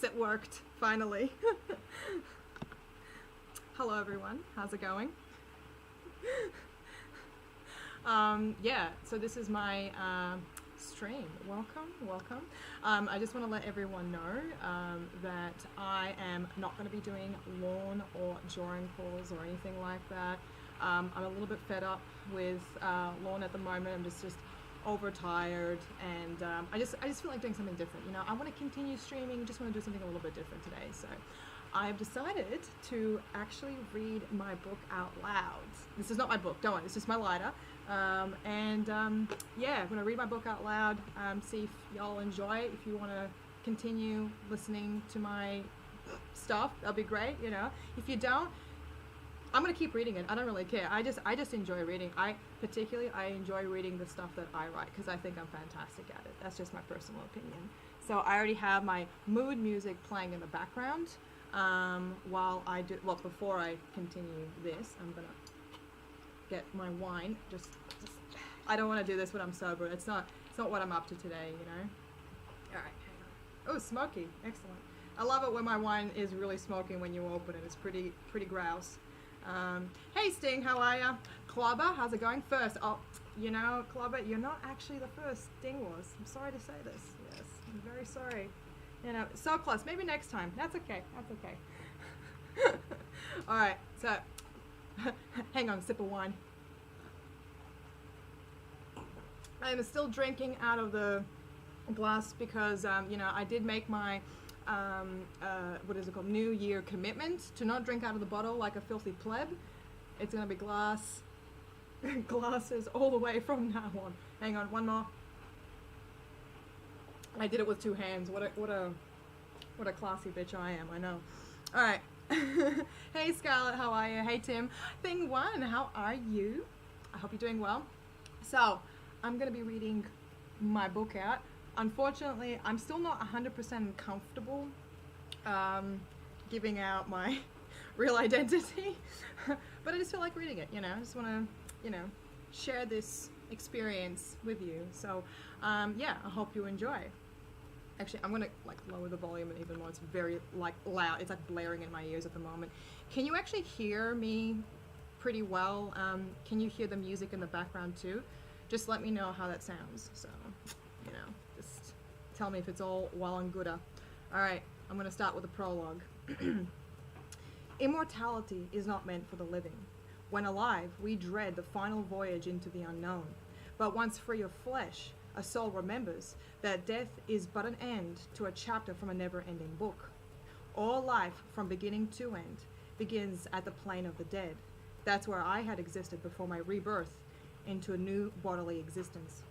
It worked, finally. Hello everyone, how's it going? Yeah, so this is my stream. Welcome. I just want to let everyone know that I am not going to be doing lawn or drawing calls or anything like that. I'm a little bit fed up with lawn at the moment. I'm just overtired, and I just feel like doing something different. You know, I want to continue streaming. Just want to do something a little bit different today. So I've decided to actually read my book out loud. This is not my book, don't worry, it's just my lighter. Yeah, I'm going to read my book out loud, see if y'all enjoy it. If you want to continue listening to my stuff, that'll be great, you know. If you don't, I'm going to keep reading it. I don't really care. I just enjoy reading. I enjoy reading the stuff that I write because I think I'm fantastic at it. That's just my personal opinion. So I already have my mood music playing in the background. Before I continue this, I'm gonna get my wine. Just I don't want to do this when I'm sober. It's not what I'm up to today, you know. All right, hang on. Oh, smoky, excellent. I love it when my wine is really smoking when you open it. It's pretty grouse. Hey Sting, how are ya? Clubber, how's it going? First, you know, Clubber, you're not actually the first. Sting was. I'm sorry to say this. Yes, I'm very sorry. You know, so close. Maybe next time. That's okay. All right. So, hang on. Sip of wine. I'm still drinking out of the glass because, you know, I did make my, New Year commitment to not drink out of the bottle like a filthy pleb. It's gonna be glasses all the way from now on. Hang on. One more. I did it with two hands. What a classy bitch I am. I know. All right. Hey Scarlett, how are you? Hey Tim. Thing one, how are you? I hope you're doing well. So I'm gonna be reading my book out. Unfortunately, I'm still not 100% comfortable giving out my real identity, but I just feel like reading it. You know, I just want to, you know, share this experience with you. So yeah, I hope you enjoy. Actually, I'm gonna like lower the volume even more. It's very like loud. It's like blaring in my ears at the moment. Can you actually hear me pretty well? Can you hear the music in the background too? Just let me know how that sounds. So, you know, just tell me if it's all well and good. All right, I'm gonna start with a prologue. Immortality is not meant for the living. When alive, we dread the final voyage into the unknown. But once free of flesh, a soul remembers that death is but an end to a chapter from a never-ending book. All life, from beginning to end, begins at the plane of the dead. That's where I had existed before my rebirth into a new bodily existence.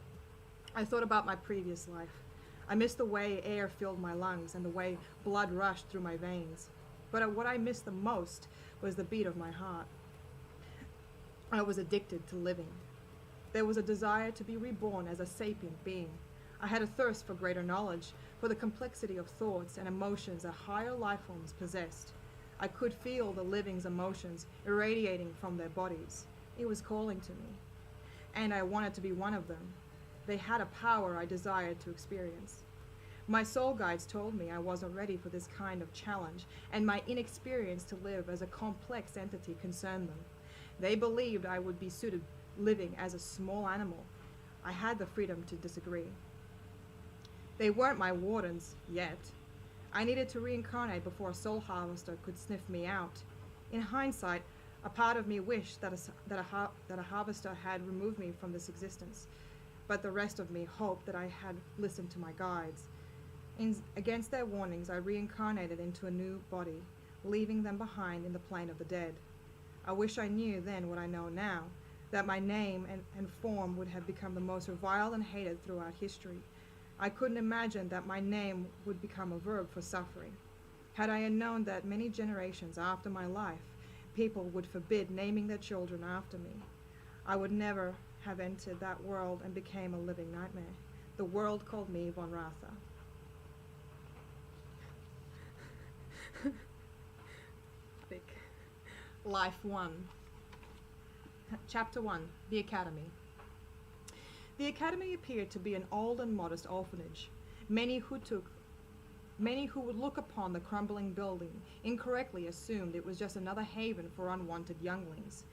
I thought about my previous life. I missed the way air filled my lungs and the way blood rushed through my veins. But what I missed the most was the beat of my heart. I was addicted to living. There was a desire to be reborn as a sapient being. I had a thirst for greater knowledge, for the complexity of thoughts and emotions that higher life forms possessed. I could feel the living's emotions irradiating from their bodies. It was calling to me, and I wanted to be one of them. They had a power I desired to experience. My soul guides told me I wasn't ready for this kind of challenge, and my inexperience to live as a complex entity concerned them. They believed I would be suited living as a small animal. I had the freedom to disagree. They weren't my wardens yet. I needed to reincarnate before a soul harvester could sniff me out. In hindsight, a part of me wished that a harvester had removed me from this existence, but the rest of me hoped that I had listened to my guides. Against their warnings, I reincarnated into a new body, leaving them behind in the plane of the dead. I wish I knew then what I know now, that my name and form would have become the most reviled and hated throughout history. I couldn't imagine that my name would become a verb for suffering. Had I known that many generations after my life, people would forbid naming their children after me, I would never have entered that world and became a living nightmare. The world called me Von Ratha. Life 1. Chapter 1. The Academy. The Academy appeared to be an old and modest orphanage. Many Hutuk Many who would look upon the crumbling building incorrectly assumed it was just another haven for unwanted younglings.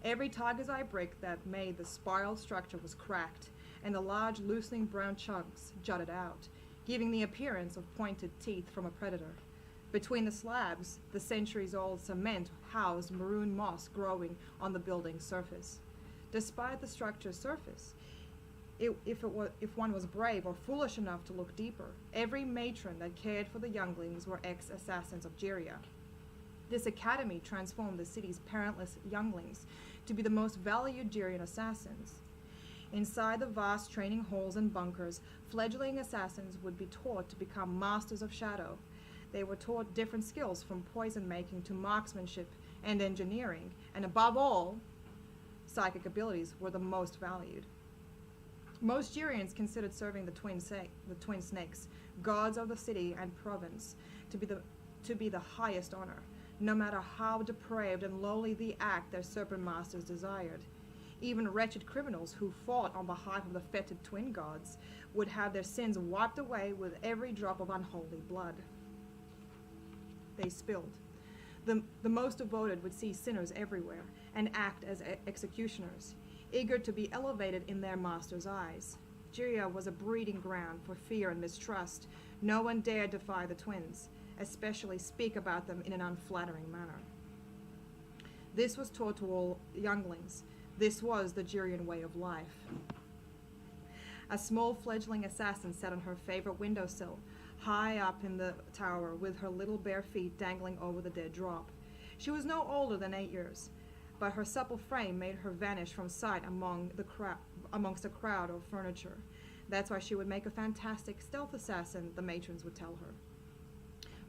Every tiger's eye brick that made the spiral structure was cracked, and the large loosening brown chunks jutted out, giving the appearance of pointed teeth from a predator. Between the slabs, the centuries-old cement housed maroon moss growing on the building's surface. Despite the structure's surface, if one was brave or foolish enough to look deeper, every matron that cared for the younglings were ex-assassins of Jiria. This academy transformed the city's parentless younglings to be the most valued Jirian assassins. Inside the vast training halls and bunkers, fledgling assassins would be taught to become masters of shadow. They were taught different skills from poison making to marksmanship and engineering, and above all, psychic abilities were the most valued. Most Jirians considered serving the twin snakes, gods of the city and province, to be the highest honor, no matter how depraved and lowly the act their serpent masters desired. Even wretched criminals who fought on behalf of the fetid twin gods would have their sins wiped away with every drop of unholy blood they spilled. The most devoted would see sinners everywhere and act as executioners, eager to be elevated in their master's eyes. Jiria was a breeding ground for fear and mistrust. No one dared defy the twins, especially speak about them in an unflattering manner. This was taught to all younglings. This was the Jirian way of life. A small fledgling assassin sat on her favorite windowsill, high up in the tower, with her little bare feet dangling over the dead drop. She was no older than 8 years, but her supple frame made her vanish from sight amongst a crowd of furniture. That's why she would make a fantastic stealth assassin, the matrons would tell her.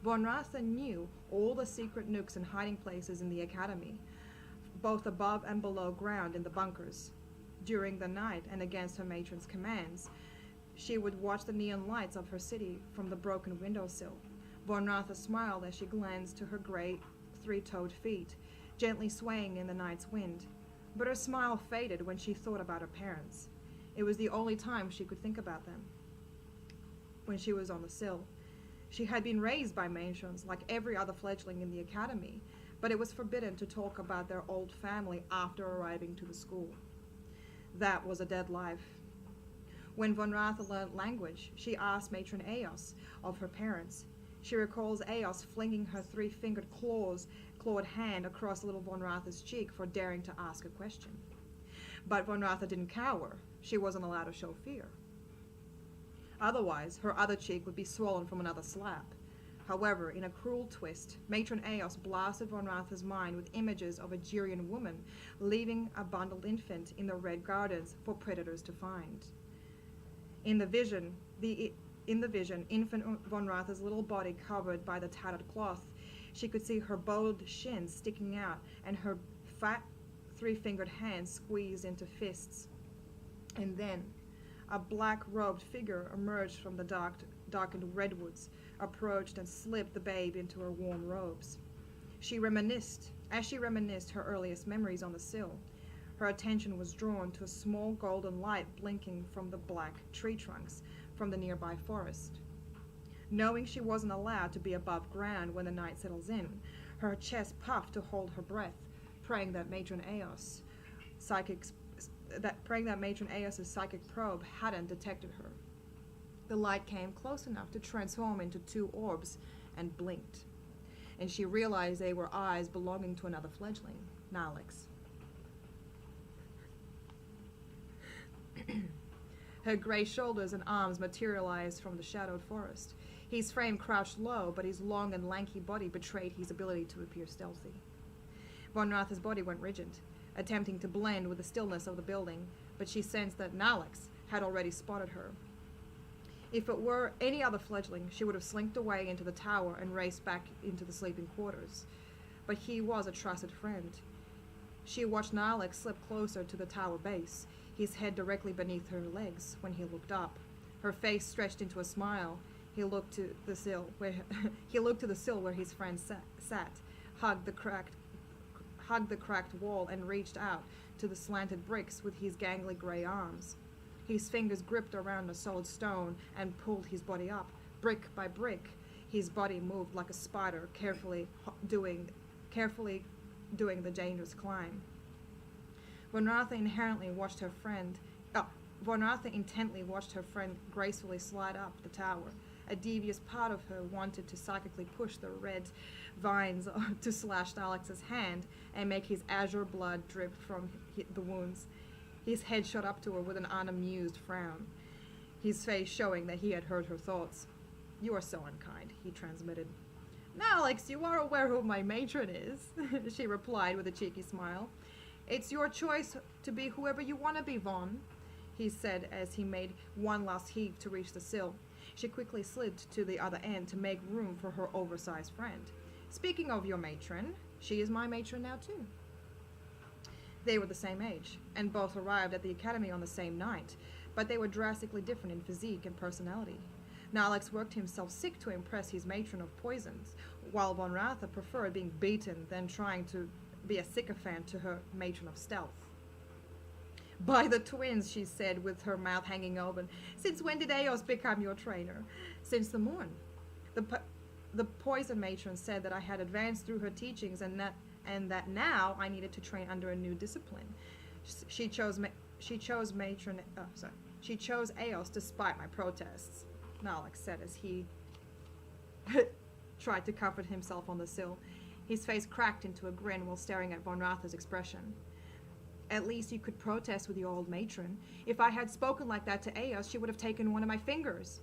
Von Ratha knew all the secret nooks and hiding places in the academy, both above and below ground in the bunkers. During the night, and against her matron's commands, she would watch the neon lights of her city from the broken windowsill. Von Ratha smiled as she glanced to her great three-toed feet, gently swaying in the night's wind. But her smile faded when she thought about her parents. It was the only time she could think about them. When she was on the sill. She had been raised by matrons like every other fledgling in the academy, but it was forbidden to talk about their old family after arriving to the school. That was a dead life. When Von Ratha learned language, she asked Matron Eos of her parents. She recalls Eos flinging her three-fingered clawed hand across little Von Ratha's cheek for daring to ask a question. But Von Ratha didn't cower. She wasn't allowed to show fear. Otherwise, her other cheek would be swollen from another slap. However, in a cruel twist, Matron Eos blasted Von Ratha's mind with images of a Jirian woman leaving a bundled infant in the Red Gardens for predators to find. In the vision, infant Von Ratha's little body covered by the tattered cloth, she could see her bowed shins sticking out and her fat three-fingered hands squeezed into fists. And then, a black-robed figure emerged from the darkened redwoods, approached and slipped the babe into her warm robes. As she reminisced her earliest memories on the sill, her attention was drawn to a small golden light blinking from the black tree trunks from the nearby forest. Knowing she wasn't allowed to be above ground when the night settles in, her chest puffed to hold her breath, praying that Matron Eos's psychic probe hadn't detected her. The light came close enough to transform into two orbs and blinked, and she realized they were eyes belonging to another fledgling, Nalix. Her gray shoulders and arms materialized from the shadowed forest. His frame crouched low, but his long and lanky body betrayed his ability to appear stealthy. Von Ratha's body went rigid, attempting to blend with the stillness of the building, but she sensed that Nalix had already spotted her. If it were any other fledgling, she would have slinked away into the tower and raced back into the sleeping quarters. But he was a trusted friend. She watched Nalix slip closer to the tower base, his head directly beneath her legs when he looked up. Her face stretched into a smile. He looked to the sill where his friend sat, hugged the cracked wall, and reached out to the slanted bricks with his gangly gray arms. His fingers gripped around a solid stone and pulled his body up, brick by brick. His body moved like a spider, carefully doing the dangerous climb. Von Ratha intently watched her friend gracefully slide up the tower. A devious part of her wanted to psychically push the red vines to slash Alex's hand and make his azure blood drip from the wounds. His head shot up to her with an unamused frown, his face showing that he had heard her thoughts. "You are so unkind," he transmitted. "Alex, you are aware who my matron is," she replied with a cheeky smile. "It's your choice to be whoever you want to be, Vaughn," he said as he made one last heave to reach the sill. She quickly slid to the other end to make room for her oversized friend. "Speaking of your matron, she is my matron now too." They were the same age, and both arrived at the academy on the same night, but they were drastically different in physique and personality. Alex worked himself sick to impress his matron of poisons, while Von Ratha preferred being beaten than trying to be a sycophant to her matron of stealth. "By the twins," she said with her mouth hanging open. "Since when did Eos become your trainer?" "Since the morn. The poison matron said that I had advanced through her teachings and that now I needed to train under a new discipline. She chose Eos despite my protests," Alex said as he tried to comfort himself on the sill. His face cracked into a grin while staring at Von Ratha's expression. "At least you could protest with your old matron. If I had spoken like that to Eos, she would have taken one of my fingers,"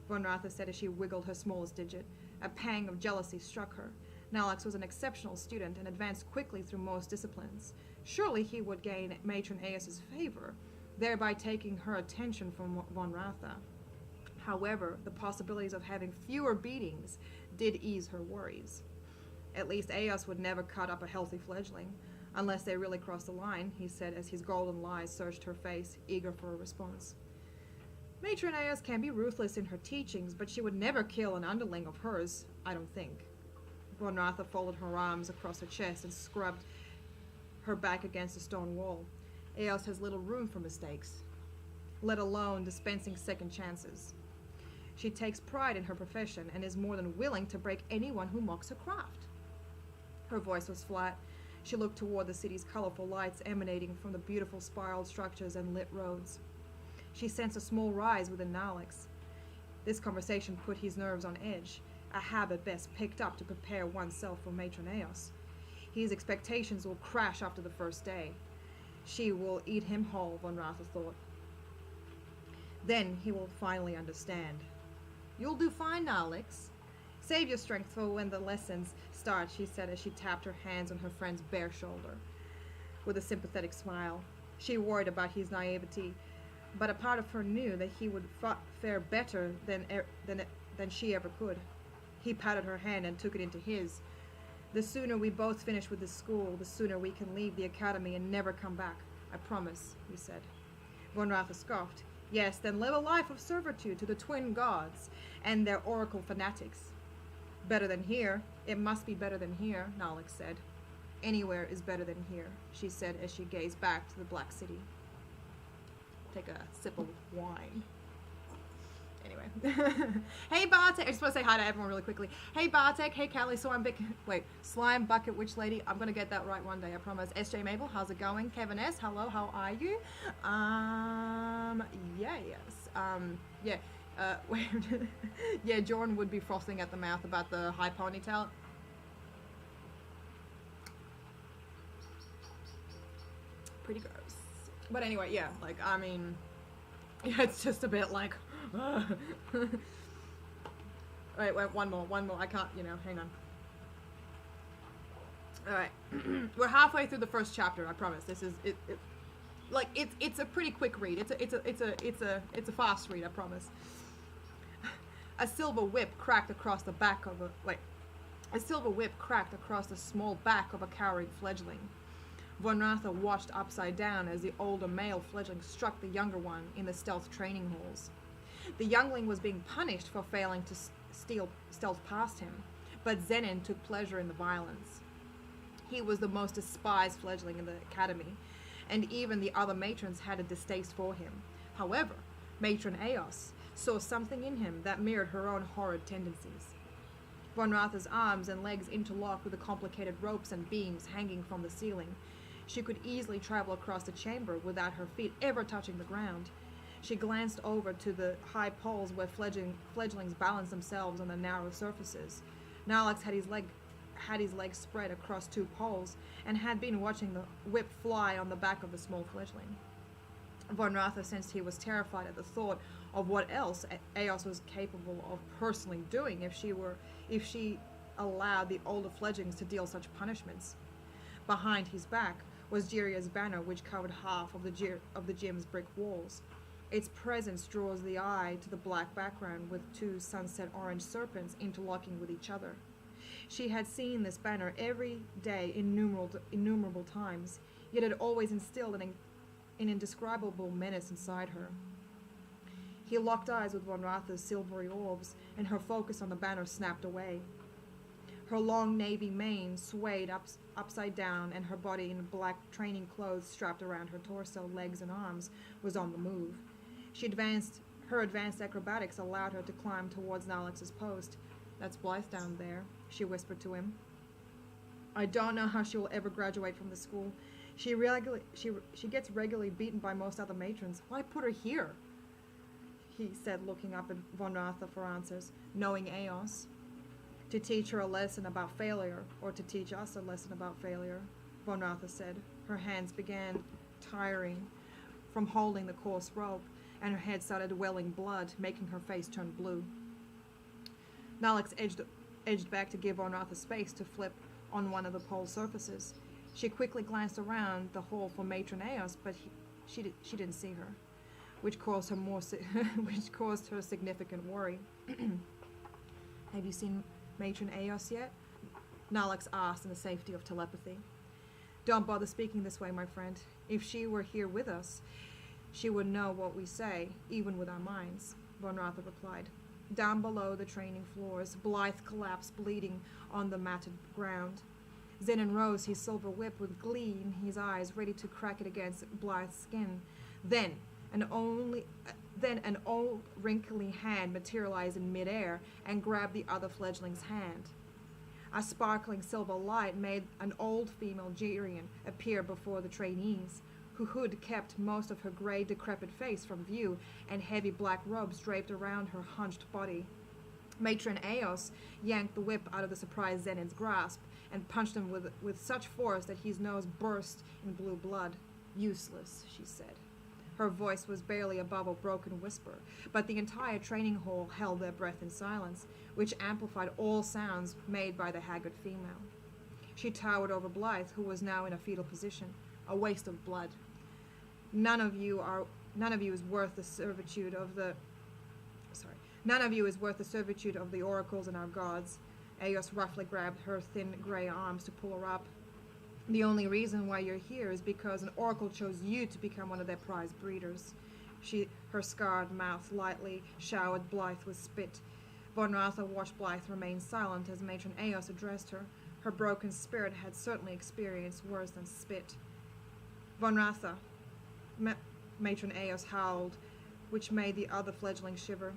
Von Ratha said as she wiggled her smallest digit. A pang of jealousy struck her. Alex was an exceptional student and advanced quickly through most disciplines. Surely he would gain Matron Eos's favor, thereby taking her attention from Von Ratha. However, the possibilities of having fewer beatings did ease her worries. "At least Eos would never cut up a healthy fledgling, unless they really crossed the line," he said as his golden lies searched her face, eager for a response. "Matron Eos can be ruthless in her teachings, but she would never kill an underling of hers, I don't think." Von Ratha folded her arms across her chest and scrubbed her back against the stone wall. "Eos has little room for mistakes, let alone dispensing second chances. She takes pride in her profession and is more than willing to break anyone who mocks her craft." Her voice was flat. She looked toward the city's colorful lights emanating from the beautiful spiraled structures and lit roads. She sensed a small rise within Alex. This conversation put his nerves on edge, a habit best picked up to prepare oneself for Matron Eos. His expectations will crash after the first day. She will eat him whole, Von Ratha thought. Then he will finally understand. "You'll do fine, Alex. Save your strength for when the lessons start," she said as she tapped her hands on her friend's bare shoulder. With a sympathetic smile, she worried about his naivety, but a part of her knew that he would fare better than she ever could. He patted her hand and took it into his. "The sooner we both finish with this school, the sooner we can leave the academy and never come back. I promise," he said. Von Ratha scoffed. "Yes, then live a life of servitude to the twin gods and their oracle fanatics." "Better than here. It must be better than here," Alex said. "Anywhere is better than here," she said as she gazed back to the Black City. Take a sip of wine. Anyway. Hey Bartek, I just want to say hi to everyone really quickly. Hey Bartek, hey Callie, Slime Bucket Witch Lady. I'm gonna get that right one day, I promise. SJ Mabel, how's it going? Kevin S, hello, how are you? Yeah, Jordan would be frothing at the mouth about the high ponytail. Pretty gross. But anyway, yeah, like, I mean, yeah, it's just a bit like, wait, one more, I can't, hang on. Alright, we're halfway through the first chapter, I promise. This is, it's a pretty quick read. It's a fast read, I promise. A silver whip cracked across the small back of a cowering fledgling. Von Ratha watched upside down as the older male fledgling struck the younger one in the stealth training halls. The youngling was being punished for failing to stealth past him, but Zenin took pleasure in the violence. He was the most despised fledgling in the academy, and even the other matrons had a distaste for him. However, Matron Eos saw something in him that mirrored her own horrid tendencies. Von Ratha's arms and legs interlocked with the complicated ropes and beams hanging from the ceiling. She could easily travel across the chamber without her feet ever touching the ground. She glanced over to the high poles where fledglings balanced themselves on the narrow surfaces. Nalex had his legs spread across two poles and had been watching the whip fly on the back of the small fledgling. Von Ratha sensed he was terrified at the thought of what else Eos was capable of personally doing if she allowed the older fledglings to deal such punishments. Behind his back was Jiria's banner, which covered half of the gym's brick walls. Its presence draws the eye to the black background with two sunset orange serpents interlocking with each other. She had seen this banner every day innumerable times, yet it always instilled an indescribable menace inside her. He locked eyes with Von Ratha's silvery orbs, and her focus on the banner snapped away. Her long navy mane swayed upside down, and her body in black training clothes strapped around her torso, legs, and arms was on the move. Her advanced acrobatics allowed her to climb towards Nalex's post. "That's Blythe down there," she whispered to him. "I don't know how she will ever graduate from the school. She gets regularly beaten by most other matrons. Why put her here?" he said, looking up at Von Ratha for answers. "Knowing Eos. To teach her a lesson about failure, or to teach us a lesson about failure," Von Ratha said. Her hands began tiring from holding the coarse rope, and her head started welling blood, making her face turn blue. Nalex edged back to give Von Ratha space to flip on one of the pole surfaces. She quickly glanced around the hall for Matron Eos, but she didn't see her, which caused her significant worry. "Have you seen Matron Eos yet?" Nalex asked in the safety of telepathy. "Don't bother speaking this way, my friend. If she were here with us, she would know what we say, even with our minds," Von Ratha replied. Down below the training floors, Blythe collapsed bleeding on the matted ground. Zenon rose his silver whip with glee in his eyes, ready to crack it against Blythe's skin. Then an old wrinkly hand materialized in midair and grabbed the other fledgling's hand. A sparkling silver light made an old female Jirian appear before the trainees, who had kept most of her gray, decrepit face from view, and heavy black robes draped around her hunched body. Matron Eos yanked the whip out of the surprised Zenon's grasp and punched him with such force that his nose burst in blue blood. "Useless," she said. Her voice was barely above a broken whisper, but the entire training hall held their breath in silence, which amplified all sounds made by the haggard female. She towered over Blythe, who was now in a fetal position. "A waste of blood. None of you is worth the servitude of the oracles and our gods." Eos roughly grabbed her thin gray arms to pull her up. "The only reason why you're here is because an oracle chose you to become one of their prize breeders." Her scarred mouth lightly showered Blythe with spit. Von Ratha watched Blythe remain silent as Matron Eos addressed her. Her broken spirit had certainly experienced worse than spit. "Von Ratha," Matron Eos howled, which made the other fledgling shiver.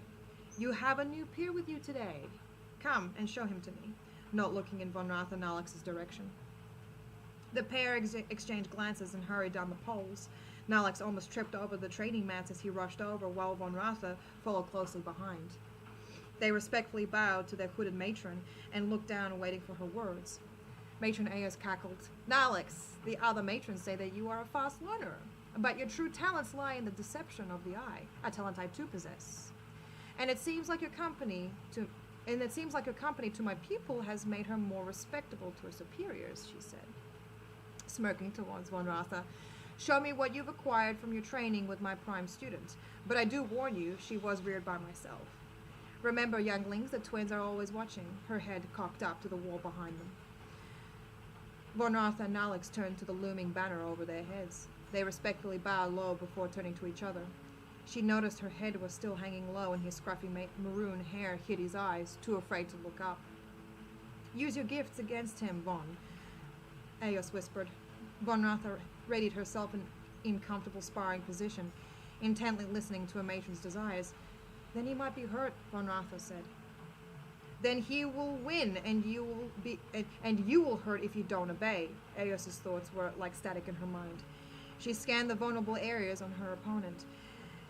"You have a new peer with you today. Come and show him to me," not looking in Von Ratha and Alex's direction. The pair exchanged glances and hurried down the poles. Nalex almost tripped over the training mats as he rushed over, while Von Ratha followed closely behind. They respectfully bowed to their hooded matron and looked down, waiting for her words. Matron Eos cackled. "Nalex, the other matrons say that you are a fast learner, but your true talents lie in the deception of the eye, a talent I too possess. And it seems like your company to my pupil has made her more respectable to her superiors," she said, smirking towards Von Ratha. "Show me what you've acquired from your training with my prime student, but I do warn you, she was reared by myself. Remember, younglings, the twins are always watching," her head cocked up to the wall behind them. Von Ratha and Nalex turned to the looming banner over their heads. They respectfully bowed low before turning to each other. She noticed her head was still hanging low and his scruffy maroon hair hid his eyes, too afraid to look up. "Use your gifts against him, Von," Eos whispered. Von Ratha readied herself in comfortable sparring position, intently listening to a matron's desires. "Then he might be hurt," Von Ratha said. Then he will win, and you will hurt if you don't obey. Eos's thoughts were like static in her mind. She scanned the vulnerable areas on her opponent.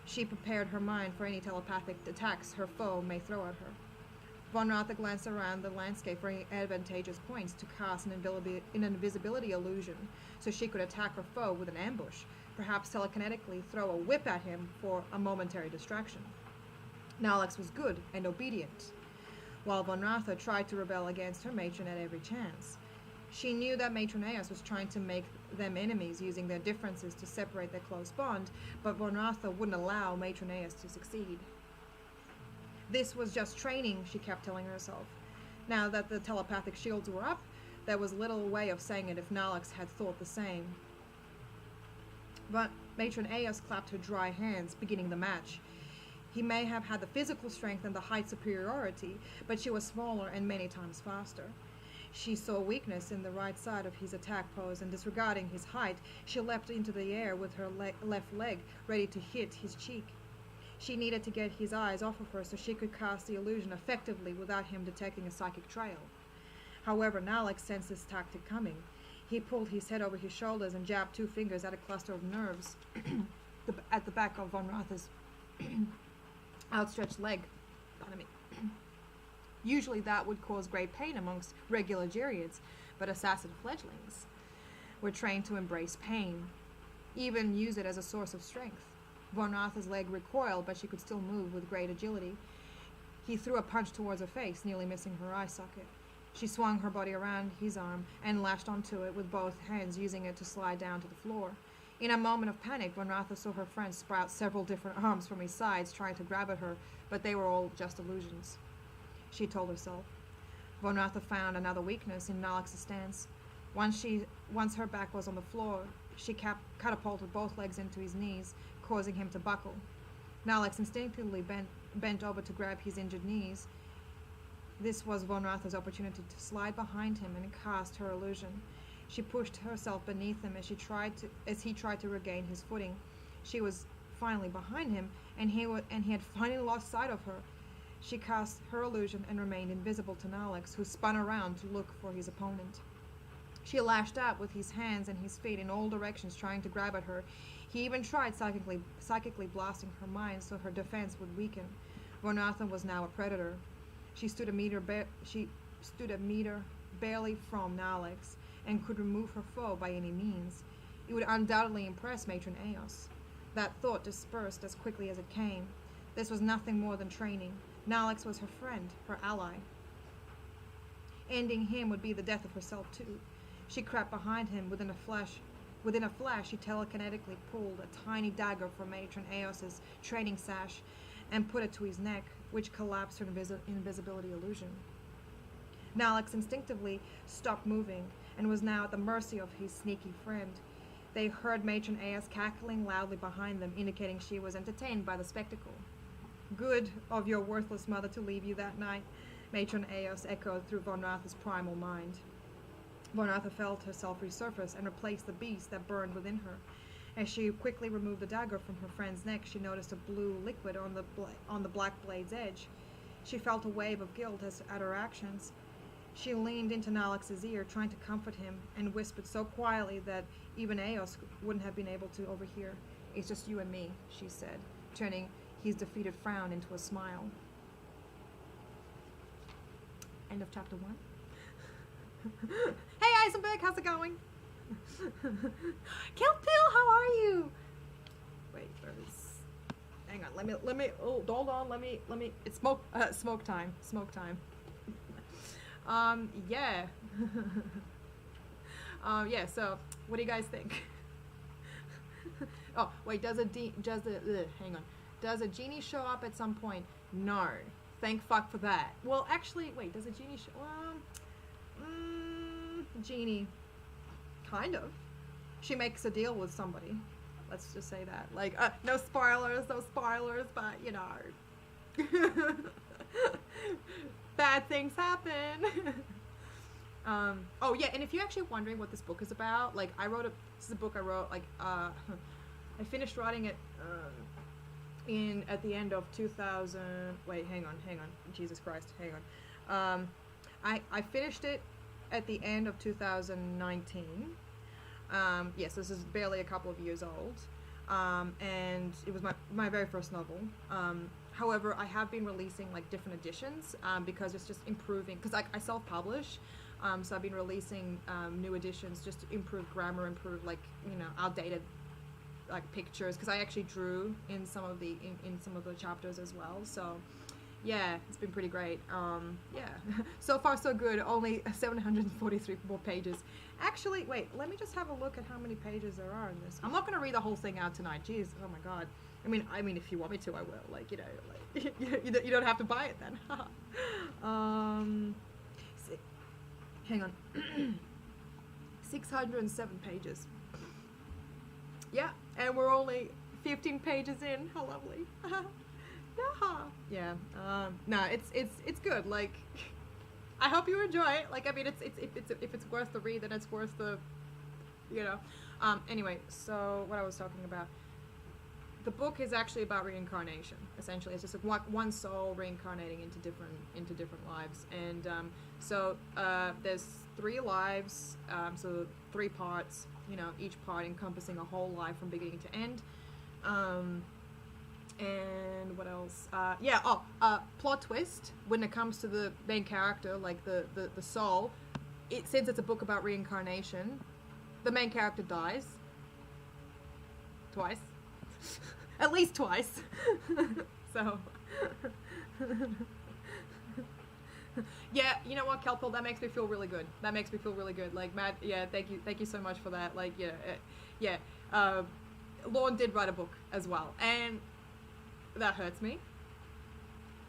She prepared her mind for any telepathic attacks her foe may throw at her. Von Ratha glanced around the landscape for any advantageous points to cast an invisibility illusion, so she could attack her foe with an ambush, perhaps telekinetically throw a whip at him for a momentary distraction. Nalex was good and obedient, while Von Ratha tried to rebel against her matron at every chance. She knew that Matron Eos was trying to make them enemies, using their differences to separate their close bond, but Von Ratha wouldn't allow Matron Eos to succeed. This was just training, she kept telling herself. Now that the telepathic shields were up, there was little way of saying it if Nalex had thought the same. But Matron Eos clapped her dry hands, beginning the match. He may have had the physical strength and the height superiority, but she was smaller and many times faster. She saw weakness in the right side of his attack pose, and disregarding his height, she leapt into the air with her left leg ready to hit his cheek. She needed to get his eyes off of her so she could cast the illusion effectively without him detecting a psychic trail. However, Nalex sensed this tactic coming. He pulled his head over his shoulders and jabbed 2 fingers at a cluster of nerves at the back of Von Ratha's outstretched leg. Pardon me. Usually that would cause great pain amongst regular Geriads, but assassin fledglings were trained to embrace pain, even use it as a source of strength. Von Ratha's leg recoiled, but she could still move with great agility. He threw a punch towards her face, nearly missing her eye socket. She swung her body around his arm and lashed onto it with both hands, using it to slide down to the floor. In a moment of panic, Von Ratha saw her friend sprout several different arms from his sides, trying to grab at her, but they were all just illusions, she told herself. Von Ratha found another weakness in Nalex's stance. Once her back was on the floor, she catapulted both legs into his knees, causing him to buckle. Nalex instinctively bent over to grab his injured knees. This was Von Ratha's opportunity to slide behind him and cast her illusion. She pushed herself beneath him as he tried to regain his footing. She was finally behind him, and he had finally lost sight of her. She cast her illusion and remained invisible to Nalex, who spun around to look for his opponent. She lashed out with his hands and his feet in all directions, trying to grab at her. He even tried psychically blasting her mind so her defense would weaken. Von Ratha was now a predator. She stood a meter barely from Nalex, and could remove her foe by any means. It would undoubtedly impress Matron Eos. That thought dispersed as quickly as it came. This was nothing more than training. Nalex was her friend, her ally. Ending him would be the death of herself too. She crept behind him. Within a flash, she telekinetically pulled a tiny dagger from Matron Eos's training sash and put it to his neck, which collapsed her invisibility illusion. Nalex instinctively stopped moving and was now at the mercy of his sneaky friend. They heard Matron Eos cackling loudly behind them, indicating she was entertained by the spectacle. "Good of your worthless mother to leave you that night," Matron Eos echoed through Von Ratha's primal mind. Von Ratha felt herself resurface and replace the beast that burned within her. As she quickly removed the dagger from her friend's neck, she noticed a blue liquid on the black blade's edge. She felt a wave of guilt at her actions. She leaned into Nalex's ear, trying to comfort him, and whispered so quietly that even Eos wouldn't have been able to overhear. "It's just you and me," she said, turning his defeated frown into a smile. End of chapter 1. Hey Eisenberg, how's it going? Kelpil, how are you? Wait, hang on, let me, oh, hold on, let me, it's smoke time. Yeah. Yeah, so, what do you guys think? Oh, wait, does a genie show up at some point? No. Thank fuck for that. Well, actually, wait, does a genie show, genie, kind of. She makes a deal with somebody. Let's just say that. Like, no spoilers, but, you know. Bad things happen. Oh yeah, and if you're actually wondering what this book is about, like, this is a book I wrote, like, I finished writing it, at the end of 2000, wait, hang on, Jesus Christ, hang on. Um, I finished it at the end of 2019. Yes, this is barely a couple of years old. And it was my very first novel. However, I have been releasing like different editions because it's just improving. Because I self-publish, so I've been releasing new editions just to improve grammar, improve like outdated like pictures. Because I actually drew in some of in some of the chapters as well. So yeah, it's been pretty great. Yeah, so far so good. Only 743 more pages. Actually, wait, let me just have a look at how many pages there are in this. I'm not going to read the whole thing out tonight. Jeez, oh my god. I mean, if you want me to, I will. Like, like you don't have to buy it then. Hang on. 607 pages. Yeah, and we're only 15 pages in. How lovely. Yeah. No, it's good. Like, I hope you enjoy it. Like, I mean, if it's worth the read, then it's worth the, Anyway, so what I was talking about. The book is actually about reincarnation. Essentially, it's just like one soul reincarnating into different lives, and so there's 3 lives, so 3 parts. Each part encompassing a whole life from beginning to end. And what else? Plot twist when it comes to the main character, like the soul. Since it's a book about reincarnation, the main character dies twice. At least twice. So yeah, you know what, Kelpel, that makes me feel really good. Like, Matt, yeah, thank you so much for that. Like, Lorne did write a book as well, and that hurts me.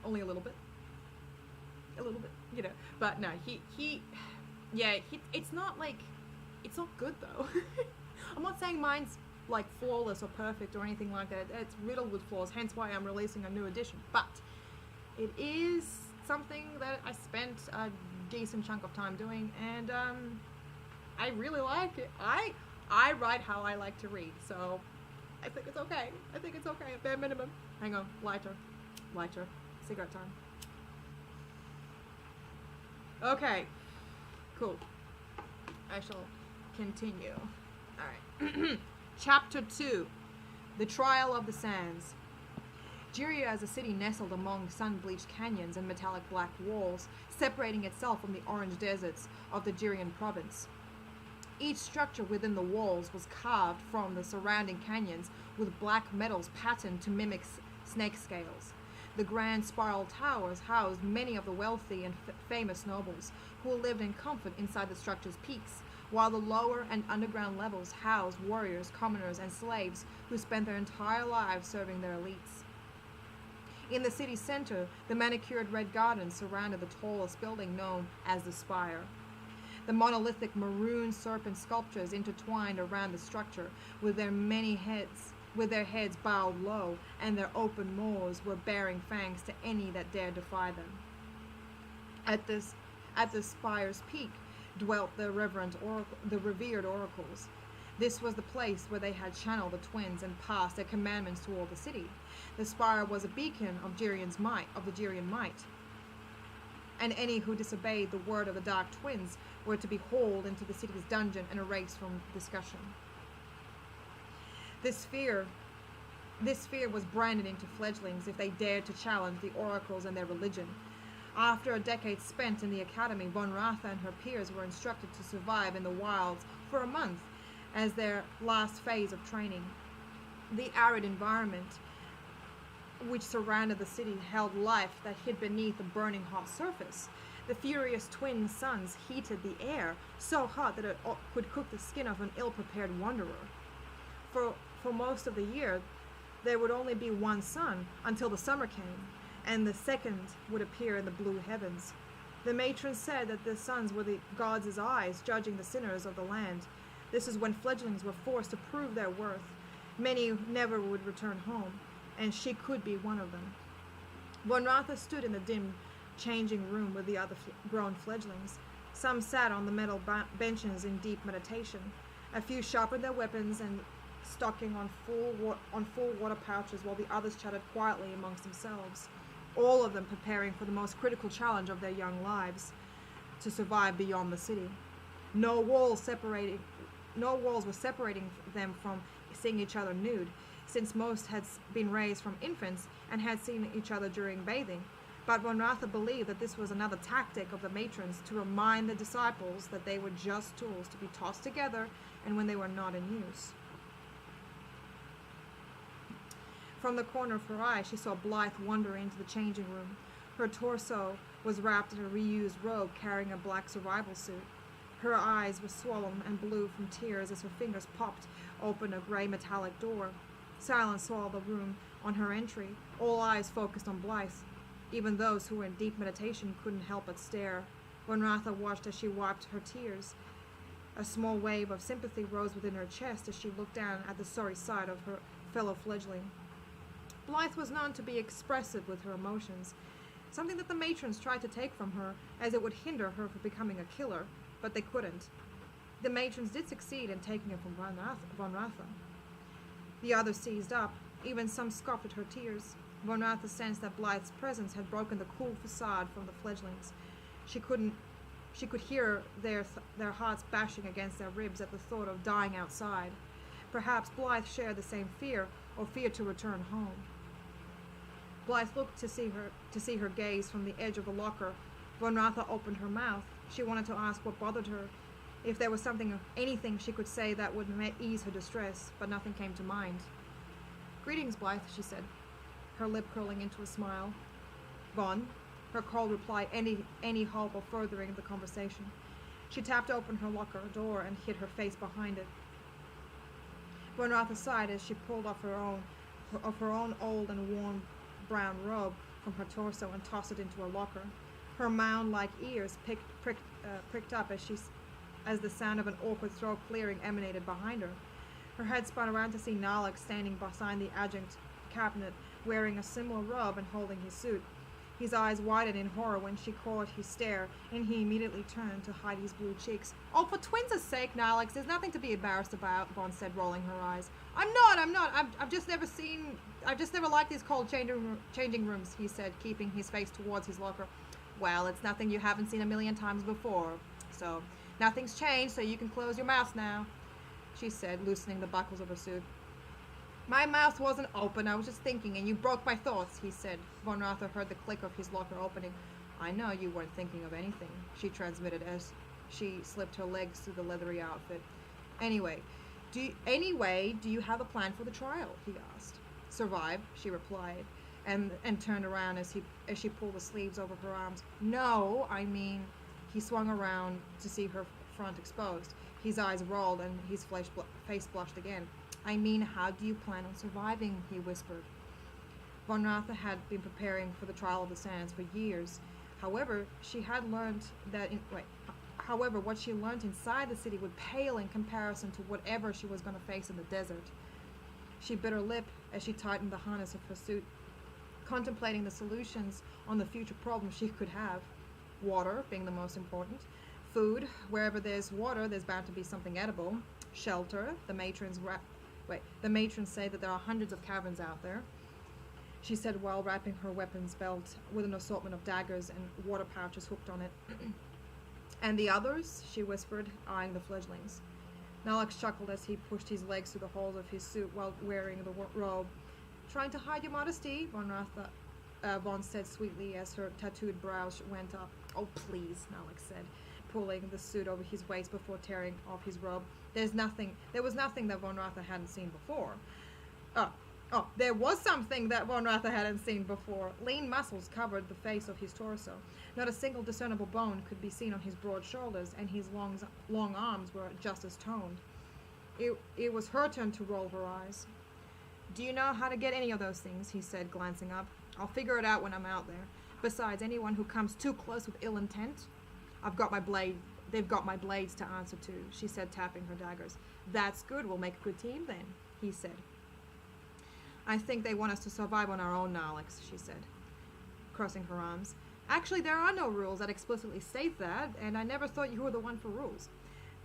Only a little bit. But no, it's not like, it's not good though. I'm not saying mine's like flawless or perfect or anything like that. It's riddled with flaws, hence why I'm releasing a new edition. But it is something that I spent a decent chunk of time doing, and I really like it. I write how I like to read, so I think it's okay. At bare minimum. Hang on, lighter, cigarette time. Okay, cool. I shall continue. Alright. Chapter 2. The Trial of the Sands. Jiria is a city nestled among sun-bleached canyons and metallic black walls, separating itself from the orange deserts of the Jirian province. Each structure within the walls was carved from the surrounding canyons with black metals patterned to mimic snake scales. The grand spiral towers housed many of the wealthy and famous nobles who lived in comfort inside the structure's peaks, while the lower and underground levels housed warriors, commoners, and slaves who spent their entire lives serving their elites. In the city's center, the manicured red gardens surrounded the tallest building known as the Spire. The monolithic maroon serpent sculptures intertwined around the structure with their heads bowed low, and their open maws were baring fangs to any that dared defy them. At the spire's peak dwelt the revered oracles. This was the place where they had channeled the twins and passed their commandments to all the city. The spire was a beacon of the Jirian might, and any who disobeyed the word of the Dark Twins were to be hauled into the city's dungeon and erased from discussion. This fear was branded into fledglings if they dared to challenge the oracles and their religion. After a decade spent in the academy, Von Ratha and her peers were instructed to survive in the wilds for a month as their last phase of training. The arid environment which surrounded the city held life that hid beneath a burning hot surface. The furious twin suns heated the air so hot that it could cook the skin of an ill-prepared wanderer. For most of the year, there would only be one sun until the summer came, and the second would appear in the blue heavens. The matrons said that the suns were the gods' eyes judging the sinners of the land. This is when fledglings were forced to prove their worth. Many never would return home, and she could be one of them. Von Ratha stood in the dim changing room with the other grown fledglings. Some sat on the metal benches in deep meditation. A few sharpened their weapons and stocking on full water pouches, while the others chatted quietly amongst themselves. all of them preparing for the most critical challenge of their young lives, to survive beyond the city. No walls were separating them from seeing each other nude, since most had been raised from infants and had seen each other during bathing. But von Ratha believed that this was another tactic of the matrons to remind the disciples that they were just tools to be tossed together and when they were not in use. From the corner of her eye, she saw Blythe wander into the changing room. Her torso was wrapped in a reused robe carrying a black survival suit. Her eyes were swollen and blue from tears as her fingers popped open a gray metallic door. Silence swallowed the room on her entry, all eyes focused on Blythe. Even those who were in deep meditation couldn't help but stare. Von Ratha watched as she wiped her tears. A small wave of sympathy rose within her chest as she looked down at the sorry sight of her fellow fledgling. Blythe was known to be expressive with her emotions, something that the matrons tried to take from her, as it would hinder her from becoming a killer, but they couldn't. The matrons did succeed in taking it from von Ratha. The others seized up, even some scoffed at her tears. Von Ratha sensed that Blythe's presence had broken the cool facade from the fledglings. She could hear their hearts bashing against their ribs at the thought of dying outside. Perhaps Blythe shared the same fear, or feared to return home. Blythe looked to see her gaze from the edge of the locker. Von Ratha opened her mouth. She wanted to ask what bothered her, if there was anything she could say that would ease her distress, but nothing came to mind. "Greetings, Blythe," she said, her lip curling into a smile. "Von," her cold reply any hope of furthering the conversation. She tapped open her locker door and hid her face behind it. Von Ratha sighed as she pulled off her own old and worn brown robe from her torso and tossed it into her locker. Her mound-like ears pricked up as the sound of an awkward throat clearing emanated behind her. Her head spun around to see Nalek standing beside the adjunct cabinet, wearing a similar robe and holding his suit. His eyes widened in horror when she caught his stare, and he immediately turned to hide his blue cheeks. "Oh, for twins' sake, Nalek, there's nothing to be embarrassed about," Von said, rolling her eyes. I'm not. I've just never liked these cold changing rooms," he said, keeping his face towards his locker. "Well, it's nothing you haven't seen a million times before. So, nothing's changed, so you can close your mouth now," she said, loosening the buckles of her suit. "My mouth wasn't open, I was just thinking, and you broke my thoughts," he said. Von Ratha heard the click of his locker opening. "I know you weren't thinking of anything," she transmitted as she slipped her legs through the leathery outfit. Anyway, do you have a plan for the trial?" he asked. "Survive," she replied, and turned around as she pulled the sleeves over her arms. "No, I mean," he swung around to see her front exposed. His eyes rolled and his face blushed again. "I mean, how do you plan on surviving?" he whispered. Von Ratha had been preparing for the trial of the Sands for years. However, what she learned inside the city would pale in comparison to whatever she was going to face in the desert. She bit her lip as she tightened the harness of her suit, contemplating the solutions on the future problems she could have. Water being the most important. Food, wherever there's water, there's bound to be something edible. Shelter, the matrons say that there are hundreds of caverns out there, she said while wrapping her weapons belt with an assortment of daggers and water pouches hooked on it. "And the others?" she whispered, eyeing the fledglings. Nalek chuckled as he pushed his legs through the holes of his suit while wearing the robe. "Trying to hide your modesty," Von said sweetly as her tattooed brows went up. "Oh, please," Nalek said, pulling the suit over his waist before tearing off his robe. There was nothing that Von Ratha hadn't seen before. There was something that Von Ratha hadn't seen before. Lean muscles covered the face of his torso. Not a single discernible bone could be seen on his broad shoulders, and his long arms were just as toned. It was her turn to roll her eyes. "Do you know how to get any of those things?" he said, glancing up. "I'll figure it out when I'm out there. Besides, anyone who comes too close with ill intent, they've got my blades to answer to," she said, tapping her daggers. "That's good, we'll make a good team then," he said. "I think they want us to survive on our own, Alex," she said, crossing her arms. "Actually, there are no rules that explicitly state that, and I never thought you were the one for rules,"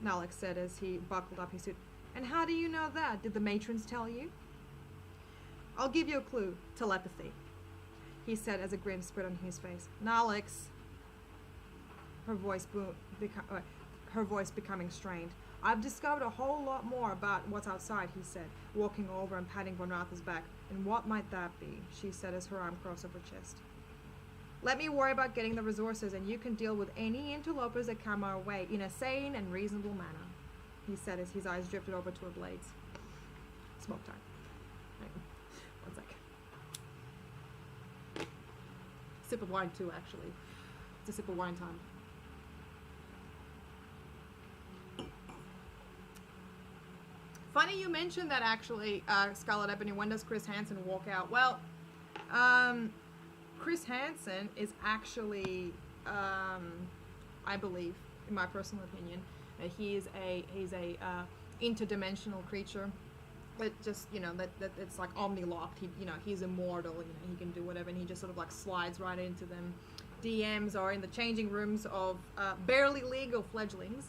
Nalek said as he buckled up his suit. "And how do you know that? Did the matrons tell you?" "I'll give you a clue. Telepathy." he said as a grin spread on his face. Nalix. Her voice her voice becoming strained. I've discovered a whole lot more about what's outside, he said, walking over and patting Von Ratha's back. And what might that be? She said as her arm crossed over her chest. Let me worry about getting the resources, and you can deal with any interlopers that come our way in a sane and reasonable manner, he said as his eyes drifted over to her blades. Smoke time. Hang on. 1 sec. Sip of wine too, actually. It's a sip of wine time. Funny you mentioned that, actually, Scarlet Ebony. When does Chris Hansen walk out? Well, Chris Hansen is actually, I believe, in my personal opinion, he's a interdimensional creature. That just, that it's like omni-locked. He's immortal. He can do whatever, and he just sort of like slides right into them. DMs are in the changing rooms of barely legal fledglings,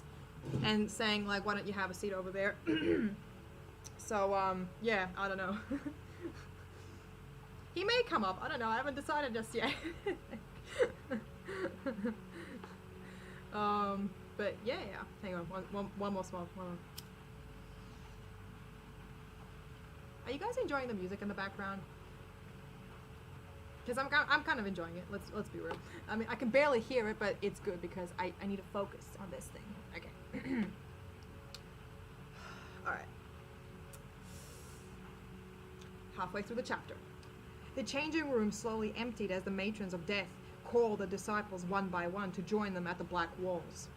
and saying like, "Why don't you have a seat over there?" So, yeah, I don't know. He may come up. I don't know. I haven't decided just yet. But yeah. Hang on. One more smoke. One more. Are you guys enjoying the music in the background? Because I'm kind of enjoying it. Let's be real. I mean, I can barely hear it, but it's good because I need to focus on this thing. Okay. All right. Halfway through the chapter. The changing room slowly emptied as the matrons of death called the disciples one by one to join them at the black walls.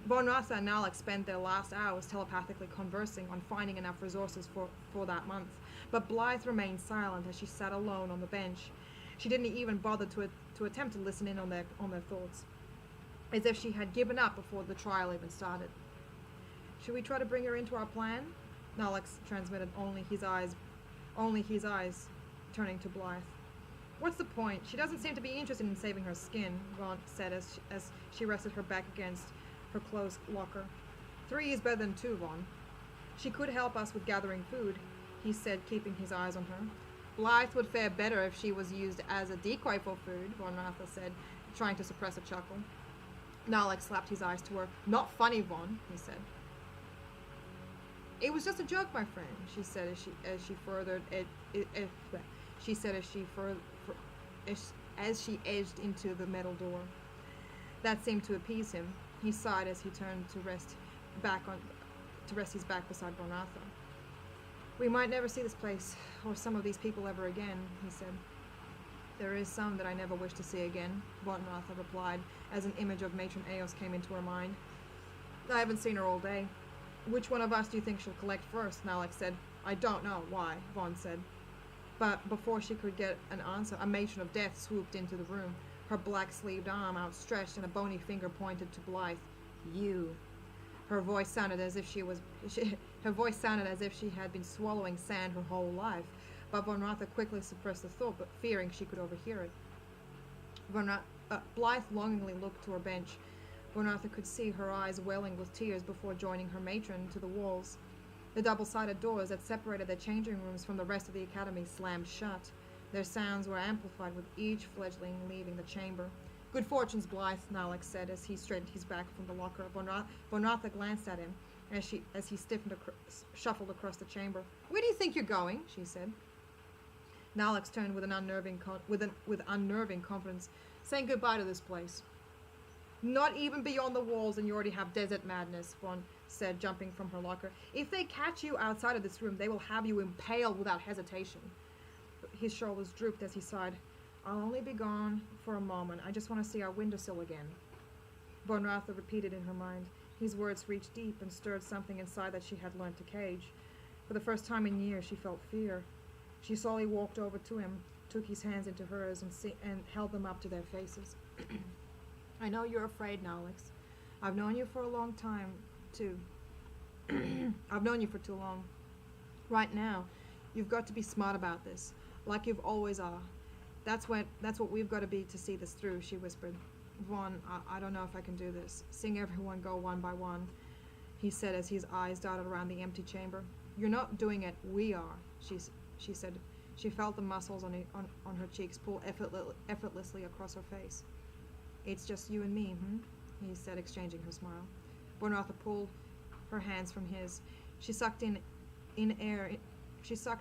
Von Ratha and Nalix spent their last hours telepathically conversing on finding enough resources for that month, but Blythe remained silent as she sat alone on the bench. She didn't even bother to attempt to listen in on their thoughts, as if she had given up before the trial even started. Should we try to bring her into our plan? Nalix transmitted, only his eyes turning to Blythe. What's the point? She doesn't seem to be interested in saving her skin, Vaughn said as she rested her back against her closed locker. 3 is better than 2, Vaughn. She could help us with gathering food, he said, keeping his eyes on her. Blythe would fare better if she was used as a decoy for food, Von Ratha said, trying to suppress a chuckle. Nalix slapped his eyes to her. Not funny, Vaughn, he said. It was just a joke, my friend, she said as she edged into the metal door. That seemed to appease him. He sighed as he turned to rest his back beside Von Ratha. We might never see this place or some of these people ever again, he said. There is some that I never wish to see again, Von Ratha replied as an image of Matron Eos came into her mind. I haven't seen her all day. Which one of us do you think she'll collect first? Nalix said. I don't know. Why? Vaughn said. But before she could get an answer, a matron of death swooped into the room, her black-sleeved arm outstretched and a bony finger pointed to Blythe. You. Her voice sounded as if she had been swallowing sand her whole life, but Von Ratha quickly suppressed the thought, but fearing she could overhear it. Blythe longingly looked to her bench. Von Ratha could see her eyes welling with tears before joining her matron to the walls. The double-sided doors that separated the changing rooms from the rest of the academy slammed shut. Their sounds were amplified with each fledgling leaving the chamber. Good fortunes, Blythe, Nalix said as he straightened his back from the locker. Von Ratha glanced at him as he shuffled across the chamber. Where do you think you're going? She said. Nalix turned with unnerving confidence, saying goodbye to this place. Not even beyond the walls, and you already have desert madness, Vaughn said, jumping from her locker. If they catch you outside of this room, they will have you impaled without hesitation. His shoulders drooped as he sighed. I'll only be gone for a moment. I just want to see our windowsill again. Von Ratha repeated in her mind. His words reached deep and stirred something inside that she had learned to cage. For the first time in years, she felt fear. She slowly walked over to him, took his hands into hers, and held them up to their faces. I know you're afraid, Nalix. I've known you for a long time, too. I've known you for too long. Right now, you've got to be smart about this, like you've always are. That's what we've got to be to see this through, she whispered. Vaughn, I don't know if I can do this. Seeing everyone go one by one, he said as his eyes darted around the empty chamber. You're not doing it, we are, she said, She felt the muscles on her cheeks pull effortlessly across her face. It's just you and me, he said, exchanging her smile. Bonartha pulled her hands from his. She sucked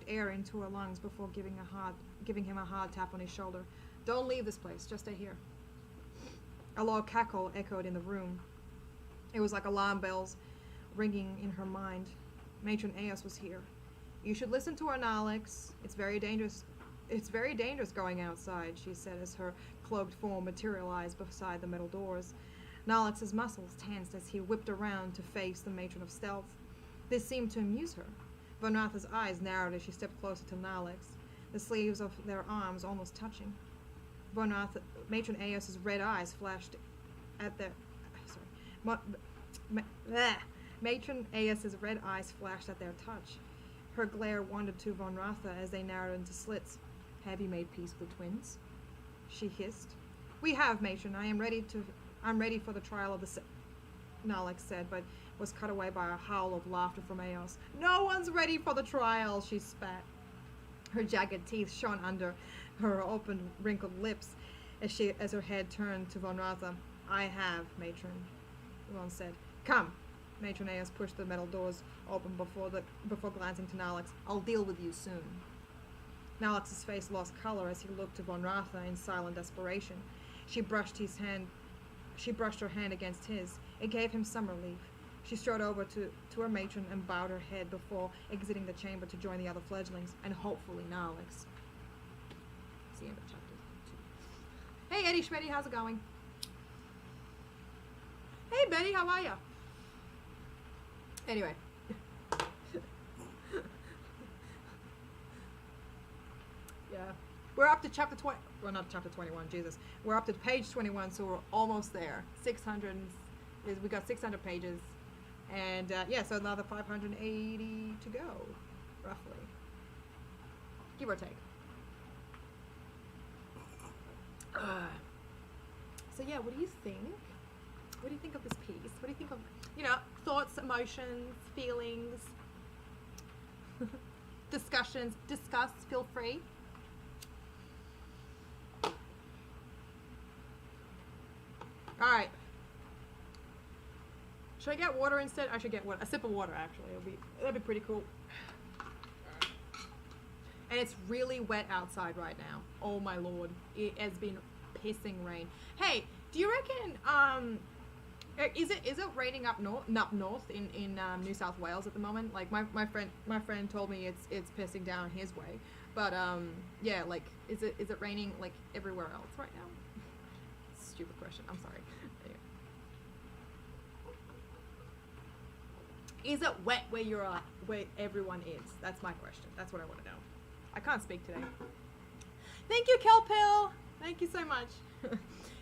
air into her lungs before giving him a hard tap on his shoulder. Don't leave this place, just stay here. A low cackle echoed in the room. It was like alarm bells ringing in her mind. Matron Eos was here. You should listen to her, Nalix. It's very dangerous going outside, she said as her cloaked form materialized beside the metal doors. Nalix's muscles tensed as he whipped around to face the matron of stealth. This seemed to amuse her. Bonartha's eyes narrowed as she stepped closer to Nalix, the sleeves of their arms almost touching. Matron Eos's red eyes flashed at their... Matron Eos's red eyes flashed at their touch. Her glare wandered to Bonartha as they narrowed into slits. Have you made peace with the twins? She hissed. We have, Matron. I'm ready for the trial of the... Nalix said, but was cut away by a howl of laughter from Eos. No one's ready for the trial, she spat. Her jagged teeth shone under her open, wrinkled lips as her head turned to Bonartha. I have, Matron, Ron said. Come. Matron Eos pushed the metal doors open before glancing to Nalix. I'll deal with you soon. Nalix's face lost color as he looked to Bonartha in silent desperation. She brushed her hand against his. It gave him some relief. She strode over to her matron and bowed her head before exiting the chamber to join the other fledglings, and hopefully Nalix. It's the end of chapter 2. Hey, Eddie Schmetty, how's it going? Hey, Betty, how are ya? Anyway. Yeah. We're up to chapter 20. Well, not chapter 21, Jesus. We're up to page 21, so we're almost there. 600. We got 600 pages. And, yeah, so another 580 to go, roughly. Give or take. So, yeah, what do you think? What do you think of this piece? What do you think of, thoughts, emotions, feelings, discussions? Discuss, feel free. All right. Should I get water instead? I should get a sip of water, actually. That'd be pretty cool. And it's really wet outside right now. Oh my lord. It has been pissing rain. Hey, do you reckon is it raining up north in New South Wales at the moment? Like my friend told me it's pissing down his way. But yeah, like is it raining like everywhere else right now? Stupid question. I'm sorry. Anyway. Is it wet where everyone is? That's my question. That's what I want to know. I can't speak today. Thank you, Kelpill. Thank you so much.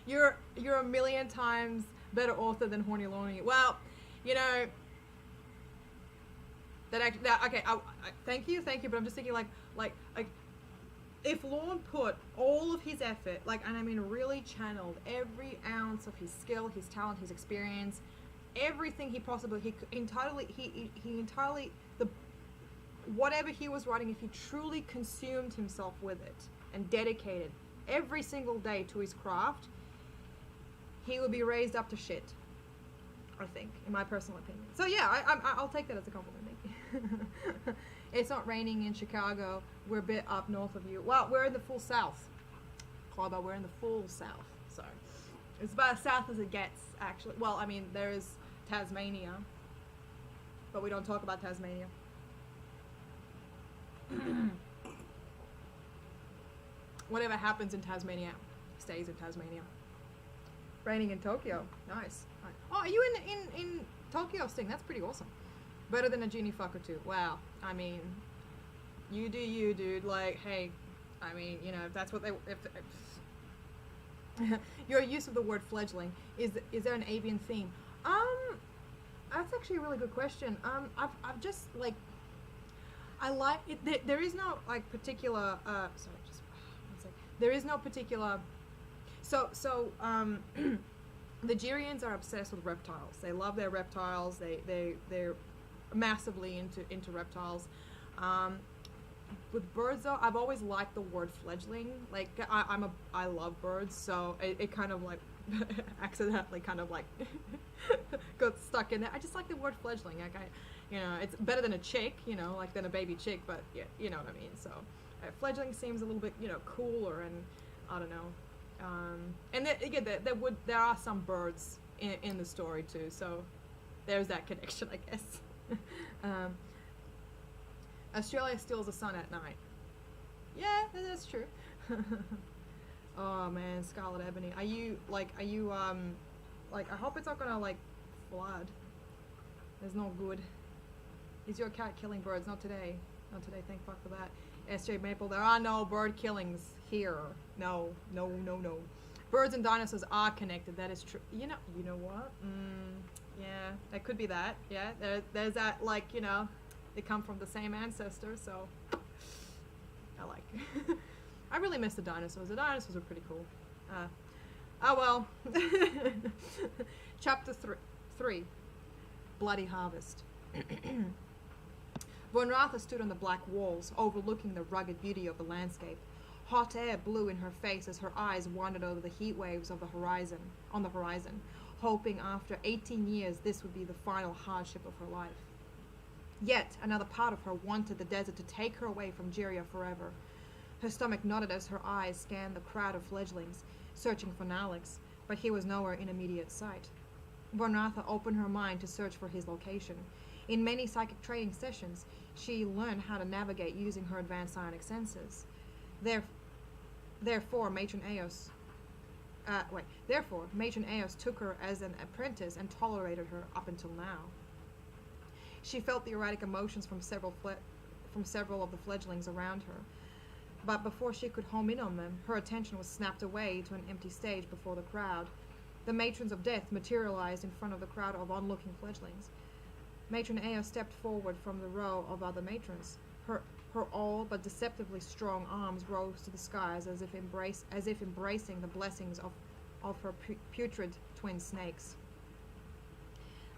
You're a million times better author than Horny Lorny. Well, okay. Thank you. But I'm just thinking like if Lorne put all of his effort, and I mean really channeled every ounce of his skill, his talent, his experience, everything he entirely whatever he was writing, if he truly consumed himself with it and dedicated every single day to his craft, he would be raised up to shit, I think, in my personal opinion. So yeah, I'll take that as a compliment. Thank you. It's not raining in Chicago. We're a bit up north of you. Well, we're in the full south. Clubber, we're in the full south. So it's about as south as it gets, actually. Well, I mean, there is Tasmania, but we don't talk about Tasmania. Whatever happens in Tasmania stays in Tasmania. Raining in Tokyo. Nice. Oh, are you in Tokyo, Sting? That's pretty awesome. Better than a genie fucker too. Wow. I mean, you do you, dude. Like, hey, I mean, if that's what if your use of the word fledgling, is there an avian theme? That's actually a really good question. I've just I like it. There is no particular. Sorry, just one sec. There is no particular. So the Girians are obsessed with reptiles. They love their reptiles. They're massively into reptiles. With birds though, I've always liked the word fledgling. Like I love birds, so it kind of like accidentally kind of like got stuck in there. I just like the word fledgling. Like it's better than a chick, like than a baby chick, but yeah, you know what I mean. So fledgling seems a little bit cooler, and I don't know. And again, there are some birds in the story too, so there's that connection, I guess. Australia steals the sun at night. Yeah, that's true. Oh man, Scarlet Ebony. Are you like I hope it's not gonna like flood. There's no good. Is your cat killing birds? Not today. Not today, thank fuck for that. SJ Maple, there are no bird killings here. No. Birds and dinosaurs are connected, that is true. You know what? Yeah, that could be that. Yeah, there's that, like, they come from the same ancestor, so I like. I really miss the dinosaurs. The dinosaurs are pretty cool. Oh well. Chapter 3. Bloody Harvest. Von Ratha stood on the black walls, overlooking the rugged beauty of the landscape. Hot air blew in her face as her eyes wandered over the heat waves of the horizon, hoping after 18 years this would be the final hardship of her life. Yet another part of her wanted the desert to take her away from Jiria forever. Her stomach knotted as her eyes scanned the crowd of fledglings, searching for Nalix, but he was nowhere in immediate sight. Von Ratha opened her mind to search for his location. In many psychic training sessions, she learned how to navigate using her advanced psionic senses. Therefore, Matron Eos took her as an apprentice and tolerated her up until now. She felt the erratic emotions from several of the fledglings around her, but before she could home in on them, her attention was snapped away to an empty stage before the crowd. The Matrons of Death materialized in front of the crowd of onlooking fledglings. Matron Eos stepped forward from the row of other matrons. Her old but deceptively strong arms rose to the skies as if embracing the blessings of her putrid twin snakes.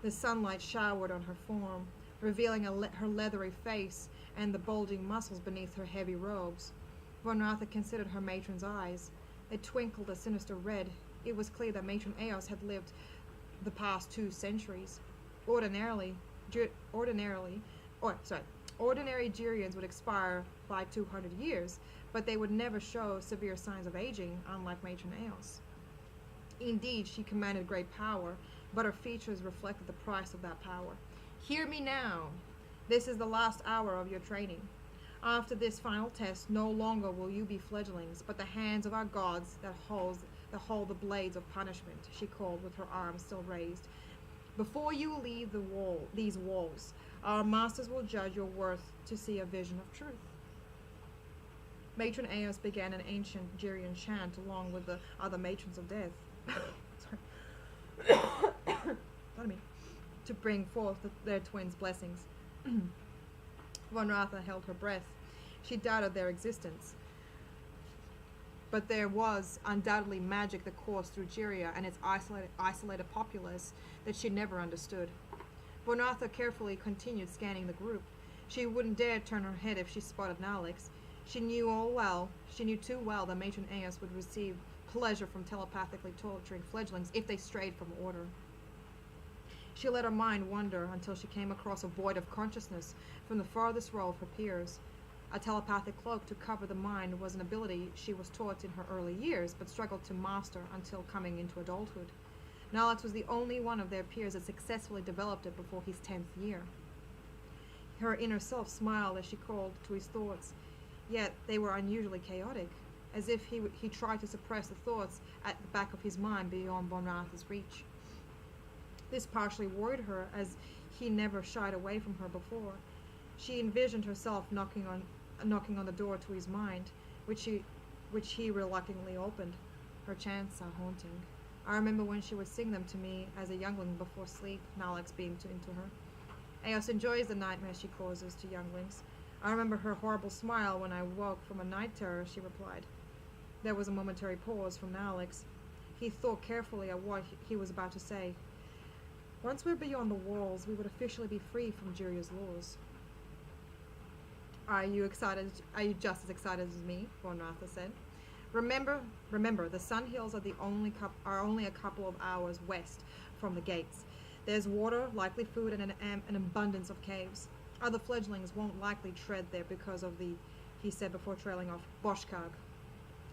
The sunlight showered on her form, revealing her leathery face and the bulging muscles beneath her heavy robes. Von Ratha considered her matron's eyes. They twinkled a sinister red. It was clear that Matron Eos had lived the past 2 centuries. Ordinary Jirians would expire by 200 years, but they would never show severe signs of aging, unlike Matron Eos. Indeed, she commanded great power, but her features reflected the price of that power. Hear me now. This is the last hour of your training. After this final test, no longer will you be fledglings, but the hands of our gods that hold the blades of punishment, she called with her arms still raised. Before you leave these walls, our masters will judge your worth to see a vision of truth. Matron Eos began an ancient Jirian chant along with the other matrons of death. Pardon me. To bring forth their twins' blessings. Von Ratha held her breath. She doubted their existence. But there was undoubtedly magic that coursed through Jiria and its isolated populace that she never understood. Von Ratha carefully continued scanning the group. She wouldn't dare turn her head if she spotted Nalix. She knew too well that Matron Eos would receive pleasure from telepathically torturing fledglings if they strayed from order. She let her mind wander until she came across a void of consciousness from the farthest row of her peers. A telepathic cloak to cover the mind was an ability she was taught in her early years, but struggled to master until coming into adulthood. Nalix was the only one of their peers that successfully developed it before his 10th year. Her inner self smiled as she called to his thoughts, yet they were unusually chaotic, as if he tried to suppress the thoughts at the back of his mind beyond Von Ratha's reach. This partially worried her, as he never shied away from her before. She envisioned herself knocking on the door to his mind, which he reluctantly opened. Her chants are haunting. I remember when she would sing them to me as a youngling before sleep, Nalix beamed into her. Eos enjoys the nightmares she causes to younglings. I remember her horrible smile when I woke from a night terror, she replied. There was a momentary pause from Nalix. He thought carefully at what he was about to say. Once we're beyond the walls, we would officially be free from Jiria's laws. Are you excited? Are you just as excited as me? Von Ratha said. Remember, the Sun Hills are only a couple of hours west from the gates. There's water, likely food, and an abundance of caves. Other fledglings won't likely tread there because of the, he said before trailing off, Boshkag.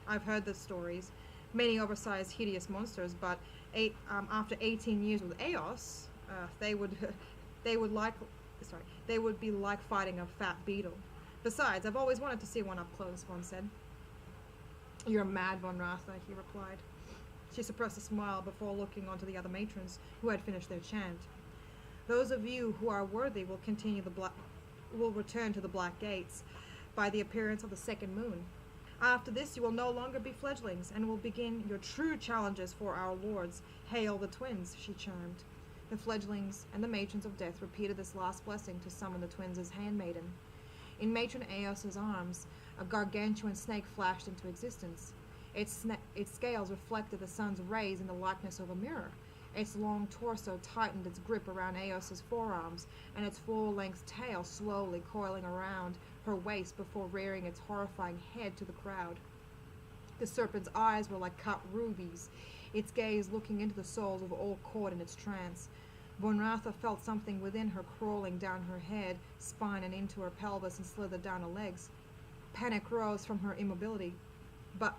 I've heard the stories. Many oversized, hideous monsters, but after 18 years with Eos, they would they would be like fighting a fat beetle. Besides, I've always wanted to see one up close, Von said. You're mad, Von Ratha, he replied. She suppressed a smile before looking onto the other matrons who had finished their chant. Those of you who are worthy will return to the Black Gates by the appearance of the second moon. After this, you will no longer be fledglings, and will begin your true challenges for our lords. Hail the twins, she chimed. The fledglings and the matrons of death repeated this last blessing to summon the twins as handmaiden. In Matron Eos's arms, a gargantuan snake flashed into existence. Its scales reflected the sun's rays in the likeness of a mirror. Its long torso tightened its grip around Eos's forearms, and its full-length tail slowly coiling around her waist before rearing its horrifying head to the crowd. The serpent's eyes were like cut rubies, its gaze looking into the souls of all caught in its trance. Von Ratha felt something within her crawling down her head, spine, and into her pelvis and slithered down her legs. Panic rose from her immobility, but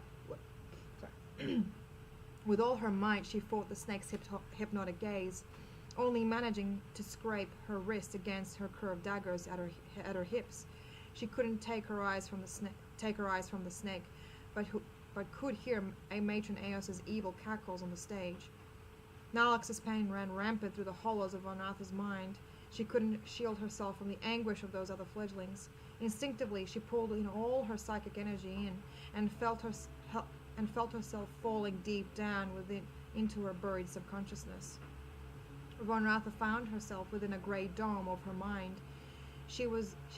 with all her might she fought the snake's hypnotic gaze, only managing to scrape her wrist against her curved daggers at her hips. She couldn't take her eyes from the snake, but could hear a Matron Eos's evil cackles on the stage. Nalix's pain ran rampant through the hollows of Von Ratha's mind. She couldn't shield herself from the anguish of those other fledglings. Instinctively, she pulled in all her psychic energy and felt herself falling deep down into her buried subconsciousness. Von Ratha found herself within a grey dome of her mind. She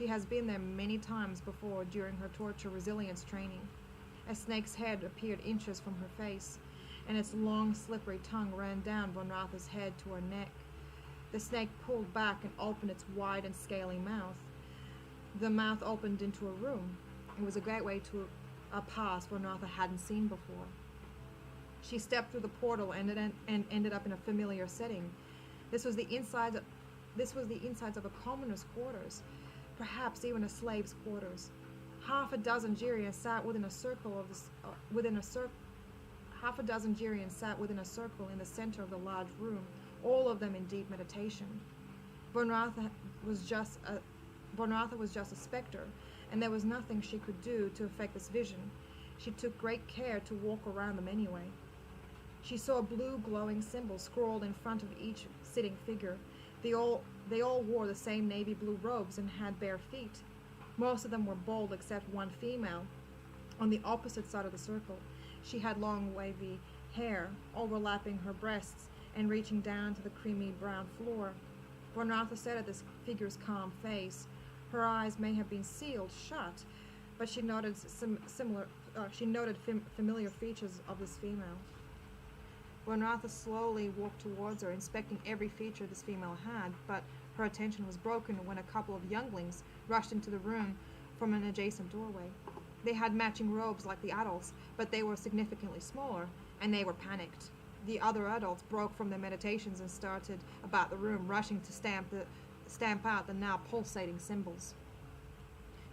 has been there many times before during her torture resilience training. A snake's head appeared inches from her face, and its long, slippery tongue ran down Von Ratha's head to her neck. The snake pulled back and opened its wide and scaly mouth. The mouth opened into a room. It was a gateway to a past Von Ratha hadn't seen before. She stepped through the portal and ended up in a familiar setting. This was the insides of a commoner's quarters, perhaps even a slave's quarters. Half a dozen Girians sat within a circle in the center of the large room, all of them in deep meditation. Von Ratha was just a spectre, and there was nothing she could do to affect this vision. She took great care to walk around them anyway. She saw blue glowing symbols scrawled in front of each sitting figure. They all wore the same navy blue robes and had bare feet. Most of them were bald except one female. On the opposite side of the circle, she had long wavy hair overlapping her breasts and reaching down to the creamy brown floor. Von Ratha stared at this figure's calm face. Her eyes may have been sealed shut, but she noted familiar features of this female. Von Ratha slowly walked towards her, inspecting every feature this female had, but her attention was broken when a couple of younglings rushed into the room from an adjacent doorway. They had matching robes like the adults, but they were significantly smaller, and they were panicked. The other adults broke from their meditations and started about the room, rushing to stamp out the now pulsating symbols.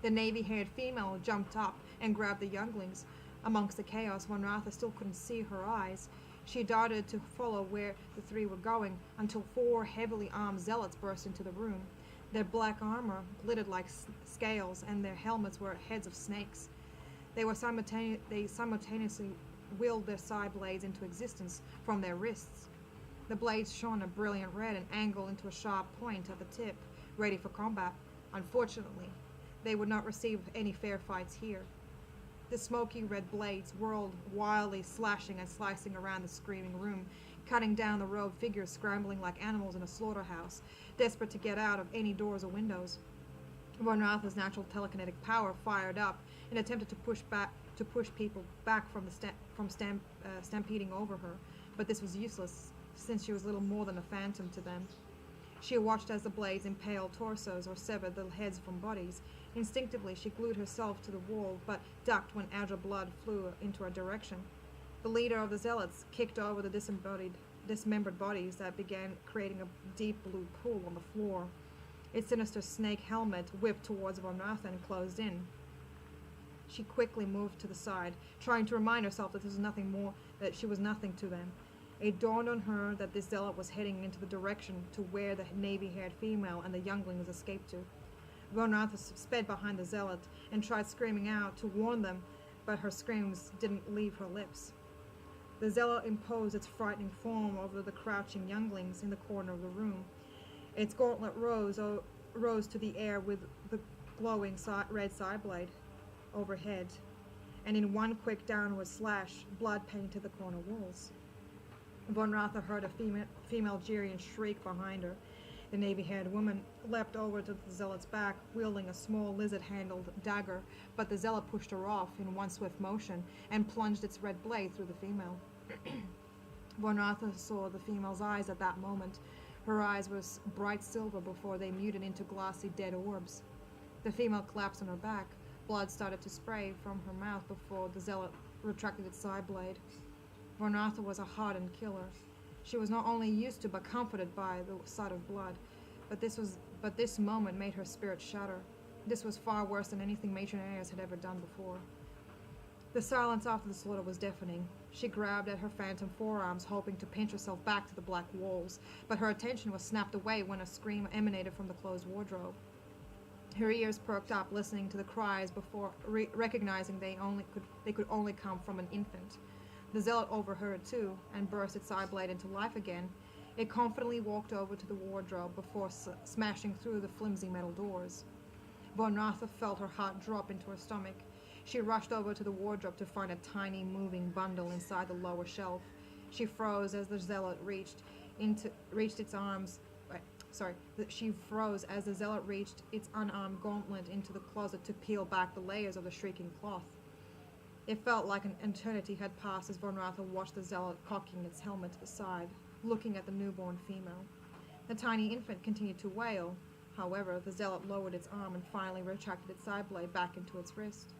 The navy-haired female jumped up and grabbed the younglings. Amongst the chaos, Von Ratha still couldn't see her eyes. She darted to follow where the three were going until 4 heavily armed zealots burst into the room. Their black armor glittered like scales, and their helmets were heads of snakes. They simultaneously willed their side blades into existence from their wrists. The blades shone a brilliant red and angled into a sharp point at the tip, ready for combat. Unfortunately, they would not receive any fair fights here. The smoky red blades whirled wildly, slashing and slicing around the screaming room, cutting down the robed figures scrambling like animals in a slaughterhouse, desperate to get out of any doors or windows. Von Ratha's natural telekinetic power fired up and attempted to push people back from stampeding over her, but this was useless, since she was little more than a phantom to them. She watched as the blades impaled torsos or severed the heads from bodies. Instinctively, she glued herself to the wall, but ducked when agile blood flew into her direction. The leader of the zealots kicked over the dismembered bodies that began creating a deep blue pool on the floor. Its sinister snake helmet whipped towards Von Ratha and closed in. She quickly moved to the side, trying to remind herself that that she was nothing to them. It dawned on her that this zealot was heading into the direction to where the navy-haired female and the younglings escaped to. Von Ratha sped behind the zealot and tried screaming out to warn them, but her screams didn't leave her lips. The zealot imposed its frightening form over the crouching younglings in the corner of the room. Its gauntlet rose to the air with the glowing red side-blade overhead, and in one quick downward slash, blood painted the corner walls. Von Ratha heard a female Jirian shriek behind her. The navy-haired woman leapt over to the zealot's back, wielding a small lizard-handled dagger, but the zealot pushed her off in one swift motion and plunged its red blade through the female. Von Ratha saw the female's eyes at that moment. Her eyes were bright silver before they muted into glassy dead orbs. The female collapsed on her back. Blood started to spray from her mouth before the zealot retracted its side blade. Von Ratha was a hardened killer. She was not only used to but comforted by the sight of blood, but this moment made her spirit shatter. This was far worse than anything Matron Ayers had ever done before. The silence after the slaughter was deafening. She grabbed at her phantom forearms, hoping to pinch herself back to the black walls, but her attention was snapped away when a scream emanated from the closed wardrobe. Her ears perked up, listening to the cries before recognizing they could only come from an infant. The zealot overheard too, and burst its side blade into life again. It confidently walked over to the wardrobe before smashing through the flimsy metal doors. Von Ratha felt her heart drop into her stomach. She rushed over to the wardrobe to find a tiny moving bundle inside the lower shelf. She froze as the zealot reached its arms. She froze as the zealot reached its unarmed gauntlet into the closet to peel back the layers of the shrieking cloth. It felt like an eternity had passed as Von Ratha watched the zealot cocking its helmet to the side, looking at the newborn female. The tiny infant continued to wail. However, the zealot lowered its arm and finally retracted its side blade back into its wrist.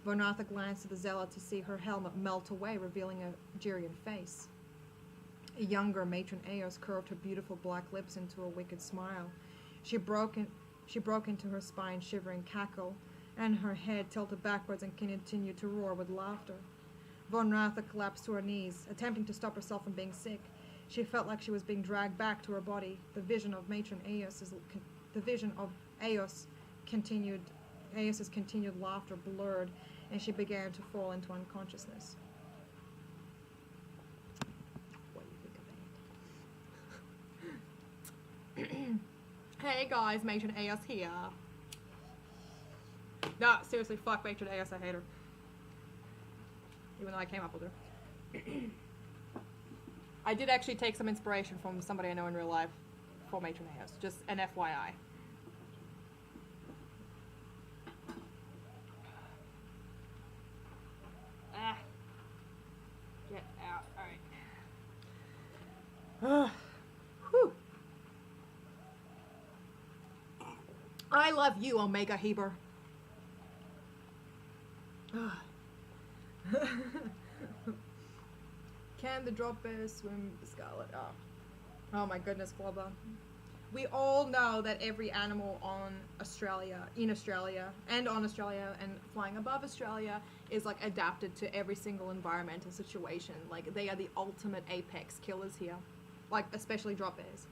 Von Ratha glanced at the zealot to see her helmet melt away, revealing a Jirian face. A younger Matron Ayers curved her beautiful black lips into a wicked smile. She broke into her spine-shivering cackle, and her head tilted backwards and continued to roar with laughter. Von Ratha collapsed to her knees, attempting to stop herself from being sick. She felt like she was being dragged back to her body. The vision of Ayos's continued laughter blurred, and she began to fall into unconsciousness. What do you think of that? Hey guys, Matron Ayos here. No, seriously, fuck Matron Ayos, I hate her. Even though I came up with her. I did actually take some inspiration from somebody I know in real life for Matron Ayos, just an FYI. Get out, alright. Whew. I love you, Omega Heber. Can the drop bears swim the Scarlet? Oh my goodness, Flubber. We all know that every animal in Australia and flying above Australia is like adapted to every single environmental situation. Like they are the ultimate apex killers here. Like especially drop bears.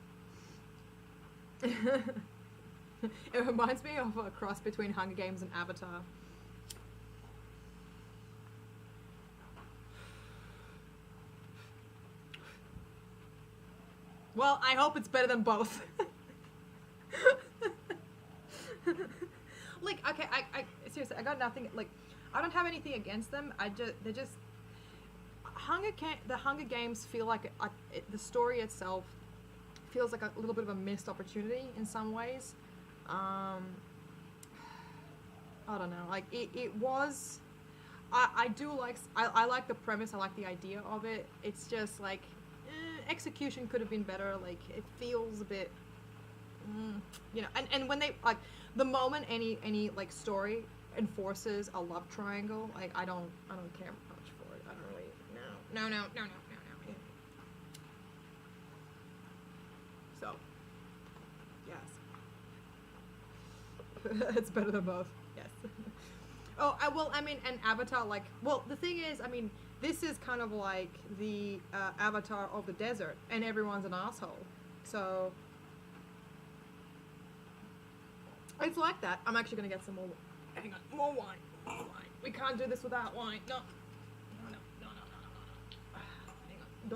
It reminds me of a cross between Hunger Games and Avatar. Well, I hope it's better than both. Like, okay, I seriously, I got nothing, like, I don't have anything against them. They're just, the Hunger Games feel like, the story itself feels like a little bit of a missed opportunity in some ways. I don't know, like, it was, I like the premise, I like the idea of it. It's just, like, execution could have been better. Like, it feels a bit And when they like the moment any like story enforces a love triangle, like I don't care much for it. I don't really no. Yeah. So yes, it's better than both. Yes. Oh, I mean, and Avatar, like, well, the thing is, I mean, this is kind of like the Avatar of the desert, and everyone's an asshole. So it's like that. I'm actually gonna get some more. Hang on, more wine. More wine. We can't do this without wine. No. Hang on.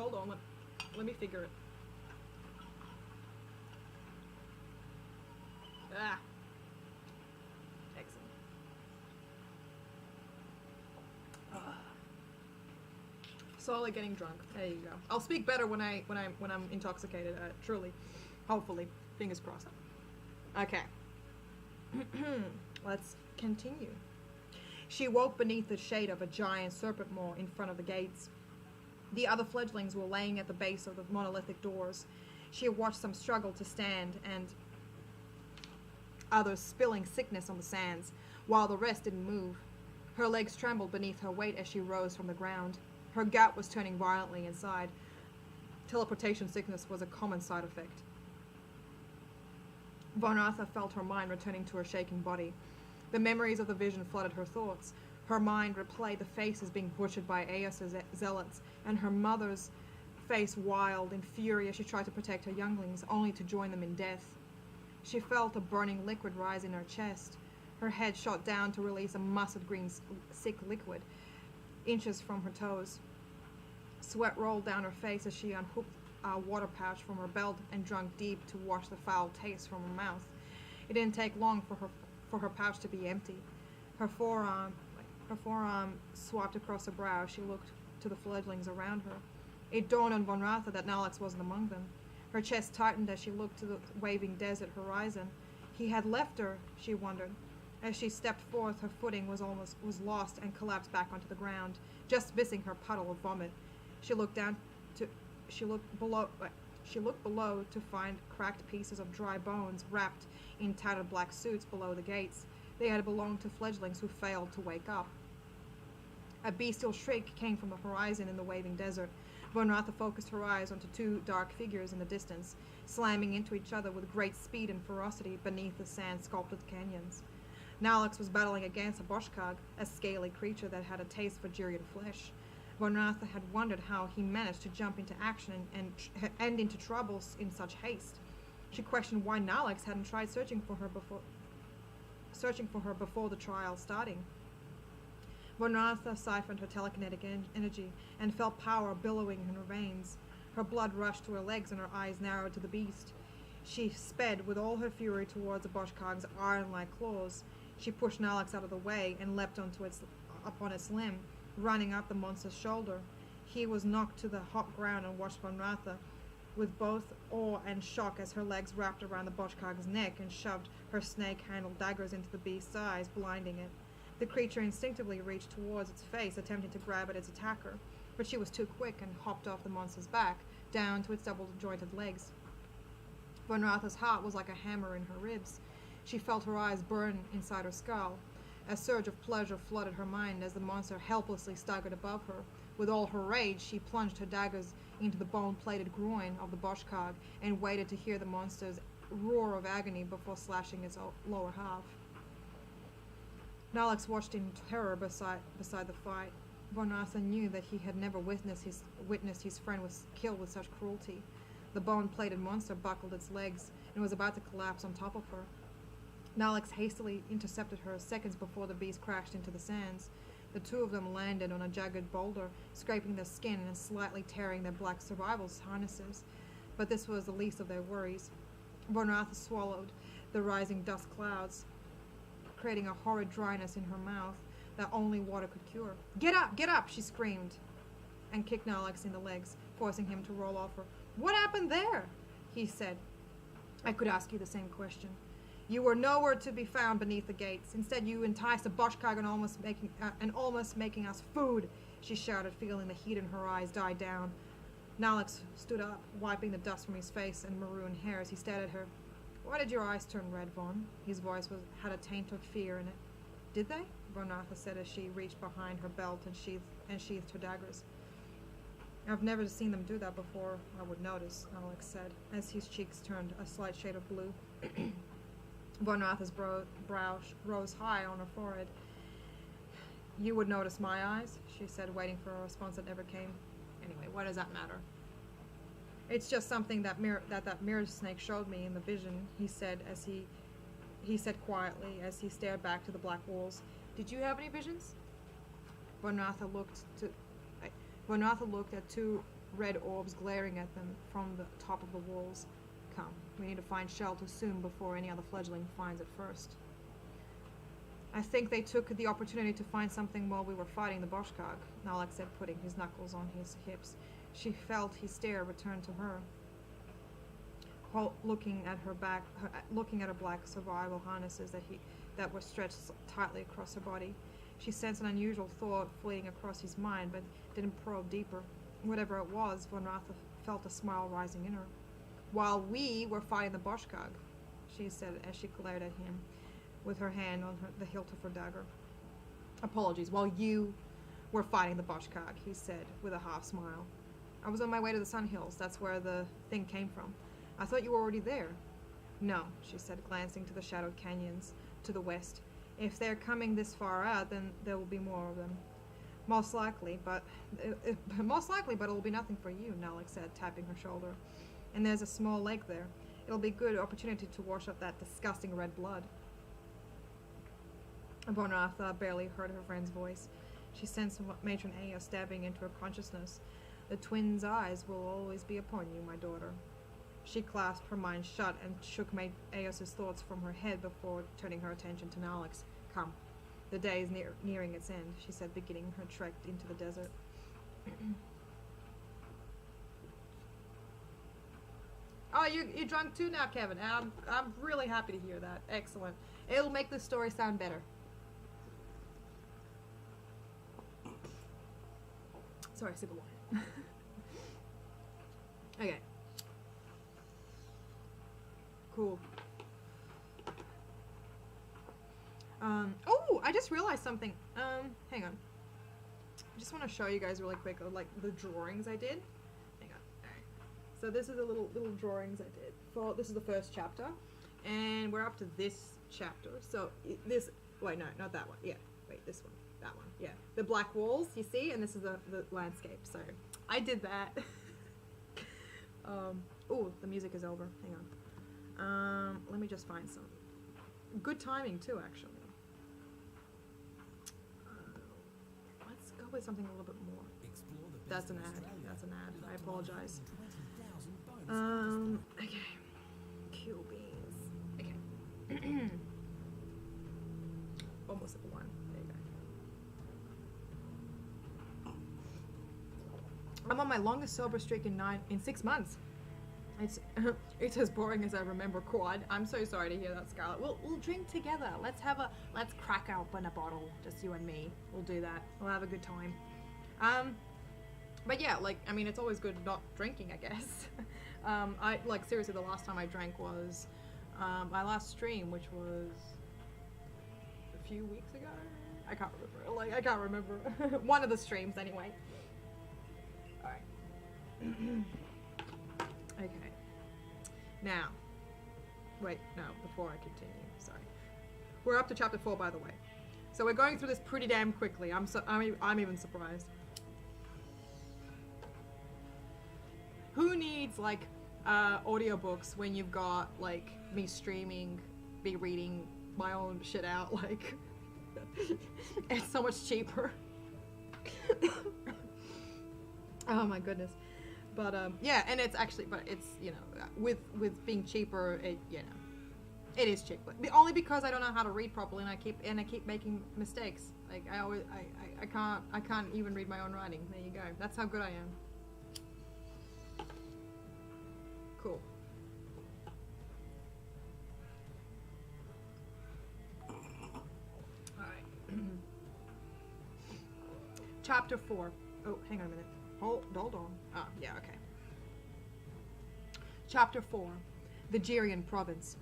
Hold on. Let me figure it. Ah. Excellent. Slowly getting drunk. There you go. I'll speak better when I'm intoxicated. Truly, hopefully, fingers crossed. Okay. Let's continue. She woke beneath the shade of a giant serpent maw in front of the gates. The other fledglings were laying at the base of the monolithic doors. She had watched some struggle to stand, and others spilling sickness on the sands, while the rest didn't move. Her legs trembled beneath her weight as she rose from the ground. Her gut was turning violently inside. Teleportation sickness was a common side effect. Von Artha felt her mind returning to her shaking body. The memories of the vision flooded her thoughts. Her mind replayed the faces being butchered by Eos's zealots, and her mother's face wild in fury as she tried to protect her younglings, only to join them in death. She felt a burning liquid rise in her chest. Her head shot down to release a mustard green sick liquid, inches from her toes. Sweat rolled down her face as she unhooked a water pouch from her belt and drank deep to wash the foul taste from her mouth. It didn't take long for her pouch to be empty. Her forearm swapped across her brow. She looked to the fledglings around her. It dawned on Von Ratha that Nalax wasn't among them. Her chest tightened as she looked to the waving desert horizon. He had left her, she wondered. As she stepped forth, her footing was lost and collapsed back onto the ground, just missing her puddle of vomit. She looked below to find cracked pieces of dry bones wrapped in tattered black suits below the gates. They had belonged to fledglings who failed to wake up. A bestial shriek came from the horizon in the waving desert. Von Ratha focused her eyes onto two dark figures in the distance, slamming into each other with great speed and ferocity beneath the sand-sculpted canyons. Nalax was battling against a Boshkag, a scaly creature that had a taste for Jirian flesh. Von Ratha had wondered how he managed to jump into action and into troubles in such haste. She questioned why Nalax hadn't tried searching for her before the trial starting. Von Ratha siphoned her telekinetic energy and felt power billowing in her veins. Her blood rushed to her legs and her eyes narrowed to the beast. She sped with all her fury towards the Boshkag's iron-like claws. She pushed Nalax out of the way and leapt upon its limb, running up the monster's shoulder. He was knocked to the hot ground and watched Von Ratha with both awe and shock as her legs wrapped around the Boshkag's neck and shoved her snake-handled daggers into the beast's eyes, blinding it. The creature instinctively reached towards its face, attempting to grab at its attacker, but she was too quick and hopped off the monster's back, down to its double-jointed legs. Von Ratha's heart was like a hammer in her ribs. She felt her eyes burn inside her skull. A surge of pleasure flooded her mind as the monster helplessly staggered above her. With all her rage, she plunged her daggers into the bone-plated groin of the Boshkag and waited to hear the monster's roar of agony before slashing its lower half. Nalax watched in terror beside the fight. Von Ratha knew that he had never witnessed his friend was killed with such cruelty. The bone-plated monster buckled its legs and was about to collapse on top of her. Nalax hastily intercepted her seconds before the beast crashed into the sands. The two of them landed on a jagged boulder, scraping their skin and slightly tearing their black survival harnesses. But this was the least of their worries. Von Ratha swallowed the rising dust clouds, creating a horrid dryness in her mouth that only water could cure. Get up, she screamed, and kicked Nalax in the legs, forcing him to roll off her. What happened there? He said. I could ask you the same question. You were nowhere to be found beneath the gates. Instead, you enticed a Boshkag and almost making us food, she shouted, feeling the heat in her eyes die down. Nalax stood up, wiping the dust from his face and maroon hair as he stared at her. Why did your eyes turn red, Vaughn? His voice had a taint of fear in it. Did they? Von Arthur said as she reached behind her belt and sheathed her daggers. I've never seen them do that before. I would notice, Alex said, as his cheeks turned a slight shade of blue. Von Arthur's brow rose high on her forehead. You would notice my eyes, she said, waiting for a response that never came. Anyway, what does that matter? It's just something that mirror snake showed me in the vision, he said as he said quietly as he stared back to the black walls. Did you have any visions? Von Arthur looked at two red orbs glaring at them from the top of the walls. Come, we need to find shelter soon before any other fledgling finds it first. I think they took the opportunity to find something while we were fighting the Boschkag, Alex said, putting his knuckles on his hips. She felt his stare return to her. Looking at her black survival harnesses that were stretched tightly across her body. She sensed an unusual thought fleeting across his mind, but didn't probe deeper. Whatever it was, Von Arthur felt a smile rising in her. While we were fighting the Boschkag, she said as she glared at him, with her hand on the hilt of her dagger. Apologies, while you were fighting the Boschkag, he said, with a half smile. I was on my way to the Sun Hills. That's where the thing came from. I thought you were already there. No, she said, glancing to the shadowed canyons to the west. If they're coming this far out, then there will be more of them. Most likely, but it'll be nothing for you, Alex said, tapping her shoulder. And there's a small lake there. It'll be a good opportunity to wash up that disgusting red blood. Von Arthur barely heard her friend's voice. She sensed Matron Aya stabbing into her consciousness. The twins' eyes will always be upon you, my daughter. She clasped her mind shut and shook Aos's thoughts from her head before turning her attention to Alex. Come, the day is nearing its end, she said, beginning her trek into the desert. Oh, you drunk too now, Kevin. I'm really happy to hear that. Excellent. It'll make the story sound better. Sorry, sip of wine. Okay. Cool. Oh, I just realized something. Hang on. I just want to show you guys really quick, like the drawings I did. Hang on. Alright. So this is the little drawings I did. This is the first chapter, and we're up to this chapter. So wait, no, not that one. Yeah, wait, this one. That one, yeah. The black walls, you see, and this is the landscape. So I did that. Oh, the music is over. Hang on. Let me just find some. Good timing too, actually. Let's go with something a little bit more. That's an ad. That's an ad. I apologize. Okay. Kill beans. Okay. Almost at the one. There you go. I'm on my longest sober streak in 6 months. It's as boring as I remember. Quad. I'm so sorry to hear that, Scarlett. We'll drink together. Let's crack open a bottle, just you and me. We'll do that. We'll have a good time. But yeah, I mean, it's always good not drinking, I guess. Seriously, the last time I drank was my last stream, which was a few weeks ago. I can't remember. I can't remember. One of the streams, anyway. All right. Okay. Now, wait, no, before I continue, sorry. We're up to chapter 4, by the way. So we're going through this pretty damn quickly. I'm even surprised. Who needs, audiobooks when you've got, me streaming, me reading my own shit out, it's so much cheaper. Oh my goodness. But yeah, and it's actually, with being cheaper, it is cheaper. Only because I don't know how to read properly, and I keep making mistakes. I can't even read my own writing. There you go. That's how good I am. Cool. All right. Chapter 4. Oh, hang on a minute. Hold on. Ah, yeah, okay. Chapter 4. The Jirian Province.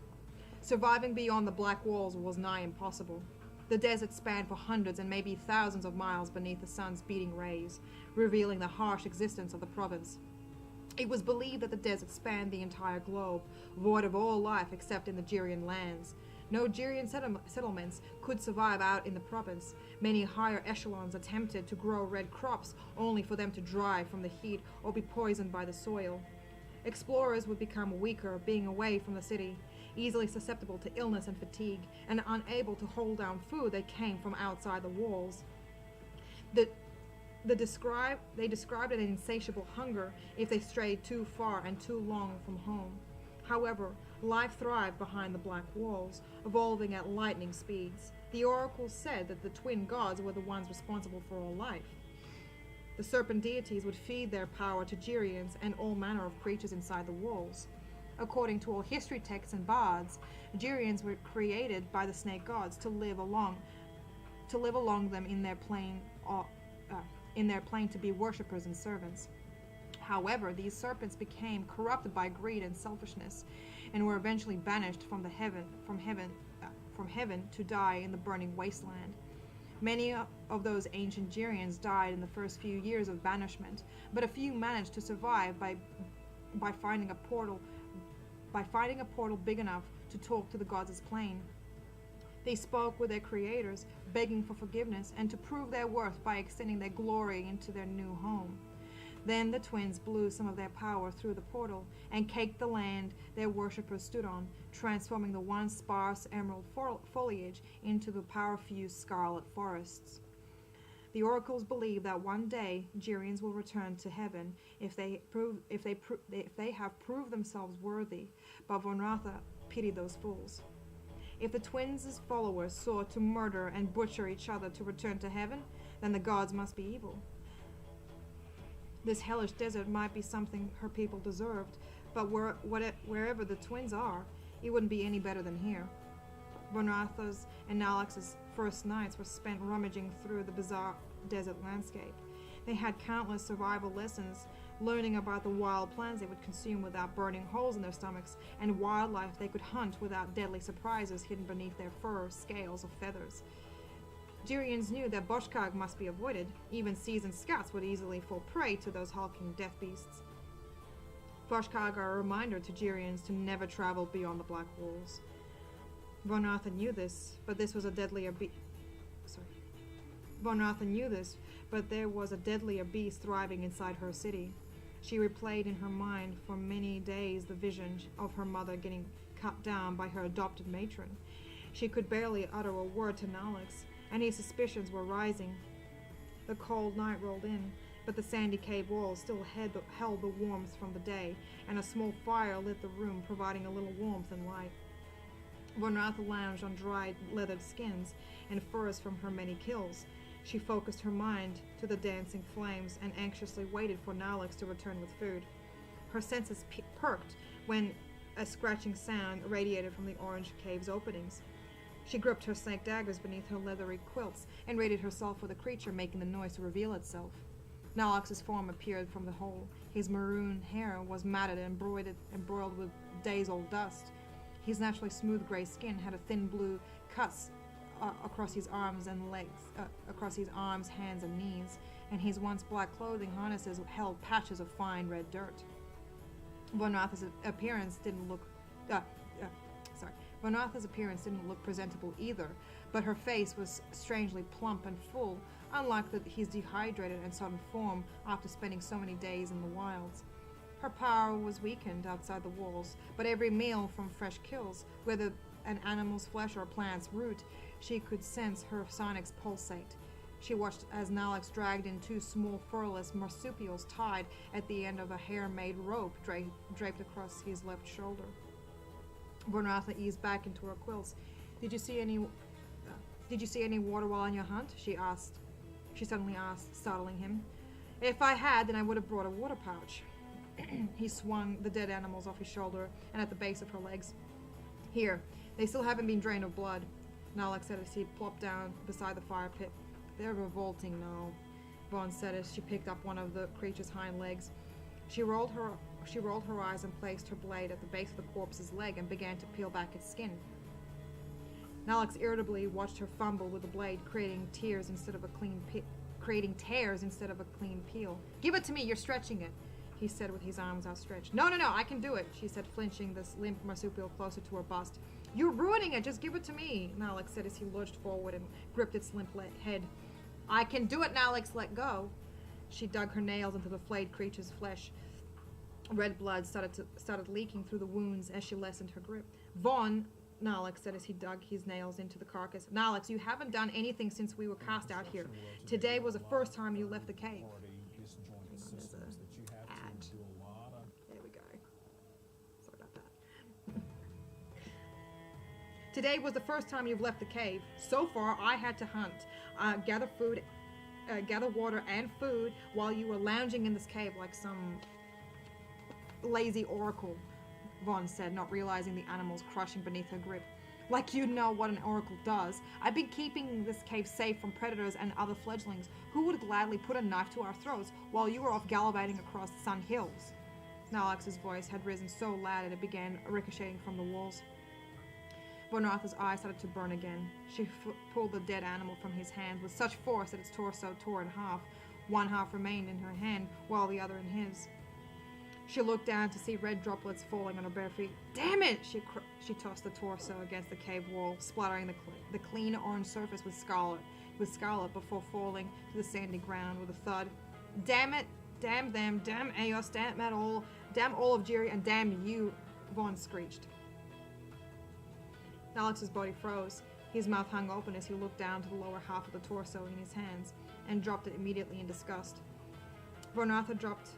Surviving beyond the black walls was nigh impossible. The desert spanned for hundreds and maybe thousands of miles beneath the sun's beating rays, revealing the harsh existence of the province. It was believed that the desert spanned the entire globe, void of all life except in the Jirian lands. No Jirian settlements could survive out in the province. Many higher echelons attempted to grow red crops only for them to dry from the heat or be poisoned by the soil. Explorers would become weaker being away from the city, easily susceptible to illness and fatigue, and unable to hold down food that came from outside the walls. They described an insatiable hunger if they strayed too far and too long from home. However, life thrived behind the black walls, evolving at lightning speeds. The oracles said that the twin gods were the ones responsible for all life. The serpent deities would feed their power to Jirians and all manner of creatures inside the walls. According to all history texts and bards, Jirians were created by the snake gods to live along them in their plane to be worshippers and servants. However, these serpents became corrupted by greed and selfishness, and were eventually banished from heaven to die in the burning wasteland. Many of those ancient Jirians died in the first few years of banishment, but a few managed to survive by finding a portal big enough to talk to the gods' plane. They spoke with their creators, begging for forgiveness and to prove their worth by extending their glory into their new home. Then the twins blew some of their power through the portal and caked the land their worshippers stood on, transforming the once sparse emerald foliage into the power-fused scarlet forests. The oracles believe that one day Jirians will return to heaven if they have proved themselves worthy, but Von Ratha pitied those fools. If the twins' followers sought to murder and butcher each other to return to heaven, then the gods must be evil. This hellish desert might be something her people deserved, but wherever the twins are, it wouldn't be any better than here. Von Ratha's and Nalex's first nights were spent rummaging through the bizarre desert landscape. They had countless survival lessons, learning about the wild plants they would consume without burning holes in their stomachs, and wildlife they could hunt without deadly surprises hidden beneath their fur, scales, or feathers. Jirians knew that Boshkag must be avoided. Even seasoned scouts would easily fall prey to those hulking death beasts. Boshkag are a reminder to Jirians to never travel beyond the Black Walls. Von Ratha knew this, but there was a deadlier beast thriving inside her city. She replayed in her mind for many days the vision of her mother getting cut down by her adopted matron. She could barely utter a word to Nalex, and his suspicions were rising. The cold night rolled in, but the sandy cave walls still held the warmth from the day, and a small fire lit the room, providing a little warmth and light. Von Ratha lounged on dried, leathered skins and furs from her many kills. She focused her mind to the dancing flames and anxiously waited for Nalex to return with food. Her senses perked when a scratching sound radiated from the orange cave's openings. She gripped her snake daggers beneath her leathery quilts and rated herself for the creature making the noise to reveal itself. Nalex's form appeared from the hole. His maroon hair was matted and embroiled with days-old dust. His naturally smooth gray skin had a thin blue cuts across his arms and legs, across his arms, hands, and knees, and his once black clothing harnesses held patches of fine red dirt. Von Ratha's appearance didn't look presentable either, but her face was strangely plump and full, unlike his dehydrated and sodden form after spending so many days in the wilds. Her power was weakened outside the walls, but every meal from fresh kills, whether an animal's flesh or a plant's root, she could sense her psionics pulsate. She watched as Nalex dragged in two small furless marsupials tied at the end of a hair-made rope draped across his left shoulder. Von Ratha eased back into her quilts. Did you see any water while on your hunt? She suddenly asked, startling him. If I had, then I would have brought a water pouch. He swung the dead animals off his shoulder and at the base of her legs. Here, they still haven't been drained of blood, Nalex said as he plopped down beside the fire pit. They're revolting, no, Vaughn said as she picked up one of the creature's hind legs. She rolled her eyes and placed her blade at the base of the corpse's leg and began to peel back its skin. Nalix irritably watched her fumble with the blade, creating tears instead of a clean peel. "Give it to me, you're stretching it," he said with his arms outstretched. No, I can do it," she said, flinching this limp marsupial closer to her bust. "You're ruining it, just give it to me," Nalix said as he lurched forward and gripped its limp head. "I can do it, Nalix, let go." She dug her nails into the flayed creature's flesh. Red blood started leaking through the wounds as she lessened her grip. "Vaughn," Nalix said as he dug his nails into the carcass. "Nalix, you haven't done anything since we were cast out here. Today was the first time you left the cave." There we go. Sorry about that. "Today was the first time you've left the cave. So far, I had to hunt, gather water and food while you were lounging in this cave like some lazy oracle," Vaughn said, not realizing the animals crushing beneath her grip. "Like you know what an oracle does. I've been keeping this cave safe from predators and other fledglings who would gladly put a knife to our throats while you were off gallivanting across the Sun Hills." Nalix's voice had risen so loud that it began ricocheting from the walls. Von Arthur's eyes started to burn again. She pulled the dead animal from his hand with such force that its torso tore in half. One half remained in her hand, while the other in his. She looked down to see red droplets falling on her bare feet. "Damn it!" She tossed the torso against the cave wall, splattering the clean orange surface with scarlet before falling to the sandy ground with a thud. "Damn it! Damn them! Damn Eos! Damn it all! Damn all of Jiri, and damn you!" Vaughn screeched. Nalix's body froze. His mouth hung open as he looked down to the lower half of the torso in his hands, and dropped it immediately in disgust. Von Arthur dropped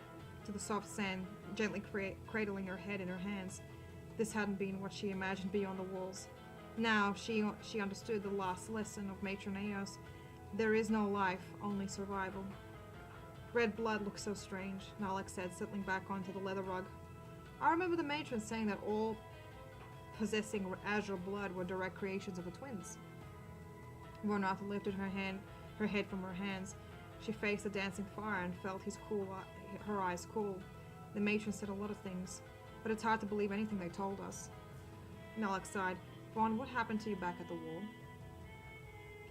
to the soft sand, gently cradling her head in her hands. This hadn't been what she imagined beyond the walls. Now she understood the last lesson of Matron Eos. There is no life, only survival. "Red blood looks so strange," Nalix said, settling back onto the leather rug. "I remember the matron saying that all possessing azure blood were direct creations of the twins." Von Arthur lifted her head from her hands. She faced the dancing fire and felt her eyes cool. "The matron said a lot of things, but it's hard to believe anything they told us." Nalix sighed. "Vaughn, what happened to you back at the wall?"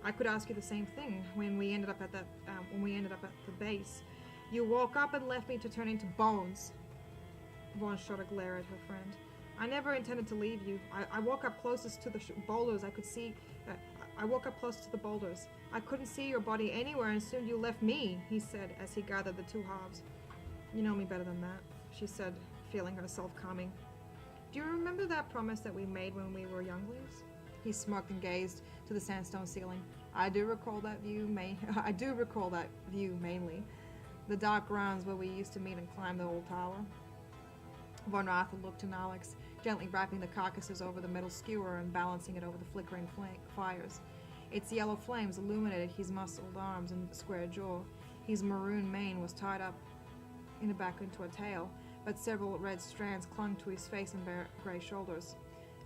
"I could ask you the same thing when we ended up at the base. You woke up and left me to turn into bones." Vaughn shot a glare at her friend. "I never intended to leave you. I woke up closest to the boulders. I woke up close to the boulders. I couldn't see your body anywhere, and soon you left me," he said as he gathered the two halves. "You know me better than that," she said, feeling herself calming. "Do you remember that promise that we made when we were younglings?" He smirked and gazed to the sandstone ceiling. I do recall that view mainly. The dark grounds where we used to meet and climb the old tower." Von Arthur looked to Nalix, gently wrapping the carcasses over the metal skewer and balancing it over the flickering fires. Its yellow flames illuminated his muscled arms and square jaw. His maroon mane was tied up in the back into a tail, but several red strands clung to his face and bare grey shoulders.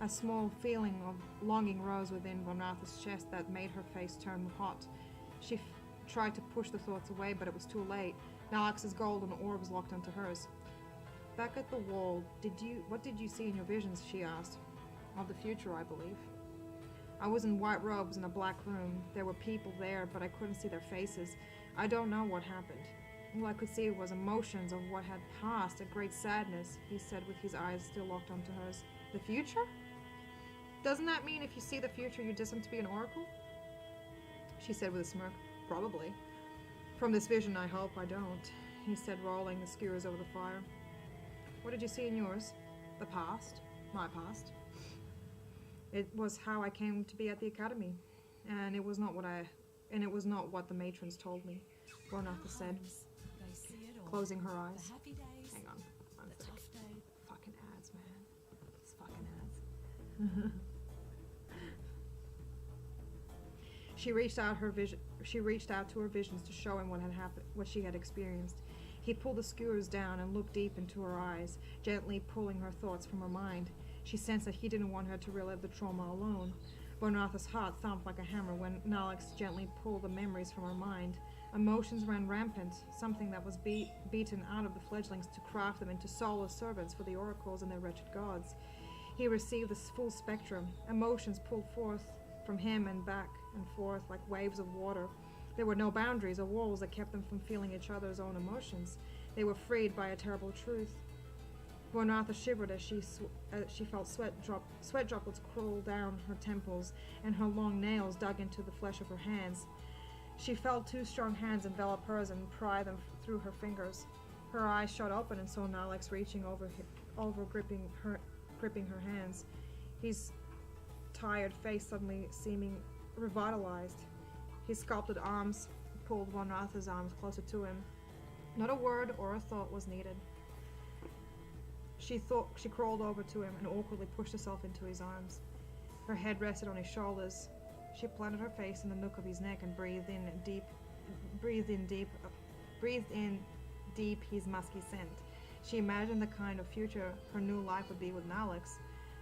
A small feeling of longing rose within Von Arthur's chest that made her face turn hot. She tried to push the thoughts away, but it was too late. Nalix's golden orbs locked onto hers. "Back at the wall, what did you see in your visions?" she asked. "Of the future, I believe." "I was in white robes in a black room. There were people there, but I couldn't see their faces. I don't know what happened. All I could see was emotions of what had passed, a great sadness," he said with his eyes still locked onto hers. "The future? Doesn't that mean if you see the future, you're destined to be an oracle?" She said with a smirk. "Probably. From this vision, I hope I don't," he said, rolling the skewers over the fire. "What did you see in yours?" "The past. My past. It was how I came to be at the academy, and it was not what the matrons told me," Von Arthur said, closing her eyes. Hang on. One sec. Fucking ads, man. These fucking ads. She reached out to her visions to show him what had happened, what she had experienced. He pulled the skewers down and looked deep into her eyes, gently pulling her thoughts from her mind. She sensed that he didn't want her to relive the trauma alone. Von Arthur's heart thumped like a hammer when Nalix gently pulled the memories from her mind. Emotions ran rampant, something that was beaten out of the fledglings to craft them into soulless servants for the oracles and their wretched gods. He received the full spectrum. Emotions poured forth from him and back and forth like waves of water. There were no boundaries or walls that kept them from feeling each other's own emotions. They were freed by a terrible truth. Vonratha shivered as she felt sweat droplets crawl down her temples, and her long nails dug into the flesh of her hands. She felt two strong hands envelop hers and pry them through her fingers. Her eyes shot open and saw Nalex reaching over gripping her hands. His tired face suddenly seeming revitalized. His sculpted arms pulled Vonratha's arms closer to him. Not a word or a thought was needed. She crawled over to him and awkwardly pushed herself into his arms. Her head rested on his shoulders. She planted her face in the nook of his neck and breathed in deep his musky scent. She imagined the kind of future her new life would be with Nalex,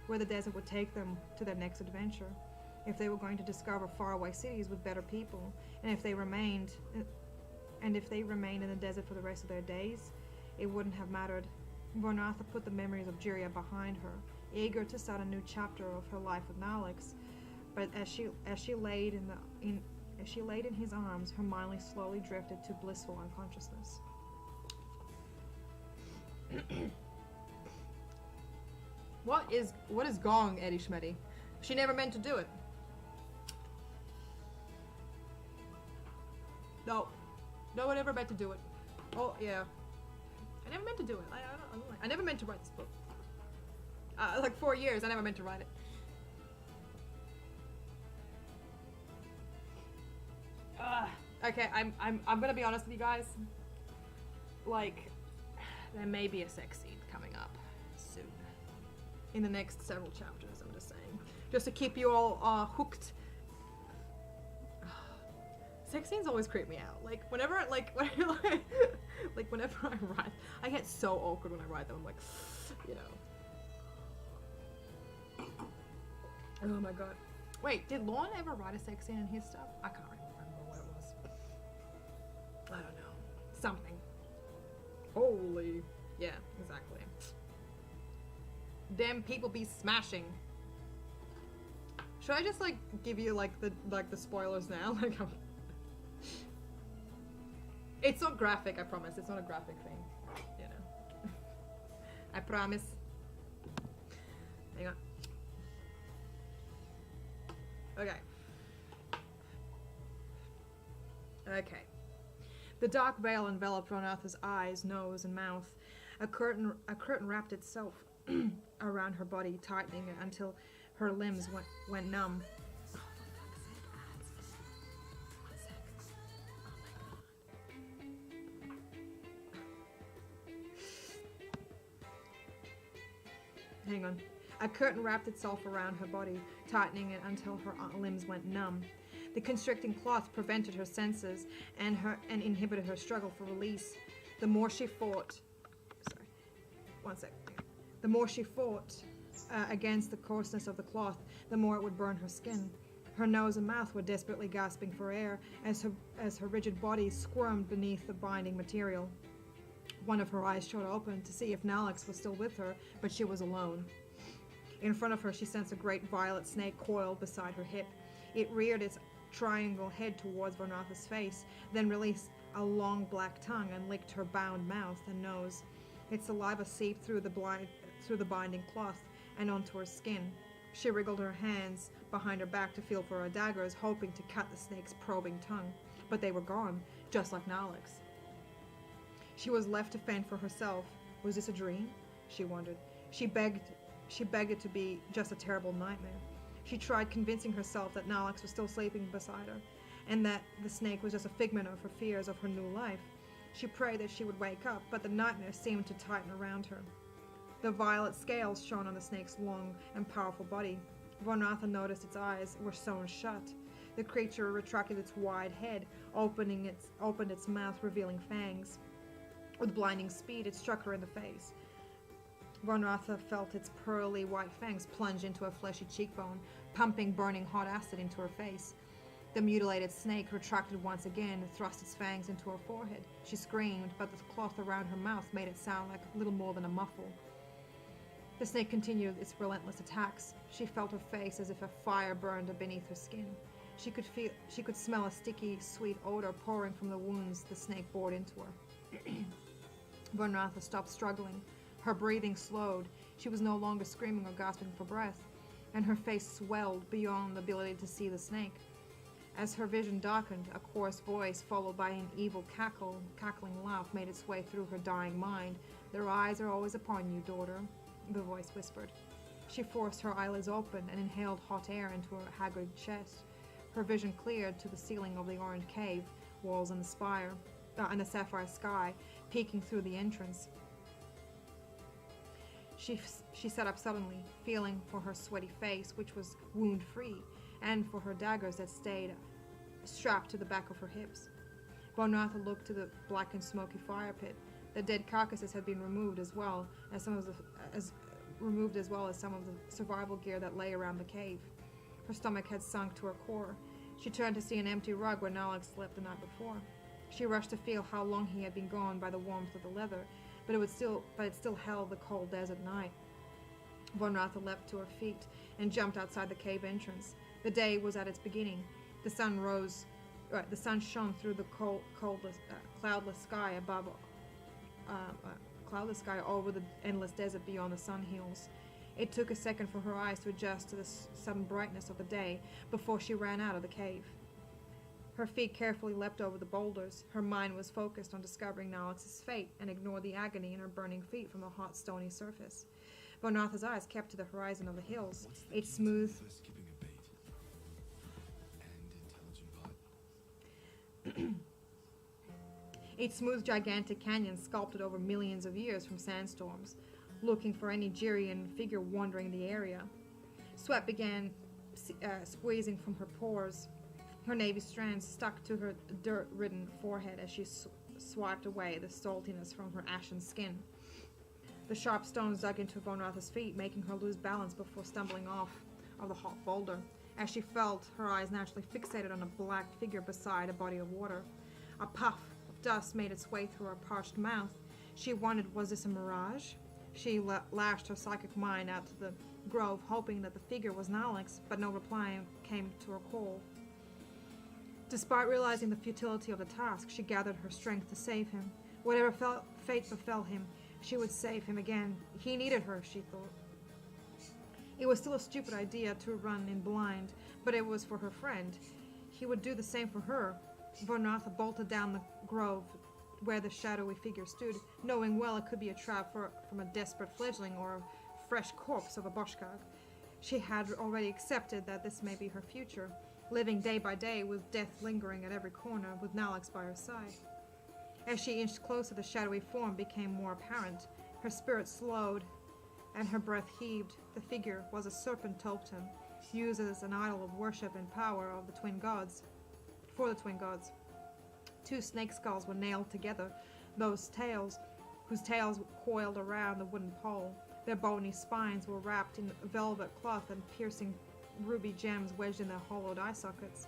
where the desert would take them to their next adventure. If they were going to discover faraway cities with better people, and if they remained in the desert for the rest of their days, it wouldn't have mattered. Vonratha put the memories of Jiria behind her, eager to start a new chapter of her life with Nalex. But as she laid in his arms, her mind slowly drifted to blissful unconsciousness. What is gong, Eddie Schmetty? She never meant to do it. No one ever meant to do it. Oh yeah, I never meant to do it. I never meant to write this book. Like 4 years, I never meant to write it. Okay, I'm gonna be honest with you guys. Like, there may be a sex scene coming up soon. In the next several chapters, I'm just saying. Just to keep you all hooked. Sex scenes always creep me out. Like, whenever I write, I get so awkward when I write them. I'm like, you know. Oh my god. Wait, did Lorne ever write a sex scene in his stuff? I can't remember what it was. I don't know. Something. Holy. Yeah, exactly. Damn people be smashing. Should I just like give you like the spoilers now? Like it's not graphic, I promise. It's not a graphic thing. You know. I promise. Hang on. Okay. Okay. The dark veil enveloped Vonratha's eyes, nose, and mouth. A curtain wrapped itself around her body, tightening it until her limbs went numb. Oh, for fuck's sake, ads. 1 sec. Oh my god. Hang on. A curtain wrapped itself around her body, tightening it until her limbs went numb. The constricting cloth prevented her senses and inhibited her struggle for release. The more she fought, The more she fought against the coarseness of the cloth, the more it would burn her skin. Her nose and mouth were desperately gasping for air as her rigid body squirmed beneath the binding material. One of her eyes shot open to see if Nalex was still with her, but she was alone. In front of her, she sensed a great violet snake coiled beside her hip. It reared its triangle head towards Vonratha's face, then released a long black tongue and licked her bound mouth and nose. Its saliva seeped through the binding cloth and onto her skin. She wriggled her hands behind her back to feel for her daggers, hoping to cut the snake's probing tongue, but they were gone, just like Nalex. She was left to fend for herself. Was this a dream? She wondered. She begged it to be just a terrible nightmare. She tried convincing herself that Nalex was still sleeping beside her, and that the snake was just a figment of her fears of her new life. She prayed that she would wake up, but the nightmare seemed to tighten around her. The violet scales shone on the snake's long and powerful body. Vonratha noticed its eyes were sewn shut. The creature retracted its wide head, opened its mouth, revealing fangs. With blinding speed, it struck her in the face. Vonratha felt its pearly white fangs plunge into her fleshy cheekbone, pumping burning hot acid into her face. The mutilated snake retracted once again and thrust its fangs into her forehead. She screamed, but the cloth around her mouth made it sound like little more than a muffle. The snake continued its relentless attacks. She felt her face as if a fire burned beneath her skin. She could smell a sticky, sweet odor pouring from the wounds the snake bored into her. Von Ratha stopped struggling. Her breathing slowed. She was no longer screaming or gasping for breath, and her face swelled beyond the ability to see the snake. As her vision darkened, a coarse voice, followed by an evil cackling laugh, made its way through her dying mind. "Their eyes are always upon you, daughter," the voice whispered. She forced her eyelids open and inhaled hot air into her haggard chest. Her vision cleared to the ceiling of the orange cave walls and the spire, and the sapphire sky peeking through the entrance. She sat up suddenly, feeling for her sweaty face, which was wound-free, and for her daggers that stayed strapped to the back of her hips. Von Ratha looked to the black and smoky fire pit. The dead carcasses had been removed as well as some of the survival gear that lay around the cave. Her stomach had sunk to her core. She turned to see an empty rug where Nalek slept the night before. She rushed to feel how long he had been gone by the warmth of the leather, but it still held the cold desert night. Von Ratha leapt to her feet and jumped outside the cave entrance. The day was at its beginning. The sun shone through the cloudless sky over the endless desert beyond the sun hills. It took a second for her eyes to adjust to the sudden brightness of the day before she ran out of the cave. Her feet carefully leapt over the boulders. Her mind was focused on discovering Nalex's fate and ignored the agony in her burning feet from the hot, stony surface. Von Ratha's eyes kept to the horizon of the hills. Its smooth, gigantic canyon sculpted over millions of years from sandstorms, looking for any Jirian figure wandering the area. Sweat began squeezing from her pores. Her navy strands stuck to her dirt-ridden forehead as she swiped away the saltiness from her ashen skin. The sharp stones dug into Von Ratha's feet, making her lose balance before stumbling off of the hot boulder. As she felt, her eyes naturally fixated on a black figure beside a body of water. A puff of dust made its way through her parched mouth. She wondered, was this a mirage? She lashed her psychic mind out to the grove, hoping that the figure was Nalek's, but no reply came to her call. Despite realizing the futility of the task, she gathered her strength to save him. Whatever fate befell him, she would save him again. He needed her, she thought. It was still a stupid idea to run in blind, but it was for her friend. He would do the same for her. Von Ratha bolted down the grove where the shadowy figure stood, knowing well it could be a trap from a desperate fledgling or a fresh corpse of a boshkag. She had already accepted that this may be her future, living day by day with death lingering at every corner with Nalek by her side. As she inched closer, the shadowy form became more apparent. Her spirit slowed, and her breath heaved. The figure was a serpent totem, used as an idol of worship and power of the twin gods. For the twin gods. 2 snake skulls were nailed together, whose tails coiled around the wooden pole. Their bony spines were wrapped in velvet cloth and piercing ruby gems wedged in their hollowed eye sockets.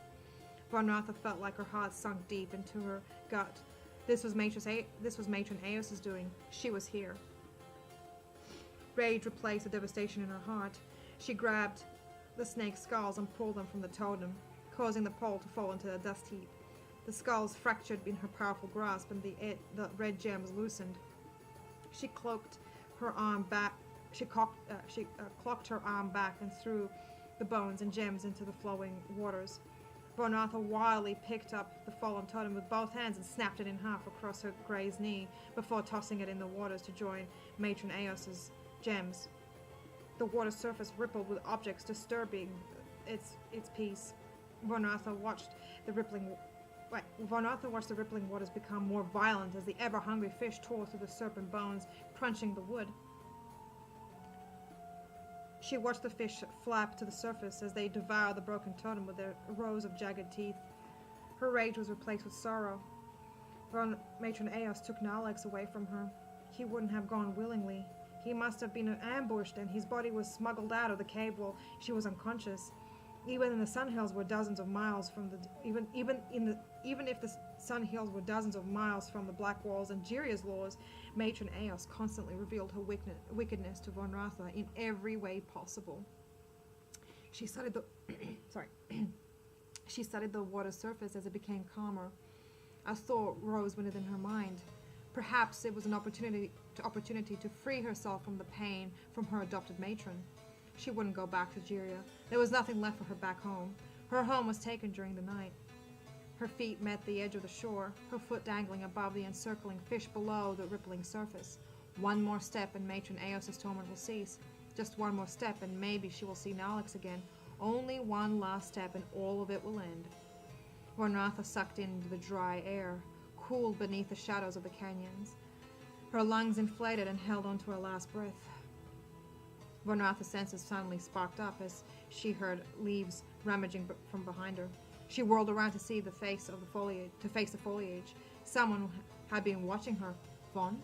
Von Ratha felt like her heart sunk deep into her gut. This was Matron Eos's doing. She was here. Rage replaced the devastation in her heart. She grabbed the snake skulls and pulled them from the totem, causing the pole to fall into a dust heap. The skulls fractured in her powerful grasp, and the red gems loosened. She clocked her arm back. She clocked her arm back and threw the bones and gems into the flowing waters. Von Ratha wildly picked up the fallen totem with both hands and snapped it in half across her grey's knee before tossing it in the waters to join Matron Eos's gems. The water surface rippled with objects disturbing its peace. Von Ratha watched the rippling waters become more violent as the ever-hungry fish tore through the serpent bones, crunching the wood. She watched the fish flap to the surface as they devoured the broken totem with their rows of jagged teeth. Her rage was replaced with sorrow. Matron Eos took Nalek away from her. He wouldn't have gone willingly. He must have been ambushed, and his body was smuggled out of the cave while she was unconscious. Even in the Sun Hills were dozens of miles from the even if the Sun Hills were dozens of miles from the Black Walls and Jiria's laws, Matron Eos constantly revealed her wickedness to Von Ratha in every way possible. She studied the she studied the water's surface as it became calmer. A thought rose within her mind. Perhaps it was an opportunity to free herself from the pain from her adopted matron. She wouldn't go back to Jiria. There was nothing left for her back home. Her home was taken during the night. Her feet met the edge of the shore, her foot dangling above the encircling fish below the rippling surface. One more step and Matron Eos's torment will cease. Just one more step and maybe she will see Nalix again. Only one last step and all of it will end. Von Ratha sucked into the dry air, cooled beneath the shadows of the canyons. Her lungs inflated and held on to her last breath. Von Ratha's senses suddenly sparked up as she heard leaves rummaging from behind her. She whirled around to see the face of the foliage. Someone had been watching her. Von?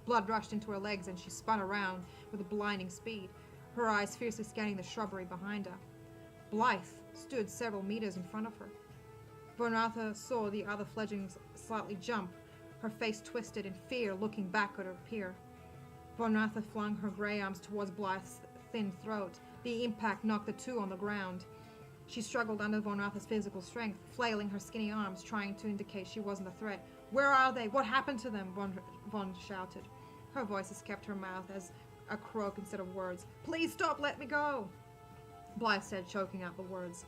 Blood rushed into her legs and she spun around with a blinding speed, her eyes fiercely scanning the shrubbery behind her. Blythe stood several meters in front of her. Von Ratha saw the other fledglings slightly jump, her face twisted in fear, looking back at her peer. Von Ratha flung her grey arms towards Blythe's thin throat. The impact knocked the two on the ground. She struggled under Von Ratha's physical strength, flailing her skinny arms, trying to indicate she wasn't a threat. "Where are they? What happened to them?" Von shouted. Her voice escaped her mouth as a croak instead of words. "Please stop, let me go," Blythe said, choking out the words.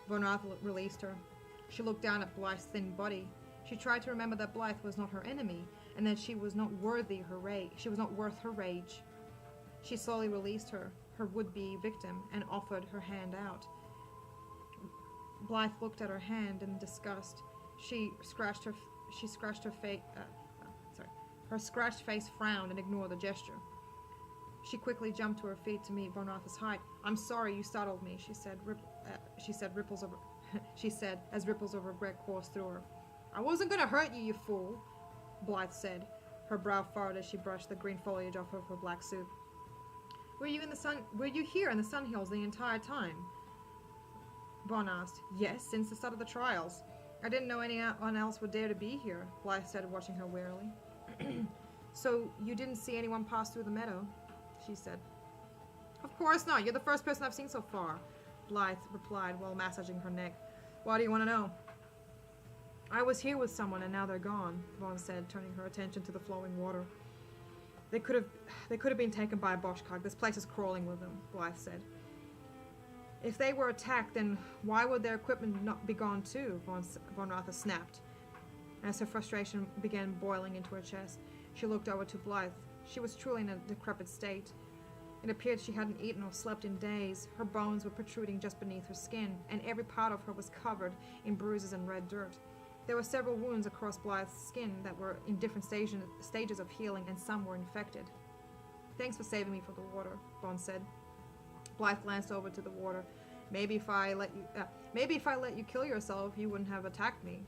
Von Ratha released her. She looked down at Blythe's thin body. She tried to remember that Blythe was not her enemy, and that she was not worth her rage. She slowly released her would-be victim, and offered her hand out. Blythe looked at her hand in disgust. Her scratched face frowned and ignored the gesture. She quickly jumped to her feet to meet Von Ratha's height. "I'm sorry you startled me," she said as ripples of regret coursed through her. "I wasn't going to hurt you, you fool," Blythe said, her brow furrowed as she brushed the green foliage off of her black suit. Were you here in the Sun Hills the entire time?" Von asked. "Yes, since the start of the trials. I didn't know anyone else would dare to be here," Blythe said, watching her warily. "So you didn't see anyone pass through the meadow?" she said. "Of course not. You're the first person I've seen so far," Blythe replied while massaging her neck. "Why do you want to know?" "I was here with someone and now they're gone," Von said, turning her attention to the flowing water. They could have been taken by a Boschkag. This place is crawling with them," Blythe said. "If they were attacked, then why would their equipment not be gone too?" Von Ratha snapped. As her frustration began boiling into her chest, she looked over to Blythe. She was truly in a decrepit state. It appeared she hadn't eaten or slept in days. Her bones were protruding just beneath her skin, and every part of her was covered in bruises and red dirt. There were several wounds across Blythe's skin that were in different stages of healing, and some were infected. "Thanks for saving me from the water," Von said. Blythe glanced over to the water. Maybe if I let you kill yourself, you wouldn't have attacked me."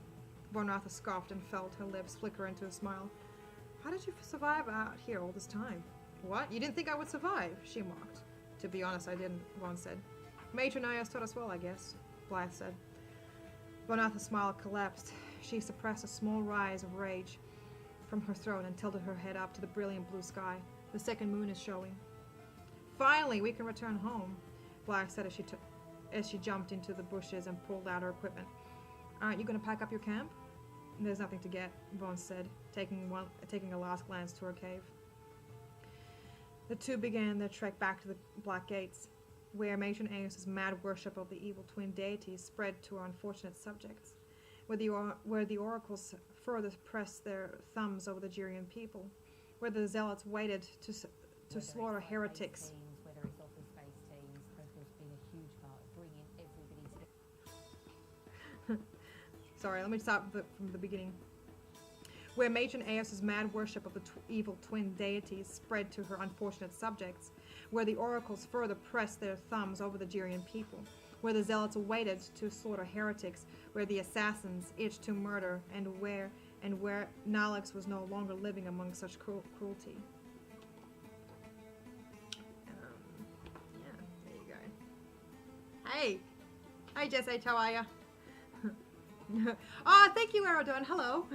Von Ratha scoffed and felt her lips flicker into a smile. "How did you survive out here all this time?" "What? You didn't think I would survive?" she mocked. "To be honest, I didn't," Von said. "Matron Eos taught us well, I guess," Blythe said. Von Ratha's smile collapsed. She suppressed a small rise of rage from her throat and tilted her head up to the brilliant blue sky. "The second moon is showing." "Finally, we can return home," Blythe said as she jumped into the bushes and pulled out her equipment. "Aren't you going to pack up your camp?" "There's nothing to get," Von said, taking a last glance to her cave. The two began their trek back to the Black Gates, where Matron Eos's mad worship of the evil twin deities spread to her unfortunate subjects, where the oracles further pressed their thumbs over the Jirian people, where the zealots waited to slaughter heretics. Whether it's office space teams, Crystal's been a huge part of bringing everybody together. Sorry, let me start from the beginning. Where Matron Eos's mad worship of the evil twin deities spread to her unfortunate subjects, where the oracles further pressed their thumbs over the Jirian people, where the zealots waited to slaughter heretics, where the assassins itched to murder, and where Nalix was no longer living among such cruelty. Yeah, there you go. Hey! Hi, Jess H, how are ya? Oh, thank you, Aerodon. Hello.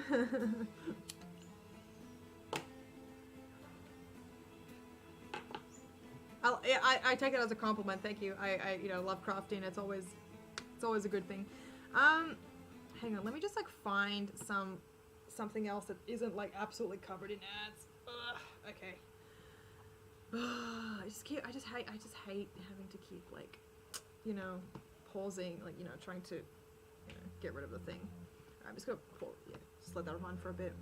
I take it as a compliment. Thank you. I love crafting. It's always a good thing. Hang on. Let me just like find something else that isn't like absolutely covered in ads. Ugh, okay. I just hate having to keep like, pausing, like, trying to, get rid of the thing. I'm just gonna just let that run for a bit.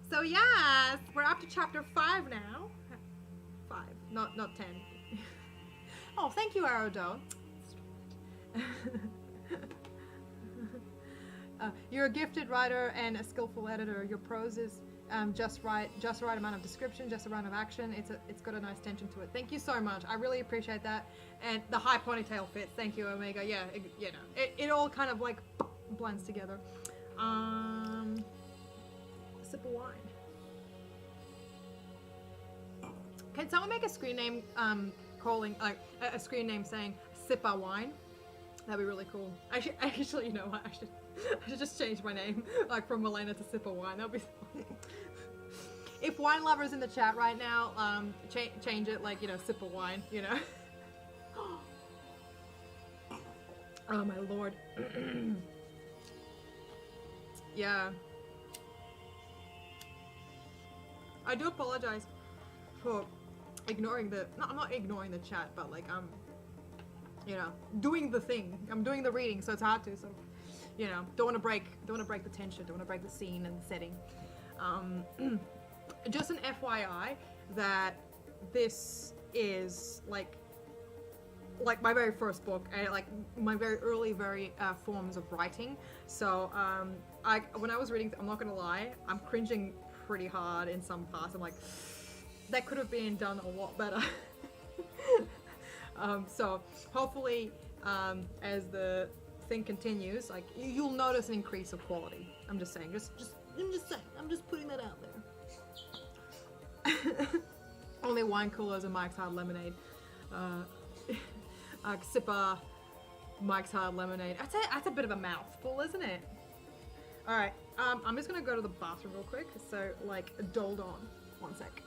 So yes, we're up to chapter 5 now. 5, not 10. Oh, thank you, Aerodo. You're a gifted writer and a skillful editor. Your prose is just right amount of description, just the right amount of action. It's got a nice tension to it. Thank you so much. I really appreciate that. And the high ponytail fits. Thank you, Omega. Yeah, it all kind of like blends together. Sip of wine. Can someone make a screen name calling like a screen name saying "sip of wine"? That'd be really cool. Actually, you know what? I should just change my name, like from Milena to Sip of Wine. That'd be fun. If wine lovers in the chat right now, change it, like, Sip of Wine, Oh my lord. Yeah. I do apologize for ignoring I'm not ignoring the chat, but like doing the thing. I'm doing the reading, so it's hard to. So, don't want to break the tension. Don't want to break the scene and the setting. Just an FYI that this is like my very first book and like my very early forms of writing. So when I was reading, I'm not gonna lie, I'm cringing pretty hard in some parts. I'm like, that could have been done a lot better. So hopefully, as the thing continues, like you'll notice an increase of quality. I'm just saying. I'm just saying. I'm just putting that out there. Only wine coolers and Mike's Hard Lemonade. Sipper, Mike's Hard Lemonade. That's a bit of a mouthful, isn't it? All right. I'm just gonna go to the bathroom real quick. So like, hold on. 1 sec.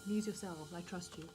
Amuse yourself. I trust you.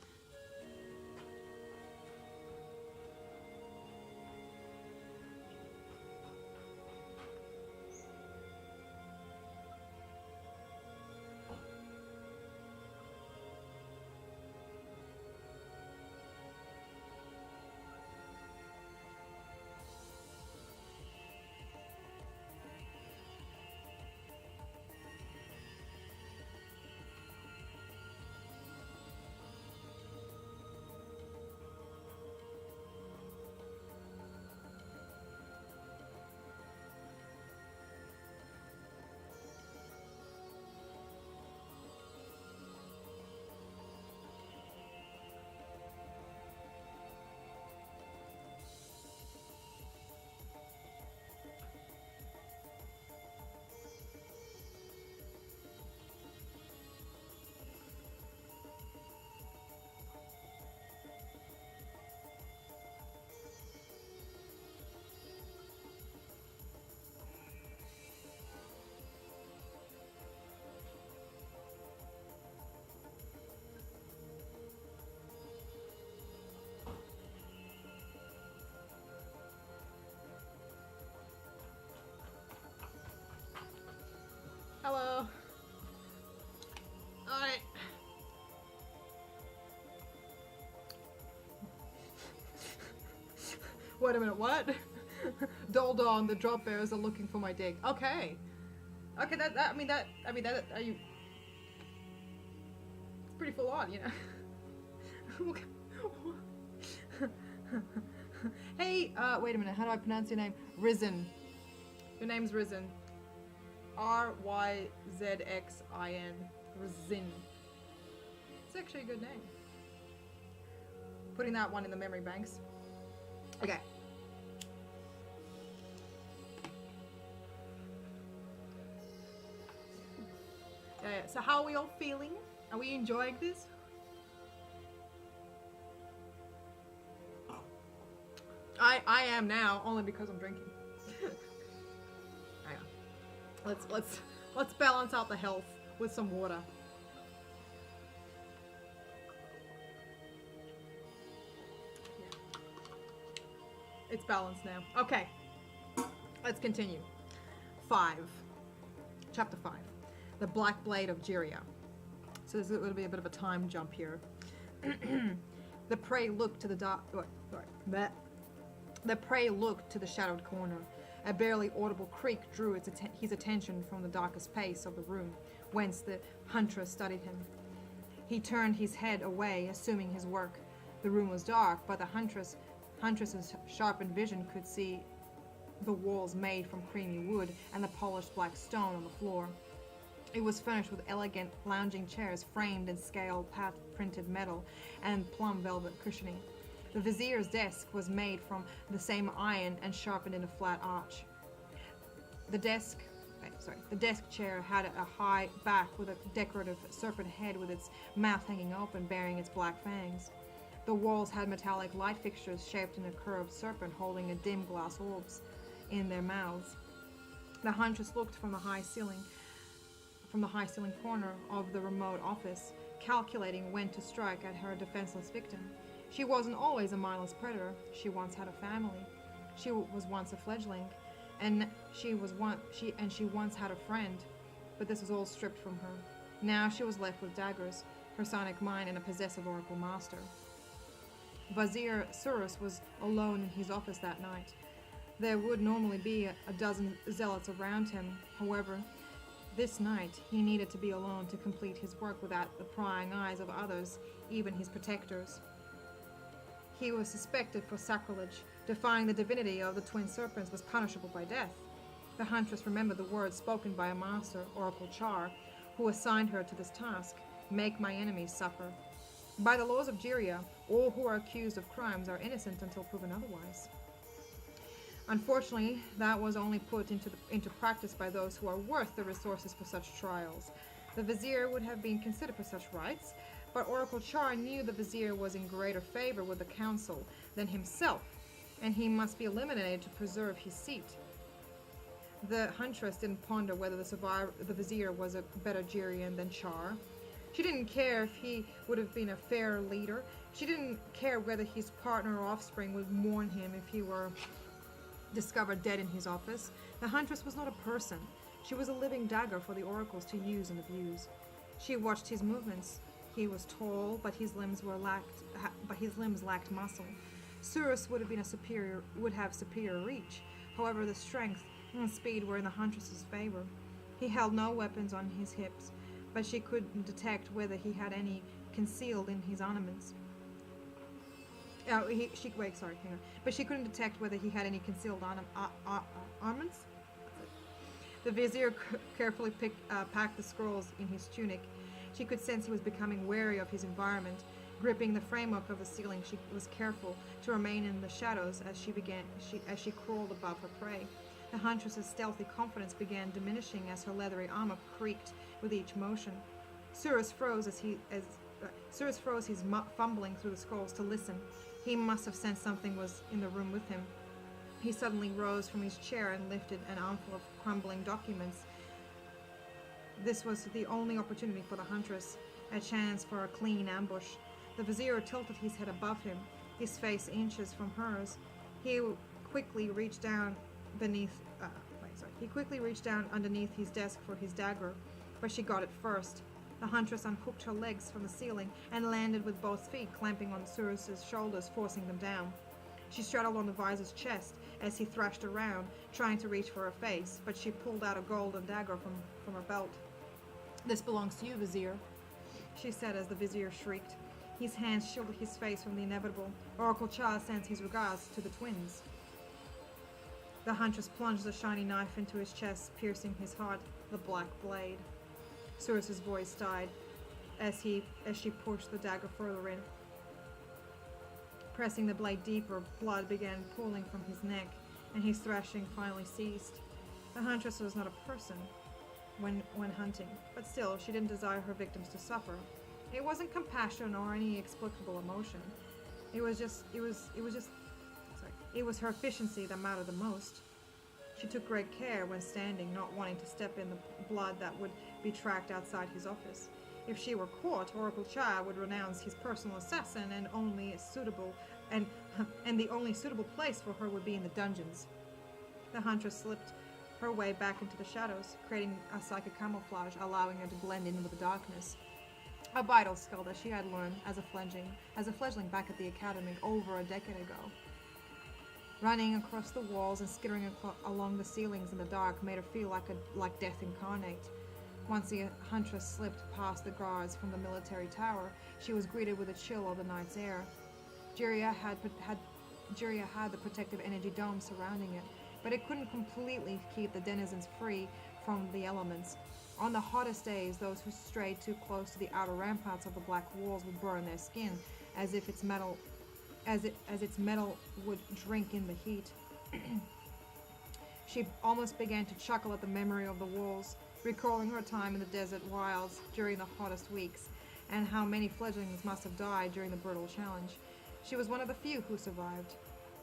Hello. Alright. Wait a minute, what? Doldon, the drop bearers are looking for my dig. Okay. Okay, I mean that, are you... It's pretty full on, Hey, wait a minute, how do I pronounce your name? Risen. Your name's Risen. R-Y-Z-X-I-N. Rzin. It's actually a good name. Putting that one in the memory banks. Okay. So how are we all feeling? Are we enjoying this? I am now, only because I'm drinking. Hang on. Let's balance out the health with some water. It's balanced now. Okay. Let's continue. 5. Chapter 5. The Black Blade of Jiria. So this will be a bit of a time jump here. The prey looked to the The prey looked to the shadowed corner. A barely audible creak drew his attention from the darkest space of the room, whence the huntress studied him. He turned his head away, assuming his work. The room was dark, but the huntress's sharpened vision could see the walls made from creamy wood and the polished black stone on the floor. It was furnished with elegant lounging chairs framed in scale path-printed metal and plum velvet cushioning. The vizier's desk was made from the same iron and sharpened in a flat arch. The desk chair had a high back with a decorative serpent head with its mouth hanging open, bearing its black fangs. The walls had metallic light fixtures shaped in a curved serpent holding a dim glass orbs in their mouths. The huntress looked from the high ceiling corner of the remote office, calculating when to strike at her defenseless victim. She wasn't always a mindless predator. She once had a family. She was once a fledgling, and she once had a friend. But this was all stripped from her. Now she was left with daggers, her sonic mind, and a possessive oracle master. Vizier Surus was alone in his office that night. There would normally be a dozen zealots around him. However, this night he needed to be alone to complete his work without the prying eyes of others, even his protectors. He was suspected for sacrilege. Defying the divinity of the twin serpents was punishable by death. The huntress remembered the words spoken by a master, Oracle Char, who assigned her to this task: make my enemies suffer. By the laws of Jiria, all who are accused of crimes are innocent until proven otherwise. Unfortunately, that was only put into practice by those who are worth the resources for such trials. The vizier would have been considered for such rights, but Oracle Char knew the vizier was in greater favor with the council than himself, and he must be eliminated to preserve his seat. The huntress didn't ponder whether the vizier was a better Jirian than Char. She didn't care if he would have been a fair leader. She didn't care whether his partner or offspring would mourn him if he were discovered dead in his office. The huntress was not a person. She was a living dagger for the oracles to use and abuse. She watched his movements. He was tall, but his limbs lacked muscle. Surus would have superior reach. However, the strength and speed were in the huntress's favor. He held no weapons on his hips, but she could detect whether he had any concealed in his ornaments. But she couldn't detect whether he had any concealed ornaments. The vizier carefully packed the scrolls in his tunic. She could sense he was becoming wary of his environment. Gripping the framework of the ceiling, she was careful to remain in the shadows as she crawled above her prey. The huntress's stealthy confidence began diminishing as her leathery armor creaked with each motion. Surus froze his fumbling through the scrolls to listen. He must have sensed something was in the room with him. He suddenly rose from his chair and lifted an armful of crumbling documents. This was the only opportunity for the huntress, a chance for a clean ambush. The vizier tilted his head above him, his face inches from hers. He quickly reached down underneath his desk for his dagger, but she got it first. The huntress unhooked her legs from the ceiling and landed with both feet clamping on Surus's shoulders, forcing them down. She straddled on the visor's chest as he thrashed around, trying to reach for her face, but she pulled out a golden dagger from her belt. "This belongs to you, vizier," she said as the vizier shrieked. His hands shielded his face from the inevitable. Oracle Char sends his regards to the twins. The huntress plunged the shiny knife into his chest, piercing his heart, the black blade. Surus's voice died as she pushed the dagger further in. Pressing the blade deeper, blood began pooling from his neck, and his thrashing finally ceased. The huntress was not a person when hunting, but still she didn't desire her victims to suffer. It wasn't compassion or any explicable emotion. It was just It was her efficiency that mattered the most. She took great care when standing, not wanting to step in the blood that would be tracked outside his office. If she were caught, Oracle Cha would renounce his personal assassin, and the only suitable place for her would be in the dungeons. The huntress slipped her way back into the shadows, creating a psychic camouflage, allowing her to blend in with the darkness. A vital skill that she had learned as a fledgling back at the academy over a decade ago. Running across the walls and skittering along the ceilings in the dark made her feel like death incarnate. Once the huntress slipped past the guards from the military tower, she was greeted with a chill of the night's air. Jiria had the protective energy dome surrounding it, but it couldn't completely keep the denizens free from the elements. On the hottest days, those who strayed too close to the outer ramparts of the black walls would burn their skin, as if its metal would drink in the heat. She almost began to chuckle at the memory of the walls, recalling her time in the desert wilds during the hottest weeks, and how many fledglings must have died during the brutal challenge. She was one of the few who survived,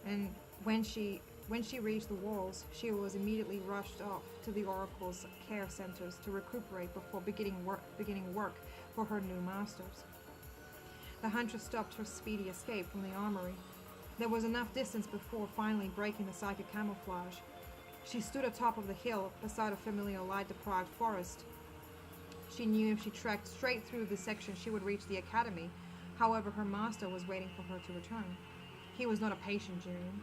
and when she reached the walls, she was immediately rushed off to the Oracle's care centers to recuperate before beginning work for her new masters. The huntress stopped her speedy escape from the armory. There was enough distance before finally breaking the psychic camouflage. She stood atop of the hill beside a familiar light-deprived forest. She knew if she trekked straight through this section, she would reach the academy. However, her master was waiting for her to return. He was not a patient Jirian.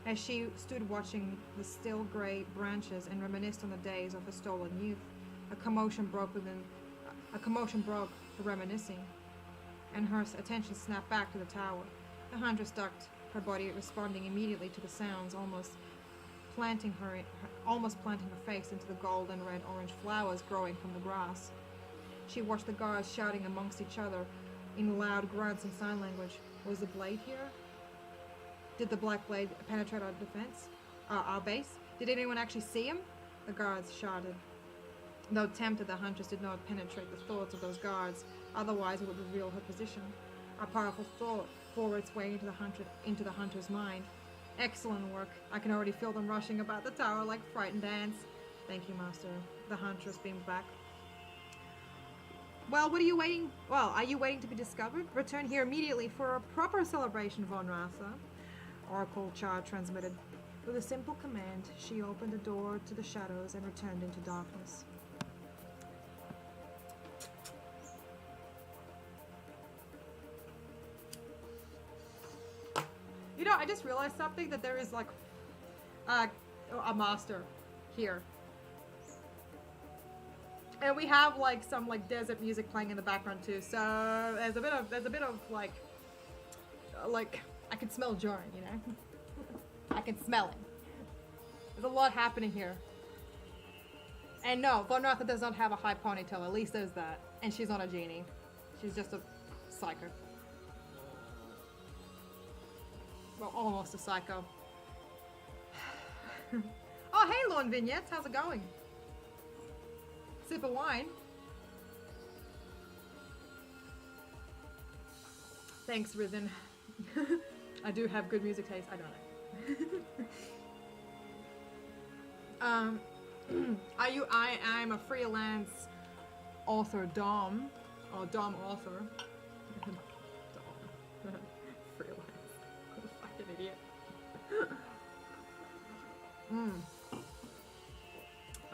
As she stood watching the still grey branches and reminisced on the days of her stolen youth, a commotion broke her reminiscing, and her attention snapped back to the tower. The huntress ducked her body, responding immediately to the sounds, almost planting her face into the gold and red-orange flowers growing from the grass. She watched the guards shouting amongst each other in loud grunts and sign language. Was the blade here? Did the black blade penetrate our defense? Our base? Did anyone actually see him? The guards shouted. Though tempted, the huntress did not penetrate the thoughts of those guards, otherwise it would reveal her position. A powerful thought forced its way into the hunter's mind. Excellent work. I can already feel them rushing about the tower like frightened ants. Thank you, Master. The huntress beamed back. Well, what are you waiting? Well, are you waiting to be discovered? Return here immediately for a proper celebration, Von Rasa. Oracle Cha transmitted. With a simple command, she opened the door to the shadows and returned into darkness. You know, I just realized something, that there is like a master here. And we have like some like desert music playing in the background too. So there's a bit of like I can smell Joran, you know? I can smell it. There's a lot happening here. And no, Von Ratha does not have a high ponytail, at least there's that. And she's not a genie. She's just a psycho. Well, almost a psycho. Oh, hey, Lorne Vignettes, how's it going? Sip of wine. Thanks, Risen. I do have good music taste. I don't know. I'm a freelance author, Dom, or Dom author. Dom. Freelance. What a fucking idiot.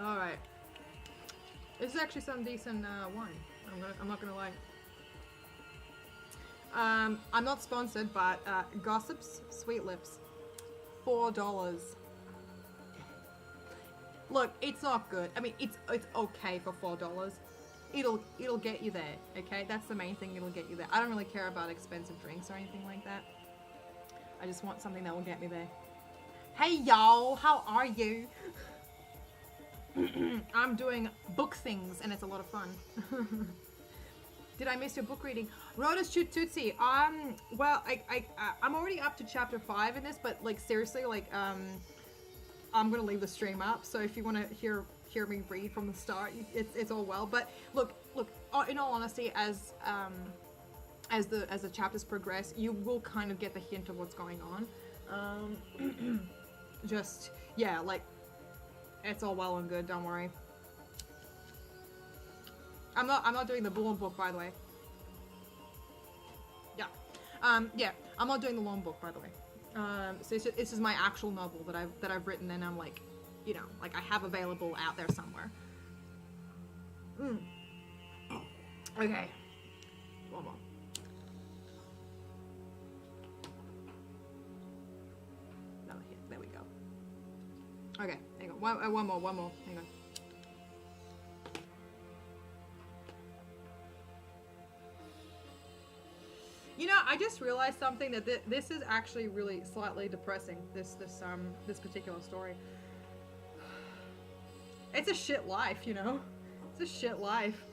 All right. This is actually some decent wine. I'm not gonna lie. I'm not sponsored, but Gossip's Sweet Lips, $4. Look, it's not good. I mean, it's okay for $4. It'll get you there. Okay, that's the main thing. It'll get you there. I don't really care about expensive drinks or anything like that. I just want something that will get me there. Hey y'all, how are you? I'm doing book things, and it's a lot of fun. Did I miss your book reading? Rotus Shoot Tootsie. Well, I'm already up to chapter 5 in this, but like seriously, like I'm gonna leave the stream up. So if you want to hear me read from the start, it's all well. But look. In all honesty, as the chapters progress, you will kind of get the hint of what's going on. Just, yeah, like, it's all well and good, don't worry. I'm not doing the Bloom book, by the way. Yeah. Yeah, I'm not doing the Loam book, by the way. So this is my actual novel that I've written, and I'm like, you know, like I have available out there somewhere. Okay. One more. Another hit. There we go. Okay, hang on. One more. Hang on. You know, I just realized something that this is actually really slightly depressing. This particular story. It's a shit life, you know. It's a shit life.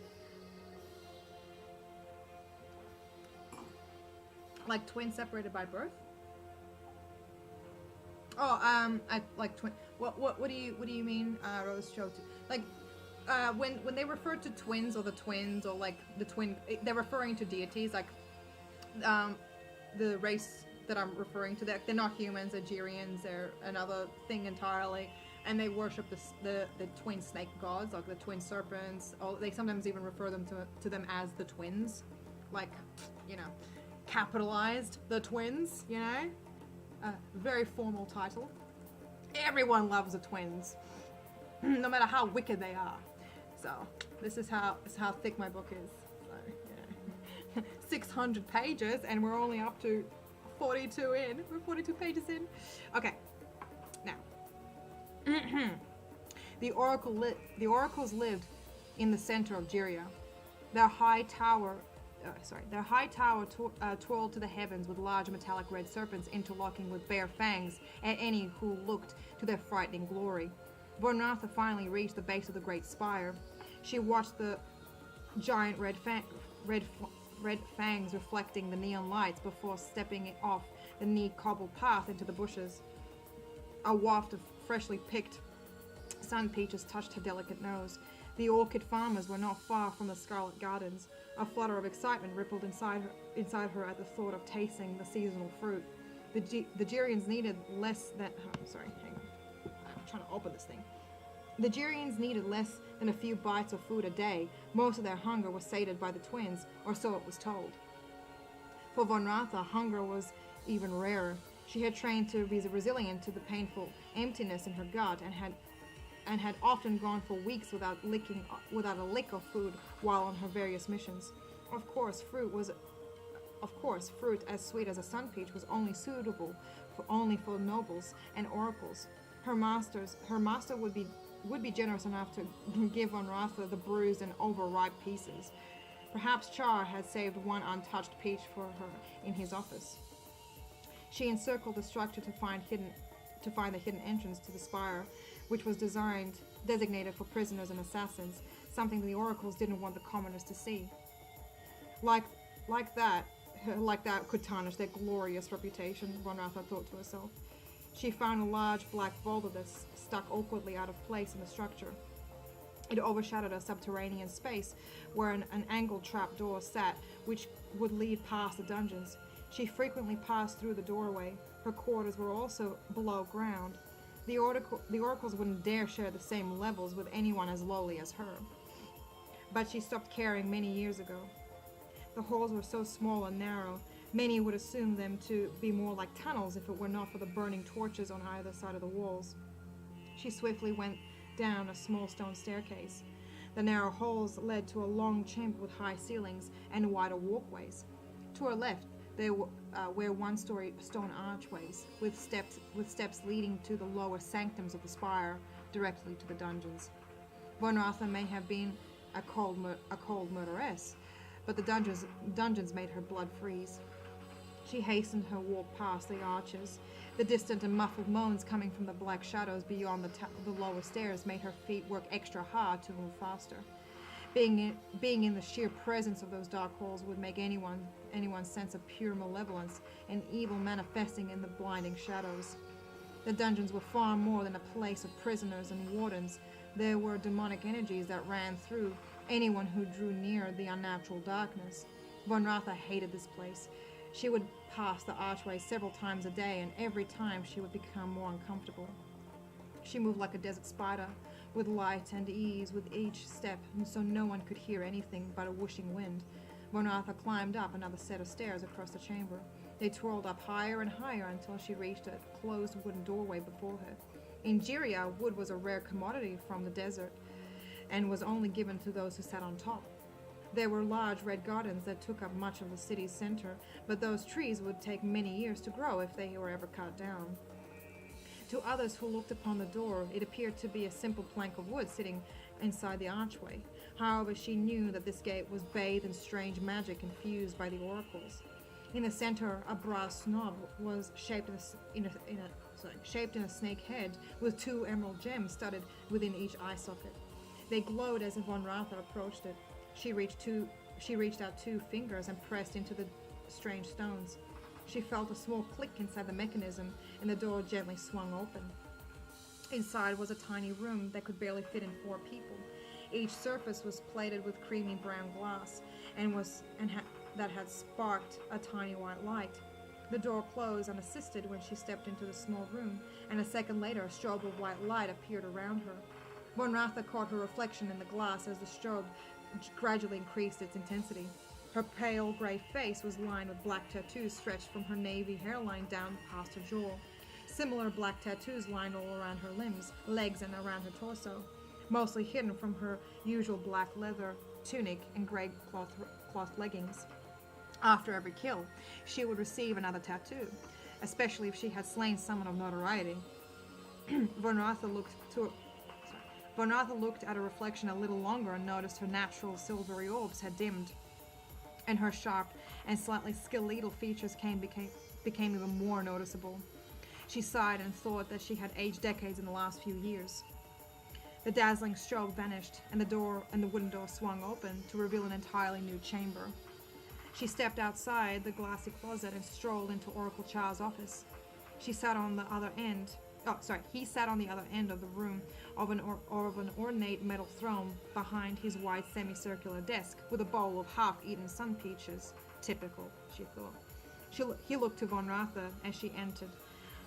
Like twins separated by birth. Oh, I like twin. What do you mean, Rose Cho? Like, when they refer to twins or the twins or like the twin, they're referring to deities. Like, the race that I'm referring to, they're not humans. They're Girians. They're another thing entirely, and they worship the twin snake gods, like the twin serpents. Or they sometimes even refer them to them as the twins, like, you know, capitalized the twins. You know. Very formal title. Everyone loves the twins, no matter how wicked they are. So this is how thick my book is. So, yeah. 600 pages, and we're only up to 42 in. We're 42 pages in. Okay. Now, the oracles lived in the center of Jiria. Their high tower twirled to the heavens with large metallic red serpents interlocking with bare fangs at any who looked to their frightening glory. Von Ratha finally reached the base of the great spire. She watched the giant red fangs reflecting the neon lights before stepping off the neat cobbled path into the bushes. A waft of freshly picked sun peaches touched her delicate nose. The orchid farmers were not far from the Scarlet Gardens. A flutter of excitement rippled inside her at the thought of tasting the seasonal fruit. The Girians needed less than... Oh, sorry, hang on. I'm trying to open this thing. The Girians needed less than a few bites of food a day. Most of their hunger was sated by the twins, or so it was told. For Von Ratha, hunger was even rarer. She had trained to be resilient to the painful emptiness in her gut and had often gone for weeks without a lick of food while on her various missions. Of course, fruit as sweet as a sun peach was only suitable for nobles and oracles. Her master would be generous enough to give Von Ratha the bruised and overripe pieces. Perhaps Char had saved one untouched peach for her in his office. She encircled the structure to find the hidden entrance to the spire, which was designated for prisoners and assassins, something the oracles didn't want the commoners to see. Like that could tarnish their glorious reputation, Von Ratha thought to herself. She found a large black boulder that stuck awkwardly out of place in the structure. It overshadowed a subterranean space where an angled trapdoor sat, which would lead past the dungeons. She frequently passed through the doorway. Her quarters were also below ground. The oracles wouldn't dare share the same levels with anyone as lowly as her. But she stopped caring many years ago. The halls were so small and narrow, many would assume them to be more like tunnels if it were not for the burning torches on either side of the walls. She swiftly went down a small stone staircase. The narrow halls led to a long chamber with high ceilings and wider walkways. To her left, there were one-story stone archways with steps leading to the lower sanctums of the spire, directly to the dungeons. Von Ratha may have been a cold murderess, but the dungeons made her blood freeze. She hastened her walk past the arches. The distant and muffled moans coming from the black shadows beyond the lower stairs made her feet work extra hard to move faster. Being in the sheer presence of those dark halls would make anyone sense a pure malevolence and evil manifesting in the blinding shadows. The dungeons were far more than a place of prisoners and wardens. There were demonic energies that ran through anyone who drew near the unnatural darkness. Von Ratha hated this place. She would pass the archway several times a day, and every time she would become more uncomfortable. She moved like a desert spider, with light and ease with each step, and so no one could hear anything but a whooshing wind. Von Arthur climbed up another set of stairs across the chamber. They twirled up higher and higher until she reached a closed wooden doorway before her. In Jiria, wood was a rare commodity from the desert, and was only given to those who sat on top. There were large red gardens that took up much of the city's center, but those trees would take many years to grow if they were ever cut down. To others who looked upon the door, it appeared to be a simple plank of wood sitting inside the archway. However, she knew that this gate was bathed in strange magic infused by the oracles. In the center, a brass knob was shaped in a snake head, with 2 emerald gems studded within each eye socket. They glowed as Von Ratha approached it. She reached out 2 fingers and pressed into the strange stones. She felt a small click inside the mechanism, and the door gently swung open. Inside was a tiny room that could barely fit in 4 people. Each surface was plated with creamy brown glass, that had sparked a tiny white light. The door closed unassisted when she stepped into the small room, and a second later a strobe of white light appeared around her. Von Ratha caught her reflection in the glass as the strobe gradually increased its intensity. Her pale grey face was lined with black tattoos stretched from her navy hairline down past her jaw. Similar black tattoos lined all around her limbs, legs, and around her torso, mostly hidden from her usual black leather tunic and grey cloth leggings. After every kill, she would receive another tattoo, especially if she had slain someone of notoriety. Von Ratha looked at her reflection a little longer and noticed her natural silvery orbs had dimmed, and her sharp and slightly skeletal features became even more noticeable. She sighed and thought that she had aged decades in the last few years. The dazzling strobe vanished, and the wooden door swung open to reveal an entirely new chamber. She stepped outside the glassy closet and strolled into Oracle Char's office. He sat on the other end of the room of an ornate metal throne behind his white semicircular desk with a bowl of half-eaten sun peaches. Typical, she thought. He looked to Von Ratha as she entered.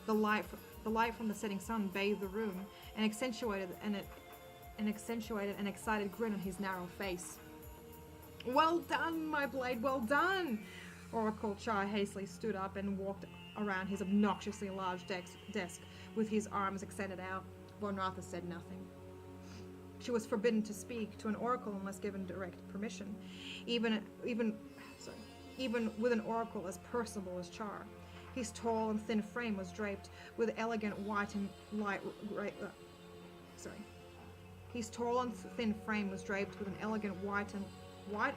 The light from the setting sun bathed the room and accentuated an excited grin on his narrow face. "Well done, my blade, well done!" Oracle Char hastily stood up and walked around his obnoxiously large desk with his arms extended out. Von Ratha said nothing. She was forbidden to speak to an oracle unless given direct permission, even with an oracle as personable as Char. His tall and thin frame was draped with elegant white and light gray. His tall and thin frame was draped with an elegant white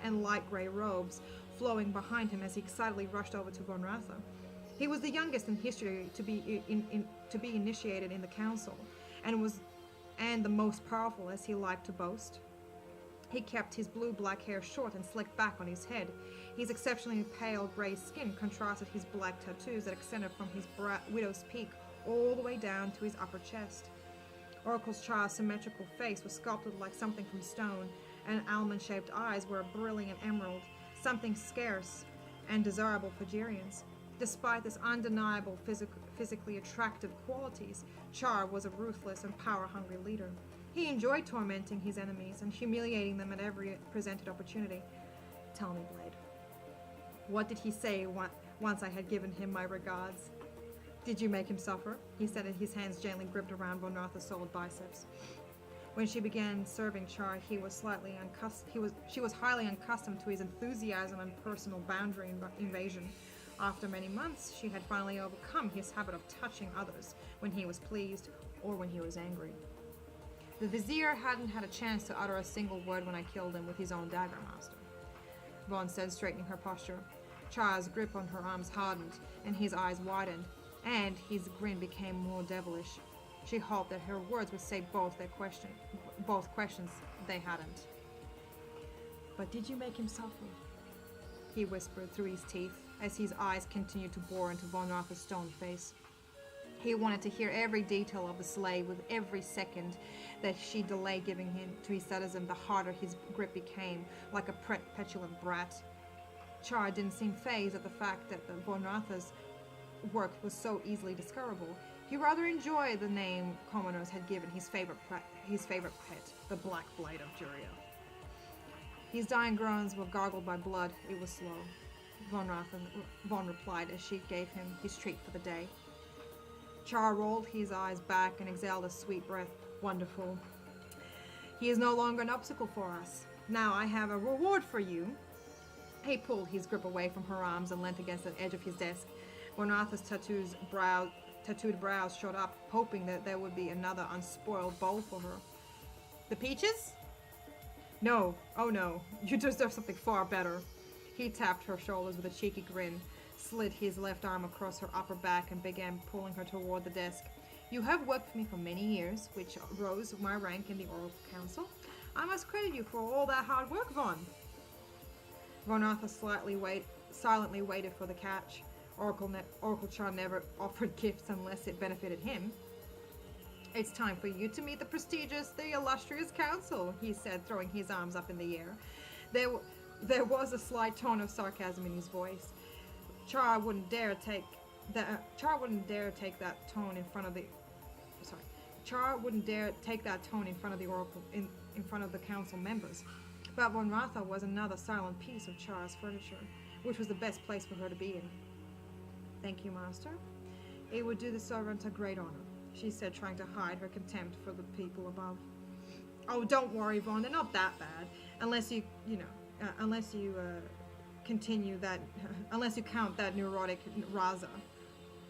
and light grey robes flowing behind him as he excitedly rushed over to Von Ratha. He was the youngest in history to be initiated in the council, and the most powerful, as he liked to boast. He kept his blue-black hair short and slicked back on his head. His exceptionally pale grey skin contrasted his black tattoos that extended from his widow's peak all the way down to his upper chest. Oracle Char's symmetrical face was sculpted like something from stone, and almond-shaped eyes were a brilliant emerald, something scarce and desirable for Jirians. Despite this undeniable physically attractive qualities, Char was a ruthless and power-hungry leader. He enjoyed tormenting his enemies and humiliating them at every presented opportunity. "Tell me, Blade, what did he say once I had given him my regards?" "Did you make him suffer?" he said, and his hands gently gripped around Von Ratha's solid biceps. When she began serving Char, she was highly unaccustomed to his enthusiasm and personal boundary invasion. After many months, she had finally overcome his habit of touching others when he was pleased or when he was angry. "The Vizier hadn't had a chance to utter a single word when I killed him with his own dagger, Master," Von said, straightening her posture. Char's grip on her arms hardened, and his eyes widened, and his grin became more devilish. She hoped that her words would say both questions they hadn't. "But did you make him suffer?" he whispered through his teeth, as his eyes continued to bore into Von Ratha's stone face. He wanted to hear every detail of the slave. With every second that she delayed giving him to his sadism, the harder his grip became, like a petulant brat. Char didn't seem fazed at the fact that the Von Ratha's work was so easily discoverable. He rather enjoyed the name commoners had given his favorite pet, the Black Blade of Juria. His dying groans were gargled by blood. It was slow. Von replied as she gave him his treat for the day. Char rolled his eyes back and exhaled a sweet breath. Wonderful. He is no longer an obstacle for us. Now I have a reward for you. He pulled his grip away from her arms and leant against the edge of his desk. Von Ratha's tattooed brows shot up, hoping that there would be another unspoiled bowl for her. The peaches? No. Oh no. You deserve something far better. He tapped her shoulders with a cheeky grin, slid his left arm across her upper back and began pulling her toward the desk. You have worked for me for many years, which rose my rank in the Oracle Council. I must credit you for all that hard work, Von. Von Ratha silently waited for the catch. Oracle Char never offered gifts unless it benefited him. It's time for you to meet the illustrious council, he said, throwing his arms up in the air. There was a slight tone of sarcasm in his voice. Char wouldn't dare take that tone in front of the Oracle in front of the council members. But Von Ratha was another silent piece of Char's furniture, which was the best place for her to be in. Thank you, Master. It would do the servant a great honor, she said, trying to hide her contempt for the people above. Oh, don't worry, Von, they're not that bad, unless you count that neurotic Raza.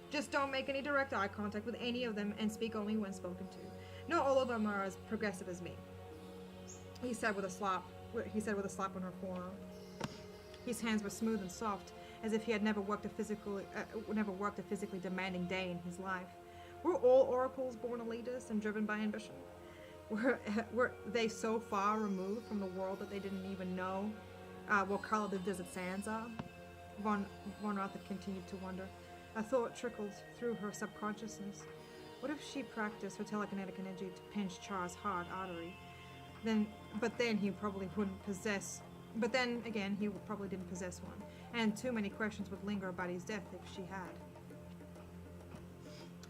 Just don't make any direct eye contact with any of them and speak only when spoken to. Not all of them are as progressive as me, he said with a slap on her forearm. His hands were smooth and soft, as if he had never worked a physically demanding day in his life. Were all oracles born elitists and driven by ambition? Were they so far removed from the world that they didn't even know what color the desert sands are? Von Ratha continued to wonder. A thought trickled through her subconsciousness. What if she practiced her telekinetic energy to pinch Char's heart artery? But then he probably didn't possess one, and too many questions would linger about his death if she had.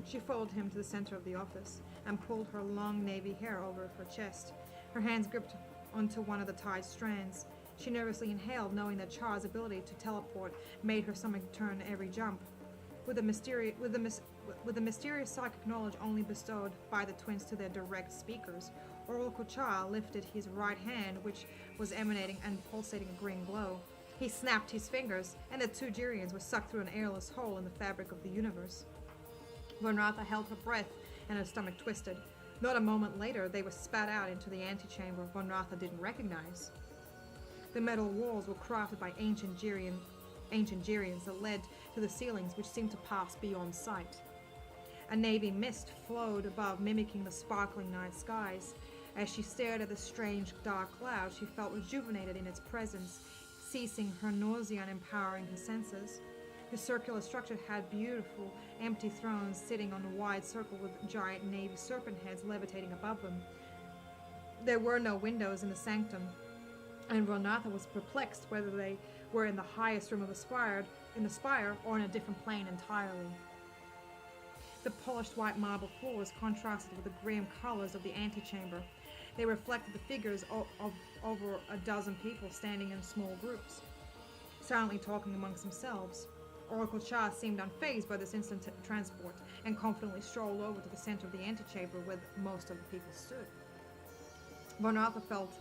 She followed him to the center of the office and pulled her long navy hair over her chest. Her hands gripped onto one of the tied strands. She nervously inhaled, knowing that Char's ability to teleport made her stomach turn every jump. With the mysterious psychic knowledge only bestowed by the twins to their direct speakers, Oracle Char lifted his right hand, which was emanating and pulsating a green glow. He snapped his fingers, and the two Jirians were sucked through an airless hole in the fabric of the universe. Von Ratha held her breath, and her stomach twisted. Not a moment later, they were spat out into the antechamber Von Ratha didn't recognize. The metal walls were crafted by ancient Jirians that led to the ceilings, which seemed to pass beyond sight. A navy mist flowed above, mimicking the sparkling night skies. As she stared at the strange dark cloud, she felt rejuvenated in its presence, ceasing her nausea and empowering her senses. The circular structure had beautiful, empty thrones sitting on a wide circle with giant navy serpent heads levitating above them. There were no windows in the sanctum, and Von Ratha was perplexed whether they were in the highest room of the spire or in a different plane entirely. The polished white marble floors contrasted with the grim colors of the antechamber. They reflected the figures of over a dozen people standing in small groups, silently talking amongst themselves. Oracle Char seemed unfazed by this instant transport and confidently strolled over to the center of the antechamber where most of the people stood. Von Ratha felt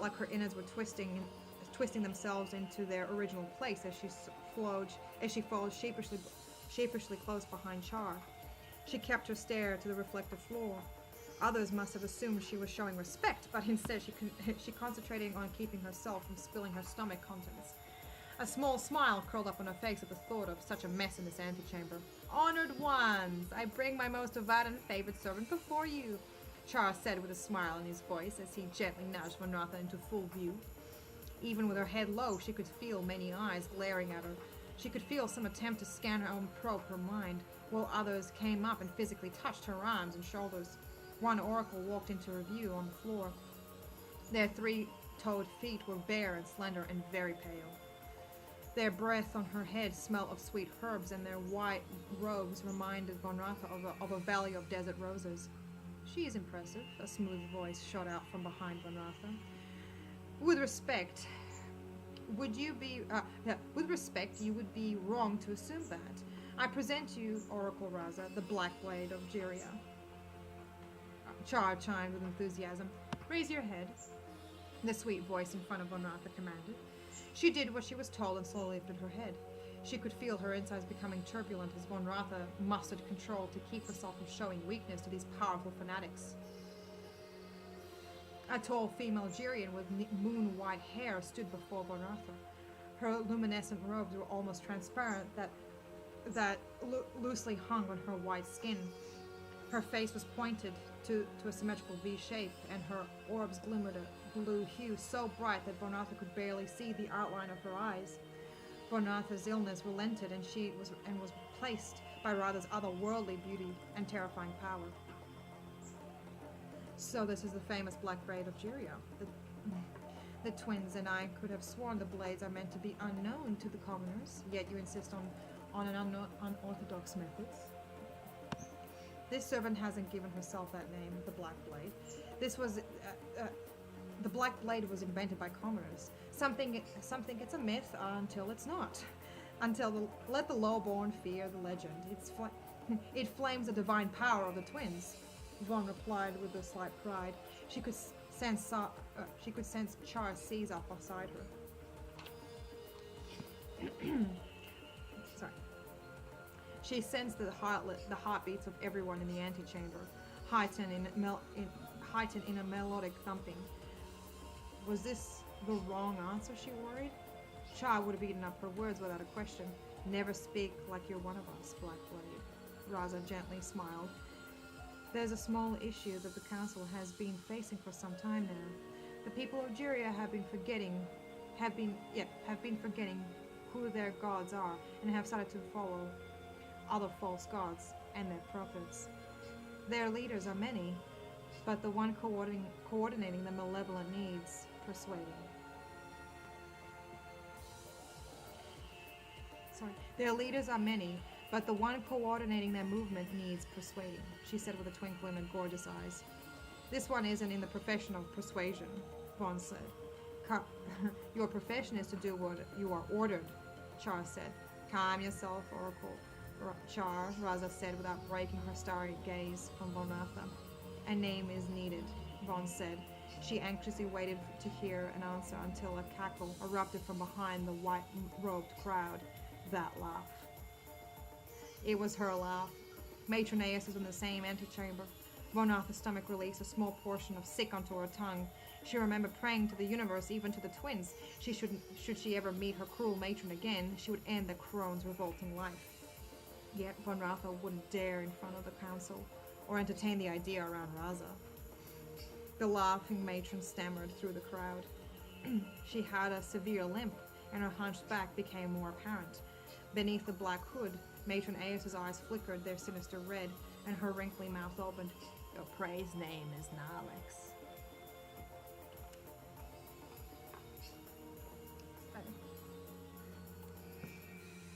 like her innards were twisting themselves into their original place as she followed sheepishly close behind Char. She kept her stare to the reflective floor. Others must have assumed she was showing respect, but instead she concentrated on keeping herself from spilling her stomach contents. A small smile curled up on her face at the thought of such a mess in this antechamber. "Honored ones, I bring my most devout and favored servant before you," Char said with a smile in his voice as he gently nudged Von Ratha into full view. Even with her head low, she could feel many eyes glaring at her. She could feel some attempt to scan her and probe her mind, while others came up and physically touched her arms and shoulders. One oracle walked into review on the floor. Their three toed feet were bare and slender and very pale. Their breath on her head smelled of sweet herbs, and their white robes reminded Von Ratha of a valley of desert roses. She is impressive, a smooth voice shot out from behind Von Ratha. With respect, you would be wrong to assume that. I present to you, Oracle Raza, the Black Blade of Jiria. Char chimed with enthusiasm. Raise your head, the sweet voice in front of Von Ratha commanded. She did what she was told and slowly lifted her head. She could feel her insides becoming turbulent as Von Ratha mustered control to keep herself from showing weakness to these powerful fanatics. A tall female Jirian with moon-white hair stood before Von Ratha. Her luminescent robes were almost transparent that loosely hung on her white skin. Her face was pointed to a symmetrical V shape, and her orbs glimmered a blue hue so bright that Von Ratha could barely see the outline of her eyes. Von Ratha's illness relented, and was replaced by Radha's otherworldly beauty and terrifying power. So this is the famous Black Blade of Jiria. The twins and I could have sworn the blades are meant to be unknown to the commoners, yet you insist on an unorthodox methods. This servant hasn't given herself that name, the Black Blade. The Black Blade was invented by commoners. Something it's a myth until it's not. Let the lowborn fear the legend. It flames the divine power of the twins. Vaughn replied with a slight pride. She could sense Char seize up beside her. Sorry. She sensed the heartbeats of everyone in the antechamber, heightened in a melodic thumping. Was this the wrong answer, she worried? Char would have eaten up her words without a question. Never speak like you're one of us, Black Blade. Raza gently smiled. There's a small issue that the council has been facing for some time now. The people of Jiria have been forgetting who their gods are, and have started to follow other false gods and their prophets. Their leaders are many, but the one coordinating the malevolent needs persuading. Their leaders are many, but the one coordinating their movement needs persuading, she said with a twinkle in her gorgeous eyes. This one isn't in the profession of persuasion, Vaughn said. Your profession is to do what you are ordered, Char said. Calm yourself, Oracle. Char, Raza said without breaking her starry gaze from Von Ratha. A name is needed, Vaughn said. She anxiously waited to hear an answer until a cackle erupted from behind the white-robed crowd. That laugh. It was her laugh. Matron Aeus was in the same antechamber. Von Ratha's stomach released a small portion of sick onto her tongue. She remembered praying to the universe, even to the twins. Should she ever meet her cruel matron again, she would end the crone's revolting life. Yet Von Ratha wouldn't dare in front of the council, or entertain the idea around Raza. The laughing matron stammered through the crowd. She had a severe limp, and her hunched back became more apparent. Beneath the black hood, Matron Aeus' eyes flickered their sinister red, and her wrinkly mouth opened. Your praise name is Nalix.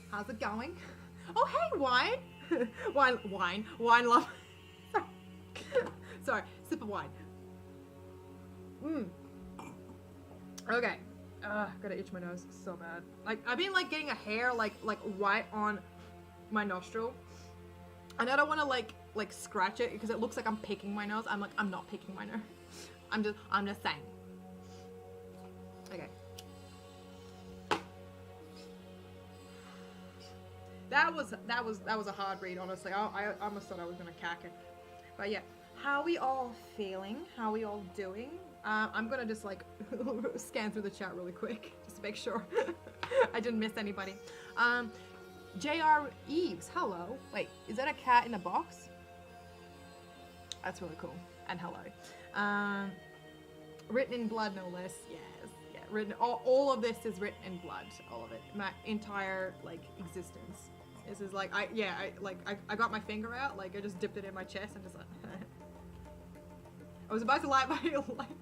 How's it going? Oh, hey, wine! wine, love. Sorry, sip of wine. Okay. Gotta itch my nose so bad. Like, I've been like getting a hair like right on my nostril, and I don't want to like scratch it because it looks like I'm picking my nose. I'm not picking my nose. I'm just saying. Okay. That was a hard read, honestly. I almost thought I was gonna cack it, but yeah. How we all feeling? How we all doing? I'm gonna just like scan through the chat really quick just to make sure I didn't miss anybody. J.R. Eves, hello. Wait, is that a cat in a box? That's really cool. And hello. Written in blood, no less. Yes, yeah. Written. All of this is written in blood. All of it. My entire like existence. This is like I got my finger out. Like I just dipped it in my chest and just like. I was about to light my light.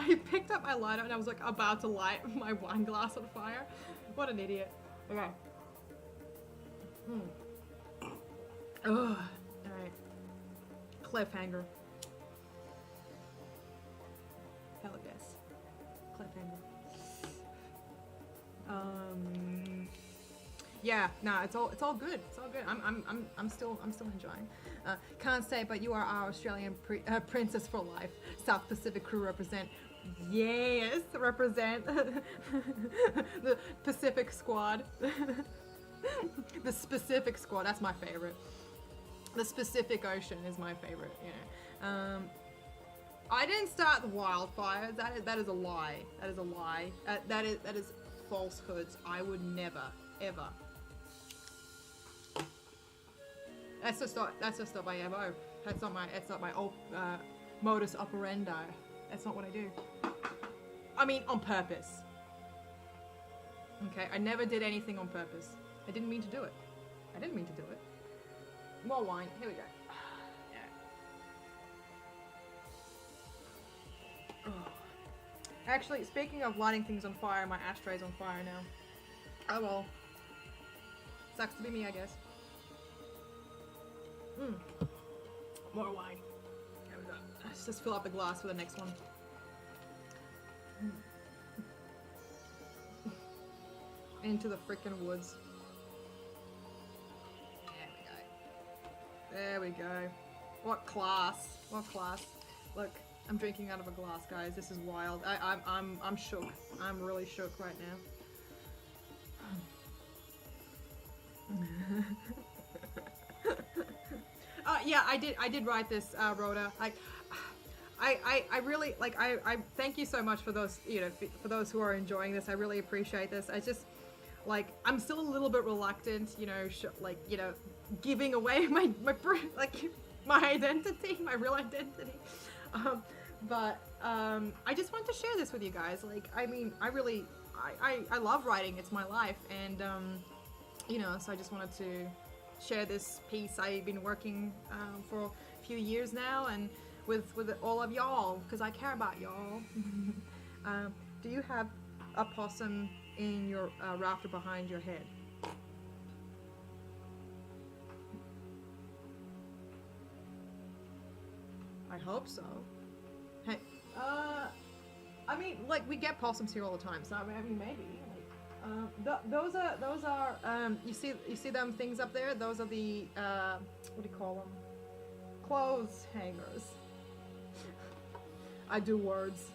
I picked up my lighter and I was like about to light my wine glass on fire. What an idiot. Okay. Ugh. Alright. Cliffhanger. Hell yes. Cliffhanger. Yeah, nah, it's all good. It's all good. I'm still enjoying. Can't say, but you are our Australian princess for life. South Pacific crew represent. Yes, represent the Pacific squad. The specific squad. That's my favorite. The Pacific Ocean is my favorite. Yeah. I didn't start the wildfires. That is a lie. That is a lie. That is falsehoods. I would never, ever. That's just not my MO. That's not my old modus operandi. That's not what I do. I mean, on purpose. Okay, I never did anything on purpose. I didn't mean to do it. I didn't mean to do it. More wine. Here we go. Yeah. Oh. Actually, speaking of lighting things on fire, my ashtray's on fire now. Oh well. Sucks to be me, I guess. More wine. There we go. Let's just fill up the glass for the next one. Into the frickin' woods. There we go. What class? What class? Look, I'm drinking out of a glass, guys. This is wild. I'm shook. I'm really shook right now. Yeah, I did write this, Rhoda. Like, I really, like, I thank you so much for those, for those who are enjoying this. I really appreciate this. I just, like, I'm still a little bit reluctant, giving away my identity, my real identity. But I just want to share this with you guys. Like, I mean, I love writing. It's my life. And, so I just wanted to share this piece. I've been working for a few years now, and with all of y'all, because I care about y'all. Do you have a possum in your rafter behind your head? I hope so. Hey, I mean, like, we get possums here all the time, so I mean, maybe. Those are you see them things up there? Those are the what do you call them? Clothes hangers. I do words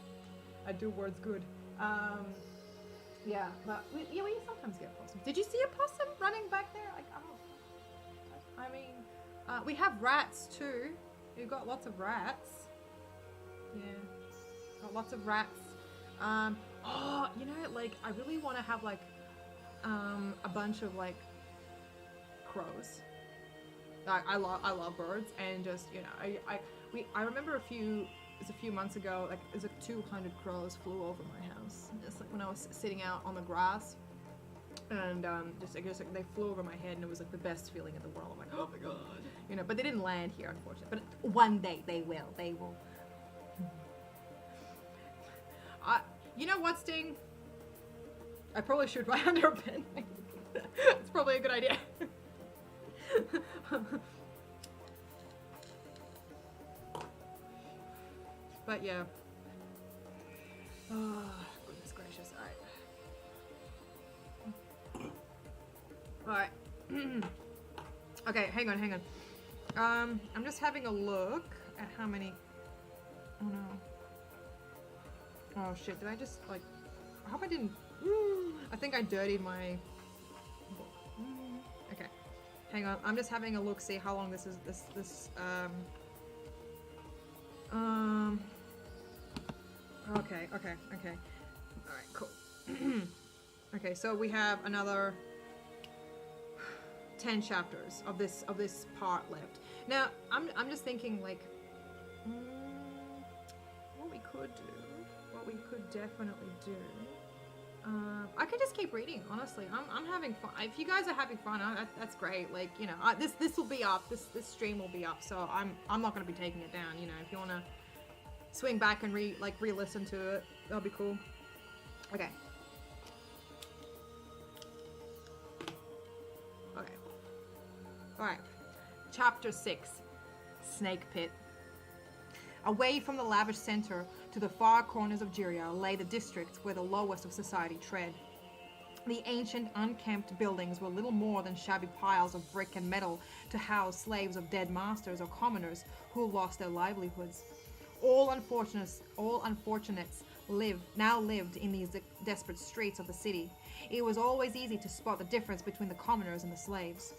good. Yeah, but we sometimes get possums. Did you see a possum running back there? Like, oh, I mean, we have rats too. We've got lots of rats. Yeah, got lots of rats. Like, I really want to have, like, a bunch of, like, crows. I love birds, and just, I remember a few months ago, like, there's like 200 crows flew over my house, just like when I was sitting out on the grass, and just like they flew over my head, and it was like the best feeling in the world. I'm like, oh my god, but they didn't land here, unfortunately. But one day they will. They will. You know what, Sting? I probably should write under a pen. It's probably a good idea. But yeah. Oh, goodness gracious. Alright. Okay, hang on. I'm just having a look at how many. Oh no. Oh shit, did I just, like, I hope I didn't, I think I dirtied my, okay, hang on, I'm just having a look, see how long this is, okay, alright, cool. Okay, so we have another 10 chapters of this part left. Now, I'm just thinking, like, what we could do. What we could definitely do. I could just keep reading, honestly. I'm having fun. If you guys are having fun, that's great. Like, this will be up. This stream will be up. So I'm not going to be taking it down. If you want to swing back and re-listen to it. That'll be cool. Okay. Okay. Alright. Chapter 6. Snake Pit. Away from the lavish center to the far corners of Jiria lay the districts where the lowest of society tread. The ancient, unkempt buildings were little more than shabby piles of brick and metal to house slaves of dead masters or commoners who lost their livelihoods. All unfortunates now lived in these desperate streets of the city. It was always easy to spot the difference between the commoners and the slaves.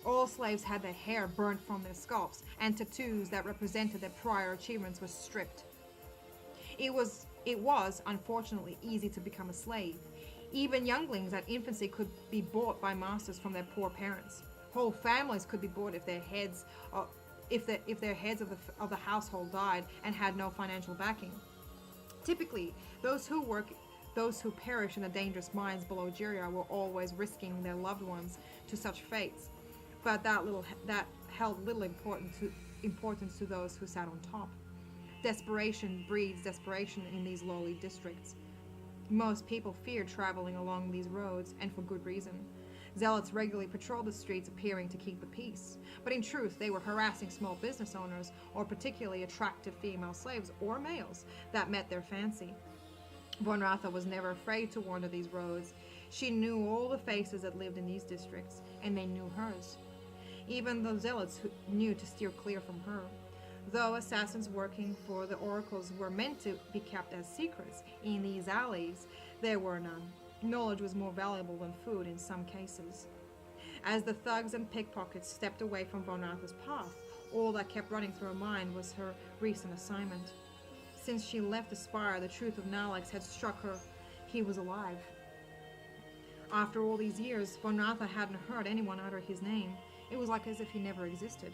All slaves had their hair burnt from their scalps, and tattoos that represented their prior achievements were stripped. It was, unfortunately, easy to become a slave. Even younglings at infancy could be bought by masters from their poor parents. Whole families could be bought if their heads of the household died and had no financial backing. Typically, those who perish in the dangerous mines below Jiria were always risking their loved ones to such fates, but that held little importance to those who sat on top. Desperation breeds desperation in these lowly districts. Most people feared traveling along these roads, and for good reason. Zealots regularly patrolled the streets appearing to keep the peace, but in truth they were harassing small business owners or particularly attractive female slaves or males that met their fancy. Von Ratha was never afraid to wander these roads. She knew all the faces that lived in these districts, and they knew hers. Even the zealots knew to steer clear from her. Though assassins working for the oracles were meant to be kept as secrets, in these alleys there were none. Knowledge was more valuable than food in some cases. As the thugs and pickpockets stepped away from Von Ratha's path, all that kept running through her mind was her recent assignment. Since she left the spire, the truth of Nalax had struck her. He was alive. After all these years, Von Ratha hadn't heard anyone utter his name. It was like as if he never existed.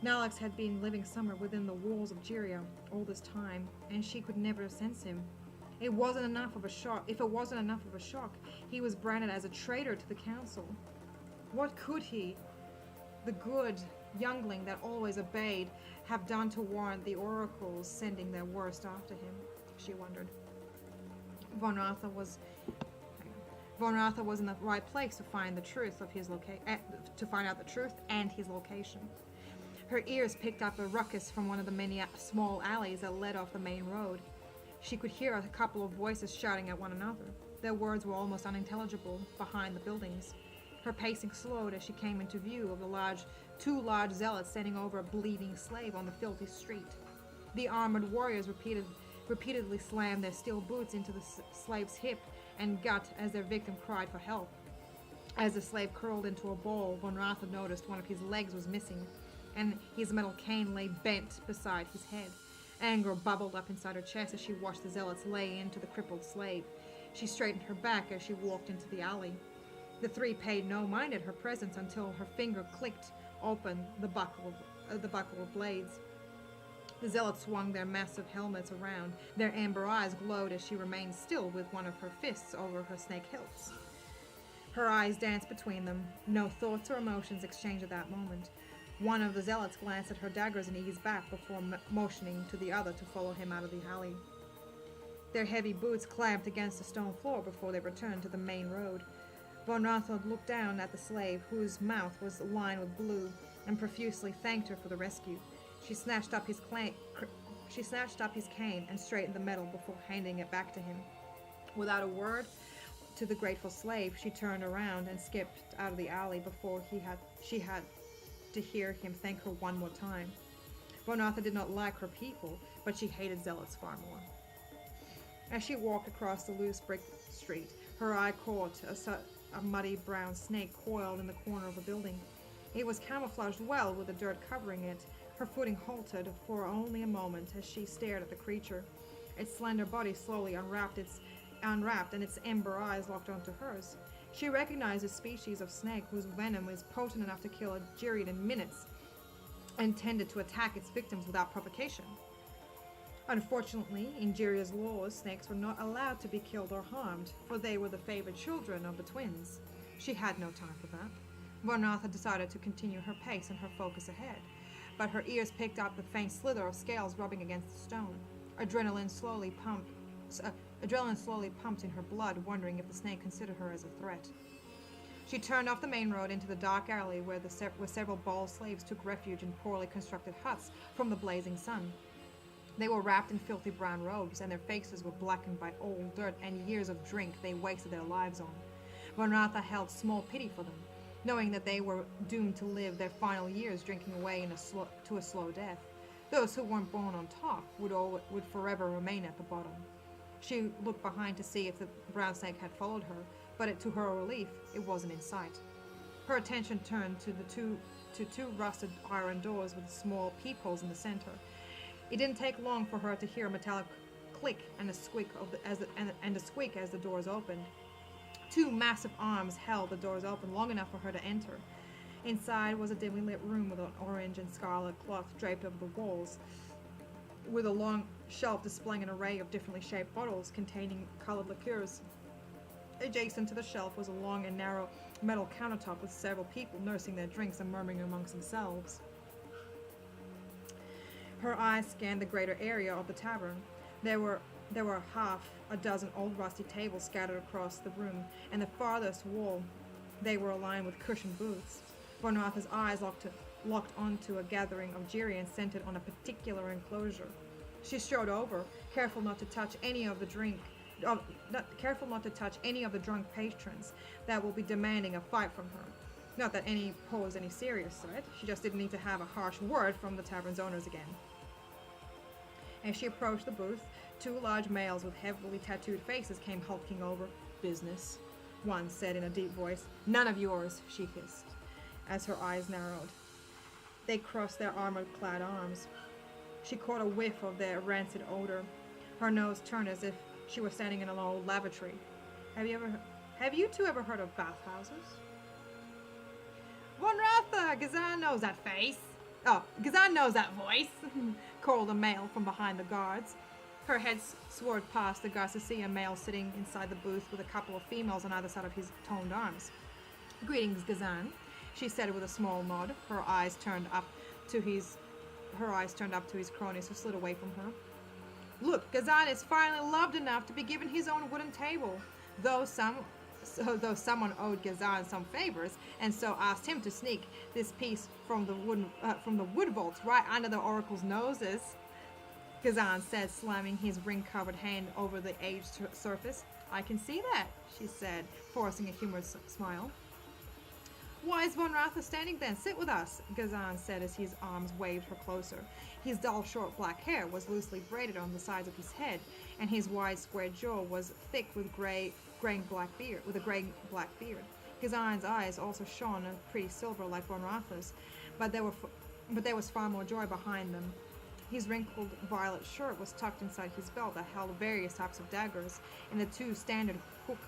Nalax had been living somewhere within the walls of Jiria all this time, and she could never sense him. If it wasn't enough of a shock, he was branded as a traitor to the council. What could he, the good youngling that always obeyed, have done to warrant the oracles sending their worst after him? She wondered. Von Ratha was in the right place to find the truth of his to find out the truth and his location. Her ears picked up a ruckus from one of the many small alleys that led off the main road. She could hear a couple of voices shouting at one another. Their words were almost unintelligible behind the buildings. Her pacing slowed as she came into view of two large zealots standing over a bleeding slave on the filthy street. The armored warriors repeatedly slammed their steel boots into the slave's hip and gut as their victim cried for help. As the slave curled into a ball, Von Ratha noticed one of his legs was missing, and his metal cane lay bent beside his head. Anger bubbled up inside her chest as she watched the zealots lay into the crippled slave. She straightened her back as she walked into the alley. The three paid no mind at her presence until her finger clicked open the buckle of blades. The zealots swung their massive helmets around. Their amber eyes glowed as she remained still with one of her fists over her snake hilts. Her eyes danced between them. No thoughts or emotions exchanged at that moment. One of the zealots glanced at her daggers and eased back before motioning to the other to follow him out of the alley. Their heavy boots clamped against the stone floor before they returned to the main road. Von Ratha looked down at the slave, whose mouth was lined with blue, and profusely thanked her for the rescue. She snatched up his cane and straightened the metal before handing it back to him. Without a word to the grateful slave, she turned around and skipped out of the alley before she had to hear him thank her one more time. Von Ratha did not like her people, but she hated zealots far more. As she walked across the loose brick street, her eye caught a muddy brown snake coiled in the corner of a building. It was camouflaged well with the dirt covering it. Her footing halted for only a moment as she stared at the creature. Its slender body slowly unwrapped and its amber eyes locked onto hers. She recognized a species of snake whose venom is potent enough to kill a Jirian in minutes and tended to attack its victims without provocation. Unfortunately, in Jiria's laws, snakes were not allowed to be killed or harmed, for they were the favored children of the twins. She had no time for that. Von Ratha decided to continue her pace and her focus ahead. but her ears picked up the faint slither of scales rubbing against the stone. Adrenaline slowly pumped in her blood, wondering if the snake considered her as a threat. She turned off the main road into the dark alley where several bald slaves took refuge in poorly constructed huts from the blazing sun. They were wrapped in filthy brown robes, and their faces were blackened by old dirt and years of drink they wasted their lives on. Von Ratha held small pity for them, knowing that they were doomed to live their final years drinking away to a slow death. Those who weren't born on top would forever remain at the bottom. She looked behind to see if the brown snake had followed her, but to her relief, it wasn't in sight. Her attention turned to two rusted iron doors with small peepholes in the center. It didn't take long for her to hear a metallic click and a squeak as the doors opened. Two massive arms held the doors open long enough for her to enter. Inside was a dimly lit room with an orange and scarlet cloth draped over the walls, with a long shelf displaying an array of differently shaped bottles containing colored liqueurs. Adjacent to the shelf was a long and narrow metal countertop with several people nursing their drinks and murmuring amongst themselves. Her eyes scanned the greater area of the tavern. There were half a dozen old rusty tables scattered across the room, and the farthest wall they were aligned with cushioned booths. Von Ratha's eyes locked onto a gathering of Gerians centered on a particular enclosure. She strode over, careful not to touch any of the drunk patrons that will be demanding a fight from her. Not that any posed any serious threat, she just didn't need to have a harsh word from the tavern's owners again. As she approached the booth, two large males with heavily tattooed faces came hulking over. "Business," one said in a deep voice. "None of yours," she hissed, as her eyes narrowed. They crossed their armor-clad arms. She caught a whiff of their rancid odor. Her nose turned as if she were standing in an old lavatory. Have you two ever heard of bathhouses?" "Von Ratha, Gazan knows that face." "Oh, Gazan knows that voice," called a male from behind the guards. Her head swerved past the Garcia male sitting inside the booth with a couple of females on either side of his toned arms. "Greetings, Gazan," she said with a small nod, her eyes turned up to his cronies who slid away from her. "Look, Gazan is finally loved enough to be given his own wooden table, though someone owed Gazan some favors, and so asked him to sneak this piece from the wood vaults right under the oracle's noses," Gazan said, slamming his ring-covered hand over the aged surface. "I can see that," she said, forcing a humorous smile. "Why is Von Ratha standing then? Sit with us," Gazan said as his arms waved her closer. His dull, short black hair was loosely braided on the sides of his head, and his wide, square jaw was thick with a gray-black beard. Gazan's eyes also shone a pretty silver like Von Ratha's, but there was far more joy behind them. His wrinkled violet shirt was tucked inside his belt that held various types of daggers, and the two standard hook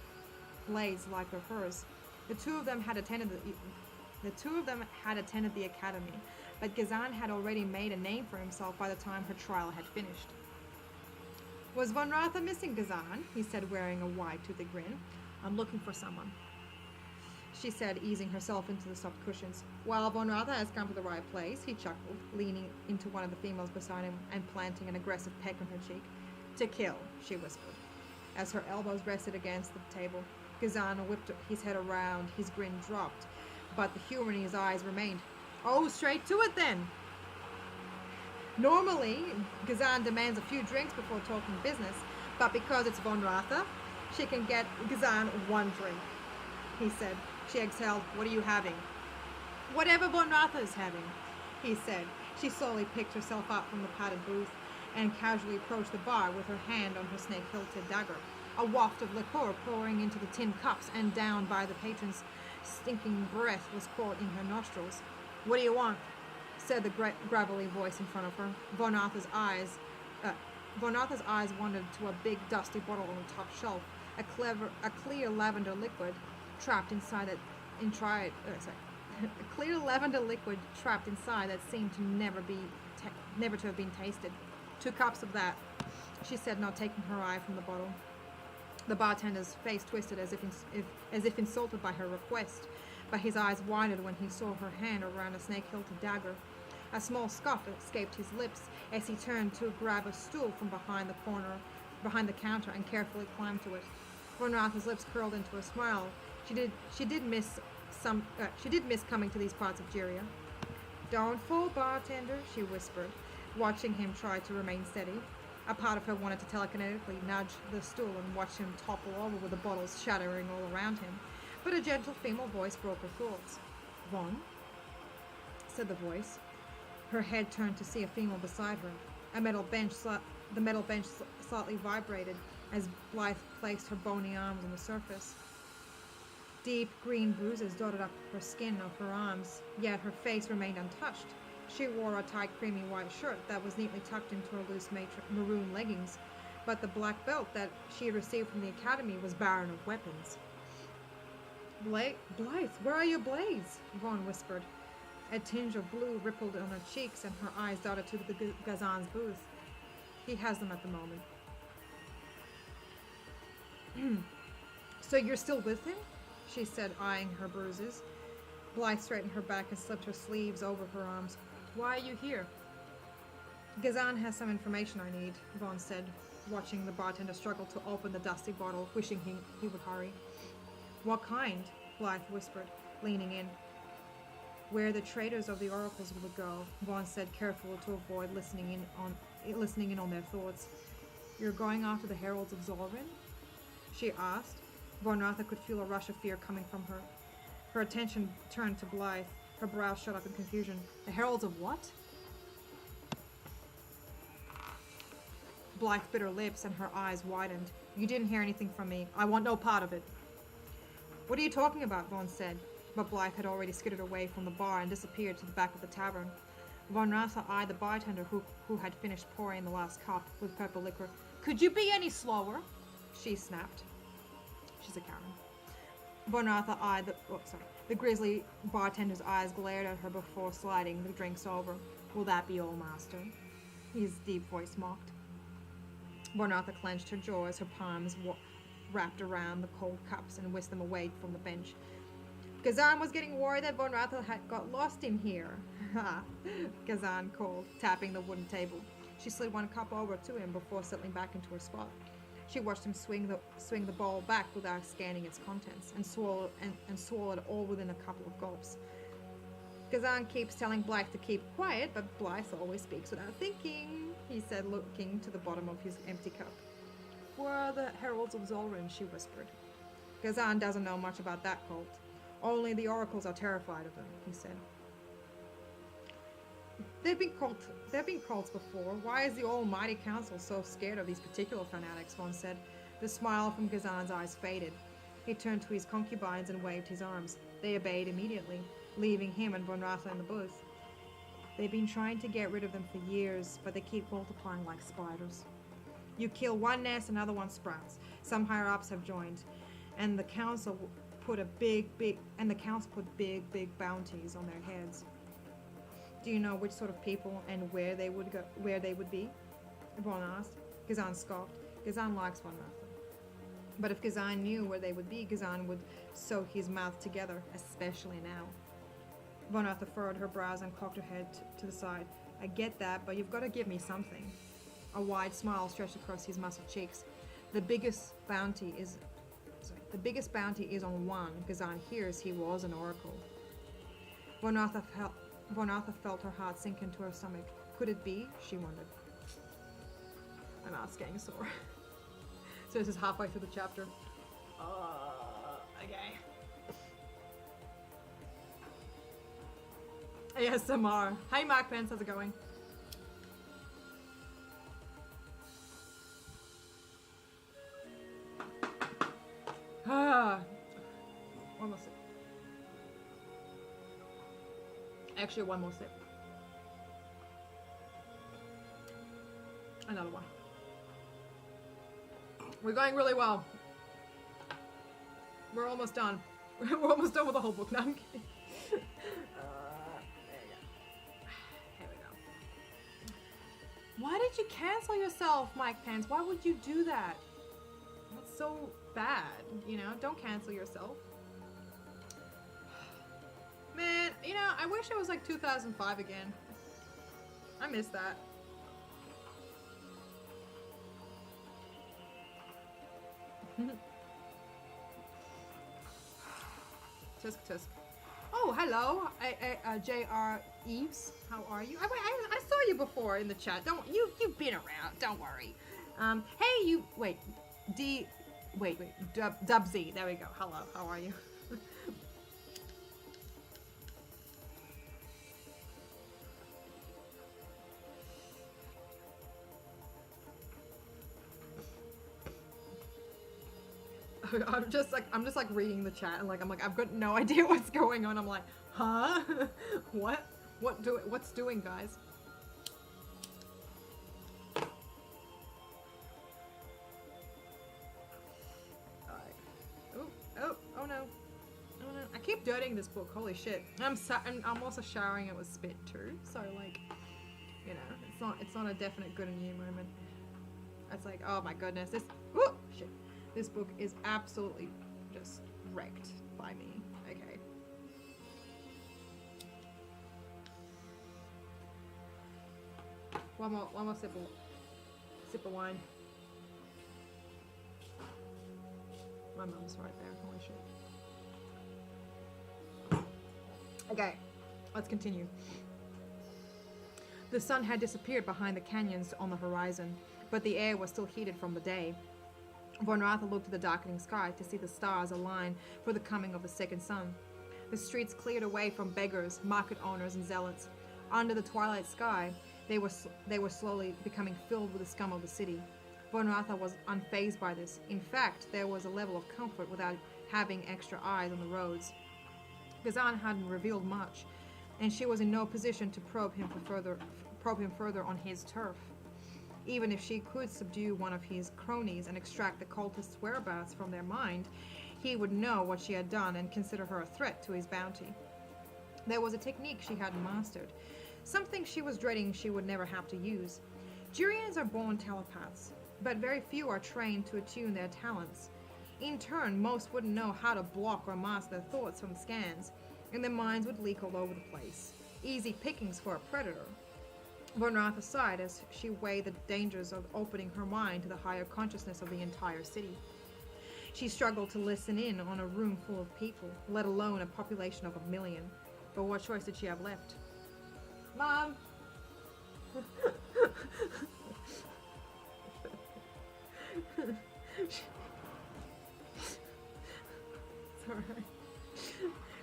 blades like hers. The two of them had attended the academy, but Gazan had already made a name for himself by the time her trial had finished. "Was Von Ratha missing, Gazan?" he said, wearing a wide-toothed grin. "I'm looking for someone," she said, easing herself into the soft cushions. "Well, Von Ratha has come to the right place," he chuckled, leaning into one of the females beside him and planting an aggressive peck on her cheek. "To kill," she whispered, as her elbows rested against the table. Gazan whipped his head around, his grin dropped, but the humor in his eyes remained. "Oh, straight to it then." Normally, Gazan demands a few drinks before talking business, but because it's Von Ratha, she can get Gazan one drink, he said. She exhaled. "What are you having?" "Whatever Von Ratha is having," he said. She slowly picked herself up from the padded booth and casually approached the bar with her hand on her snake-hilted dagger. A waft of liqueur pouring into the tin cups and down by the patron's stinking breath was caught in her nostrils. "What do you want?" said the gravelly voice in front of her. Von Ratha's eyes wandered to a big dusty bottle on the top shelf, a clear lavender liquid trapped inside that seemed to never to have been tasted. "2 cups of that," she said, not taking her eye from the bottle. The bartender's face twisted as if insulted by her request, but his eyes widened when he saw her hand around a snake-hilted dagger. A small scoff escaped his lips as he turned to grab a stool from behind the counter, and carefully climbed to it. Von Ratha's lips curled into a smile. She did miss coming to these parts of Jiria. "Don't fall, bartender," she whispered, watching him try to remain steady. A part of her wanted to telekinetically nudge the stool and watch him topple over with the bottles shattering all around him, but a gentle female voice broke her thoughts. "Von?" said the voice. Her head turned to see a female beside her. The metal bench slightly vibrated as Blythe placed her bony arms on the surface. Deep green bruises dotted up her skin of her arms, yet her face remained untouched. She wore a tight creamy white shirt that was neatly tucked into her loose maroon leggings, but the black belt that she had received from the academy was barren of weapons. "Blythe, where are your blades?" Vaughn whispered. A tinge of blue rippled on her cheeks, and her eyes darted to the Gazan's booth. "He has them at the moment." "So you're still with him?" she said, eyeing her bruises. Blythe straightened her back and slipped her sleeves over her arms. "Why are you here?" "Gazan has some information I need," Vaughn said, watching the bartender struggle to open the dusty bottle, wishing he would hurry. "What kind?" Blythe whispered, leaning in. "Where the traders of the oracles will go," Vaughn said, careful to avoid listening in on their thoughts. "You're going after the heralds of Zolrin?" she asked. Von Ratha could feel a rush of fear coming from her. Her attention turned to Blythe. Her brows shut up in confusion. "The heralds of what?" Blythe bit her lips and her eyes widened. "You didn't hear anything from me. I want no part of it." "What are you talking about?" Vaughn said, but Blythe had already skittered away from the bar and disappeared to the back of the tavern. Von Ratha eyed the bartender who had finished pouring the last cup with purple liquor. "Could you be any slower?" she snapped. She's a Karen. Von Ratha eyed the grizzly bartender's eyes glared at her before sliding the drinks over. "Will that be all, master?" his deep voice mocked. Von Ratha clenched her jaw as her palms wrapped around the cold cups and whisked them away from the bench. Gazan was getting worried that Von Ratha had got lost in here. "Ha!" Gazan called, tapping the wooden table. She slid one cup over to him before settling back into her spot. She watched him swing the bowl back without scanning its contents, and swallowed all within a couple of gulps. "Gazan keeps telling Blythe to keep quiet, but Blythe always speaks without thinking," he said, looking to the bottom of his empty cup. "Where are the heralds of Zolrin?" she whispered. "Gazan doesn't know much about that cult. Only the oracles are terrified of them," he said. They've been cults before. Why is the Almighty Council so scared of these particular fanatics?" Vaughn said. The smile from Gazan's eyes faded. He turned to his concubines and waved his arms. They obeyed immediately, leaving him and Von Ratha in the booth. "They've been trying to get rid of them for years, but they keep multiplying like spiders. You kill one nest, another one sprouts. Some higher-ups have joined, and the council put big bounties on their heads." "Do you know which sort of people and where they would be?" Vaughn asked. Gazan scoffed. Gazan likes Von Ratha. But if Gazan knew where they would be, Gazan would sew his mouth together, especially now. Von Ratha furrowed her brows and cocked her head to the side. "I get that, but you've got to give me something." A wide smile stretched across his muscled cheeks. The biggest bounty is on one. Gazan hears he was an oracle." Von Ratha felt her heart sink into her stomach. Could it be? She wondered. My mouth's getting sore. So this is halfway through the chapter. Okay. ASMR. Hey Mark Pence, how's it going? One more sip. Actually, one more sip. Another one. We're going really well. We're almost done. We're almost done with the whole book now. I'm kidding. There you go. Here we go. Why did you cancel yourself, Mike Pence? Why would you do that? That's so bad, you know? Don't cancel yourself. Man, you know, I wish it was like 2005 again. I miss that. Tusk tusk. Oh, hello, J.R. Eves. How are you? I saw you before in the chat. You've been around. Don't worry. Hey, you. Wait, Dubsy. There we go. Hello. How are you? I'm just like reading the chat and I'm like I've got no idea what's going on. I'm like, huh? What's doing, guys? Alright. Oh no. Oh no. I keep dirtying this book. Holy shit. I'm also showering it with spit too. So like, you know, it's not a definite good and you moment. It's like, oh my goodness, shit. This book is absolutely just wrecked by me. Okay. One more sip of wine. My mum's right there. Holy shit. Okay, let's continue. The sun had disappeared behind the canyons on the horizon, but the air was still heated from the day. Von Ratha looked at the darkening sky to see the stars align for the coming of the second sun. The streets cleared away from beggars, market owners, and zealots. Under the twilight sky, they were slowly becoming filled with the scum of the city. Von Ratha was unfazed by this. In fact, there was a level of comfort without having extra eyes on the roads. Ghazan hadn't revealed much, and she was in no position to probe him further on his turf. Even if she could subdue one of his cronies and extract the cultists' whereabouts from their mind, he would know what she had done and consider her a threat to his bounty. There was a technique she hadn't mastered, something she was dreading she would never have to use. Jurians are born telepaths, but very few are trained to attune their talents. In turn, most wouldn't know how to block or mask their thoughts from scans, and their minds would leak all over the place. Easy pickings for a predator. Von Ratha sighed as she weighed the dangers of opening her mind to the higher consciousness of the entire city. She struggled to listen in on a room full of people, let alone a population of 1 million. But what choice did she have left? Mom! Sorry.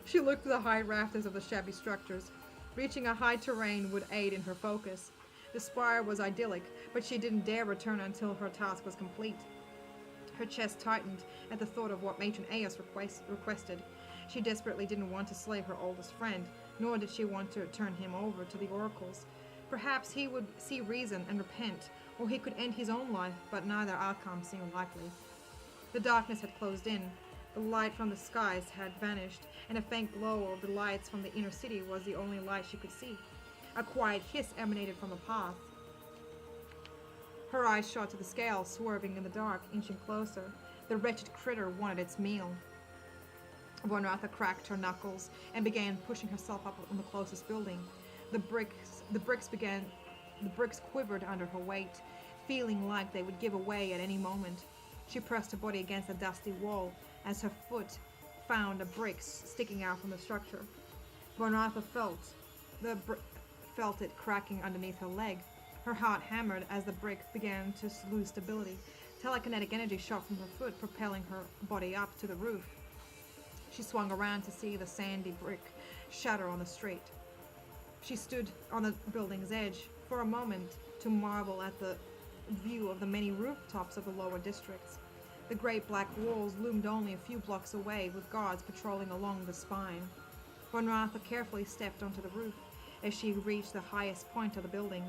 She looked at the high rafters of the shabby structures. Reaching a high terrain would aid in her focus. The spire was idyllic, but she didn't dare return until her task was complete. Her chest tightened at the thought of what Matron Eos requested. She desperately didn't want to slay her oldest friend, nor did she want to turn him over to the oracles. Perhaps he would see reason and repent, or he could end his own life, but neither outcome seemed likely. The darkness had closed in. The light from the skies had vanished, and a faint glow of the lights from the inner city was the only light she could see. A quiet hiss emanated from the path. Her eyes shot to the scale, swerving in the dark, inching closer. The wretched critter wanted its meal. Von Ratha cracked her knuckles and began pushing herself up on the closest building. The bricks quivered under her weight, feeling like they would give away at any moment. She pressed her body against a dusty wall as her foot found a brick sticking out from the structure. Von Ratha felt it cracking underneath her leg. Her heart hammered as the brick began to lose stability. Telekinetic energy shot from her foot, propelling her body up to the roof. She swung around to see the sandy brick shatter on the street. She stood on the building's edge for a moment to marvel at the view of the many rooftops of the lower districts. The great black walls loomed only a few blocks away, with guards patrolling along the spine. Von Ratha carefully stepped onto the roof as she reached the highest point of the building.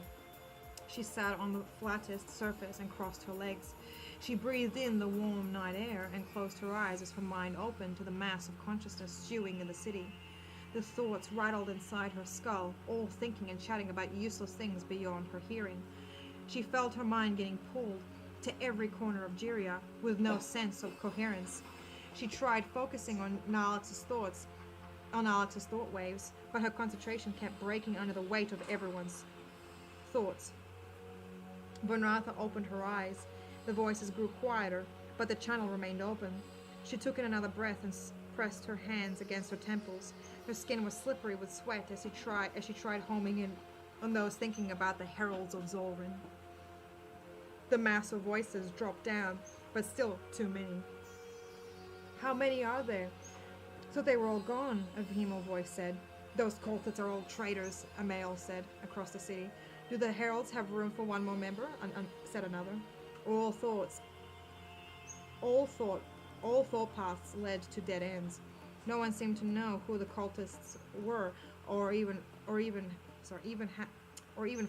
She sat on the flattest surface and crossed her legs. She breathed in the warm night air and closed her eyes as her mind opened to the mass of consciousness stewing in the city. The thoughts rattled inside her skull, all thinking and chatting about useless things beyond her hearing. She felt her mind getting pulled to every corner of Jiria with no sense of coherence. She tried focusing on Alex's thought waves, but her concentration kept breaking under the weight of everyone's. thoughts. Vonratha opened her eyes. The voices grew quieter, but the channel remained open. She took in another breath and pressed her hands against her temples. Her skin was slippery with sweat as she tried homing in on those thinking about the heralds of Zorin. The mass of voices dropped down, but still too many. How many are there? So they were all gone, a vehement voice said. Those cultists are all traitors, a male said, across the city. Do the heralds have room for one more member? Said another. All thought paths led to dead ends. No one seemed to know who the cultists were, or even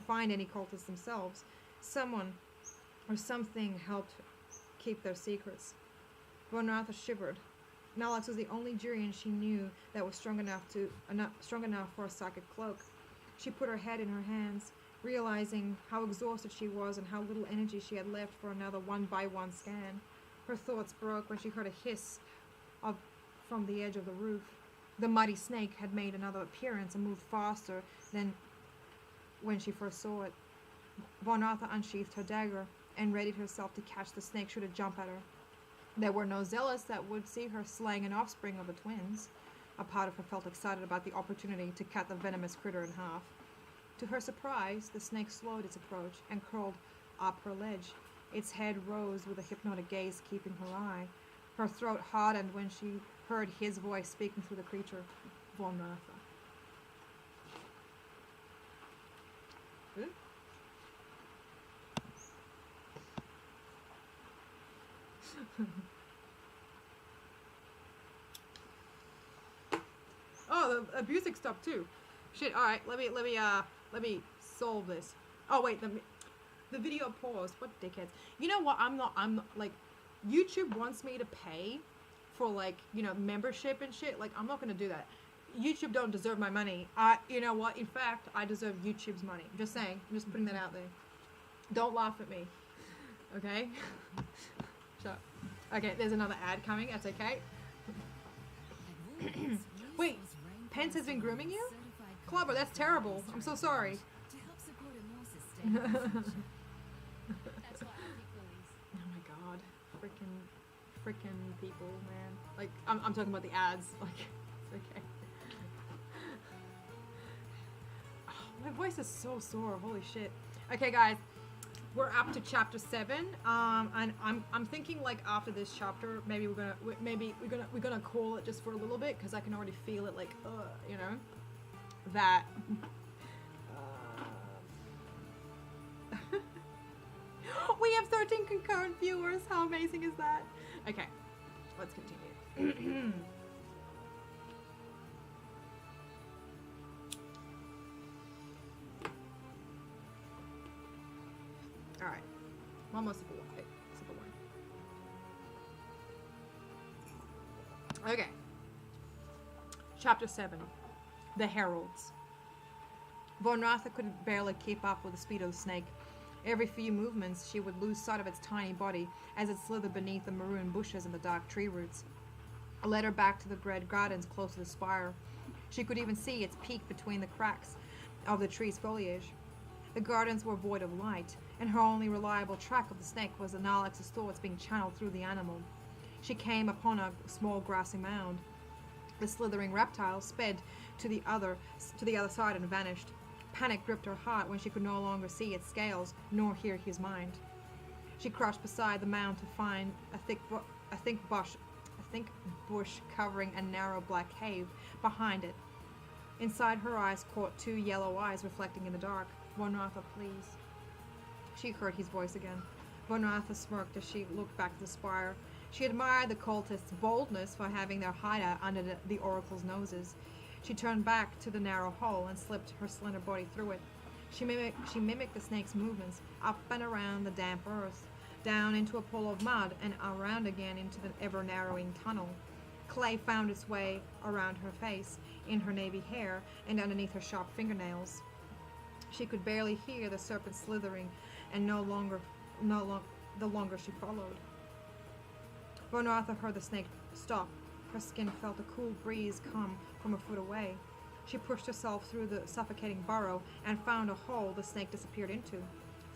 find any cultists themselves. Someone or something helped keep their secrets. Vonratha shivered. Nalax was the only Jurian she knew that was strong enough for a psychic cloak. She put her head in her hands, realizing how exhausted she was and how little energy she had left for another one-by-one scan. Her thoughts broke when she heard a hiss from the edge of the roof. The mighty snake had made another appearance and moved faster than when she first saw it. Vonratha unsheathed her dagger and readied herself to catch the snake should it jump at her. There were no zealots that would see her slaying an offspring of the twins. A part of her felt excited about the opportunity to cut the venomous critter in half. To her surprise, the snake slowed its approach and crawled up her ledge. Its head rose with a hypnotic gaze keeping her eye. Her throat hardened when she heard his voice speaking through the creature, Vonratha. Oh, the music stopped too. Shit. All right, let me solve this. Oh wait, the video paused. What dickheads? You know what? I'm not like, YouTube wants me to pay for, like, you know, membership and shit. Like, I'm not gonna do that. YouTube don't deserve my money. You know what? In fact, I deserve YouTube's money. I'm just saying. I'm just putting that out there. Don't laugh at me. Okay? Shut up. Okay, there's another ad coming. That's okay. Wait, Pence has been grooming you? Clobber, that's terrible. I'm so sorry. Oh my god. Frickin' people, man. Like, I'm talking about the ads. Like, it's okay. Oh, my voice is so sore. Holy shit. Okay, guys. We're up to chapter 7, and I'm thinking, like, after this chapter, maybe we're gonna call it just for a little bit, because I can already feel it, like, you know, that. We have 13 concurrent viewers. How amazing is that? Okay, let's continue. Alright. One more sip of wine. Okay. Chapter 7. The Heralds. Vonratha could barely keep up with the speed of the snake. Every few movements, she would lose sight of its tiny body as it slithered beneath the maroon bushes and the dark tree roots. It led her back to the red gardens close to the spire. She could even see its peak between the cracks of the tree's foliage. The gardens were void of light, and her only reliable track of the snake was the Nalax's thoughts being channeled through the animal. She came upon a small grassy mound. The slithering reptile sped to the other side and vanished. Panic gripped her heart when she could no longer see its scales nor hear his mind. She crouched beside the mound to find a thick bush covering a narrow black cave behind it. Inside, her eyes caught two yellow eyes reflecting in the dark. Vonratha, please. She heard his voice again. Vonratha smirked as she looked back at the spire. She admired the cultists' boldness for having their hideout under the oracle's noses. She turned back to the narrow hole and slipped her slender body through it. She mimicked the snake's movements, up and around the damp earth, down into a pool of mud, and around again into the ever-narrowing tunnel. Clay found its way around her face, in her navy hair, and underneath her sharp fingernails. She could barely hear the serpent slithering, and the longer she followed. Vonratha heard the snake stop. Her skin felt a cool breeze come from a foot away. She pushed herself through the suffocating burrow and found a hole the snake disappeared into.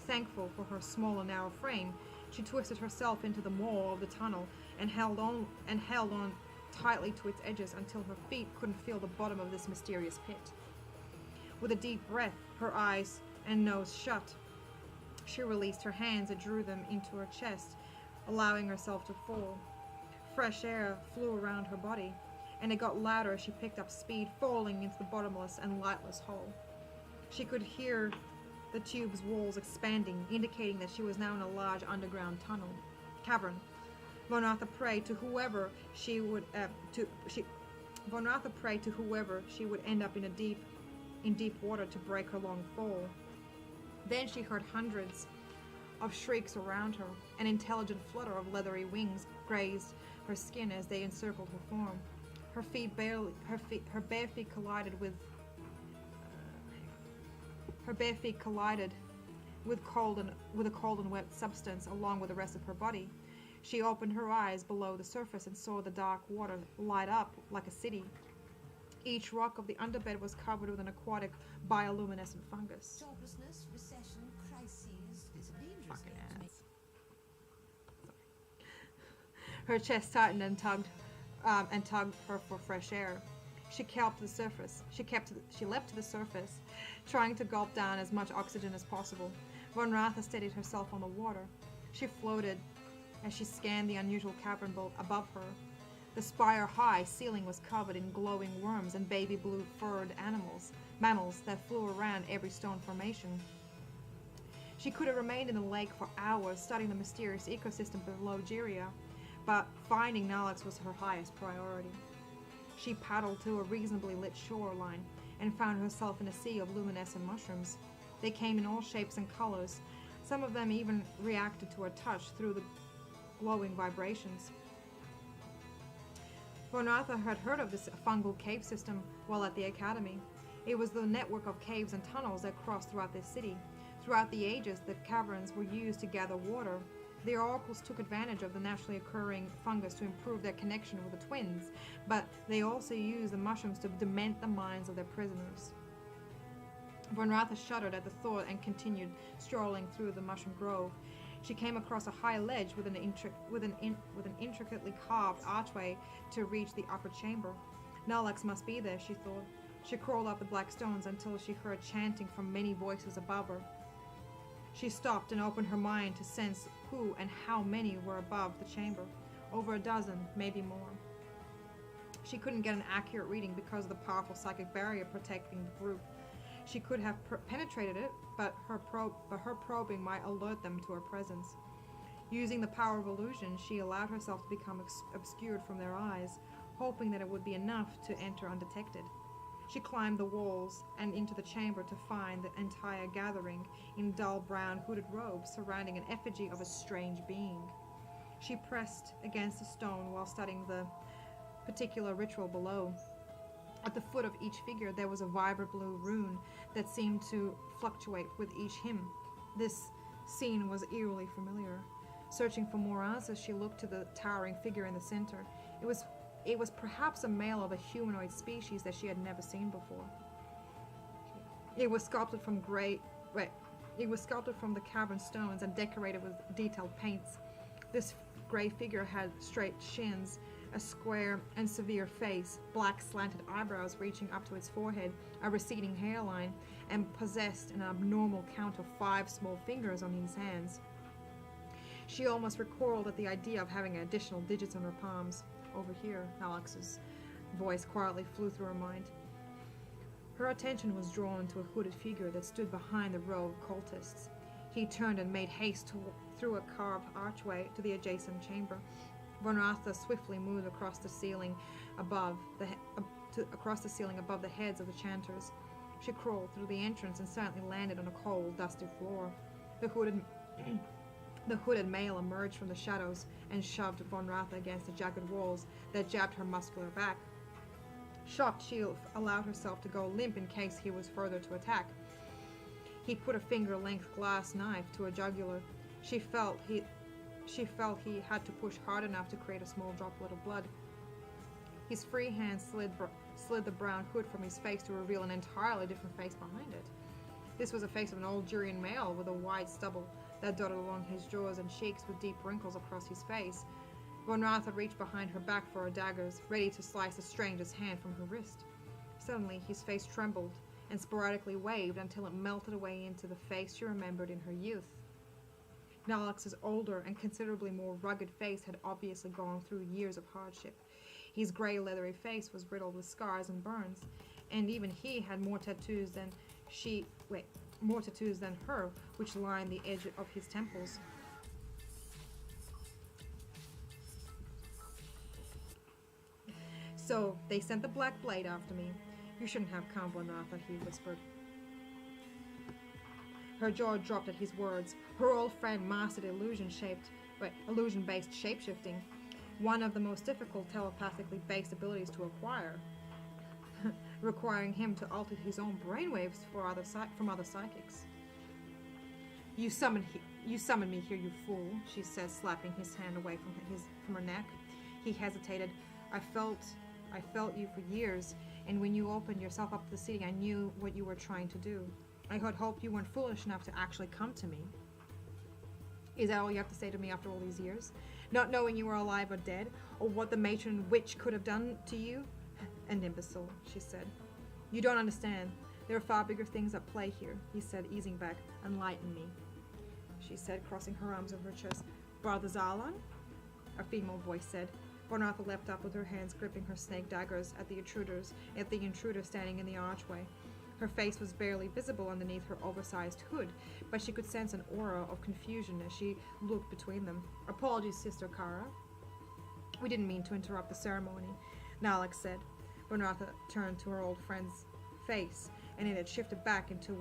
Thankful for her small and narrow frame, she twisted herself into the maw of the tunnel and held on tightly to its edges until her feet couldn't feel the bottom of this mysterious pit. With a deep breath, her eyes and nose shut, she released her hands and drew them into her chest, allowing herself to fall. Fresh air flew around her body, and it got louder as she picked up speed, falling into the bottomless and lightless hole. She could hear the tube's walls expanding, indicating that she was now in a large underground cavern. Von Ratha prayed to whoever she would end up in deep water to break her long fall. Then she heard hundreds of shrieks around her. An intelligent flutter of leathery wings grazed her skin as they encircled her form. Her bare feet collided with a cold and wet substance along with the rest of her body. She opened her eyes below the surface and saw the dark water light up like a city. Each rock of the underbed was covered with an aquatic bioluminescent fungus. Joblessness, recession, crises. It's a dangerous Fucking game to make. Her chest tightened and tugged her for fresh air. She leapt to the surface, trying to gulp down as much oxygen as possible. Von Ratha steadied herself on the water. She floated as she scanned the unusual cavern above her. The spire-high ceiling was covered in glowing worms and baby blue furred mammals that flew around every stone formation. She could have remained in the lake for hours studying the mysterious ecosystem below Jiria, but finding Nalex was her highest priority. She paddled to a reasonably lit shoreline and found herself in a sea of luminescent mushrooms. They came in all shapes and colors. Some of them even reacted to her touch through the glowing vibrations. Von Ratha had heard of this fungal cave system while at the academy. It was the network of caves and tunnels that crossed throughout this city. Throughout the ages, the caverns were used to gather water. The oracles took advantage of the naturally occurring fungus to improve their connection with the twins, but they also used the mushrooms to dement the minds of their prisoners. Von Ratha shuddered at the thought and continued strolling through the mushroom grove. She came across a high ledge with an intricately carved archway to reach the upper chamber. Nalex must be there, she thought. She crawled up the black stones until she heard chanting from many voices above her. She stopped and opened her mind to sense who and how many were above the chamber. Over a dozen, maybe more. She couldn't get an accurate reading because of the powerful psychic barrier protecting the group. She could have penetrated it, but her probing might alert them to her presence. Using the power of illusion, she allowed herself to become obscured from their eyes, hoping that it would be enough to enter undetected. She climbed the walls and into the chamber to find the entire gathering in dull brown hooded robes surrounding an effigy of a strange being. She pressed against a stone while studying the particular ritual below. At the foot of each figure there was a vibrant blue rune that seemed to fluctuate with each hymn. This scene was eerily familiar. Searching for more answers, she looked to the towering figure in the center. It was perhaps a male of a humanoid species that she had never seen before. It was sculpted from the cavern stones and decorated with detailed paints. This gray figure had straight shins, a square and severe face, black slanted eyebrows reaching up to its forehead, a receding hairline, and possessed an abnormal count of 5 small fingers on his hands. She almost recoiled at the idea of having additional digits on her palms. Over here, Alex's voice quietly flew through her mind. Her attention was drawn to a hooded figure that stood behind the row of cultists. He turned and made haste through a carved archway to the adjacent chamber. Von Ratha swiftly moved across the ceiling above the heads of the chanters. She crawled through the entrance and silently landed on a cold, dusty floor. The hooded male emerged from the shadows and shoved Von Ratha against the jagged walls that jabbed her muscular back. Shocked, she allowed herself to go limp in case he was further to attack. He put a finger-length glass knife to her jugular. She felt he had to push hard enough to create a small droplet of blood. His free hand slid the brown hood from his face to reveal an entirely different face behind it. This was a face of an Algerian male with a wide stubble that dotted along his jaws and cheeks with deep wrinkles across his face. Von Ratha reached behind her back for her daggers, ready to slice the stranger's hand from her wrist. Suddenly, his face trembled and sporadically waved until it melted away into the face she remembered in her youth. Nalex's older and considerably more rugged face had obviously gone through years of hardship. His grey, leathery face was riddled with scars and burns, and even he had more tattoos than her, which lined the edge of his temples. So, they sent the Black Blade after me. You shouldn't have come, Von Ratha, he whispered. Her jaw dropped at his words. Her old friend mastered illusion-based shapeshifting, one of the most difficult telepathically based abilities to acquire, requiring him to alter his own brainwaves from other psychics. You summoned me here, you fool, she said, slapping his hand away from her neck. He hesitated. I felt you for years, and when you opened yourself up to the city, I knew what you were trying to do. I had hoped you weren't foolish enough to actually come to me. Is that all you have to say to me after all these years? Not knowing you were alive or dead, or what the matron witch could have done to you? An imbecile, she said. You don't understand. There are far bigger things at play here, he said, easing back. Enlighten me, she said, crossing her arms over her chest. Brother Zalan? A female voice said. Von Ratha leapt up with her hands gripping her snake daggers at the intruder standing in the archway. Her face was barely visible underneath her oversized hood, but she could sense an aura of confusion as she looked between them. Apologies, Sister Kara. We didn't mean to interrupt the ceremony, Nalex said. Von Ratha turned to her old friend's face, and it had shifted back into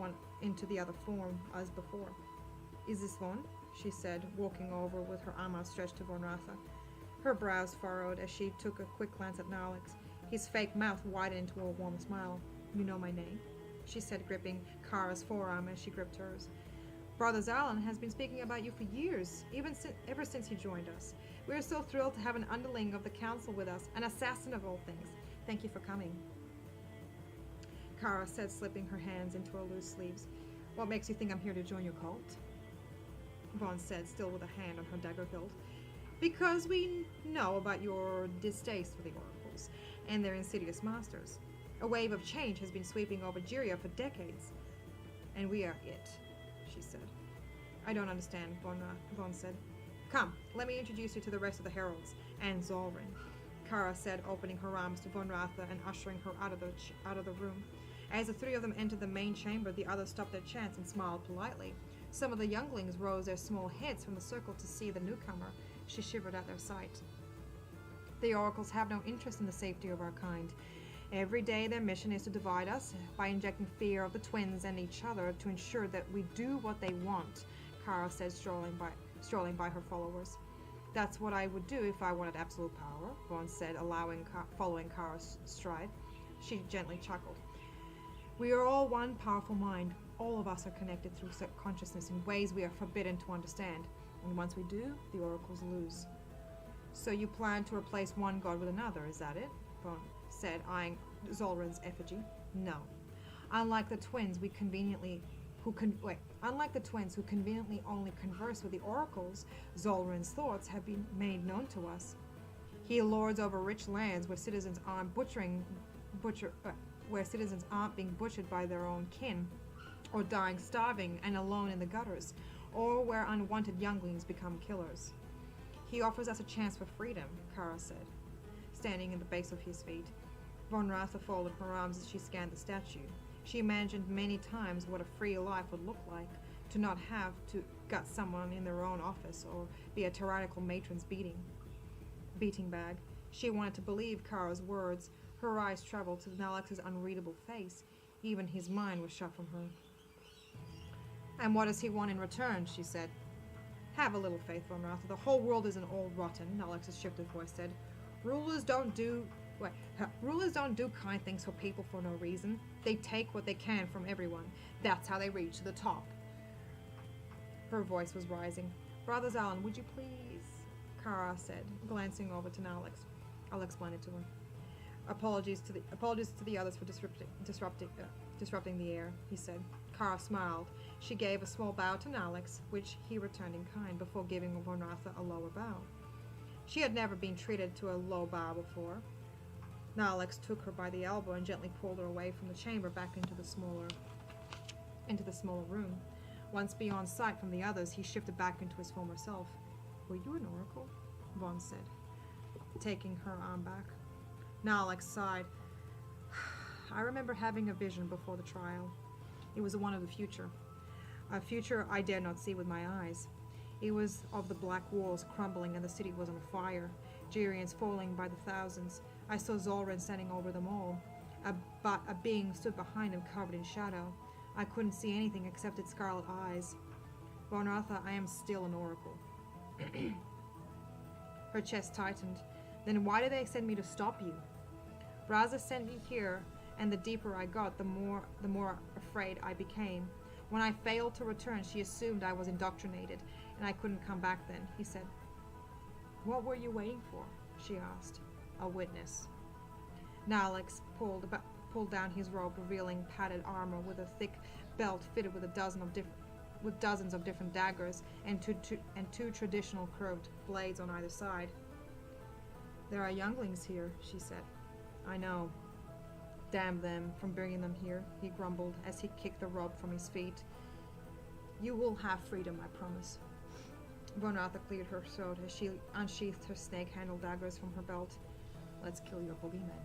the other form as before. Is this Von? She said, walking over with her arm outstretched to Von Ratha. Her brows furrowed as she took a quick glance at Nalex. His fake mouth widened into a warm smile. You know my name? She said, gripping Kara's forearm as she gripped hers. Brother Zalan has been speaking about you for years, ever since he joined us. We are so thrilled to have an underling of the council with us, an assassin of all things. Thank you for coming. Kara said, slipping her hands into her loose sleeves. What makes you think I'm here to join your cult? Vaughn said, still with a hand on her dagger hilt. Because we know about your distaste for the oracles and their insidious masters. A wave of change has been sweeping over Jiria for decades. And we are it, she said. I don't understand, Vaughn said. Come, let me introduce you to the rest of the heralds, and Zolrin, Kara said, opening her arms to Von Ratha and ushering her out of the room. As the three of them entered the main chamber, the others stopped their chants and smiled politely. Some of the younglings rose their small heads from the circle to see the newcomer. She shivered at their sight. The oracles have no interest in the safety of our kind. Every day their mission is to divide us by injecting fear of the twins and each other to ensure that we do what they want, Kara said, strolling by her followers. That's what I would do if I wanted absolute power, Vaughn said, following Kara's stride. She gently chuckled. We are all one powerful mind. All of us are connected through consciousness in ways we are forbidden to understand. And once we do, the oracles lose. So you plan to replace one god with another, is that it? Vaughn said, eyeing Zolrin's effigy. No. Unlike the twins who conveniently only converse with the oracles, Zolrin's thoughts have been made known to us. He lords over rich lands where citizens aren't being butchered by their own kin, or dying starving and alone in the gutters, or where unwanted younglings become killers. He offers us a chance for freedom, Kara said, standing in the base of his feet. Von Ratha folded her arms as she scanned the statue. She imagined many times what a free life would look like, to not have to gut someone in their own office or be a tyrannical matron's beating bag. She wanted to believe Kara's words. Her eyes traveled to Nalex's unreadable face. Even his mind was shut from her. And what does he want in return? She said. Have a little faith, Von Ratha. The whole world isn't all rotten, Nalex's shifted voice said. Rulers don't do kind things for people for no reason. They take what they can from everyone. That's how they reach to the top. Her voice was rising. Brother Zalan, would you please? Kara said, glancing over to Nalex. I'll explain it to her. Apologies to the others for disrupting the air, he said. Kara smiled. She gave a small bow to Nalix, which he returned in kind, before giving Von Ratha a lower bow. She had never been treated to a low bow before. Nalix took her by the elbow and gently pulled her away from the chamber back into the smaller room. Once beyond sight from the others, he shifted back into his former self. Were you an oracle? Von said, taking her arm back. Nalix sighed. I remember having a vision before the trial. It was one of the future. A future I dare not see with my eyes. It was of the black walls crumbling and the city was on fire, Gerians falling by the thousands. I saw Zolran standing over them all. A being stood behind him covered in shadow. I couldn't see anything except its scarlet eyes. Von Ratha, I am still an oracle. Her chest tightened. Then why did they send me to stop you? Raza sent me here, and the deeper I got, the more afraid I became. When I failed to return, she assumed I was indoctrinated, and I couldn't come back then, he said. What were you waiting for? She asked. A witness. Nalix pulled down his robe, revealing padded armor with a thick belt fitted with dozens of different daggers and two traditional curved blades on either side. There are younglings here, she said. I know. Damn them from bringing them here, he grumbled as he kicked the robe from his feet. You will have freedom, I promise. Von Ratha cleared her throat as she unsheathed her snake-handled daggers from her belt. Let's kill your boogeyman.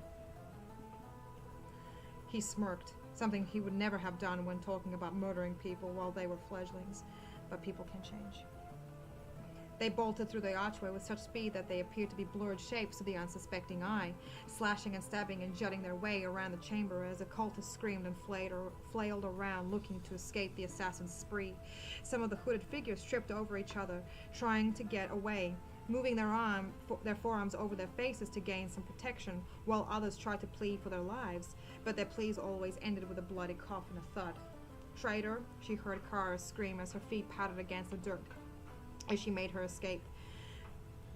He smirked, something he would never have done when talking about murdering people while they were fledglings, but people can change. They bolted through the archway with such speed that they appeared to be blurred shapes to the unsuspecting eye, slashing and stabbing and jutting their way around the chamber as the cultists screamed and flailed around looking to escape the assassin's spree. Some of the hooded figures tripped over each other, trying to get away, moving their forearms over their faces to gain some protection, while others tried to plead for their lives, but their pleas always ended with a bloody cough and a thud. Traitor, she heard Kara scream as her feet patted against the dirt as she made her escape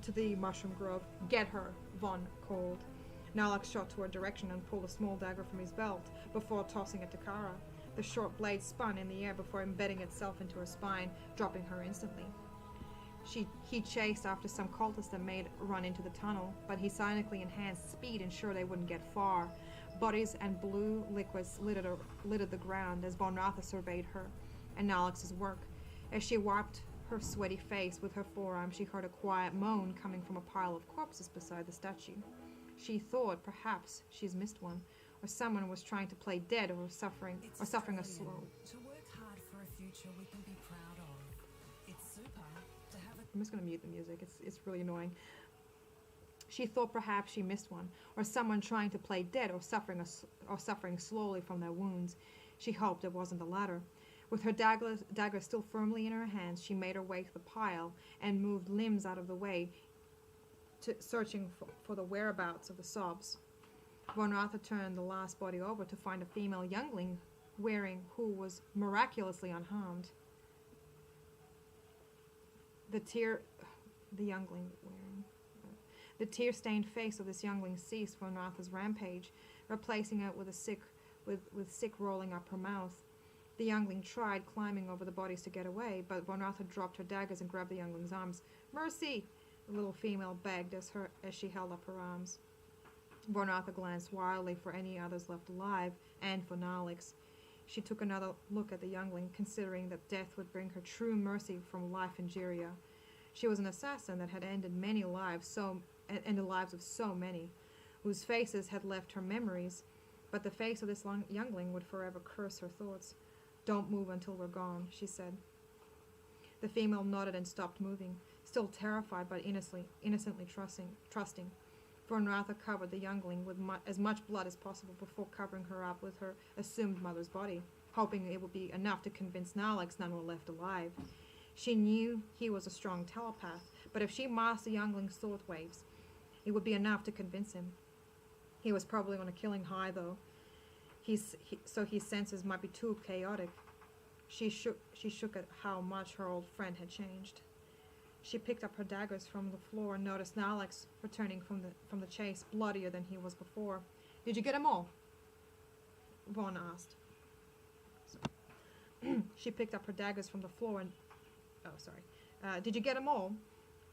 to the mushroom grove. Get her, Von called. Nalix shot to her direction and pulled a small dagger from his belt before tossing it to Kara. The short blade spun in the air before embedding itself into her spine, dropping her instantly. He chased after some cultists that made a run into the tunnel, but he silently enhanced speed, ensured they wouldn't get far. Bodies and blue liquids littered the ground as Von Ratha surveyed her and Nalix's work. As she wiped her sweaty face with her forearm, she heard a quiet moan coming from a pile of corpses beside the statue. She thought perhaps she's missed one, or someone was trying to play dead or suffering a slow. To work hard for a future we can be proud of. It's super to have a... I'm just going to mute the music. It's really annoying. She thought perhaps she missed one, or someone trying to play dead or suffering slowly from their wounds. She hoped it wasn't the latter. With her dagger still firmly in her hands, she made her way to the pile and moved limbs out of the way, searching for the whereabouts of the sobs. Von Ratha turned the last body over to find a female youngling who was miraculously unharmed. The tear-stained face of this youngling ceased Von Ratha's rampage, replacing it with sick rolling up her mouth. The youngling tried climbing over the bodies to get away, but Von Ratha dropped her daggers and grabbed the youngling's arms. Mercy! The little female begged as she held up her arms. Von Ratha glanced wildly for any others left alive, and for Nalix. She took another look at the youngling, considering that death would bring her true mercy from life in Geria. She was an assassin that had ended many lives, and the lives of so many, whose faces had left her memories, but the face of this youngling would forever curse her thoughts. Don't move until we're gone, she said. The female nodded and stopped moving, still terrified but innocently trusting. Von Ratha covered the youngling with as much blood as possible before covering her up with her assumed mother's body, hoping it would be enough to convince Nalix none were left alive. She knew he was a strong telepath, but if she masked the youngling's thought waves, it would be enough to convince him. He was probably on a killing high, though, so his senses might be too chaotic. She shook at how much her old friend had changed. She picked up her daggers from the floor and noticed Nalix returning from the chase, bloodier than he was before. Did you get them all? Vaughn asked. She picked up her daggers from the floor and... Oh, sorry. Did you get them all?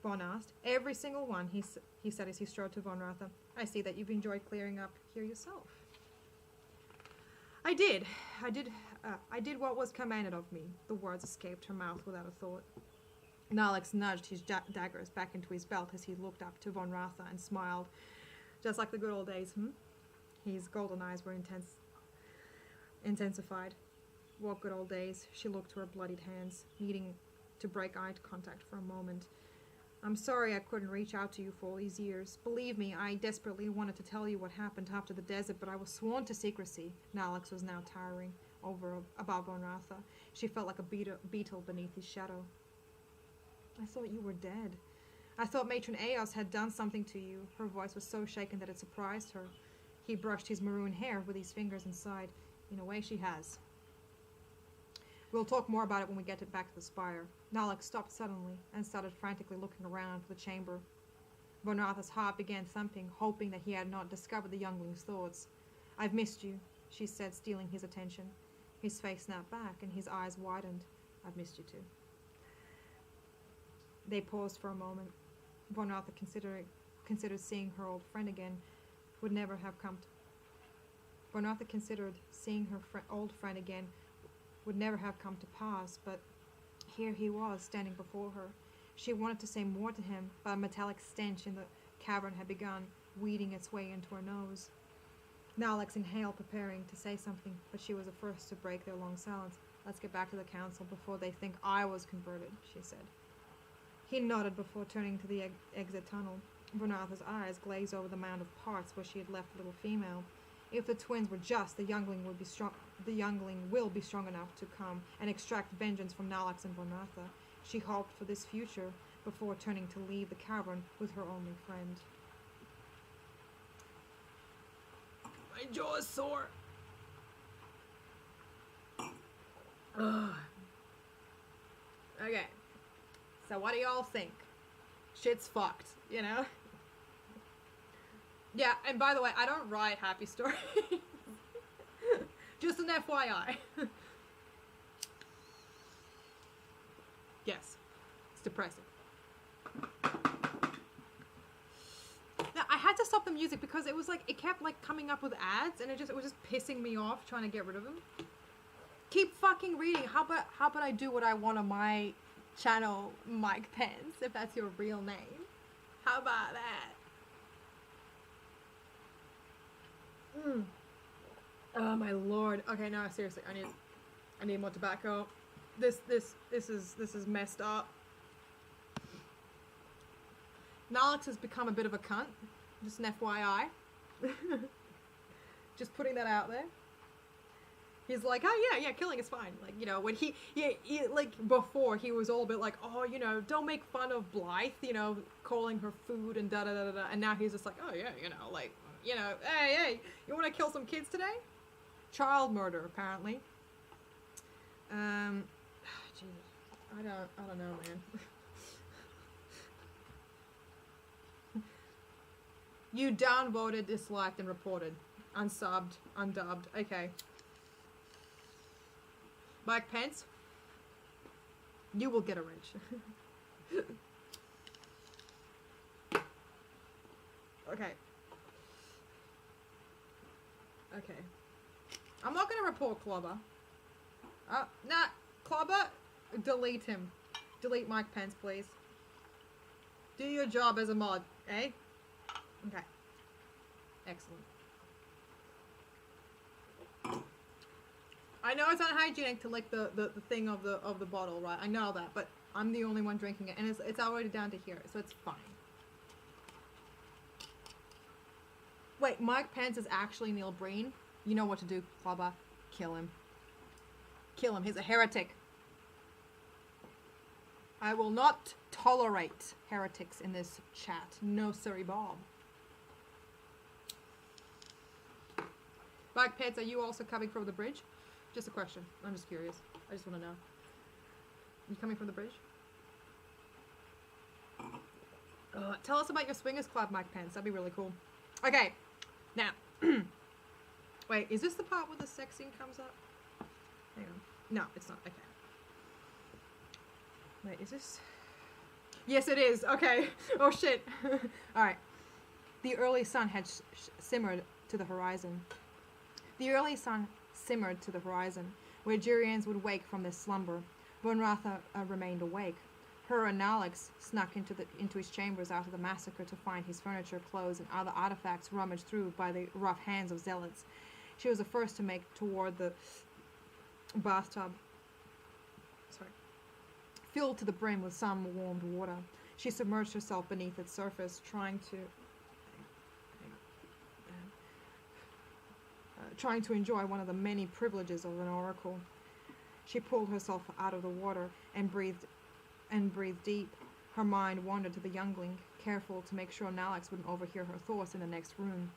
Vaughn asked. Every single one, he said as he strode to Von Ratha. I see that you've enjoyed clearing up here yourself. I did what was commanded of me. The words escaped her mouth without a thought. Nalex nudged his daggers back into his belt as he looked up to Von Ratha and smiled. Just like the good old days, His golden eyes were intensified. What good old days? She looked to her bloodied hands, needing to break eye contact for a moment. I'm sorry I couldn't reach out to you for all these years. Believe me, I desperately wanted to tell you what happened after the desert, but I was sworn to secrecy. Nalex was now towering above Von Ratha. She felt like a beetle beneath his shadow. I thought you were dead. I thought Matron Eos had done something to you. Her voice was so shaken that it surprised her. He brushed his maroon hair with his fingers and sighed. In a way, she has. We'll talk more about it when we get back to the spire. Nalex stopped suddenly and started frantically looking around the chamber. Von Ratha's heart began thumping, hoping that he had not discovered the youngling's thoughts. I've missed you, she said, stealing his attention. His face snapped back and his eyes widened. I've missed you too. They paused for a moment. Von Ratha considered seeing her old friend again. Would never have come to... Von Ratha considered seeing her old friend again would never have come to pass, but here he was, standing before her. She wanted to say more to him, but a metallic stench in the cavern had begun weeding its way into her nose. Nalex inhaled, preparing to say something, but she was the first to break their long silence. Let's get back to the council before they think I was converted, she said. He nodded before turning to the exit tunnel. Von Ratha's eyes glazed over the mound of parts where she had left the little female. If the twins were just, the youngling will be strong enough to come and extract vengeance from Nalex and Von Ratha. She hoped for this future before turning to leave the cavern with her only friend. My jaw is sore. Ugh. Okay. So what do y'all think? Shit's fucked, you know? Yeah, and by the way, I don't write happy stories. Just an FYI. Yes, it's depressing. Now, I had to stop the music because it was like, it kept like coming up with ads and it was just pissing me off trying to get rid of them. Keep fucking reading. How about I do what I want on my channel, Mike Pence, if that's your real name? How about that? Oh my lord. Okay, no, seriously, I need more tobacco. This is messed up. Nalex has become a bit of a cunt. Just an FYI. Just putting that out there. He's like, oh yeah, killing is fine. Like, you know, when he like, before, he was all a bit like, oh, you know, don't make fun of Blythe, you know, calling her food and da-da-da-da-da. And now he's just like, oh yeah, you know, like, you know, hey, you want to kill some kids today? Child murder, apparently. Jesus, I don't know, man. You downvoted, disliked, and reported. Unsubbed, undubbed. Okay. Mike Pence, you will get a wrench. Okay. Okay. I'm not going to report Clobber. Nah, Clobber, delete him. Delete Mike Pence, please. Do your job as a mod, eh? Okay. Excellent. I know it's unhygienic to lick the thing of the bottle, right? I know that, but I'm the only one drinking it, and it's already down to here, so it's fine. Wait, Mike Pence is actually Neil Breen? You know what to do, Clobber. Kill him. Kill him. He's a heretic. I will not tolerate heretics in this chat. No, sorry, Bob. Mike Pence, are you also coming from the bridge? Just a question. I'm just curious. I just want to know. You coming from the bridge? Tell us about your swingers club, Mike Pence. That'd be really cool. Okay. Now, Wait, is this the part where the sex scene comes up? Hang on. No, it's not. Okay. Wait, is this? Yes, it is. Okay. Oh, shit. Alright. The early sun had simmered to the horizon. The early sun simmered to the horizon, where Jurians would wake from their slumber. Von Ratha remained awake. Her and Alex snuck into his chambers after the massacre to find his furniture, clothes, and other artifacts rummaged through by the rough hands of zealots. She was the first to make toward the bathtub, filled to the brim with some warmed water. She submerged herself beneath its surface, trying to enjoy one of the many privileges of an oracle. She pulled herself out of the water and breathed deep. Her mind wandered to the youngling, careful to make sure Nalax wouldn't overhear her thoughts in the next room.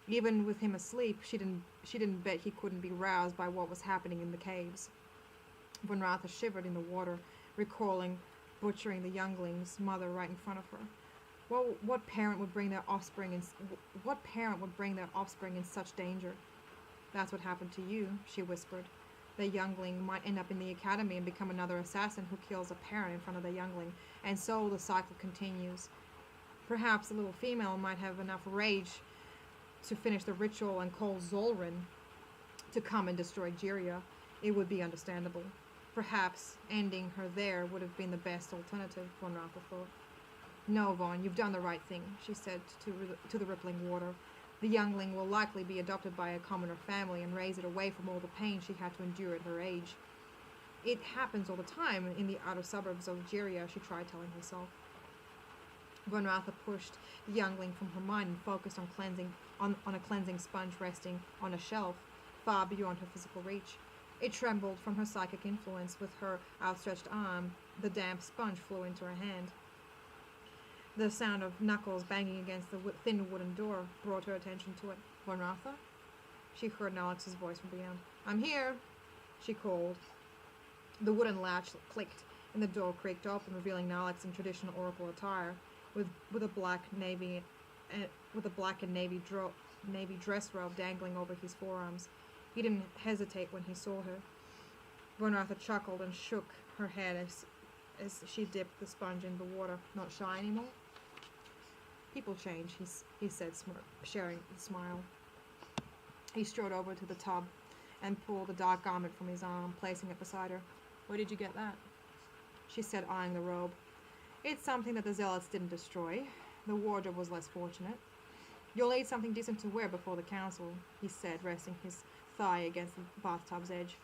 Even with him asleep, she didn't bet he couldn't be roused by what was happening in the caves. Von Ratha shivered in the water, recalling butchering the youngling's mother right in front of her. What parent would bring their offspring in such danger? That's what happened to you, she whispered. The youngling might end up in the academy and become another assassin who kills a parent in front of the youngling, and so the cycle continues. Perhaps the little female might have enough rage to finish the ritual and call Zolrin to come and destroy Jiria. It would be understandable. Perhaps ending her there would have been the best alternative, Von Ratha thought. No, Von, you've done the right thing, she said to the rippling water. The youngling will likely be adopted by a commoner family and raise it away from all the pain she had to endure at her age. It happens all the time in the outer suburbs of Jiria, she tried telling herself. Von Ratha pushed the youngling from her mind and focused on a cleansing sponge resting on a shelf, far beyond her physical reach. It trembled from her psychic influence. With her outstretched arm, the damp sponge flew into her hand. The sound of knuckles banging against the thin wooden door brought her attention to it. Von Ratha? She heard Alex's voice from beyond. I'm here, she called. The wooden latch clicked, and the door creaked open, revealing Alex in traditional oracle attire, with a black and navy dress robe dangling over his forearms. He didn't hesitate when he saw her. Von Ratha chuckled and shook her head as she dipped the sponge in the water. Not shy anymore? People change, he said, sharing the smile. He strode over to the tub and pulled the dark garment from his arm, placing it beside her. Where did you get that? She said, eyeing the robe. It's something that the zealots didn't destroy. The wardrobe was less fortunate. You'll need something decent to wear before the council, he said, resting his thigh against the bathtub's edge.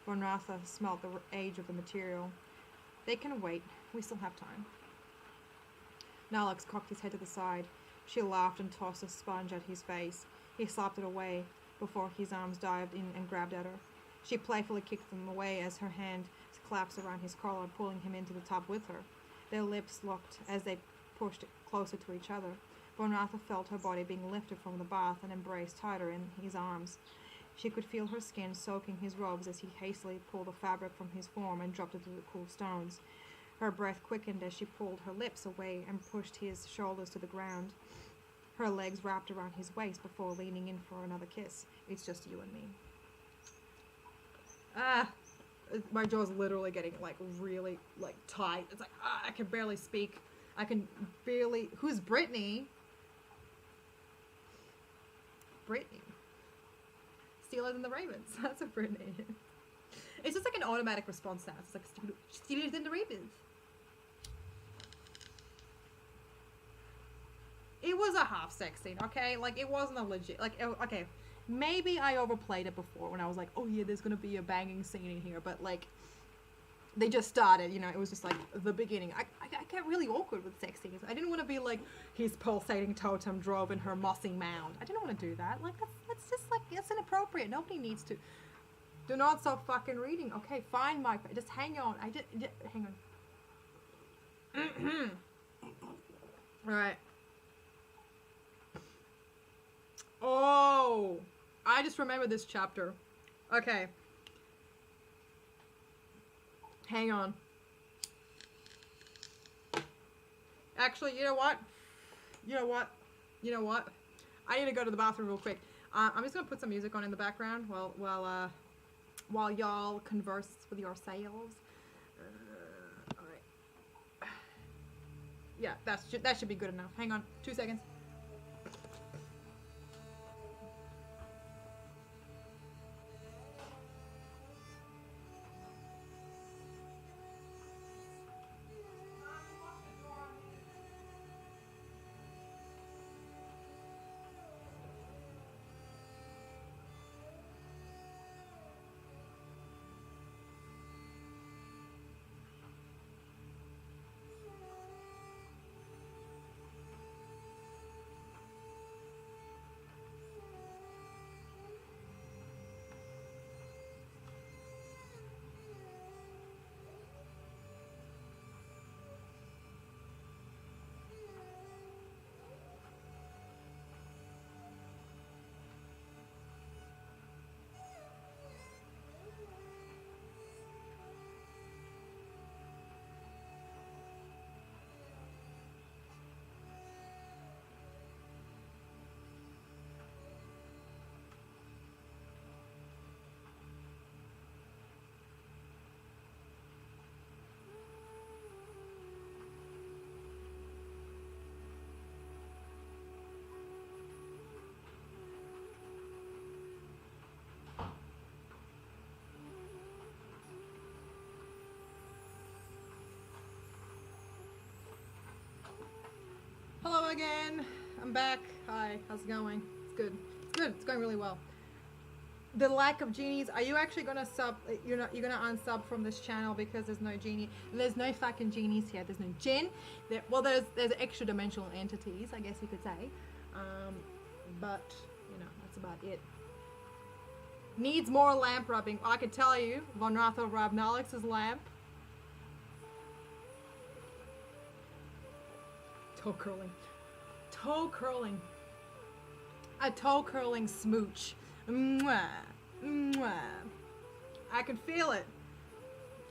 Von Ratha smelt the age of the material. They can wait. We still have time. Nalax cocked his head to the side. She laughed and tossed a sponge at his face. He slapped it away before his arms dived in and grabbed at her. She playfully kicked them away as her hand collapsed around his collar, pulling him into the tub with her. Their lips locked as they pushed closer to each other. Von Ratha felt her body being lifted from the bath and embraced tighter in his arms. She could feel her skin soaking his robes as he hastily pulled the fabric from his form and dropped it to the cool stones. Her breath quickened as she pulled her lips away and pushed his shoulders to the ground. Her legs wrapped around his waist before leaning in for another kiss. It's just you and me. My jaw's literally getting, like, really, like, tight. It's like, I can barely speak. Who's Brittany? Brittany. Steeler than the Ravens. That's a Brittany. It's just like an automatic response now. It's like, Steeler than the Ravens. It was a half sex scene, okay? Like, it wasn't a legit, like, okay. Maybe I overplayed it before when I was like, oh yeah, there's gonna be a banging scene in here, but like, they just started, you know, it was just like the beginning. I get really awkward with sex scenes. I didn't want to be like, his pulsating totem drove in her mossy mound. I didn't want to do that. Like, that's just like, it's inappropriate. Nobody needs to. Do not stop fucking reading. Okay, fine, Mike. Just hang on. Hang on. Alright. Oh, I just remember this chapter. Okay. Hang on. Actually, you know what? I need to go to the bathroom real quick. I'm just gonna put some music on in the background while y'all converse with yourselves. All right. Yeah, that should be good enough. Hang on, 2 seconds. Hello again. I'm back. Hi. How's it going? It's good. It's good. It's going really well. The lack of genies. Are you actually gonna sub? You're gonna unsub from this channel because there's no genie. There's no fucking genies here. There's no Jinn. There's extra dimensional entities, I guess you could say. But you know that's about it. Needs more lamp rubbing. I could tell you, Von Ratho rubbed Alex's lamp. Toe curling. Toe curling. A toe curling smooch. Mwah. Mwah. I can feel it.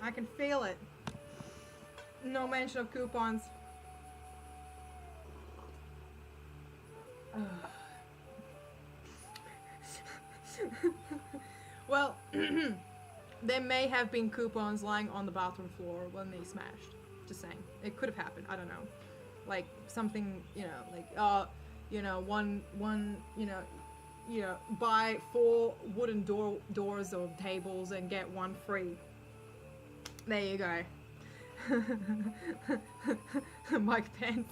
I can feel it. No mention of coupons. Well, there may have been coupons lying on the bathroom floor when they smashed. Just saying. It could have happened. I don't know. Like something, you know, like you know, one, you know, buy 4 wooden doors or tables and get 1 free. There you go. Mike Pence.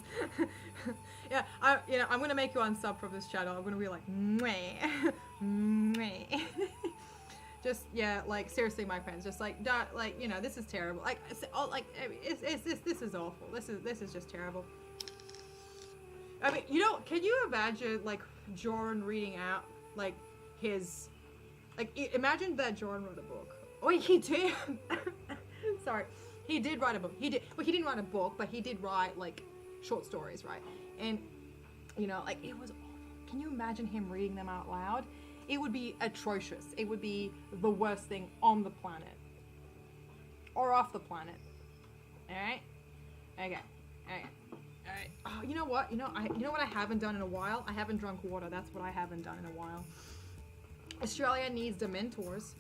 Yeah, I'm gonna make you unsub from this channel. I'm gonna be like, meh, meh. Just like seriously, Mike Pence. Just like, you know, this is terrible. Like, this is awful. This is just terrible. I mean, you know, can you imagine like Jordan reading out like his, like, imagine that Jordan wrote a book. Oh, he did. Sorry, he did write a book. He did, but he didn't write a book. But he did write like short stories, right? And you know, like it was awful. Can you imagine him reading them out loud? It would be atrocious. It would be the worst thing on the planet. Or off the planet. Alright? Okay. Okay. Alright. Oh, you know what? You know what I haven't done in a while? I haven't drunk water. That's what I haven't done in a while. Australia needs Dementors.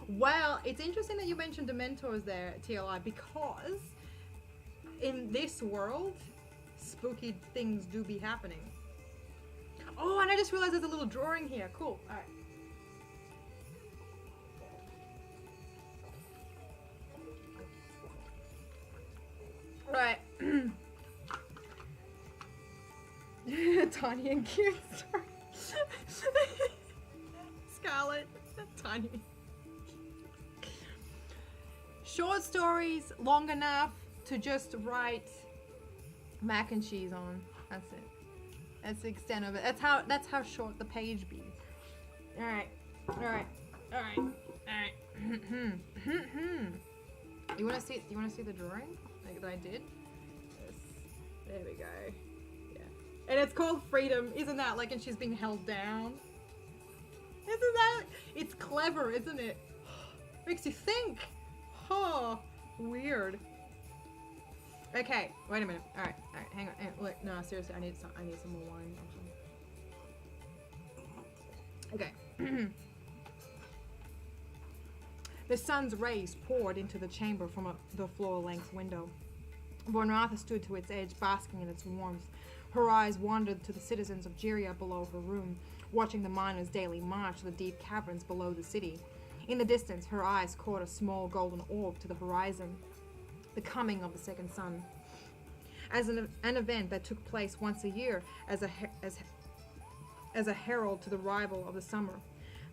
Well, it's interesting that you mentioned Dementors there, TLI, because in this world, spooky things do be happening. Oh, and I just realized there's a little drawing here. Cool. Alright. Right. Tiny and cute. Scarlet. Tiny. Short stories long enough to just write mac and cheese on. That's it. That's the extent of it. That's how short the page be. Alright. Alright. Alright. Alright. You wanna see the drawing? Like that I did? Yes. There we go. Yeah. And it's called Freedom. Isn't that like, and she's being held down? Isn't that? It's clever, isn't it? Makes you think. Oh, weird. Okay, wait a minute. All right, hang on. Wait, no, seriously, I need some more wine. Okay. The sun's rays poured into the chamber from the floor-length window. Von Ratha stood to its edge, basking in its warmth. Her eyes wandered to the citizens of Jiria below her room, watching the miners' daily march to the deep caverns below the city. In the distance, her eyes caught a small golden orb to the horizon, the coming of the second sun. As an event that took place once a year as a herald to the arrival of the summer,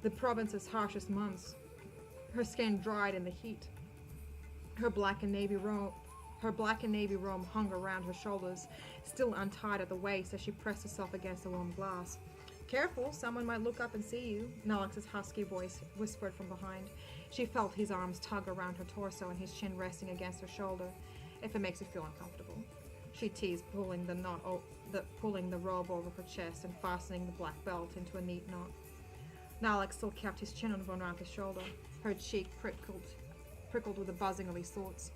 the province's harshest months. Her skin dried in the heat. Her black and navy robe hung around her shoulders, still untied at the waist as she pressed herself against the warm glass. Careful, someone might look up and see you, Nalix's husky voice whispered from behind. She felt his arms tug around her torso and his chin resting against her shoulder. If it makes you feel uncomfortable, she teased, pulling the robe over her chest and fastening the black belt into a neat knot. Nalix still kept his chin on Von Ratha's shoulder, her cheek prickled with the buzzing of his thoughts.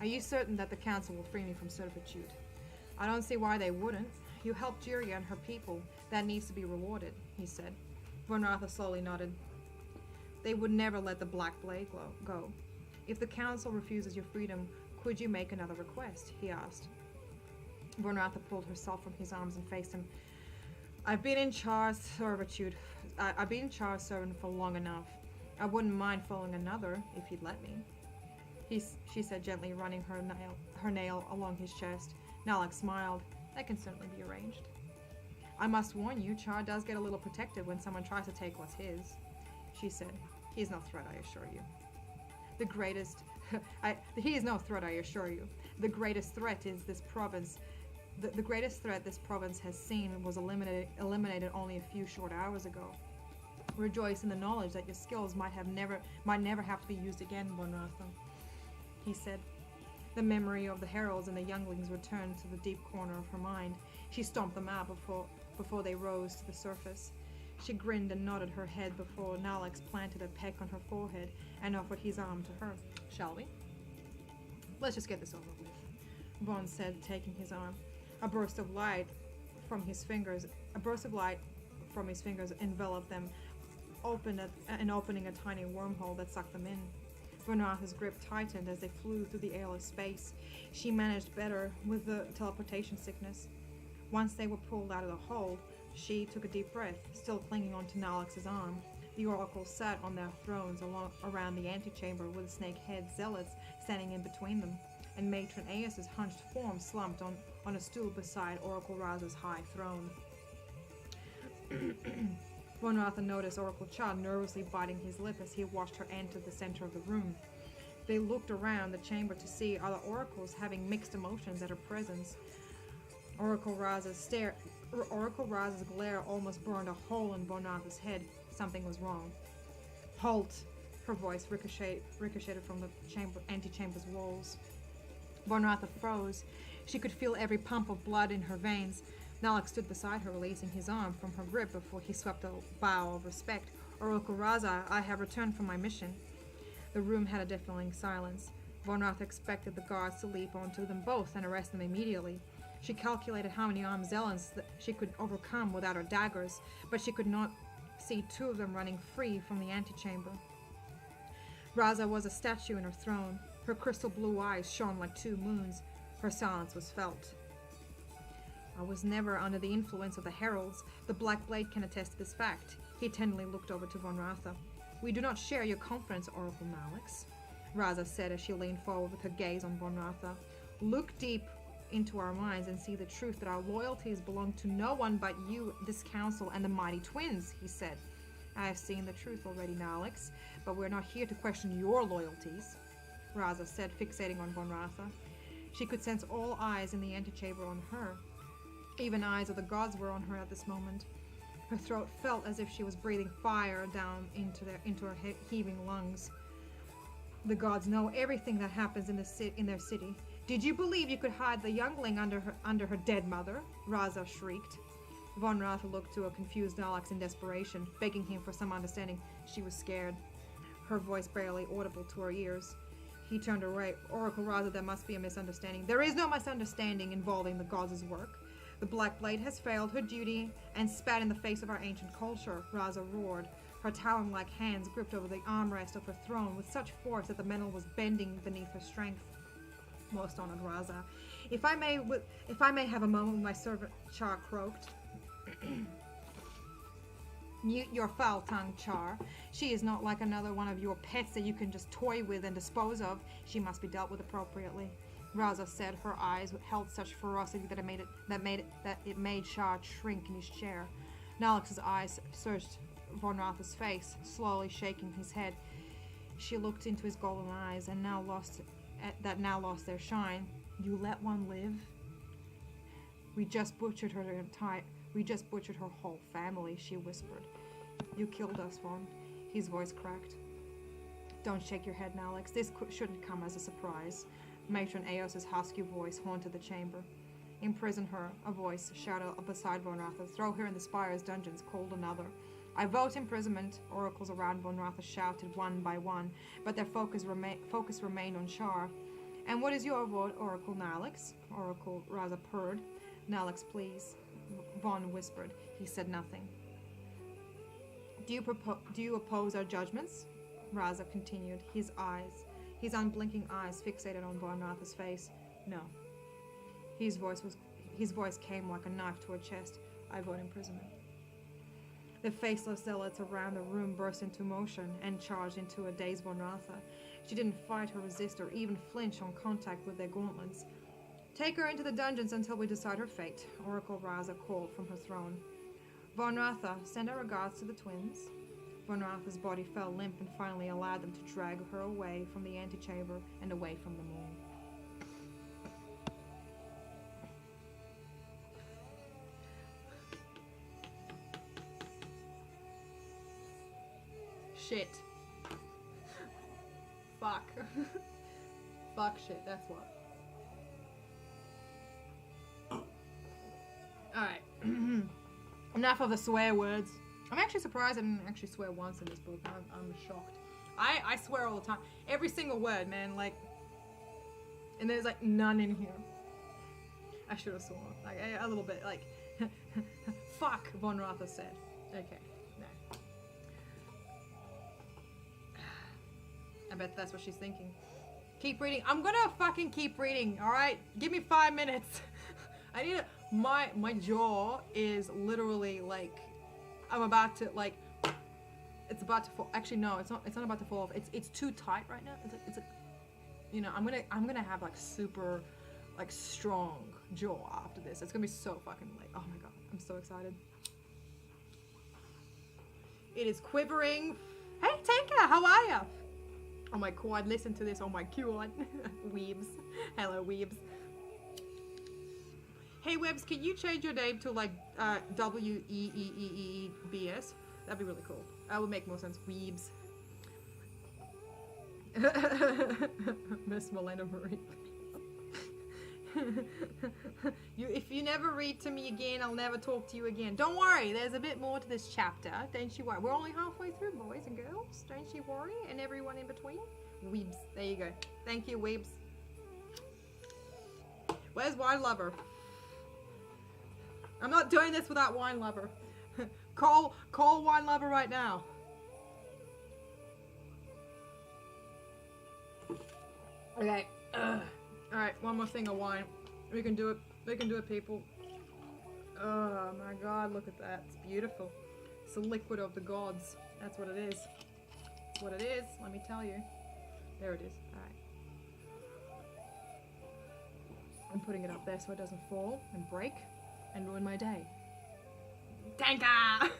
Are you certain that the council will free me from servitude? I don't see why they wouldn't. You helped Jiria and her people. That needs to be rewarded, he said. Von Ratha slowly nodded. They would never let the Black Blade go. If the council refuses your freedom, could you make another request? He asked. Von Ratha pulled herself from his arms and faced him. I've been in charge servitude. I've been in charge servant for long enough. I wouldn't mind following another if he'd let me. She said gently, running her nail along his chest. Nalix smiled. That can certainly be arranged. I must warn you, Char does get a little protective when someone tries to take what's his, she said. He is no threat, I assure you. He is no threat, I assure you. The greatest threat is this province. The greatest threat this province has seen was eliminated only a few short hours ago. Rejoice in the knowledge that your skills might never have to be used again, Von Ratha, he said. The memory of the heralds and the younglings returned to the deep corner of her mind. She stomped them out before they rose to the surface. She grinned and nodded her head before Nalix planted a peck on her forehead and offered his arm to her. Shall we? Let's just get this over with, Von said, taking his arm. A burst of light from his fingers enveloped them, opening a tiny wormhole that sucked them in. Von Ratha's grip tightened as they flew through the airless space. She managed better with the teleportation sickness. Once they were pulled out of the hold, she took a deep breath, still clinging onto Nalix's arm. The oracles sat on their thrones around the antechamber with the snake-head zealots standing in between them, and Matron Aeus's hunched form slumped on a stool beside Oracle Raza's high throne. Von Ratha noticed Oracle Char nervously biting his lip as he watched her enter the center of the room. They looked around the chamber to see other oracles having mixed emotions at her presence. Oracle Raza's glare almost burned a hole in Von Ratha's head. Something was wrong. Halt! Her voice ricocheted from the antechamber's walls. Von Ratha froze. She could feel every pump of blood in her veins. Nalix stood beside her, releasing his arm from her grip before he swept a bow of respect. Oracle Raza, I have returned from my mission. The room had a deafening silence. Von Ratha expected the guards to leap onto them both and arrest them immediately. She calculated how many armed zealots that she could overcome without her daggers, but she could not see two of them running free from the antechamber. Raza was a statue in her throne. Her crystal blue eyes shone like two moons. Her silence was felt. I was never under the influence of the heralds. The Black Blade can attest to this fact. He tenderly looked over to Von Ratha. We do not share your confidence, Oracle Nalix, Raza said as she leaned forward with her gaze on Von Ratha. Look deep into our minds and see the truth that our loyalties belong to no one but you, this council, and the mighty twins, he said. I have seen the truth already, Nalix, but we're not here to question your loyalties, Raza said, fixating on Von Ratha. She could sense all eyes in the antechamber on her. Even eyes of the gods were on her at this moment. Her throat felt as if she was breathing fire down into her heaving lungs. The gods know everything that happens in their city. Did you believe you could hide the youngling under her dead mother? Raza shrieked. Von Ratha looked to a confused Nalix in desperation, begging him for some understanding. She was scared, her voice barely audible to her ears. He turned away. Oracle Raza, there must be a misunderstanding. There is no misunderstanding involving the gods' work. The Black Blade has failed her duty and spat in the face of our ancient culture, Raza roared. Her talon-like hands gripped over the armrest of her throne with such force that the metal was bending beneath her strength. Most honored Raza, if I may have a moment with my servant, Char croaked. Mute your foul tongue, Char. She is not like another one of your pets that you can just toy with and dispose of. She must be dealt with appropriately. Raza said, her eyes held such ferocity that it made Char shrink in his chair. Nalex's eyes searched Von Ratha's face, slowly shaking his head. She looked into his golden eyes and now lost their shine. You let one live? We just butchered her whole family, she whispered. You killed us, Von. His voice cracked. Don't shake your head, Nalex. This shouldn't come as a surprise. Matron Eos's husky voice haunted the chamber. Imprison her, a voice shouted beside Von Ratha. Throw her in the Spire's dungeons, called another. I vote imprisonment, oracles around Von Ratha shouted one by one, but their focus remained on Char. And what is your vote, Oracle Nalex? Oracle Raza purred. Nalex, please. Von whispered. He said nothing. Do you oppose our judgments? Raza continued, his unblinking eyes fixated on Von Ratha's face. No. His voice came like a knife to her chest. I vote imprisonment. The faceless zealots around the room burst into motion and charged into a dazed Von Ratha. She didn't fight or resist or even flinch on contact with their gauntlets. Take her into the dungeons until we decide her fate, Oracle Raza called from her throne. Von Ratha, send our regards to the twins. Von Ratha's body fell limp and finally allowed them to drag her away from the antechamber and away from them all. Shit. Fuck. Fuck shit, that's what. Alright. Enough of the swear words. I'm actually surprised I didn't actually swear once in this book. I'm shocked. I swear all the time. Every single word, man. Like, and there's like none in here. I should have sworn. Like, a little bit. Like, fuck, Von Ratha said. Okay, no. I bet that's what she's thinking. Keep reading. I'm gonna fucking keep reading, alright? Give me 5 minutes. I need to... My jaw is literally like... I'm about to, like... It's about to fall... Actually, no, it's not about to fall off. It's too tight right now. It's a... You know, I'm gonna have, like, super, like, strong jaw after this. It's gonna be so fucking, like... Oh my god. I'm so excited. It is quivering. Hey, Tanka, how are ya? Oh my quad, listen to this. Oh my quad. Weebs. Hello, weebs. Hey, Webs, can you change your name to, like, W-E-E-E-E-B-S? That'd be really cool. That would make more sense. Weebs. Miss Milena Marie. If you never read to me again, I'll never talk to you again. Don't worry, there's a bit more to this chapter. Don't you worry. We're only halfway through, boys and girls. Don't you worry. And everyone in between. Weebs. There you go. Thank you, Weebs. Where's Wine Lover? I'm not doing this without Wine Lover. Call Wine Lover right now. Okay. Alright, one more thing of wine. We can do it. We can do it, people. Oh my god, look at that. It's beautiful. It's the liquid of the gods. That's what it is. That's what it is, let me tell you. There it is. Alright. I'm putting it up there so it doesn't fall and break and ruin my day. Tanka!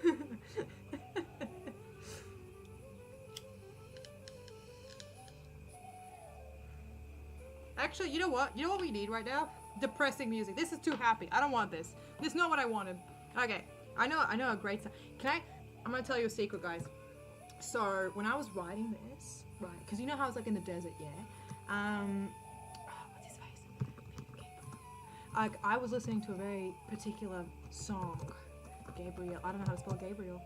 Actually, you know what? You know what we need right now? Depressing music. This is too happy. I don't want this. This is not what I wanted. Okay. I know a great... I'm gonna tell you a secret, guys. So, when I was writing this, right, because you know how it's like in the desert, yeah? What's his face? I was listening to a very particular song. Gabriel. I don't know how to spell Gabriel.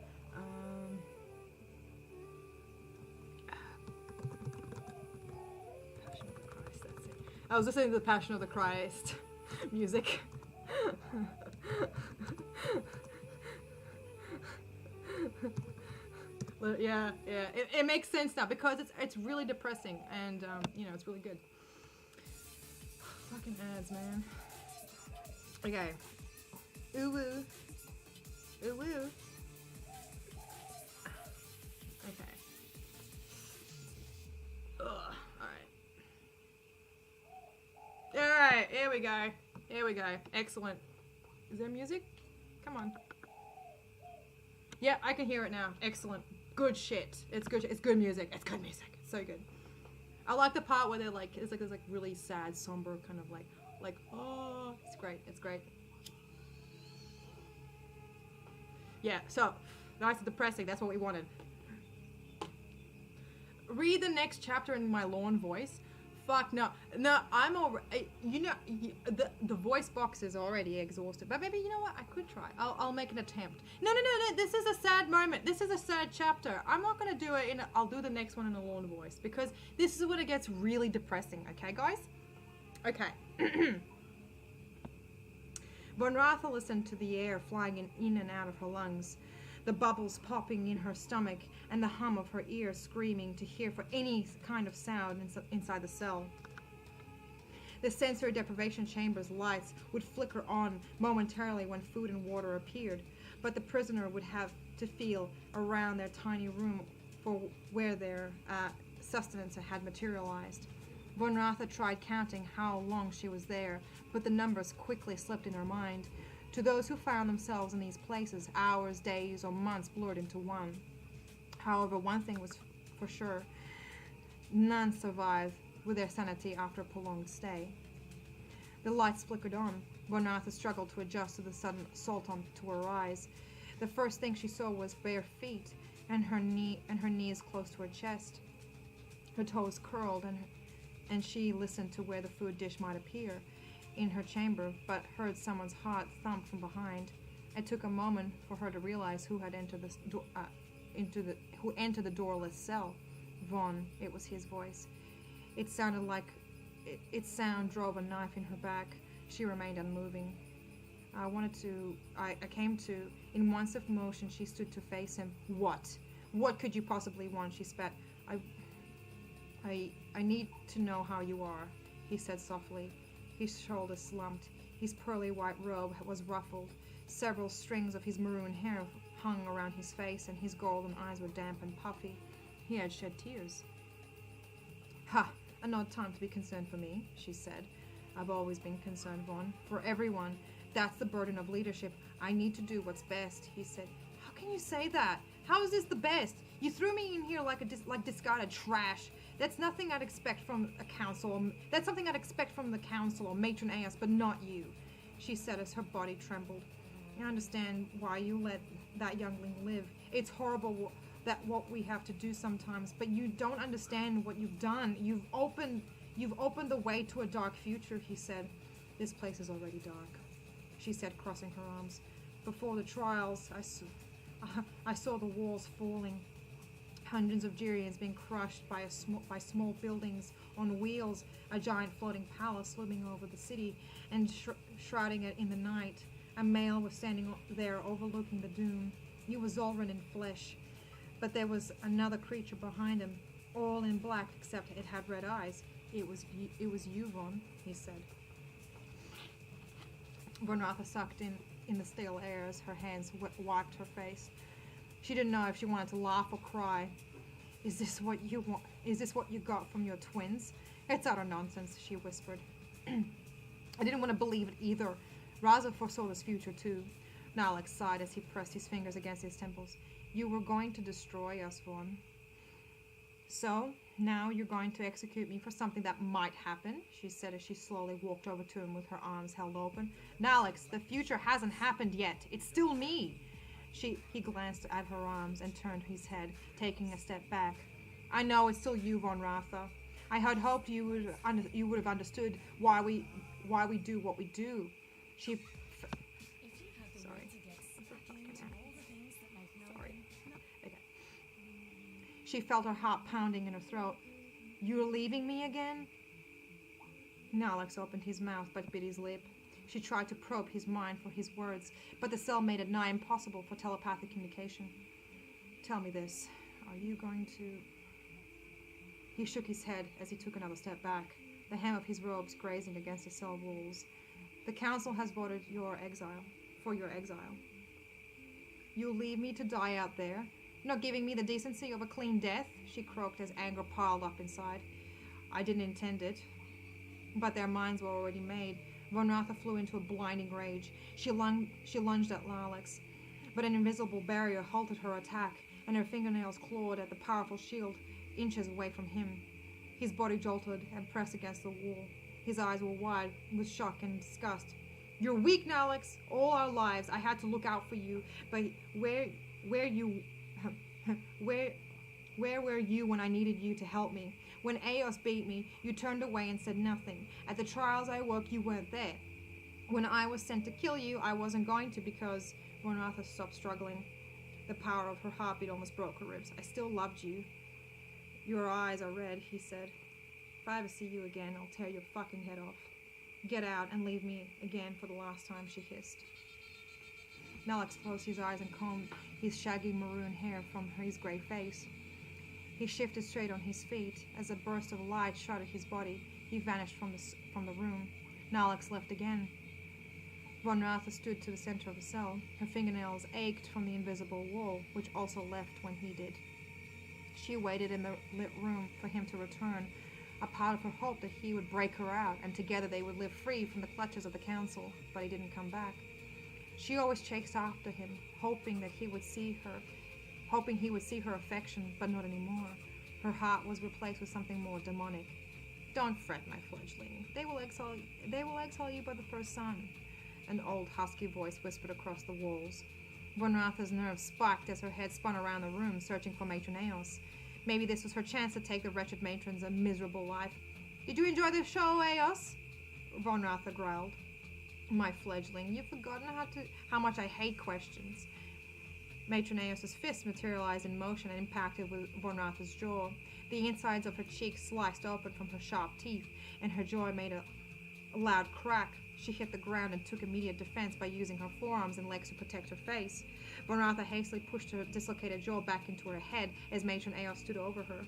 I was listening to the Passion of the Christ music. Yeah, it makes sense now because it's really depressing and you know, it's really good. Fucking ads, man. Okay. Ooh woo. Ooh woo. Okay. Ugh. Alright, here we go. Here we go. Excellent. Is there music? Come on. Yeah, I can hear it now. Excellent. Good shit. It's good. It's good music. It's good music. It's so good. I like the part where they're like, it's like this like really sad, somber kind of like oh, it's great. It's great. Yeah. So nice and depressing. That's what we wanted. Read the next chapter in my lawn voice. Fuck no, I'm already, you know, the voice box is already exhausted, but maybe, you know what, I could try. I'll make an attempt. No, this is a sad moment. This is a sad chapter. I'm not going to do it I'll do the next one in a lawn voice, because this is when it gets really depressing, okay, guys? Okay. Von Ratha listened to the air flying in and out of her lungs, the bubbles popping in her stomach, and the hum of her ears screaming to hear for any kind of sound inside the cell. The sensory deprivation chamber's lights would flicker on momentarily when food and water appeared, but the prisoner would have to feel around their tiny room for where their sustenance had materialized. Von Ratha tried counting how long she was there, but the numbers quickly slipped in her mind. To those who found themselves in these places, hours, days, or months blurred into one. However, one thing was for sure. None survived with their sanity after a prolonged stay. The lights flickered on. Von Ratha struggled to adjust to the sudden assault onto her eyes. The first thing she saw was bare feet, and her knees close to her chest. Her toes curled, and she listened to where the food dish might appear in her chamber, but heard someone's heart thump from behind. It took a moment for her to realize who had entered the doorless cell. Von. It was his voice. It sounded like its sound drove a knife in her back. She remained unmoving. I came to. In one swift motion, she stood to face him. What? What could you possibly want? She spat. I need to know how you are, he said softly. His shoulders slumped. His pearly white robe was ruffled. Several strings of his maroon hair hung around his face, and his golden eyes were damp and puffy. He had shed tears. Ha! An odd time to be concerned for me, she said. I've always been concerned, Von. For everyone. That's the burden of leadership. I need to do what's best, he said. How can you say that? How is this the best? You threw me in here like discarded trash. That's nothing I'd expect from a council. That's something I'd expect from the council or Matron Aeos, but not you, she said as her body trembled. I understand why you let that youngling live. It's horrible that what we have to do sometimes, but you don't understand what you've done. You've opened the way to a dark future, he said. This place is already dark, she said, crossing her arms. Before the trials, I saw the walls falling. Hundreds of Gerians being crushed by small buildings on wheels, a giant floating palace looming over the city and shrouding it in the night. A male was standing there overlooking the doom. He was Zollran in flesh, but there was another creature behind him, all in black except it had red eyes. It was you, Von, he said. Von Ratha sucked in the stale air as her hands wiped her face. She didn't know if she wanted to laugh or cry. Is this what you want? Is this what you got from your twins? It's utter nonsense, she whispered. I didn't want to believe it either. Raza foresaw this future too. Nalek sighed as he pressed his fingers against his temples. You were going to destroy us, Von. So, now you're going to execute me for something that might happen, she said as she slowly walked over to him with her arms held open. Nalex, the future hasn't happened yet. It's still me. He glanced at her arms and turned his head, taking a step back. I know it's still you, Von Ratha. I had hoped you would have understood why we do what we do. Sorry. Okay. She felt her heart pounding in her throat. You're leaving me again? Nalix opened his mouth but bit his lip. She tried to probe his mind for his words, but the cell made it nigh impossible for telepathic communication. Tell me this. Are you going to... He shook his head as he took another step back, the hem of his robes grazing against the cell walls. The council has voted for your exile. You'll leave me to die out there? Not giving me the decency of a clean death? She croaked as anger piled up inside. I didn't intend it. But their minds were already made. Von Ratha flew into a blinding rage. She lunged at Nalix, but an invisible barrier halted her attack, and her fingernails clawed at the powerful shield, inches away from him. His body jolted and pressed against the wall. His eyes were wide with shock and disgust. You're weak, Nalix. All our lives I had to look out for you, but where were you when I needed you to help me? When Eos beat me, you turned away and said nothing. At the trials I woke, you weren't there. When I was sent to kill you, I wasn't going to because... Von Ratha stopped struggling. The power of her heartbeat almost broke her ribs. I still loved you. Your eyes are red, he said. If I ever see you again, I'll tear your fucking head off. Get out and leave me again for the last time, she hissed. Nalix closed his eyes and combed his shaggy maroon hair from his grey face. He shifted straight on his feet. As a burst of light shot at his body, he vanished from the room. Nalix left again. Von Ratha stood to the center of the cell. Her fingernails ached from the invisible wall, which also left when he did. She waited in the lit room for him to return, a part of her hoped that he would break her out, and together they would live free from the clutches of the council, but he didn't come back. She always chased after him, hoping he would see her affection, but not anymore. Her heart was replaced with something more demonic. Don't fret, my fledgling. They will exile you by the first sun. An old husky voice whispered across the walls. Von Ratha's nerves spiked as her head spun around the room, searching for Matron Eos. Maybe this was her chance to take the wretched matron's a miserable life. Did you enjoy the show, Eos? Von Ratha growled. My fledgling, you've forgotten how much I hate questions. Matron Eos's fist materialized in motion and impacted with Von Ratha's jaw. The insides of her cheeks sliced open from her sharp teeth, and her jaw made a loud crack. She hit the ground and took immediate defense by using her forearms and legs to protect her face. Von Ratha hastily pushed her dislocated jaw back into her head as Matron Eos stood over her.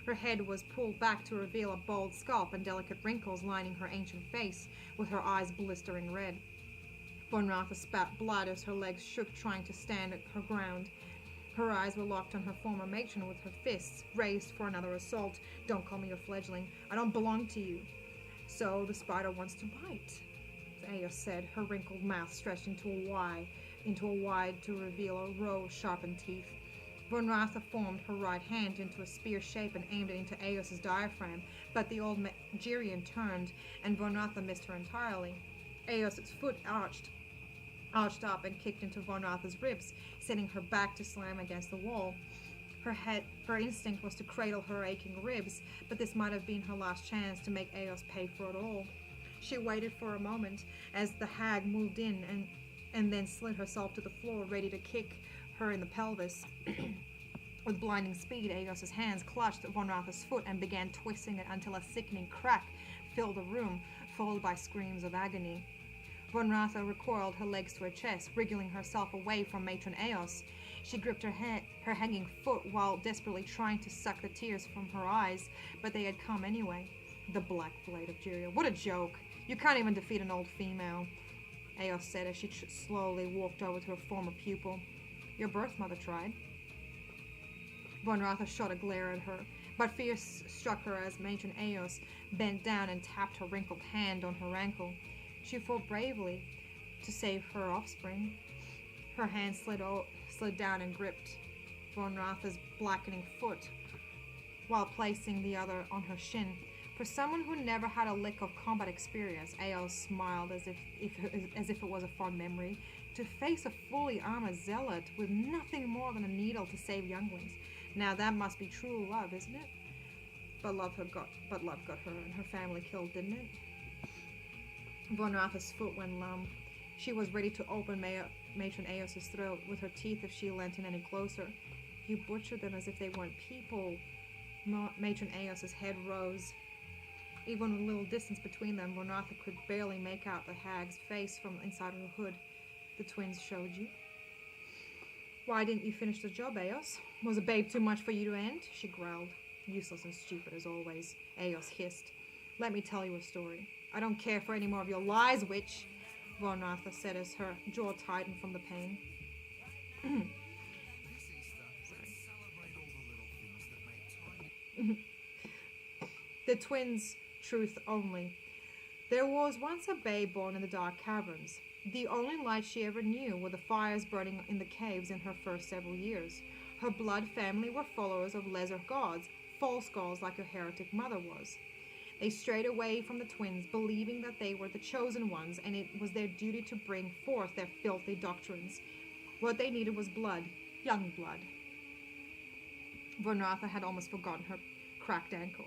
Her head was pulled back to reveal a bald scalp and delicate wrinkles lining her ancient face, with her eyes blistering red. Von Ratha spat blood as her legs shook, trying to stand her ground. Her eyes were locked on her former matron, with her fists raised for another assault. Don't call me your fledgling. I don't belong to you. So the spider wants to bite, Eos said, her wrinkled mouth stretched into a wide to reveal a row of sharpened teeth. Von Ratha formed her right hand into a spear shape and aimed it into Eos's diaphragm, but the old Jirian turned, and Von Ratha missed her entirely. Eos's foot arched up and kicked into Von Ratha's ribs, sending her back to slam against the wall. Her instinct was to cradle her aching ribs, but this might have been her last chance to make Eos pay for it all. She waited for a moment as the hag moved in and then slid herself to the floor, ready to kick her in the pelvis. With blinding speed, Eos's hands clutched Von Ratha's foot and began twisting it until a sickening crack filled the room, followed by screams of agony. Von Ratha recoiled, her legs to her chest, wriggling herself away from Matron Eos. She gripped her hanging foot while desperately trying to suck the tears from her eyes, but they had come anyway. The black blade of Jiria. What a joke! You can't even defeat an old female, Eos said as she slowly walked over to her former pupil. Your birth mother tried. Von Ratha shot a glare at her, but fear struck her as Matron Eos bent down and tapped her wrinkled hand on her ankle. She fought bravely to save her offspring. Her hand slid down and gripped Von Ratha's blackening foot, while placing the other on her shin. For someone who never had a lick of combat experience, Eos smiled as if it was a fond memory. To face a fully armored zealot with nothing more than a needle to save younglings. Now that must be true love, isn't it? But love got her and her family killed, didn't it? Von Ratha's foot went numb. She was ready to open Matron Eos's throat with her teeth if she leant in any closer. You butchered them as if they weren't people. Matron Eos's head rose. Even with a little distance between them, Renatha could barely make out the hag's face from inside her hood. The twins showed you. Why didn't you finish the job, Eos? Was a babe too much for you to end? She growled. Useless and stupid as always, Eos hissed. Let me tell you a story. I don't care for any more of your lies, witch, Renatha said as her jaw tightened from the pain. The twins' truth only. There was once a babe born in the dark caverns. The only light she ever knew were the fires burning in the caves in her first several years. Her blood family were followers of lesser gods, false gods like her heretic mother was. They strayed away from the twins, believing that they were the chosen ones, and it was their duty to bring forth their filthy doctrines. What they needed was blood, young blood. Renatha had almost forgotten her cracked ankle.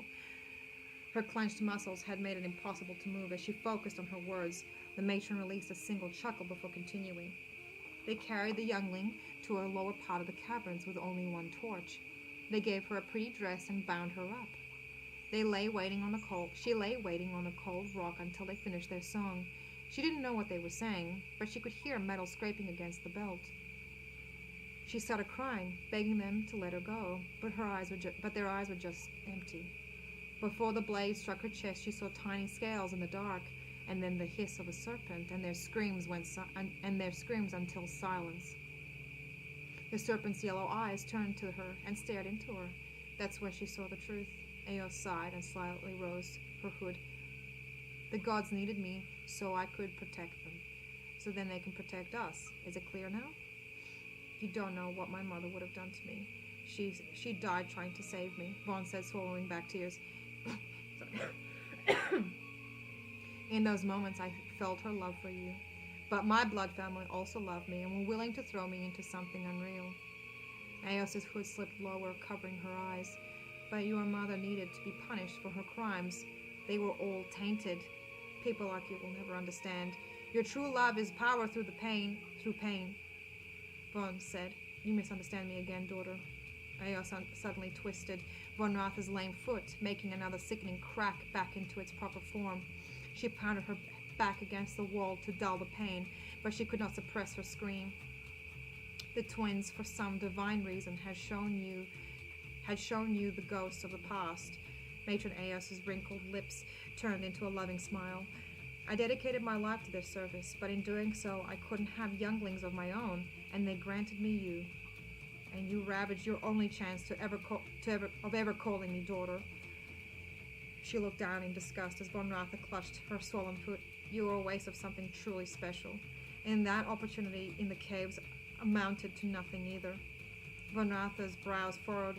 Her clenched muscles had made it impossible to move. As she focused on her words, the matron released a single chuckle before continuing. They carried the youngling to a lower part of the caverns with only one torch. They gave her a pretty dress and bound her up. She lay waiting on the cold rock until they finished their song. She didn't know what they were saying, but she could hear metal scraping against the belt. She started crying, begging them to let her go, but their eyes were just empty. Before the blade struck her chest, she saw tiny scales in the dark, and then the hiss of a serpent, and their screams until silence. The serpent's yellow eyes turned to her and stared into her. That's where she saw the truth. Eos sighed and slightly rose her hood. The gods needed me so I could protect them. So then they can protect us. Is it clear now? You don't know what my mother would have done to me. She died trying to save me, Vaughn said, swallowing back tears. In those moments, I felt her love for you. But my blood family also loved me and were willing to throw me into something unreal. Eos's hood slipped lower, covering her eyes. But your mother needed to be punished for her crimes. They were all tainted. People like you will never understand. Your true love is power through pain. Vaughn said. You misunderstand me again, daughter. Eos suddenly twisted Renatha's lame foot, making another sickening crack back into its proper form. She pounded her back against the wall to dull the pain, but she could not suppress her scream. The twins, for some divine reason, had shown you the ghosts of the past. Matron Eos's wrinkled lips turned into a loving smile. I dedicated my life to their service, but in doing so, I couldn't have younglings of my own, and they granted me you. And you ravaged your only chance of ever calling me daughter. She looked down in disgust as Renatha clutched her swollen foot. You were a waste of something truly special. And that opportunity in the caves amounted to nothing either. Renatha's brows furrowed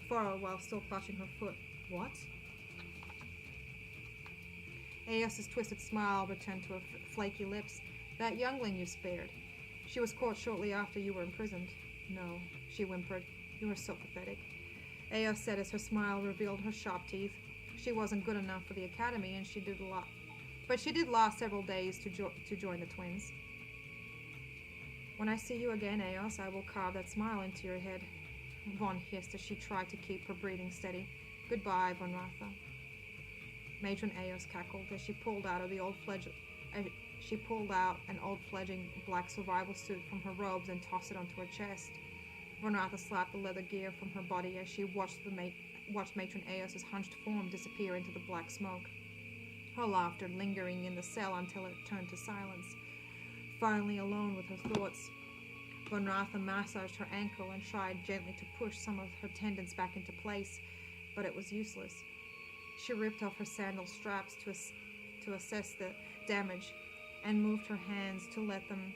while still clutching her foot. What? Eos's twisted smile returned to her flaky lips. That youngling you spared. She was caught shortly after you were imprisoned. No, she whimpered. You were so pathetic. Eos said as her smile revealed her sharp teeth. She wasn't good enough for the academy, and she did last several days to join the twins. When I see you again, Eos, I will carve that smile into your head. Vaughn hissed as she tried to keep her breathing steady. Goodbye, Renatha. Matron Eos cackled as she pulled out an old fledgling black survival suit from her robes and tossed it onto her chest. Renatha slapped the leather gear from her body as she watched Matron Eos's hunched form disappear into the black smoke. Her laughter lingering in the cell until it turned to silence. Finally alone with her thoughts, Renatha massaged her ankle and tried gently to push some of her tendons back into place, but it was useless. She ripped off her sandal straps to assess the damage and moved her hands to let them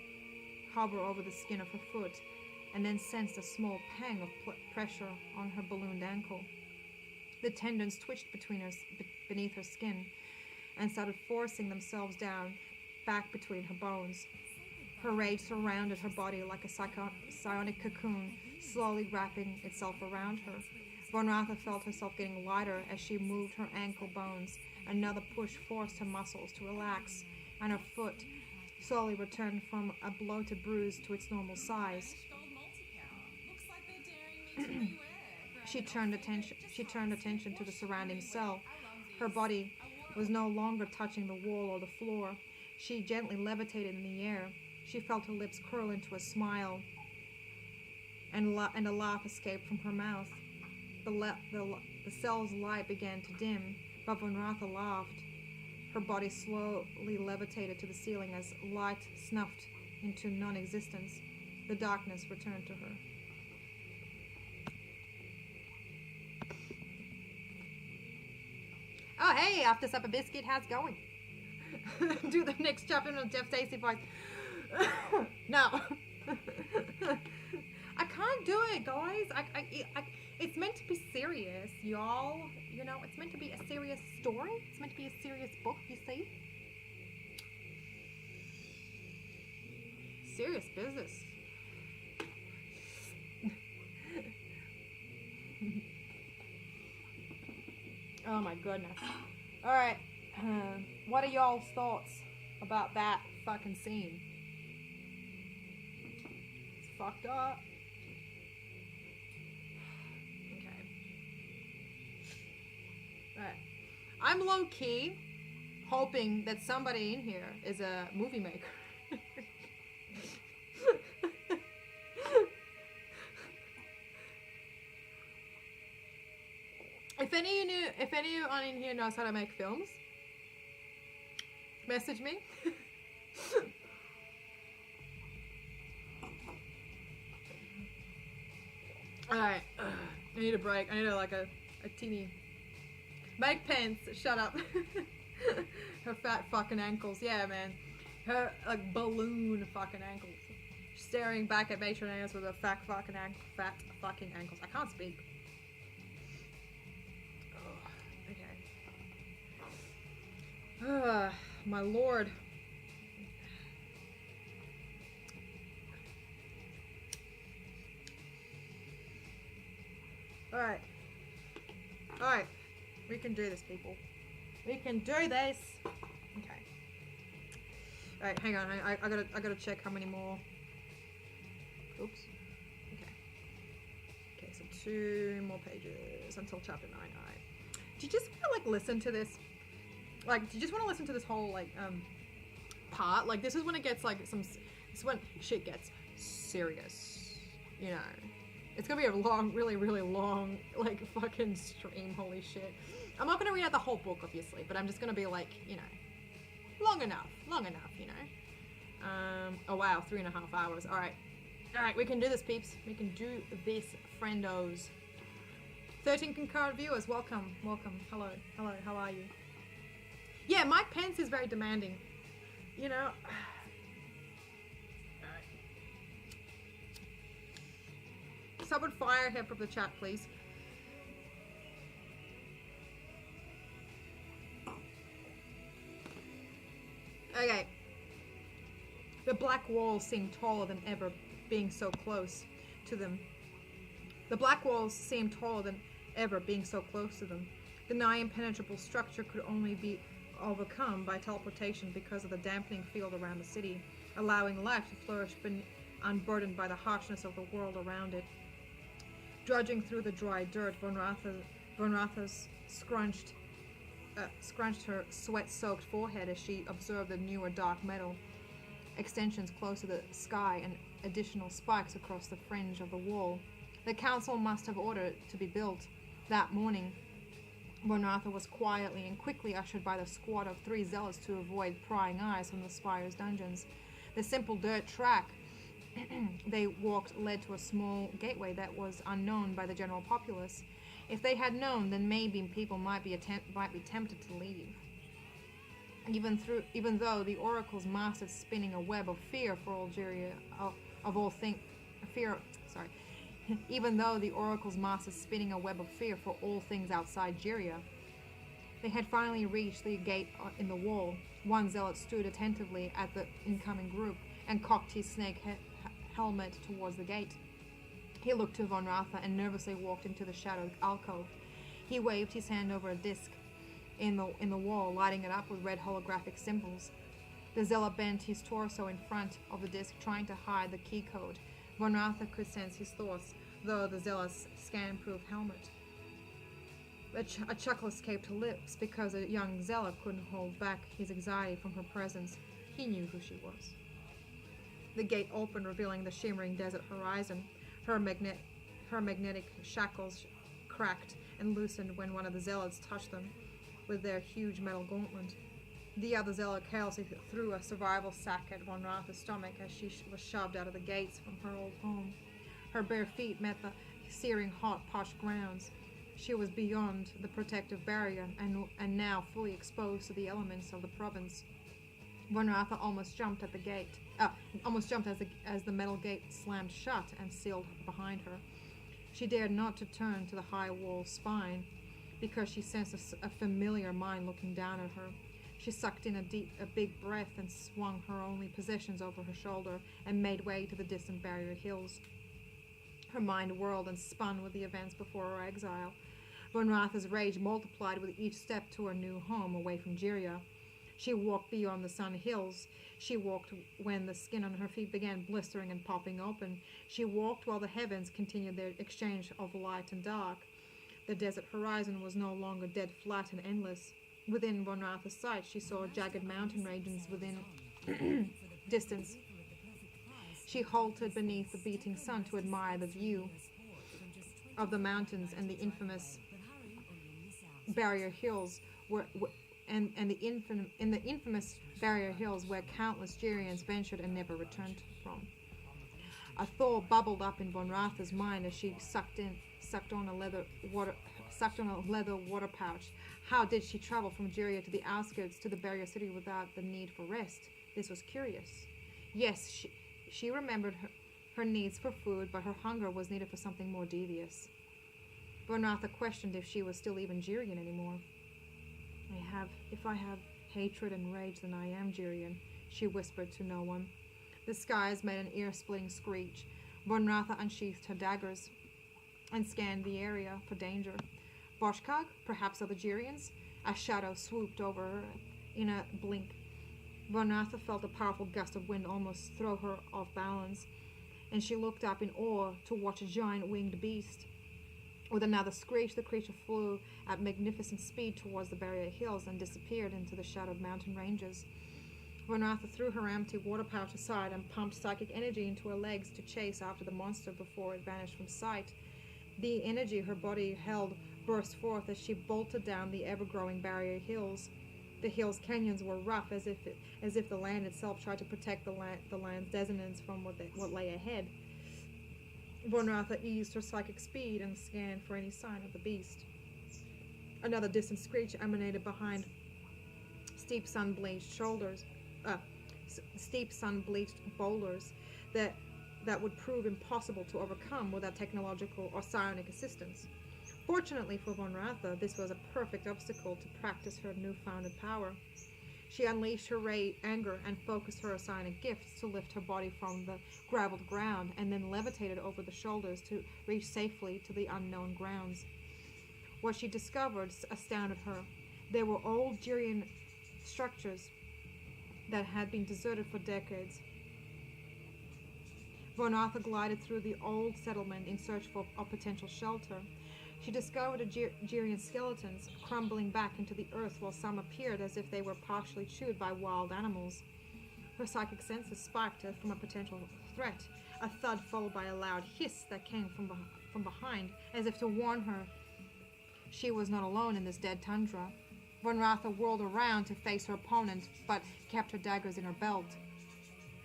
hover over the skin of her foot, and then sensed a small pang of pressure on her ballooned ankle. The tendons twitched beneath her skin and started forcing themselves down back between her bones. Her rage surrounded her body like a psionic cocoon, slowly wrapping itself around her. Renatha felt herself getting lighter as she moved her ankle bones. Another push forced her muscles to relax, and her foot slowly returned from a bloated bruise to its normal size. She turned attention to the surrounding cell. Her body was no longer touching the wall or the floor. She gently levitated in the air. She felt her lips curl into a smile, and a laugh escaped from her mouth. The cell's light began to dim, but Von Ratha laughed. Her body slowly levitated to the ceiling as light snuffed into non-existence. The darkness returned to her. Oh, hey, After Supper Biscuit, how's it going? Do the next chapter in a Jeff Stacey voice. No. I can't do it, guys. It's meant to be serious, y'all. You know, it's meant to be a serious story. It's meant to be a serious book, you see. Serious business. Oh my goodness. Alright. What are y'all's thoughts about that fucking scene? It's fucked up. Okay. Alright. I'm low key hoping that somebody in here is a movie maker. If anyone in here knows how to make films, message me. Alright, I need a break. I need a teeny... Meg Pence, shut up. Her fat fucking ankles. Yeah, man. Her, balloon fucking ankles. Staring back at Matroneus with her fat fucking ankles. I can't speak. Okay. My lord. Alright. Alright. We can do this, people. We can do this. Okay. Alright, hang on. I gotta check how many more. Oops. Okay. Okay, so 2 more pages until chapter 9. Alright. Do you just want to listen to this? Do you just want to listen to this whole part? This is when it gets this is when shit gets serious. You know. It's gonna be a long, really, really long, fucking stream. Holy shit. I'm not gonna read out the whole book, obviously, but I'm just gonna be you know, long enough, you know. Oh wow, 3.5 hours. Alright, we can do this, peeps. We can do this, friendos. 13 concurrent viewers, welcome. Hello, how are you? Yeah, Mike Pence is very demanding. You know. Someone fire him from the chat, please. Okay. The black walls seemed taller than ever, being so close to them. The black walls seemed taller than ever, being so close to them. The nigh impenetrable structure could only be overcome by teleportation because of the dampening field around the city, allowing life to flourish unburdened by the harshness of the world around it. Drudging through the dry dirt, Von Ratha scrunched her sweat-soaked forehead as she observed the newer dark metal extensions close to the sky and additional spikes across the fringe of the wall. The council must have ordered it to be built. That morning, Von Ratha was quietly and quickly ushered by the squad of 3 zealots to avoid prying eyes from the spire's dungeons. The simple dirt track they walked led to a small gateway that was unknown by the general populace. If they had known, then maybe people might be tempted to leave. Even though the oracle's mastered spinning a web of fear for Algeria, even though the oracle's mastered spinning a web of fear for all things outside Jiria, they had finally reached the gate in the wall. One zealot stood attentively at the incoming group and cocked his snake helmet towards the gate. He looked to Von Ratha and nervously walked into the shadowed alcove. He waved his hand over a disc in the wall, lighting it up with red holographic symbols. The zealot bent his torso in front of the disc, trying to hide the key code. Von Ratha could sense his thoughts, though the zealot's scan-proof helmet A chuckle escaped her lips because a young zealot couldn't hold back his anxiety from her presence. He knew who she was. The gate opened, revealing the shimmering desert horizon. Her magnetic shackles cracked and loosened when one of the zealots touched them with their huge metal gauntlet. The other zealot carelessly threw a survival sack at Von Ratha's stomach as she was shoved out of the gates from her old home. Her bare feet met the searing hot, parched grounds. She was beyond the protective barrier and now fully exposed to the elements of the province. Von Ratha almost jumped at the gate. Almost jumped as the metal gate slammed shut and sealed behind her. She dared not to turn to the high wall's spine because she sensed a familiar mind looking down at her. She sucked in a big breath and swung her only possessions over her shoulder and made way to the distant barrier hills. Her mind whirled and spun with the events before her exile. Von Ratha's rage multiplied with each step to her new home away from Jiria. She walked beyond the sun hills. She walked when the skin on her feet began blistering and popping open. She walked while the heavens continued their exchange of light and dark. The desert horizon was no longer dead flat and endless. Within Von Ratha's sight, she saw jagged mountain ranges within distance. She halted beneath the beating sun to admire the view of the mountains and the infamous barrier hills in the infamous barrier hills where countless Jirians ventured and never returned from. A thought bubbled up in Von Ratha's mind as she sucked on a leather water pouch. How did she travel from Jiria to the outskirts to the barrier city without the need for rest? This was curious. Yes, she remembered her needs for food, but her hunger was needed for something more devious. Von Ratha questioned if she was still even Jirian anymore. If I have hatred and rage, then I am Jirian, she whispered to no one. The skies made an ear-splitting screech. Von Ratha unsheathed her daggers and scanned the area for danger. Boshkag, perhaps other Jirians? A shadow swooped over her in a blink. Von Ratha felt a powerful gust of wind almost throw her off balance, and she looked up in awe to watch a giant winged beast. With another screech, the creature flew at magnificent speed towards the barrier hills and disappeared into the shadowed mountain ranges. Von Ratha threw her empty water pouch aside and pumped psychic energy into her legs to chase after the monster before it vanished from sight. The energy her body held burst forth as she bolted down the ever-growing barrier hills. The hills' canyons were rough, as if the land itself tried to protect the land's dissonance from what lay ahead. Von Ratha eased her psychic speed and scanned for any sign of the beast. Another distant screech emanated behind steep sun-bleached boulders that would prove impossible to overcome without technological or psionic assistance. Fortunately for Von Ratha, this was a perfect obstacle to practice her newfound power. She unleashed her anger and focused her psionic gifts to lift her body from the graveled ground and then levitated over the shoulders to reach safely to the unknown grounds. What she discovered astounded her. There were old Jirian structures that had been deserted for decades. Von Ratha glided through the old settlement in search for a potential shelter. She discovered Jirian skeletons crumbling back into the earth, while some appeared as if they were partially chewed by wild animals. Her psychic senses spiked from a potential threat, a thud followed by a loud hiss that came from behind, as if to warn her she was not alone in this dead tundra. Von Ratha whirled around to face her opponent, but kept her daggers in her belt.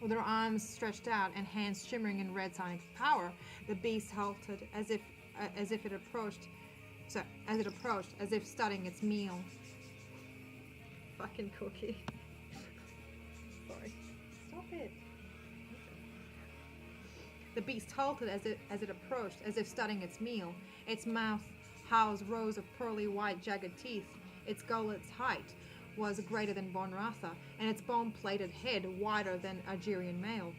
With her arms stretched out and hands shimmering in red psionic power, the beast halted as it approached, as if studying its meal. Fucking cookie. Sorry. Stop it. The beast halted as it approached, as if studying its meal. Its mouth housed rows of pearly white jagged teeth. Its gullet's height was greater than Von Ratha, and its bone-plated head wider than a Jirian male.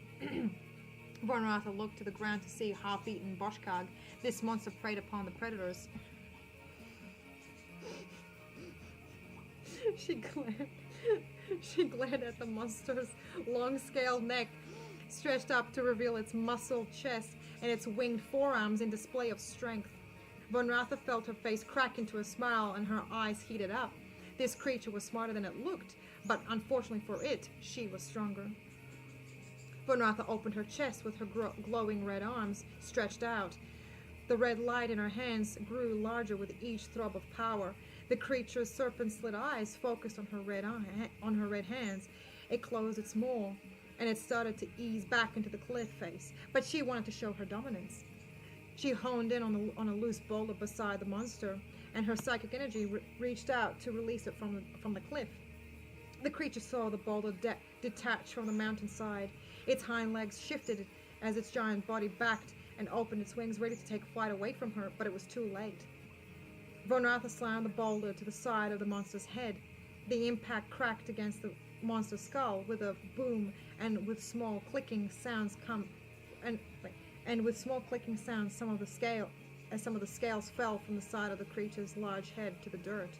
Von Ratha looked to the ground to see half-eaten Boshkag. This monster preyed upon the predators. She glared at the monster's long-scaled neck, stretched up to reveal its muscled chest and its winged forearms in display of strength. Von Ratha felt her face crack into a smile and her eyes heated up. This creature was smarter than it looked, but unfortunately for it, she was stronger. Von Ratha opened her chest with her glowing red arms stretched out. The red light in her hands grew larger with each throb of power. The creature's serpent-slit eyes focused on her red hands. It closed its maw, and it started to ease back into the cliff face. But she wanted to show her dominance. She honed in on a loose boulder beside the monster, and her psychic energy reached out to release it from the cliff. The creature saw the boulder detach from the mountainside. Its hind legs shifted as its giant body backed and opened its wings, ready to take flight away from her, but it was too late. Von Ratha slammed the boulder to the side of the monster's head. The impact cracked against the monster's skull with a boom, and with small clicking sounds some of the scales fell from the side of the creature's large head to the dirt.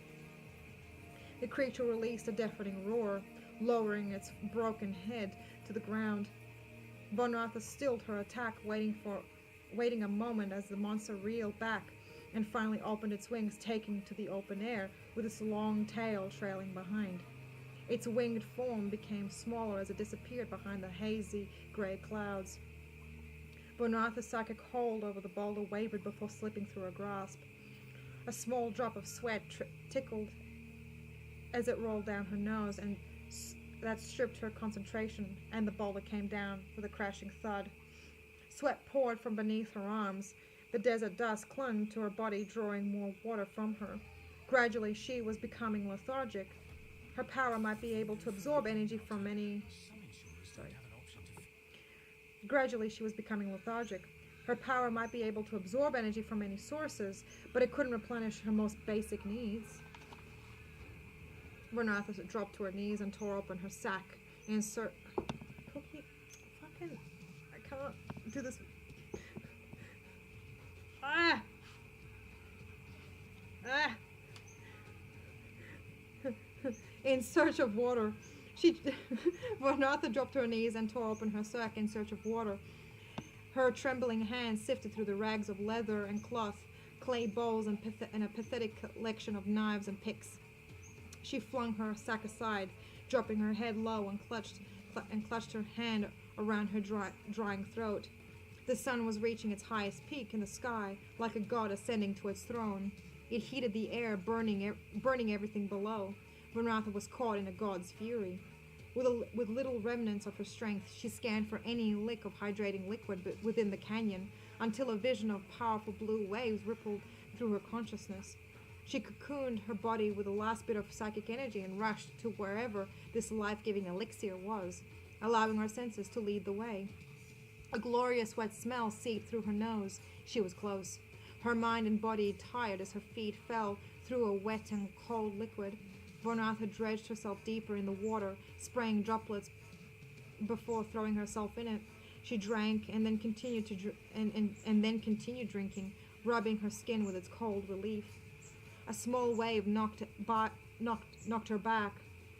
The creature released a deafening roar, lowering its broken head to the ground. Von Ratha stilled her attack, waiting a moment as the monster reeled back and finally opened its wings, taking to the open air with its long tail trailing behind. Its winged form became smaller as it disappeared behind the hazy gray clouds. Von Ratha's psychic hold over the boulder wavered before slipping through her grasp. A small drop of sweat tickled as it rolled down her nose, and that stripped her concentration, and the boulder came down with a crashing thud. Sweat poured from beneath her arms. The desert dust clung to her body, drawing more water from her. Gradually, she was becoming lethargic. Her power might be able to absorb energy from any... Gradually, she was becoming lethargic. Her power might be able to absorb energy from any sources, but it couldn't replenish her most basic needs. Von Ratha dropped to her knees and tore open her sack. Cookie, fucking... I can't do this. Ah! Ah! In search of water. Von Ratha dropped to her knees and tore open her sack in search of water. Her trembling hands sifted through the rags of leather and cloth, clay bowls, and a pathetic collection of knives and picks. She flung her sack aside, dropping her head low and clutched her hand around her drying throat. The sun was reaching its highest peak in the sky, like a god ascending to its throne. It heated the air, burning everything below. Von Ratha was caught in a god's fury. With little remnants of her strength, she scanned for any lick of hydrating liquid within the canyon, until a vision of powerful blue waves rippled through her consciousness. She cocooned her body with the last bit of psychic energy and rushed to wherever this life-giving elixir was, allowing her senses to lead the way. A glorious wet smell seeped through her nose. She was close. Her mind and body tired as her feet fell through a wet and cold liquid. Von Ratha dredged herself deeper in the water, spraying droplets before throwing herself in it. She drank and then continued drinking, rubbing her skin with its cold relief. A small wave knocked her back,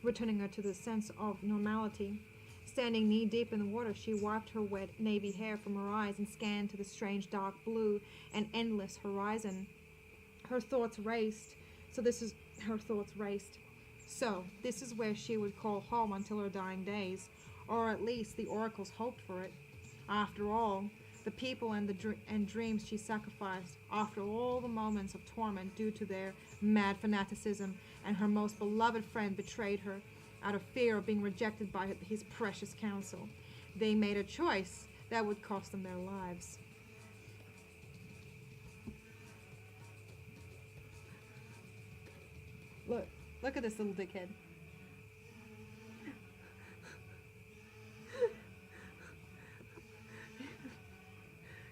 returning her to the sense of normality. Standing knee-deep in the water, she wiped her wet navy hair from her eyes and scanned to the strange dark blue and endless horizon. Her thoughts raced. So this is where she would call home until her dying days, or at least the oracles hoped for it. After all, the people and dreams she sacrificed, after all the moments of torment due to their mad fanaticism, and her most beloved friend betrayed her out of fear of being rejected by his precious counsel, they made a choice that would cost them their lives. Look at this little dickhead.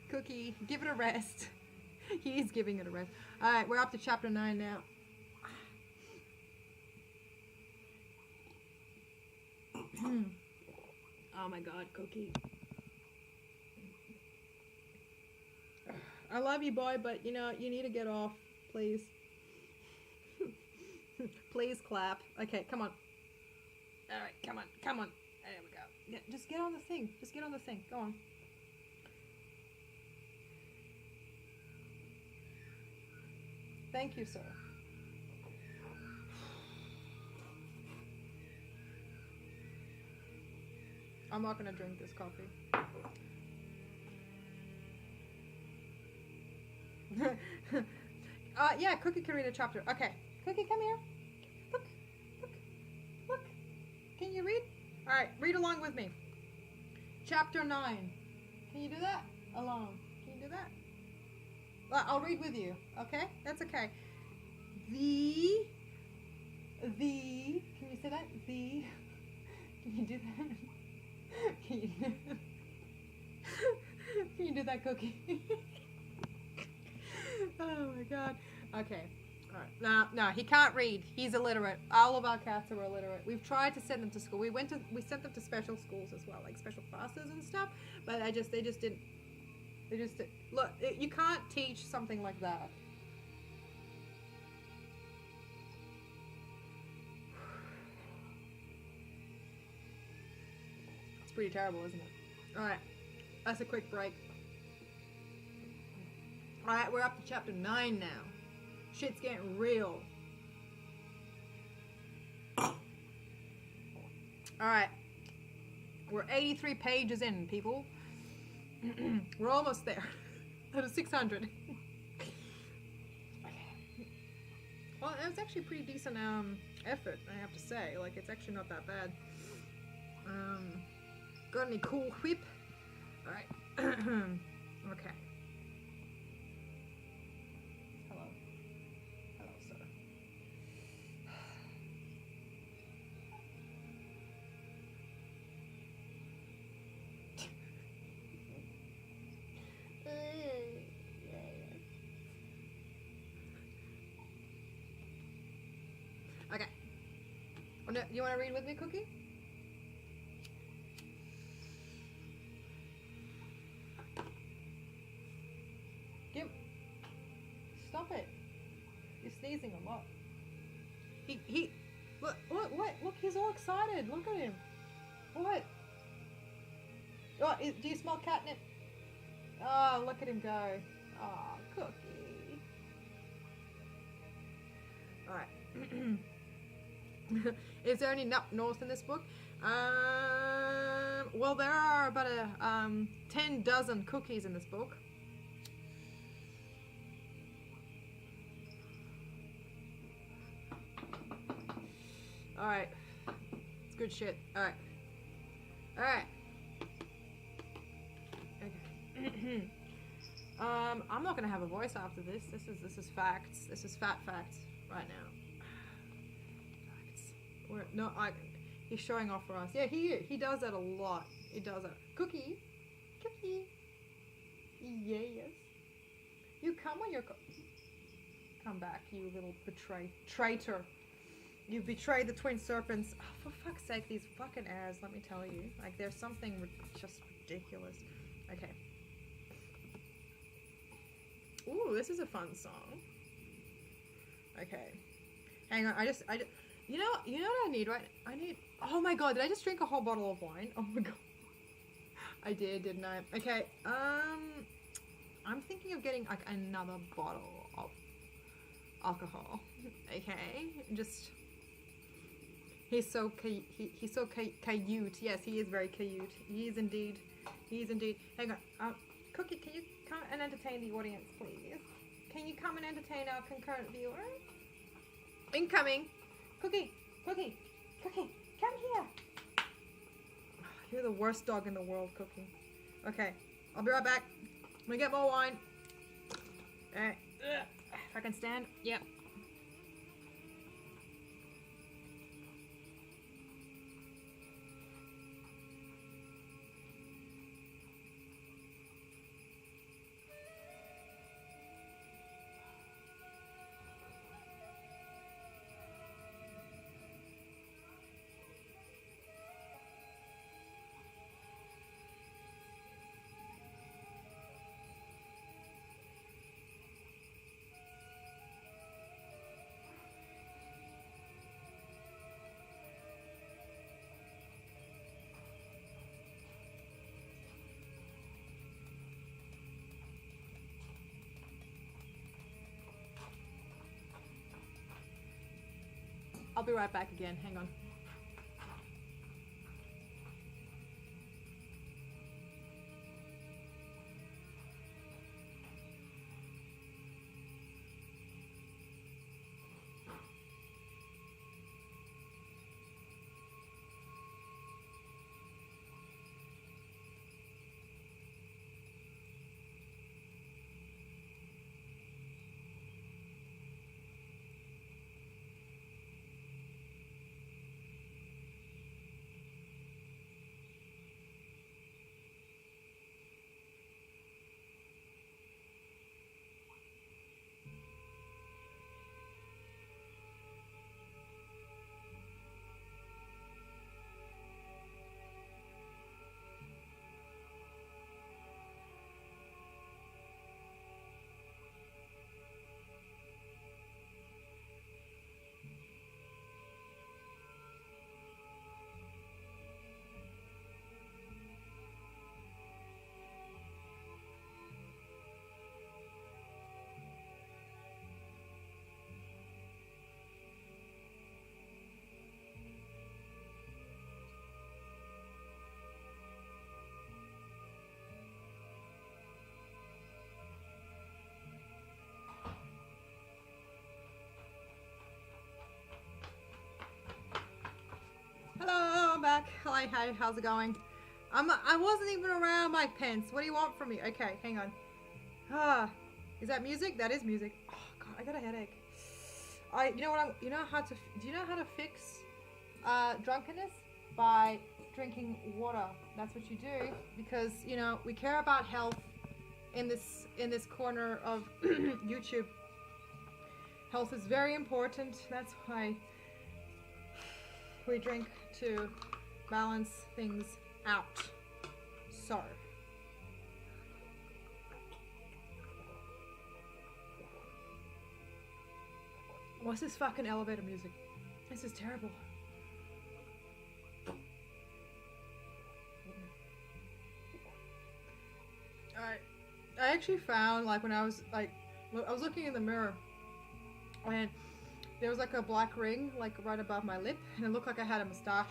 Cookie, give it a rest. He's giving it a rest. Alright, we're up to chapter 9 now. Oh my god, Cookie. I love you, boy, but you need to get off, please. Please clap. Okay, come on. Alright, come on. There we go. Yeah, just get on the thing. Go on. Thank you, sir. I'm not gonna drink this coffee. Yeah, Cookie can read a chapter. Okay, Cookie, come here. Look, look, look. Can you read? All right, read along with me. Chapter 9. Can you do that? Alone. Can you do that? Well, I'll read with you. Okay, that's okay. The. Can you say that? The. Can you do that? Can you do, can you do that, Cookie? Oh my god. Okay. Alright. No, he can't read. He's illiterate. All of our cats are illiterate. We've tried to send them to school. We sent them to special schools as well, like special classes and stuff. But they just didn't. Look, you can't teach something like that. It's pretty terrible, isn't it? Alright. That's a quick break. Alright, we're up to chapter 9 now. Shit's getting real. Alright. We're 83 pages in, people. We're almost there. Out of 600. Well, it was actually pretty decent effort, I have to say. Like, it's actually not that bad. Got any cool whip? Alright. Okay. Hello. Hello, sir. Okay. You want to read with me, Cookie? Stop it. You're sneezing a lot. Look, he's all excited. Look at him. What? Oh, do you smell catnip? Oh, look at him go. Oh, Cookie. Alright. Is there any north in this book? Well, there are about 10 dozen cookies in this book. Alright. It's good shit. Alright. Alright. Okay. I'm not gonna have a voice after this. This is facts. This is fat facts right now. Facts. He's showing off for us. Yeah, he does that a lot. He does that. Cookie. Cookie. Yes. You come when you're come back, you little traitor. You betrayed the twin serpents. Oh, for fuck's sake, these fucking airs, let me tell you. Like, there's something just ridiculous. Okay. Ooh, this is a fun song. Okay. Hang on, you know what I need, right? Oh my god, did I just drink a whole bottle of wine? Oh my god. I did, didn't I? Okay, I'm thinking of getting, like, another bottle of alcohol. Okay, just... He's so cute. Yes, he is very cute. He is indeed. Hang on. Cookie, can you come and entertain the audience, please? Can you come and entertain our concurrent viewers? Incoming. Cookie, come here. You're the worst dog in the world, Cookie. Okay, I'll be right back. I'm gonna get more wine. Alright. If I can stand. Yep. I'll be right back again. Hang on. Hello, I'm back. Hi, how's it going? I wasn't even around, Mike Pence. What do you want from me? Okay, hang on. Is that music? That is music. Oh god, I got a headache. Do you know how to fix drunkenness? By drinking water. That's what you do, because we care about health in this corner of YouTube. Health is very important. That's why we drink to balance things out. So, what's this fucking elevator music? This is terrible. I actually found, like, when I was looking in the mirror, and there was like a black ring, like right above my lip, and it looked like I had a mustache.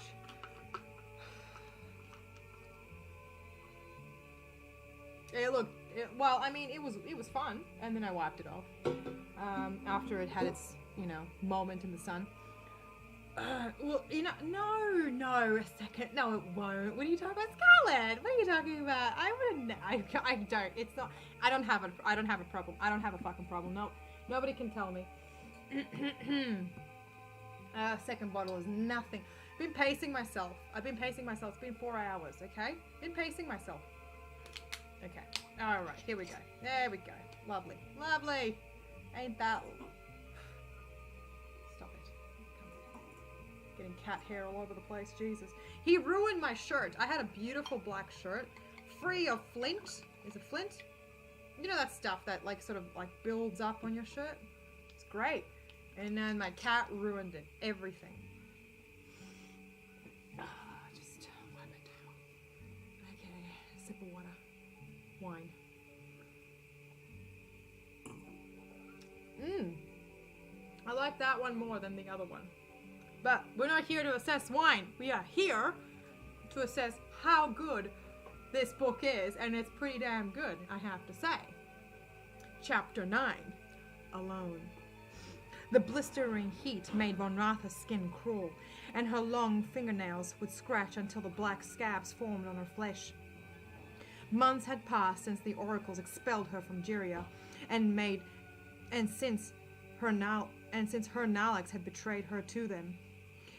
It was fun, and then I wiped it off after it had its moment in the sun. No, a second, no, it won't. What are you talking about, Scarlett? What are you talking about? I wouldn't. I don't. It's not. I don't have a problem. I don't have a fucking problem. No, nobody can tell me. Second bottle is nothing. Been pacing myself. It's been 4 hours. Okay. Been pacing myself. Okay. All right. Here we go. There we go. Lovely. Lovely. Ain't that? Stop it. Getting cat hair all over the place. Jesus. He ruined my shirt. I had a beautiful black shirt, free of flint. Is it flint? You know that stuff that sort of builds up on your shirt. It's great. And then my cat ruined it. Everything. Just wipe it down. Okay. Sip of water. Wine. I like that one more than the other one. But we're not here to assess wine. We are here to assess how good this book is. And it's pretty damn good, I have to say. Chapter 9. Alone. The blistering heat made Von Ratha's skin crawl, and her long fingernails would scratch until the black scabs formed on her flesh. Months had passed since the oracles expelled her from Jiria, and since her Nalax had betrayed her to them.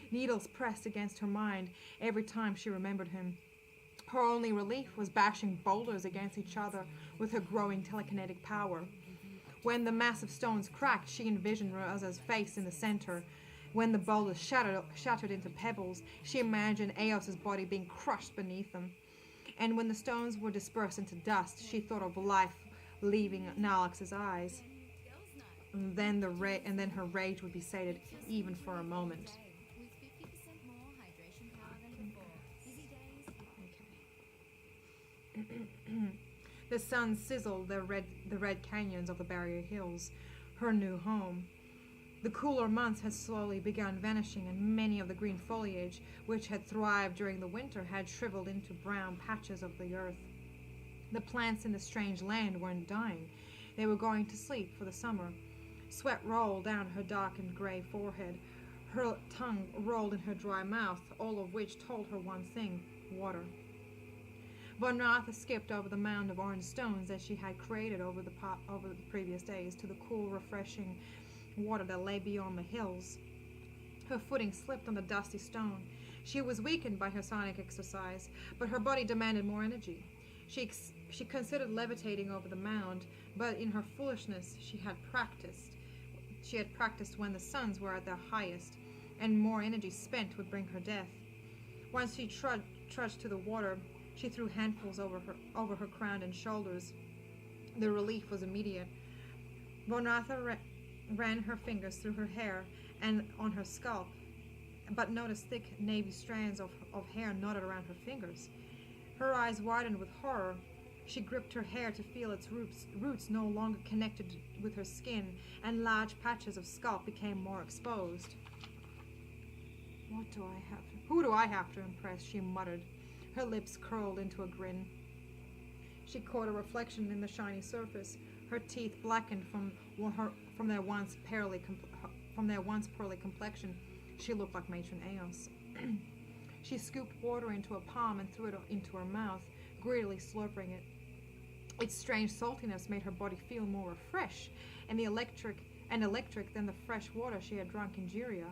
Needles pressed against her mind every time she remembered him. Her only relief was bashing boulders against each other with her growing telekinetic power. When the massive stones cracked, she envisioned Raza's face in the center. When the boulders shattered into pebbles, she imagined Eos's body being crushed beneath them. And when the stones were dispersed into dust, she thought of life leaving Nalax's eyes. And then her rage would be sated, even for a moment. The sun sizzled the red canyons of the barrier hills, her new home. The cooler months had slowly begun vanishing, and many of the green foliage, which had thrived during the winter, had shriveled into brown patches of the earth. The plants in the strange land weren't dying. They were going to sleep for the summer. Sweat rolled down her dark and grey forehead. Her tongue rolled in her dry mouth, all of which told her one thing: water. Von Ratha skipped over the mound of orange stones that she had created over the previous days to the cool, refreshing water that lay beyond the hills. Her footing slipped on the dusty stone. She was weakened by her psionic exercise, but her body demanded more energy. She considered levitating over the mound, but in her foolishness she had practiced. She had practiced when the suns were at their highest, and more energy spent would bring her death. Once she trudged to the water, she threw handfuls over her crown and shoulders. The relief was immediate. Von Ratha ran her fingers through her hair and on her scalp, but noticed thick navy strands of hair knotted around her fingers. Her eyes widened with horror. She gripped her hair to feel its roots no longer connected with her skin, and large patches of scalp became more exposed. Who do I have to impress? She muttered. Her lips curled into a grin. She caught a reflection in the shiny surface. Her teeth blackened from their once pearly complexion. She looked like Matron Eos. She scooped water into a palm and threw it into her mouth, greedily slurping it. Its strange saltiness made her body feel more refreshed and electric than the fresh water she had drunk in Jiria.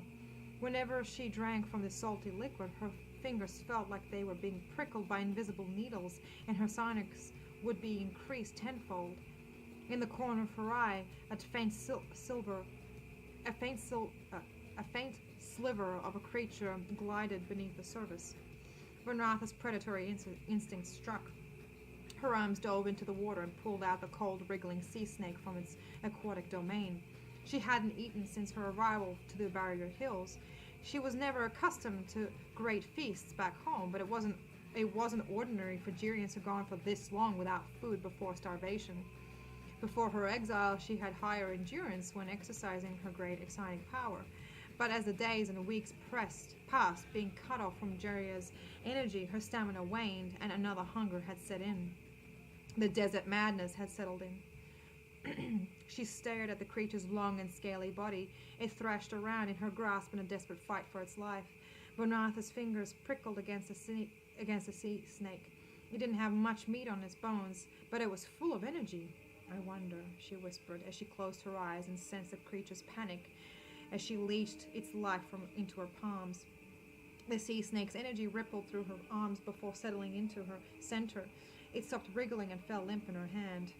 Whenever she drank from this salty liquid, her fingers felt like they were being prickled by invisible needles, and her psionics would be increased tenfold. In the corner of her eye, a faint sliver of a creature glided beneath the surface. Von Ratha's predatory instinct struck. Her arms dove into the water and pulled out the cold, wriggling sea snake from its aquatic domain. She hadn't eaten since her arrival to the Barrier Hills. She was never accustomed to great feasts back home, but it wasn't ordinary for Jirians to go on for this long without food before starvation. Before her exile, she had higher endurance when exercising her great psionic power. But as the days and weeks passed, being cut off from Jiria's energy, her stamina waned, and another hunger had set in. The desert madness had settled in. She stared at the creature's long and scaly body. It thrashed around in her grasp in a desperate fight for its life. Von Ratha's fingers prickled against the sea snake. It didn't have much meat on its bones, but it was full of energy. "I wonder," she whispered as she closed her eyes and sensed the creature's panic as she leached its life into her palms. The sea snake's energy rippled through her arms before settling into her center. It stopped wriggling and fell limp in her hand.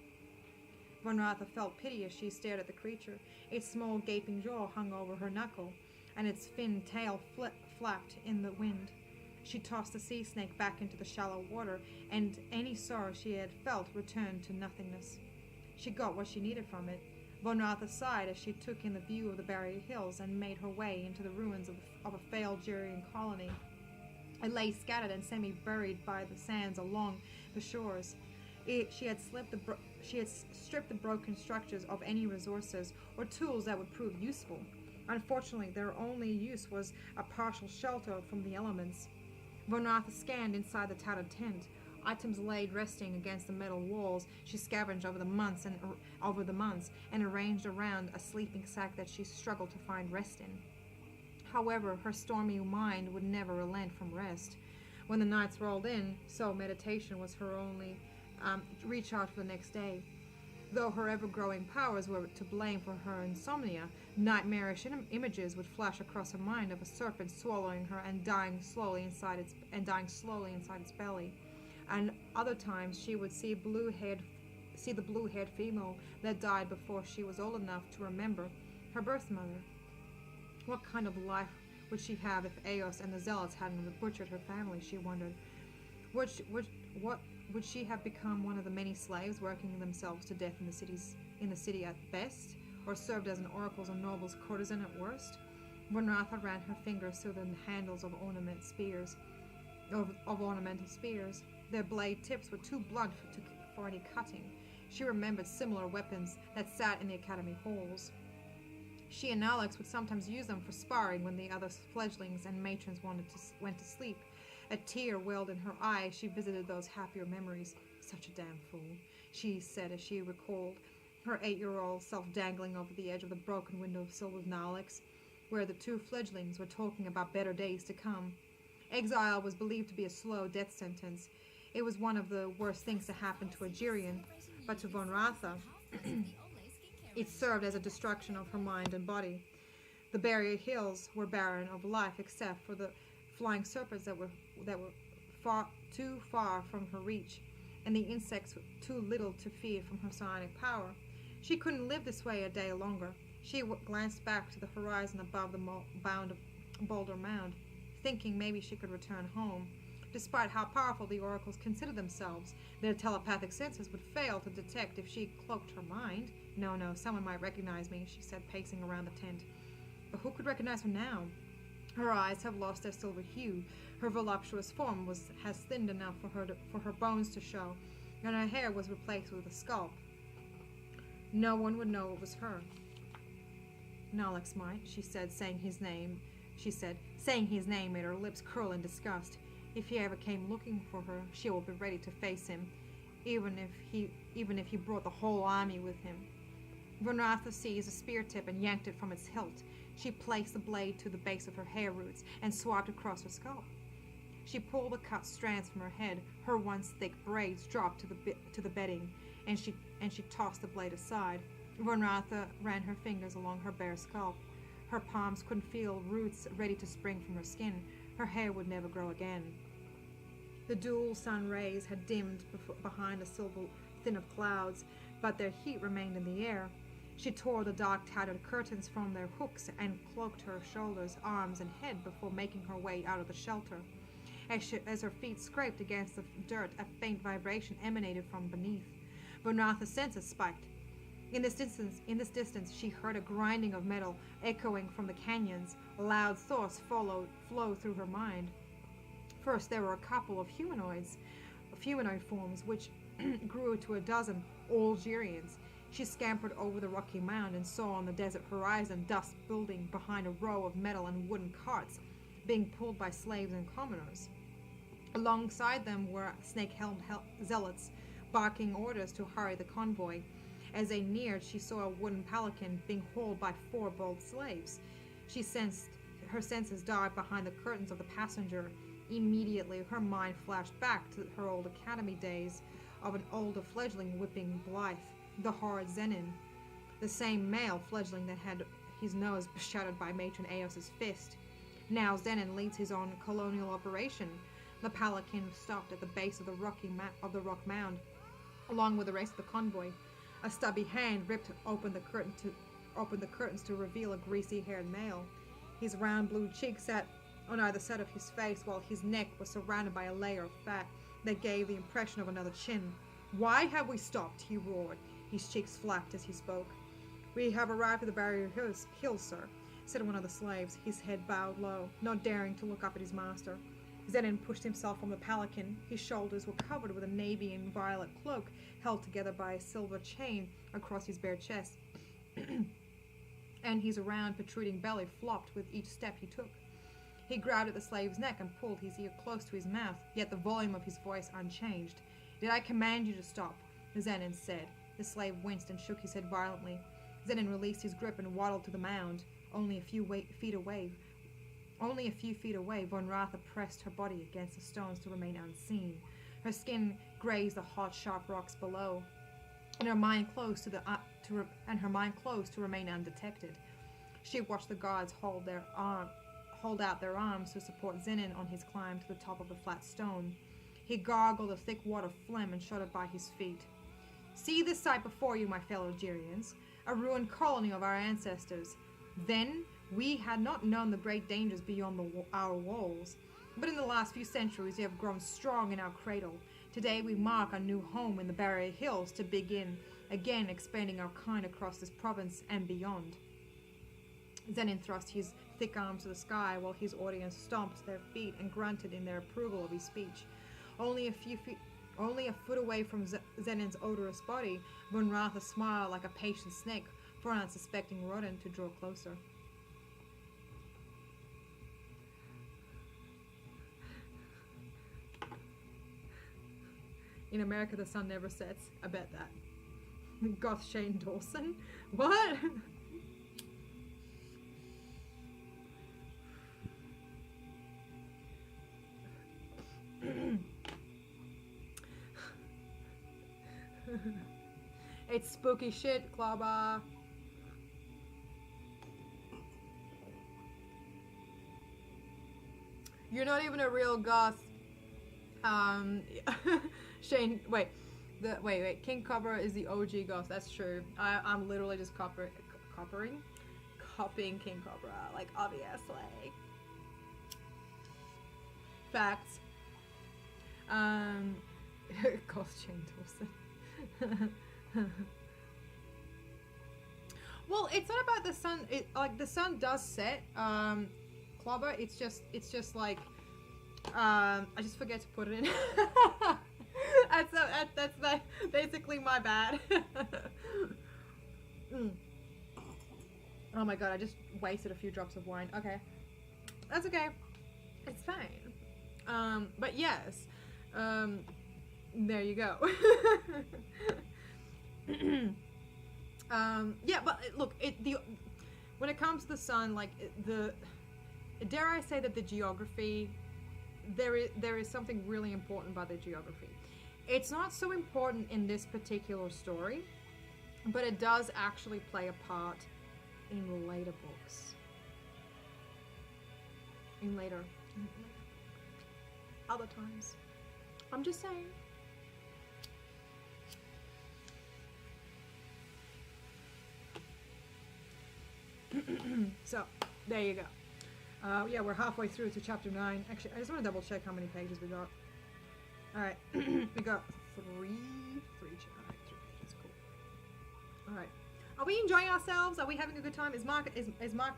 Von Ratha felt pity as she stared at the creature. Its small gaping jaw hung over her knuckle, and its fin tail flapped in the wind. She tossed the sea snake back into the shallow water, and any sorrow she had felt returned to nothingness. She got what she needed from it. Von Ratha sighed as she took in the view of the Barrier Hills and made her way into the ruins of a failed Jirian colony. It lay scattered and semi-buried by the sands along the shores. She had stripped the broken structures of any resources or tools that would prove useful. Unfortunately, their only use was a partial shelter from the elements. Von Ratha scanned inside the tattered tent. Items laid resting against the metal walls she scavenged over the months and arranged around a sleeping sack that she struggled to find rest in. However, her stormy mind would never relent from rest. When the nights rolled in, so meditation was her only recharge for the next day. Though her ever-growing powers were to blame for her insomnia, nightmarish images would flash across her mind of a serpent swallowing her and dying slowly inside its belly. And other times she would see the blue-haired female that died before she was old enough to remember her birth mother. What kind of life would she have if Eos and the Zealots hadn't butchered her family, she wondered. Would she have become one of the many slaves working themselves to death in the city at best, or served as an oracle's or noble's courtesan at worst? Von Ratha ran her fingers through the handles of ornamental spears. Their blade tips were too blunt for any cutting. She remembered similar weapons that sat in the academy halls. She and Alex would sometimes use them for sparring when the other fledglings and matrons went to sleep. A tear welled in her eye as she visited those happier memories. Such a damn fool, she said as she recalled her 8-year-old self dangling over the edge of the broken windowsill with Alex, where the two fledglings were talking about better days to come. Exile was believed to be a slow death sentence. It was one of the worst things to happen to a Jirian, but to Von Ratha, it served as a destruction of her mind and body. The barrier hills were barren of life except for the flying serpents that were too far from her reach, and the insects too little to fear from her psionic power. She couldn't live this way a day longer. She glanced back to the horizon above the bound of Boulder Mound, thinking maybe she could return home. Despite how powerful the oracles considered themselves, their telepathic senses would fail to detect if she cloaked her mind. No, someone might recognize me, she said, pacing around the tent. But who could recognize her now? Her eyes have lost their silver hue. Her voluptuous form has thinned enough for her bones to show, and her hair was replaced with a scalp. No one would know it was her. Alex might, she said, saying his name made her lips curl in disgust. If he ever came looking for her, she would be ready to face him, even if he brought the whole army with him. Von Ratha seized a spear tip and yanked it from its hilt. She placed the blade to the base of her hair roots and swiped across her scalp. She pulled the cut strands from her head. Her once thick braids dropped to the bedding, and she tossed the blade aside. Von Ratha ran her fingers along her bare scalp. Her palms couldn't feel roots ready to spring from her skin. Her hair would never grow again. The dual sun rays had dimmed behind a silver thin of clouds, but their heat remained in the air. She tore the dark tattered curtains from their hooks and cloaked her shoulders, arms, and head before making her way out of the shelter. As her feet scraped against the dirt, a faint vibration emanated from beneath. Von Ratha's senses spiked. In this distance, she heard a grinding of metal echoing from the canyons. Loud thoughts flowed through her mind. First, there were a couple of humanoid forms, which grew to a dozen, all Jirians. She scampered over the rocky mound and saw on the desert horizon dust building behind a row of metal and wooden carts being pulled by slaves and commoners. Alongside them were snake-helmed zealots barking orders to hurry the convoy. As they neared, she saw a wooden palanquin being hauled by 4 bold slaves. Her senses dived behind the curtains of the passenger. Immediately, her mind flashed back to her old academy days of an older fledgling whipping Blythe, the horrid Zenin, the same male fledgling that had his nose shattered by Matron Eos's fist. Now Zenin leads his own colonial operation. The palanquin stopped at the base of the rock mound, along with the rest of the convoy. A stubby hand ripped open the curtains to reveal a greasy-haired male. His round blue cheeks sat on either side of his face, while his neck was surrounded by a layer of fat that gave the impression of another chin. "Why have we stopped?" he roared. His cheeks flapped as he spoke. "We have arrived at the barrier hills, sir," said one of the slaves, his head bowed low, not daring to look up at his master. Zenin pushed himself from the palanquin. His shoulders were covered with a navy and violet cloak held together by a silver chain across his bare chest, and his round, protruding belly flopped with each step he took. He grabbed at the slave's neck and pulled his ear close to his mouth, yet the volume of his voice unchanged. "Did I command you to stop?" Zenin said. The slave winced and shook his head violently. Zenin released his grip and waddled to the mound. Only a few feet away, Von Ratha pressed her body against the stones to remain unseen. Her skin grazed the hot, sharp rocks below, and her mind closed to remain undetected. She watched the guards hold out their arms to support Zenin on his climb to the top of the flat stone. He gargled a thick wad of phlegm and shot it by his feet. "See this sight before you, my fellow Jirians, a ruined colony of our ancestors. Then we had not known the great dangers beyond our walls. But in the last few centuries, we have grown strong in our cradle. Today we mark a new home in the Barrier Hills to begin again expanding our kind across this province and beyond." Zenin thrust his thick arms to the sky while his audience stomped their feet and grunted in their approval of his speech. Only a foot away from Zenin's odorous body, Von Ratha smiled like a patient snake, for an unsuspecting rodent to draw closer. In America, the sun never sets. I bet that. Goth Shane Dawson? What? It's spooky shit, Clobber. You're not even a real goth. Shane, wait. Wait. King Cobra is the OG goth. That's true. I'm literally just copying King Cobra. Like, obviously. Facts. Goth Shane Dawson. Well, it's not about the sun. Like the sun does set. Clobber. It's just like. I just forget to put it in. that's basically my bad. Oh my god! I just wasted a few drops of wine. Okay, that's okay. It's fine. But yes. There you go. Yeah, but look, when it comes to the sun, like dare I say that the geography, there is something really important about the geography. It's not so important in this particular story, but it does actually play a part in later books. In later other times. I'm just saying. So, there you go. Yeah, we're halfway through to chapter 9. Actually, I just want to double check how many pages we got. Alright, we got three pages, cool. Alright. Are we enjoying ourselves? Are we having a good time? Is Mark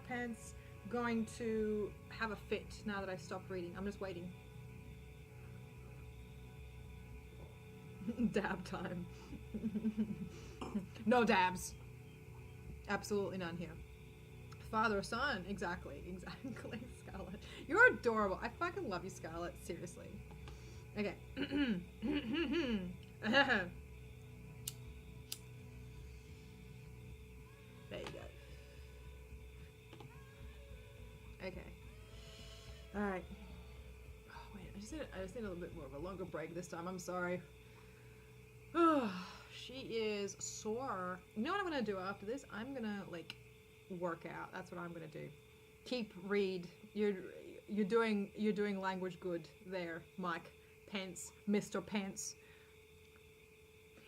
Pence going to have a fit now that I stopped reading? I'm just waiting. Dab time. No dabs. Absolutely none here. Father, son. Exactly. Scarlet. You're adorable. I fucking love you, Scarlet. Seriously. Okay. There you go. Okay. Alright. Oh, wait. I just need a little bit more of a longer break this time. I'm sorry. Oh, she is sore. You know what I'm gonna do after this? I'm gonna like work out. That's what I'm gonna do. Read. You're doing language good there, Mike Pence, Mr. Pence.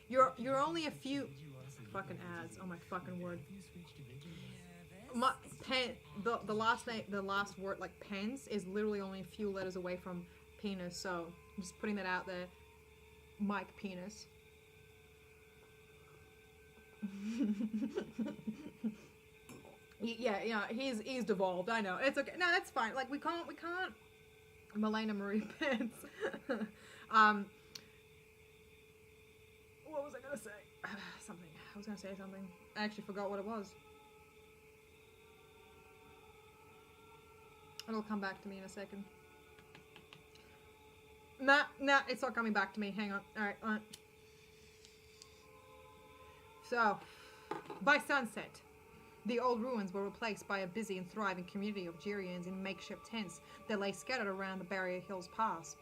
You're only a few fucking ads. Oh my fucking word. My pen. The last name, the last word, like Pence, is literally only a few letters away from penis. So I'm just putting that out there. Mike Penis. Yeah, he's devolved. I know, it's okay. No, that's fine. Like we can't. Melena Marie Pence. What was I gonna say? Something. I was gonna say something. I actually forgot what it was. It'll come back to me in a second. Nah, it's not coming back to me. Hang on. Alright. So, by sunset, the old ruins were replaced by a busy and thriving community of Gerians in makeshift tents that lay scattered around the Barrier Hills Pass.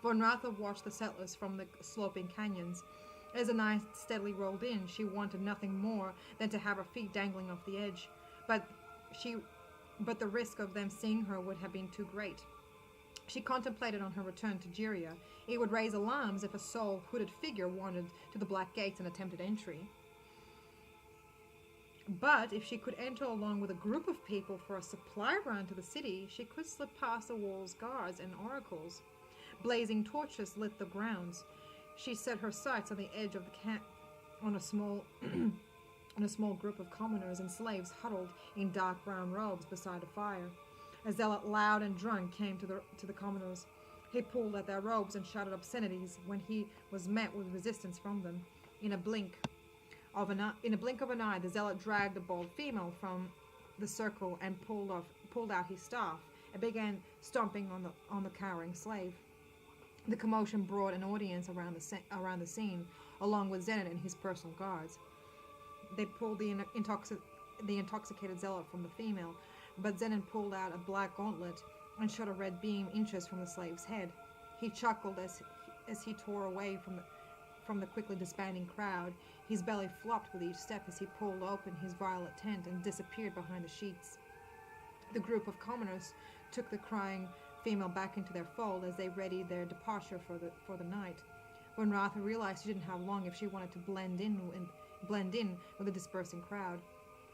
Von Ratha watched the settlers from the sloping canyons. As the night steadily rolled in, she wanted nothing more than to have her feet dangling off the edge, but the risk of them seeing her would have been too great. She contemplated on her return to Geria. It would raise alarms if a sole, hooded figure wandered to the Black Gates and attempted entry. But if she could enter along with a group of people for a supply run to the city, she could slip past the wall's guards and oracles. Blazing torches lit the grounds. She set her sights on the edge of the camp, on a small group of commoners and slaves huddled in dark brown robes beside a fire. A zealot, loud and drunk, came to the commoners. He pulled at their robes and shouted obscenities when he was met with resistance from them. In a blink, In a blink of an eye, the zealot dragged the bald female from the circle and pulled out his staff and began stomping on the cowering slave. The commotion brought an audience around the scene, along with Zenit and his personal guards. They pulled the intoxicated zealot from the female, but Zenit pulled out a black gauntlet and shot a red beam inches from the slave's head. He chuckled as he tore away from the quickly disbanding crowd. His belly flopped with each step as he pulled open his violet tent and disappeared behind the sheets. The group of commoners took the crying female back into their fold as they readied their departure for the night. When Ratha realized she didn't have long if she wanted to blend in with the dispersing crowd.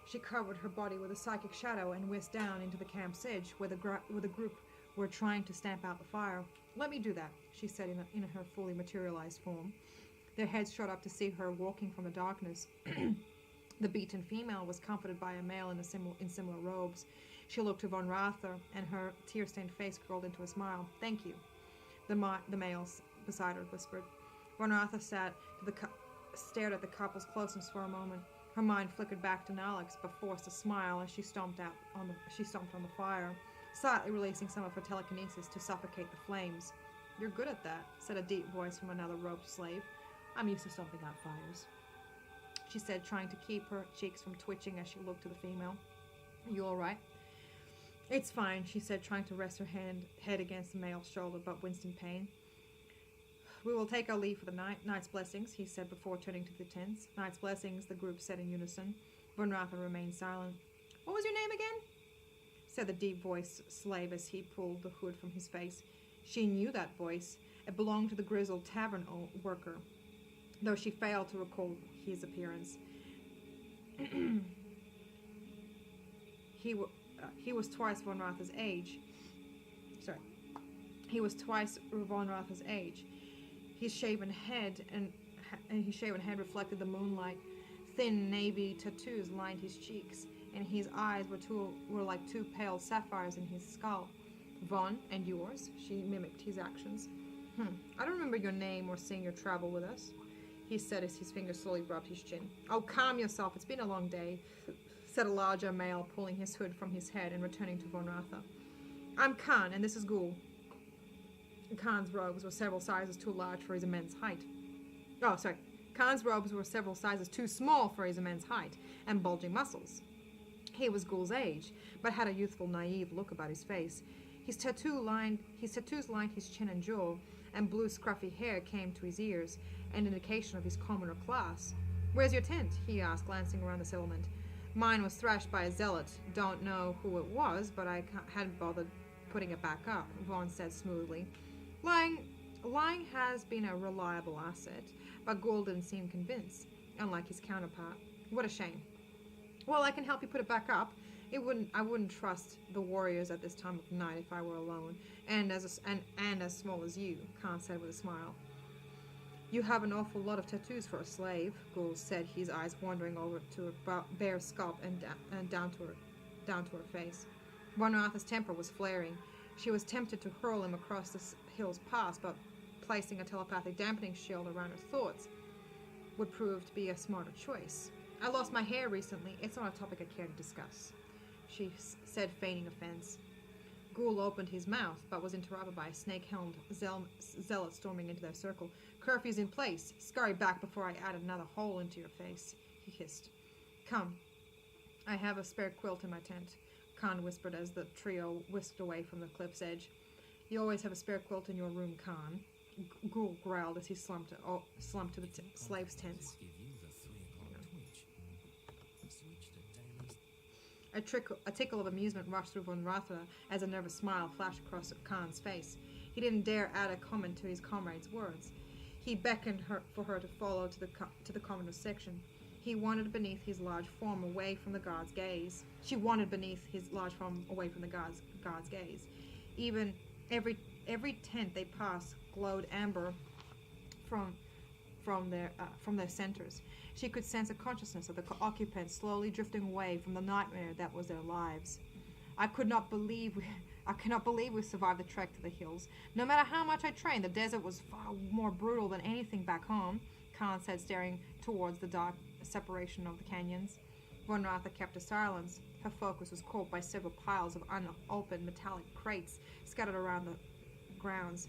She covered her body with a psychic shadow and whisked down into the camp's edge where the group were trying to stamp out the fire. "Let me do that," she said in her fully materialized form. Their heads shot up to see her walking from the darkness. The beaten female was comforted by a male in similar robes. She looked to Von Ratha, and her tear-stained face curled into a smile. "Thank you," the male beside her whispered. Von Ratha stared at the couple's closeness for a moment. Her mind flickered back to Nalix, but forced a smile as she stomped on the fire, slightly releasing some of her telekinesis to suffocate the flames. "You're good at that," said a deep voice from another robed slave. "I'm used to stomping out fires," she said, trying to keep her cheeks from twitching as she looked to the female. "Are you all right?" "It's fine," she said, trying to rest her head against the male's shoulder, but winced in pain. "We will take our leave for the night. Knight's blessings," he said before turning to the tents. "Knight's blessings," the group said in unison. Von Ratha remained silent. "What was your name again?" said the deep-voiced slave as he pulled the hood from his face. She knew that voice. It belonged to the grizzled tavern worker, though she failed to recall his appearance. He was twice Von Ratha's age. He was twice Von Ratha's age. His shaven head reflected the moonlight. Thin navy tattoos lined his cheeks, and his eyes were like two pale sapphires in his skull. "Von, and yours?" She mimicked his actions. "I don't remember your name or seeing your travel with us," he said as his fingers slowly rubbed his chin. "Oh, calm yourself. It's been a long day," said a larger male, pulling his hood from his head and returning to Von Ratha. "I'm Khan, and this is Ghoul." Khan's robes were several sizes too large for his immense height. Khan's robes were several sizes too small for his immense height and bulging muscles. He was Ghoul's age, but had a youthful, naive look about his face. His tattoos lined his chin and jaw, and blue scruffy hair came to his ears, an indication of his commoner class. "Where's your tent?" he asked, glancing around the settlement. "Mine was thrashed by a zealot. Don't know who it was, but I hadn't bothered putting it back up," Vaughn said smoothly. Lying has been a reliable asset, but Ghoul didn't seem convinced, unlike his counterpart. "What a shame." "Well, I can help you put it back up. I wouldn't trust the warriors at this time of night if I were alone, and as small as you," Khan said with a smile. "You have an awful lot of tattoos for a slave," Ghoul said, his eyes wandering over to her bare scalp and down to her face. Von Ratha's temper was flaring. She was tempted to hurl him across the hill's pass, but placing a telepathic dampening shield around her thoughts would prove to be a smarter choice. "I lost my hair recently. It's not a topic I care to discuss," she said, feigning offense. Ghoul opened his mouth, but was interrupted by a snake-helmed zealot storming into their circle. "Curfew's in place. Scurry back before I add another hole into your face," he hissed. "Come. I have a spare quilt in my tent," Khan whispered as the trio whisked away from the cliff's edge. "You always have a spare quilt in your room, Khan," Ghoul growled as he slumped to the slaves' tents. A tickle of amusement rushed through Von Ratha as a nervous smile flashed across Khan's face. He didn't dare add a comment to his comrade's words. He beckoned for her to follow to the commoner's section. He wanted beneath his large form away from the guard's gaze. She wanted beneath his large form away from the guard's gaze. Even every tent they passed glowed amber from their centers. She could sense a consciousness of the occupants slowly drifting away from the nightmare that was their lives. I cannot believe we survived the trek to the hills. No matter how much I trained, the desert was far more brutal than anything back home," Khan said, staring towards the dark separation of the canyons. Von Ratha kept a silence. Her focus was caught by several piles of unopened metallic crates scattered around the grounds.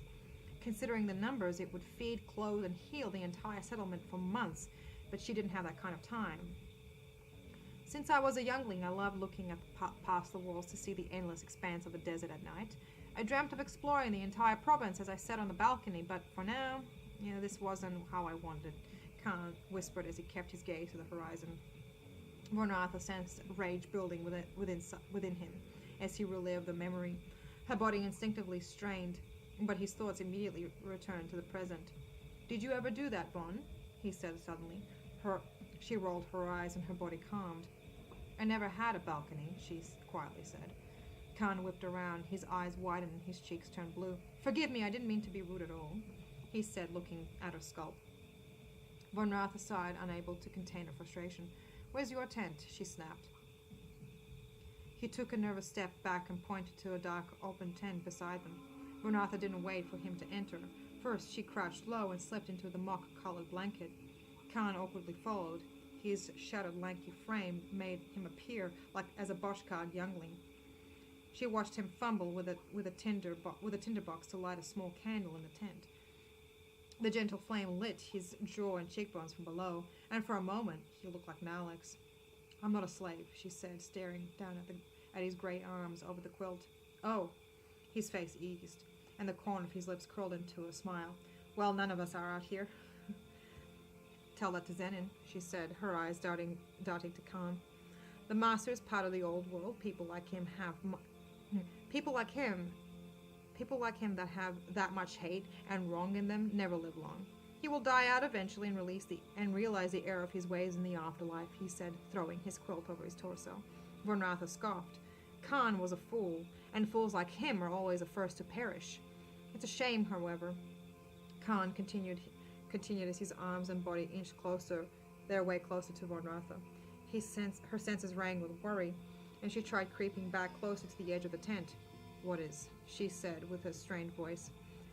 Considering the numbers, it would feed, clothe, and heal the entire settlement for months, but she didn't have that kind of time. Since I was a youngling, I loved looking at past the walls to see the endless expanse of the desert at night. I dreamt of exploring the entire province as I sat on the balcony, but for now, this wasn't how I wanted. Khan whispered as he kept his gaze to the horizon. Von Ratha sensed rage building within him as he relived the memory. Her body instinctively strained, but his thoughts immediately returned to the present. "Did you ever do that, Von?" he said suddenly. She rolled her eyes and her body calmed. "I never had a balcony," she quietly said. Khan whipped around, his eyes widened and his cheeks turned blue. "Forgive me, I didn't mean to be rude at all," he said, looking at her scalp. Von Ratha sighed, unable to contain her frustration. "Where's your tent?" she snapped. He took a nervous step back and pointed to a dark, open tent beside them. Von Ratha didn't wait for him to enter. First, she crouched low and slipped into the mock-colored blanket. Khan awkwardly followed. His shattered, lanky frame made him appear as a boshkard youngling. She watched him fumble with a tinderbox to light a small candle in the tent. The gentle flame lit his jaw and cheekbones from below, and for a moment he looked like Malek's. "I'm not a slave," she said, staring down at his grey arms over the quilt. "Oh." His face eased, and the corner of his lips curled into a smile. "Well, none of us are out here." "Tell that to Zenin," she said, her eyes darting to Khan. "The master is part of the old world. People like him that have that much hate and wrong in them never live long. He will die out eventually and realize the error of his ways in the afterlife," he said, throwing his quilt over his torso. Von Ratha scoffed. Khan was a fool, and fools like him are always the first to perish. "It's a shame, however," Khan continued as his arms and body inched their way closer to Von Ratha. Her senses rang with worry, and she tried creeping back closer to the edge of the tent. "What is?" she said with a strained voice.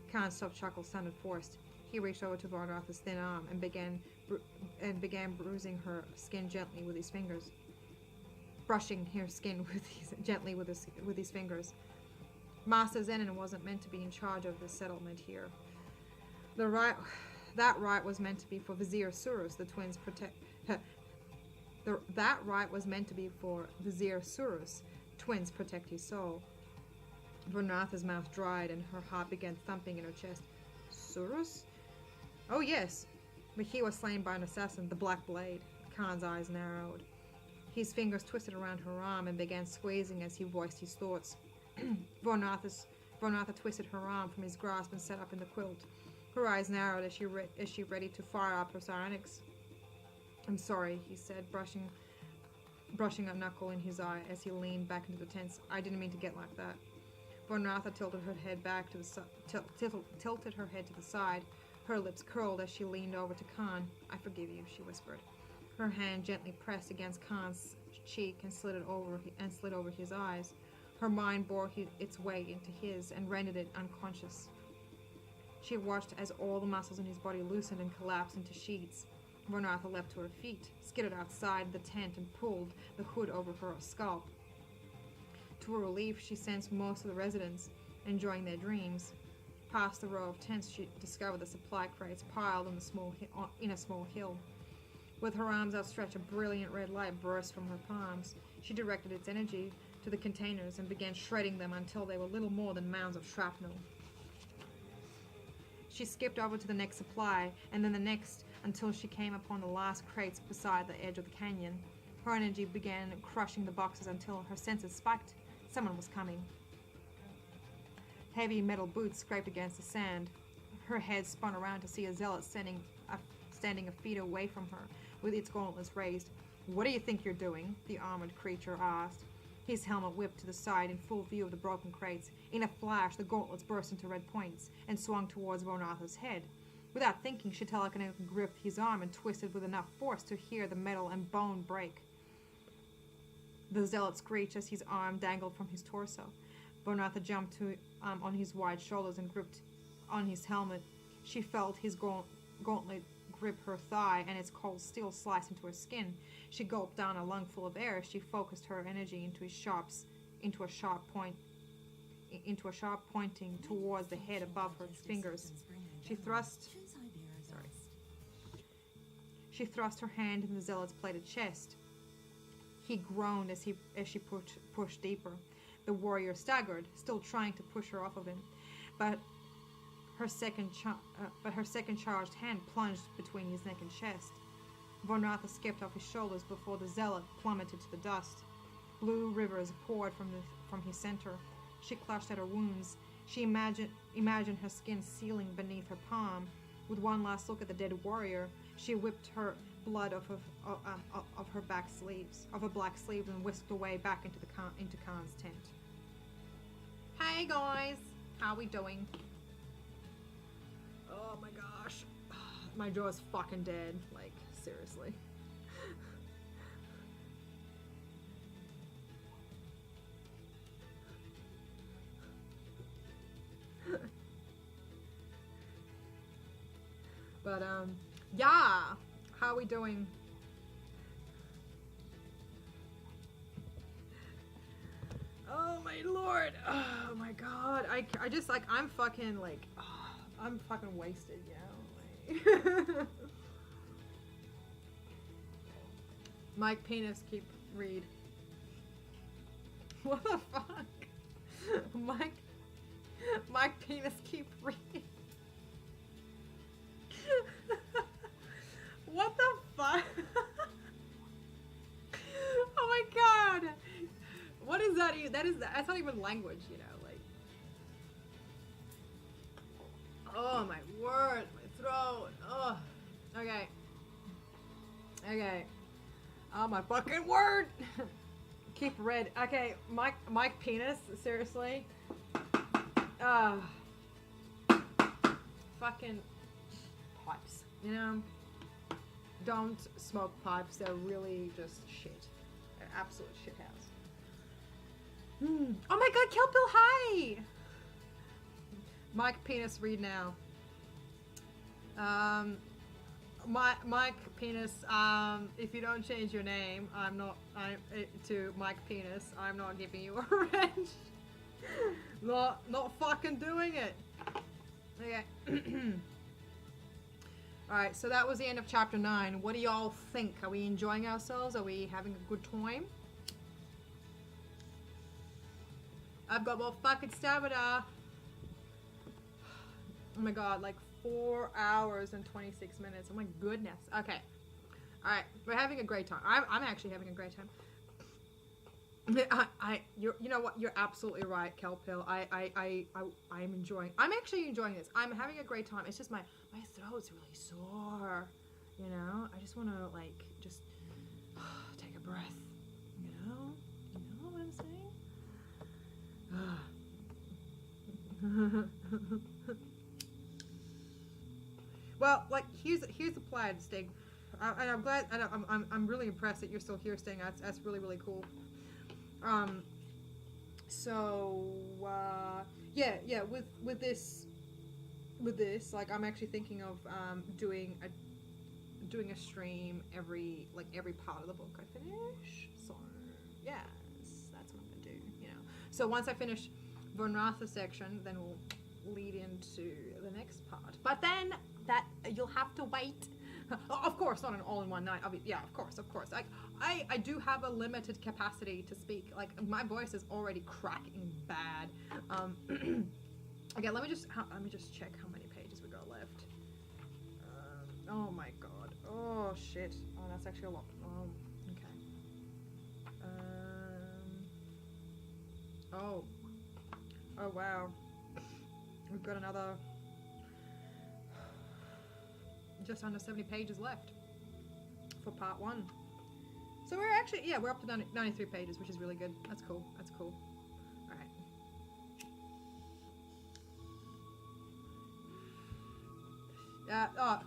Khan's soft chuckle sounded forced. He reached over to Von Ratha's thin arm and began bruising her skin gently with his fingers. Brushing her skin gently with his fingers. "Master Zenin wasn't meant to be in charge of the settlement here. That right was meant to be for Vizier Surus, the twins protect. That right was meant to be for Vizier Surus. Twins protect his soul." Von Ratha's mouth dried and her heart began thumping in her chest. "Surus? Oh yes, but he was slain by an assassin, the Black Blade." Khan's eyes narrowed. His fingers twisted around her arm and began squeezing as he voiced his thoughts. Von Ratha twisted her arm from his grasp and sat up in the quilt. Her eyes narrowed as she ready to fire up her psionics. "I'm sorry," he said, brushing a knuckle in his eye as he leaned back into the tent. "I didn't mean to get like that." Von Ratha tilted her head to the side. Her lips curled as she leaned over to Khan. "I forgive you," she whispered. Her hand gently pressed against Khan's cheek and slid over his eyes. Her mind bore its way into his and rendered it unconscious. She watched as all the muscles in his body loosened and collapsed into sheets. Von Ratha leapt to her feet, skidded outside the tent, and pulled the hood over her scalp. To her relief, she sensed most of the residents enjoying their dreams. Past the row of tents, she discovered the supply crates piled in a small hill. With her arms outstretched, a brilliant red light burst from her palms. She directed its energy to the containers and began shredding them until they were little more than mounds of shrapnel. She skipped over to the next supply, and then the next, until she came upon the last crates beside the edge of the canyon. Her energy began crushing the boxes until her senses spiked. Someone was coming. Heavy metal boots scraped against the sand. Her head spun around to see a zealot standing a feet away from her, with its gauntlets raised. "What do you think you're doing?" the armored creature asked. His helmet whipped to the side in full view of the broken crates. In a flash, the gauntlets burst into red points and swung towards Von Ratha's head. Without thinking, she telekinetically gripped his arm and twisted with enough force to hear the metal and bone break. The zealot screeched as his arm dangled from his torso. Von Ratha jumped on his wide shoulders and gripped on his helmet. She felt his gauntlet rip her thigh and its cold steel sliced into her skin. She gulped down a lungful of air. She focused her energy into a sharp pointing towards the head above her fingers. She thrust her hand in the zealot's plated chest. He groaned as she pushed deeper. The warrior staggered, still trying to push her off of him, but her second charged hand plunged between his neck and chest. Von Ratha skipped off his shoulders before the zealot plummeted to the dust. Blue rivers poured from his center. She clutched at her wounds. She imagined her skin sealing beneath her palm. With one last look at the dead warrior, she whipped her blood off of her black sleeves, and whisked away back into Khan's tent. Hey guys, how we doing? Oh my gosh, my jaw's fucking dead. Like seriously. But yeah, how we doing? Oh my lord, oh my god, I just like, I'm fucking like, I'm fucking wasted, you know, like. Mike Penis keep read. What the fuck? Mike Penis keep reading. What the fuck? Oh my god! What is that? That's not even language, you know. Like, oh my word, my throat. Oh, okay. Oh my fucking word! Keep red. Okay, Mike Penis. Seriously. Fucking pipes. You know. Don't smoke pipes. They're really just shit. They're absolute shit house. Oh my god, Kelpil, hi! Mike Penis, read now. Mike Penis, if you don't change your name, to Mike Penis, I'm not giving you a wrench. Not fucking doing it. Okay. Alright, so that was the end of chapter 9. What do y'all think? Are we enjoying ourselves? Are we having a good time? I've got more fucking stamina. Oh my god, like 4 hours and 26 minutes. Oh my goodness. Okay. Alright, we're having a great time. I'm actually having a great time. You know what? You're absolutely right, Kelpil. I'm enjoying. I'm actually enjoying this. I'm having a great time. It's just my throat's really sore. You know, I just want to like just take a breath. You know what I'm saying? Well, like here's the plan, Stig. I'm glad. I'm really impressed that you're still here, Stig. That's really cool. Yeah, with this, like, I'm actually thinking of doing a stream every part of the book I finish. So yes, that's what I'm gonna do. You know. So once I finish Von Ratha section, then we'll lead into the next part. But then that you'll have to wait. Of course, not an all-in-one night. Yeah, of course. Like, I do have a limited capacity to speak. Like, my voice is already cracking bad. Okay, let me just check how many pages we got left. Oh my god. Oh shit. Oh, that's actually a lot. Oh, okay. Oh wow. We've got another just under 70 pages left for part 1. So we're actually, yeah, we're up to 93 pages, which is really good. That's cool. Alright.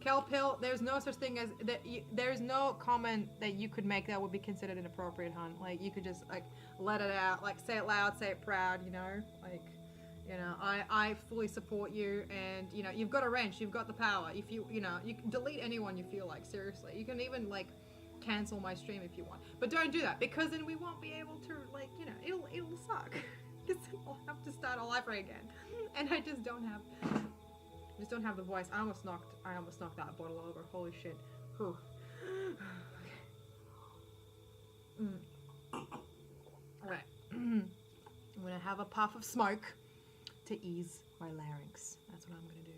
Kelpil, there's no such thing as that. There's no comment that you could make that would be considered inappropriate, hun. Like, you could just like let it out, like say it loud, say it proud, you know. Like, You know, I fully support you, and you know, you've got a wrench, you've got the power. If you know, you can delete anyone you feel like, seriously. You can even like cancel my stream if you want, but don't do that, because then we won't be able to, like, you know, it'll suck. Because I'll have to start all over again, and I just don't have the voice. I almost knocked that bottle over. Holy shit. Whew. Okay. Alright. I'm gonna have a puff of smoke to ease my larynx. That's what I'm gonna do.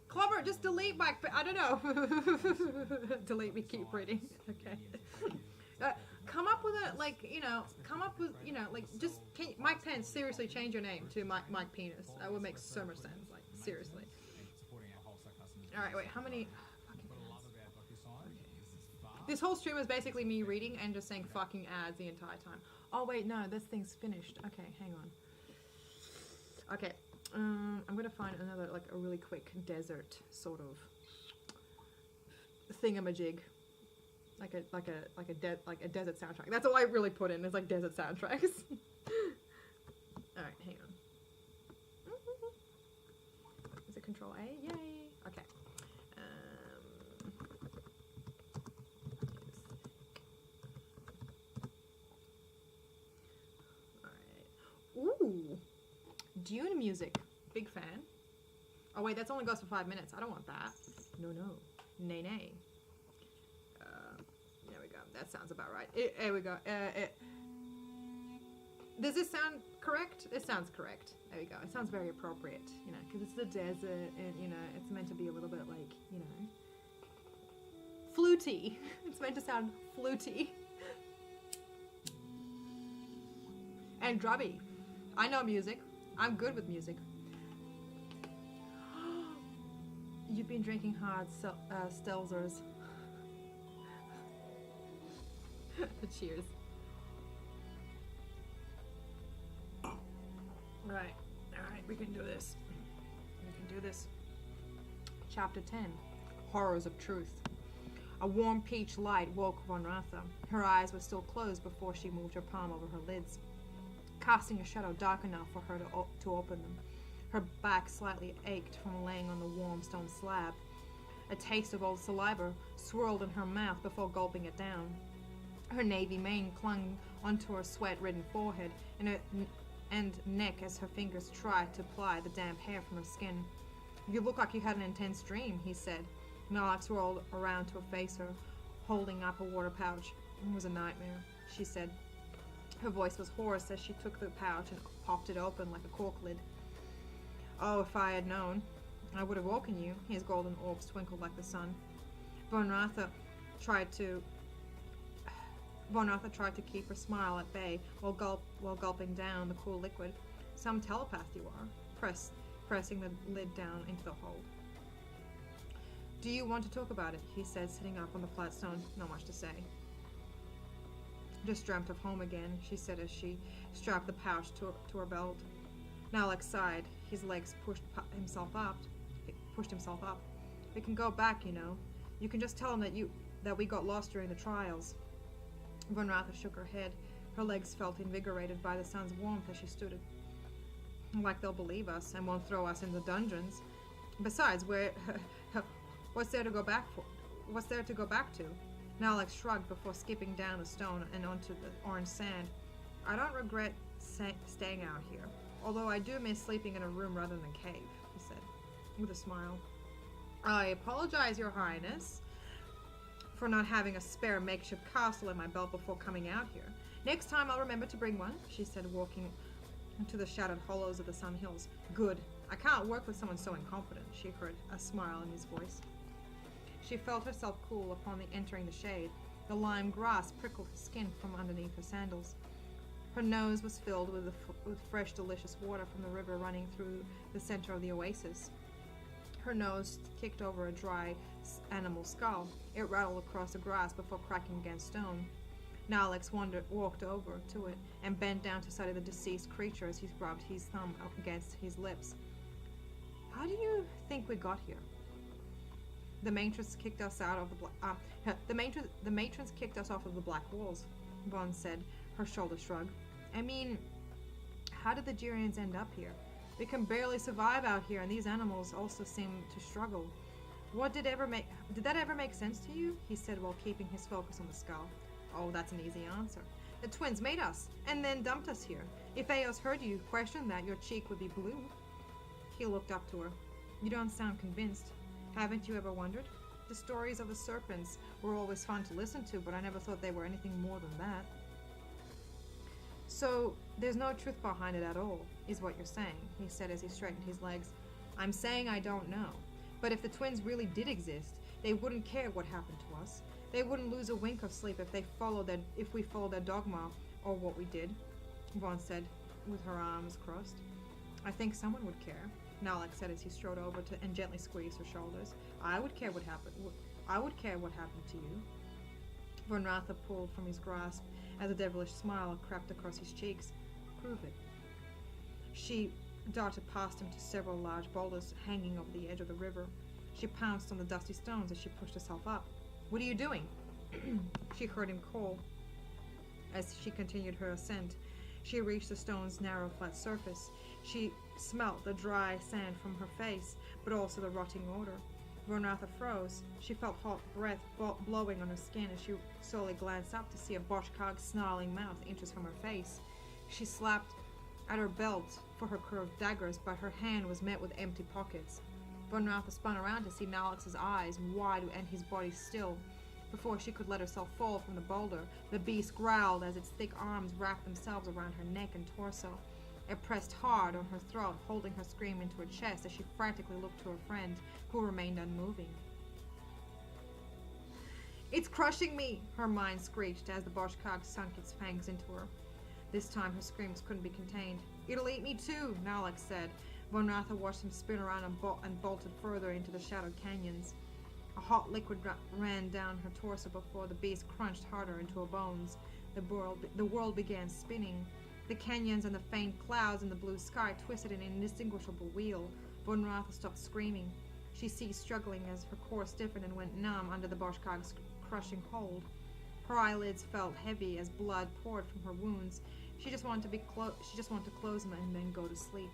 Clobber, just delete my... I don't know. Delete me, keep reading. Okay. Come up with a, like, you know, like, just, Mike Pence, seriously, change your name to Mike Penis. That would make so much sense, like, seriously. Alright, wait, how many... fucking ads. Okay. This whole stream is basically me reading and just saying fucking ads the entire time. Oh, wait, no, this thing's finished. Okay, hang on. Okay. I'm gonna find another, like, a really quick desert sort of thingamajig, like a desert soundtrack. That's all I really put in. Is like desert soundtracks. All right, hang on. Is it Control A? Yay! Okay. All right. Ooh. Dune music. Big fan. Oh wait, that's only goes for 5 minutes. I don't want that. No. Nay. There we go. That sounds about right. There we go. Does this sound correct? It sounds correct. There we go. It sounds very appropriate, you know, because it's the desert and, you know, it's meant to be a little bit like, you know, fluty. It's meant to sound fluty. And drubby. I know music. I'm good with music. You've been drinking hard Stelzers. Cheers. Alright, we can do this. Chapter 10. Horrors of Truth. A warm peach light woke Von Ratha. Her eyes were still closed before she moved her palm over her lids, casting a shadow dark enough for her to open them. Her back slightly ached from laying on the warm stone slab. A taste of old saliva swirled in her mouth before gulping it down. Her navy mane clung onto her sweat-ridden forehead and neck as her fingers tried to ply the damp hair from her skin. "You look like you had an intense dream," he said. Alex rolled around to face her, holding up a water pouch. "It was a nightmare," she said. Her voice was hoarse as she took the pouch and popped it open like a cork lid. "Oh, if I had known, I would have woken you." His golden orbs twinkled like the sun. Von Ratha tried to keep her smile at bay while gulping down the cool liquid. "Some telepath you are," pressing the lid down into the hole. "Do you want to talk about it?" he said, sitting up on the flat stone. "Not much to say." "Just dreamt of home again," she said as she strapped the pouch to her belt. Nalek sighed. His legs pushed himself up. "We can go back, you know. You can just tell him that we got lost during the trials." Von Ratha shook her head. Her legs felt invigorated by the sun's warmth as she stood. "Like they'll believe us and won't throw us in the dungeons. Besides, what's there to go back for? What's there to go back to?" Nalek shrugged before skipping down the stone and onto the orange sand. "I don't regret staying out here, although I do miss sleeping in a room rather than a cave," he said, with a smile. "I apologize, Your Highness, for not having a spare makeshift castle in my belt before coming out here. Next time I'll remember to bring one," she said, walking into the shattered hollows of the Sun Hills. "Good. I can't work with someone so incompetent," she heard a smile in his voice. She felt herself cool upon entering the shade. The lime grass prickled her skin from underneath her sandals. Her nose was filled with fresh, delicious water from the river running through the center of the oasis. Her nose kicked over a dry animal skull. It rattled across the grass before cracking against stone. Nalex walked over to it and bent down to study the deceased creature as he rubbed his thumb up against his lips. "How do you think we got here?" The matrons kicked us out of the matrons kicked us off of the black walls, Vaughn said, her shoulder shrug. I mean, how did the Girians end up here? We can barely survive out here, and these animals also seem to struggle. Did that ever make sense to you? He said while keeping his focus on the skull. Oh, that's an easy answer. The twins made us, and then dumped us here. If Eos heard you question that, your cheek would be blue. He looked up to her. You don't sound convinced. Haven't you ever wondered? The stories of the serpents were always fun to listen to, but I never thought they were anything more than that. So, there's no truth behind it at all, is what you're saying, he said as he straightened his legs. I'm saying I don't know. But if the twins really did exist, they wouldn't care what happened to us. They wouldn't lose a wink of sleep if we followed their dogma or what we did, Vaughn said, with her arms crossed. I think someone would care, Nalek said as he strode over to and gently squeezed her shoulders. I would care what happened to you. Von Ratha pulled from his grasp as a devilish smile crept across his cheeks. Prove it. She darted past him to several large boulders hanging over the edge of the river. She pounced on the dusty stones as she pushed herself up. What are you doing? She heard him call. As she continued her ascent, she reached the stone's narrow, flat surface. She smelt the dry sand from her face, but also the rotting odor. Von Ratha froze. She felt hot breath blowing on her skin as she slowly glanced up to see a Boschkag's snarling mouth inches from her face. She slapped at her belt for her curved daggers, but her hand was met with empty pockets. Von Ratha spun around to see Nalex's eyes wide and his body still. Before she could let herself fall from the boulder, the beast growled as its thick arms wrapped themselves around her neck and torso. It pressed hard on her throat, holding her scream into her chest as she frantically looked to her friend, who remained unmoving. It's crushing me, her mind screeched as the Boschkag sunk its fangs into her. This time her screams couldn't be contained. It'll eat me too, Nalek said. Von Ratha watched him spin around and bolted further into the shadowed canyons. A hot liquid ran down her torso before the beast crunched harder into her bones. The world began spinning. The canyons and the faint clouds in the blue sky twisted in an indistinguishable wheel. Von Ratha stopped screaming. She ceased struggling as her core stiffened and went numb under the Boschkag's crushing hold. Her eyelids felt heavy as blood poured from her wounds. She just wanted to close them and then go to sleep.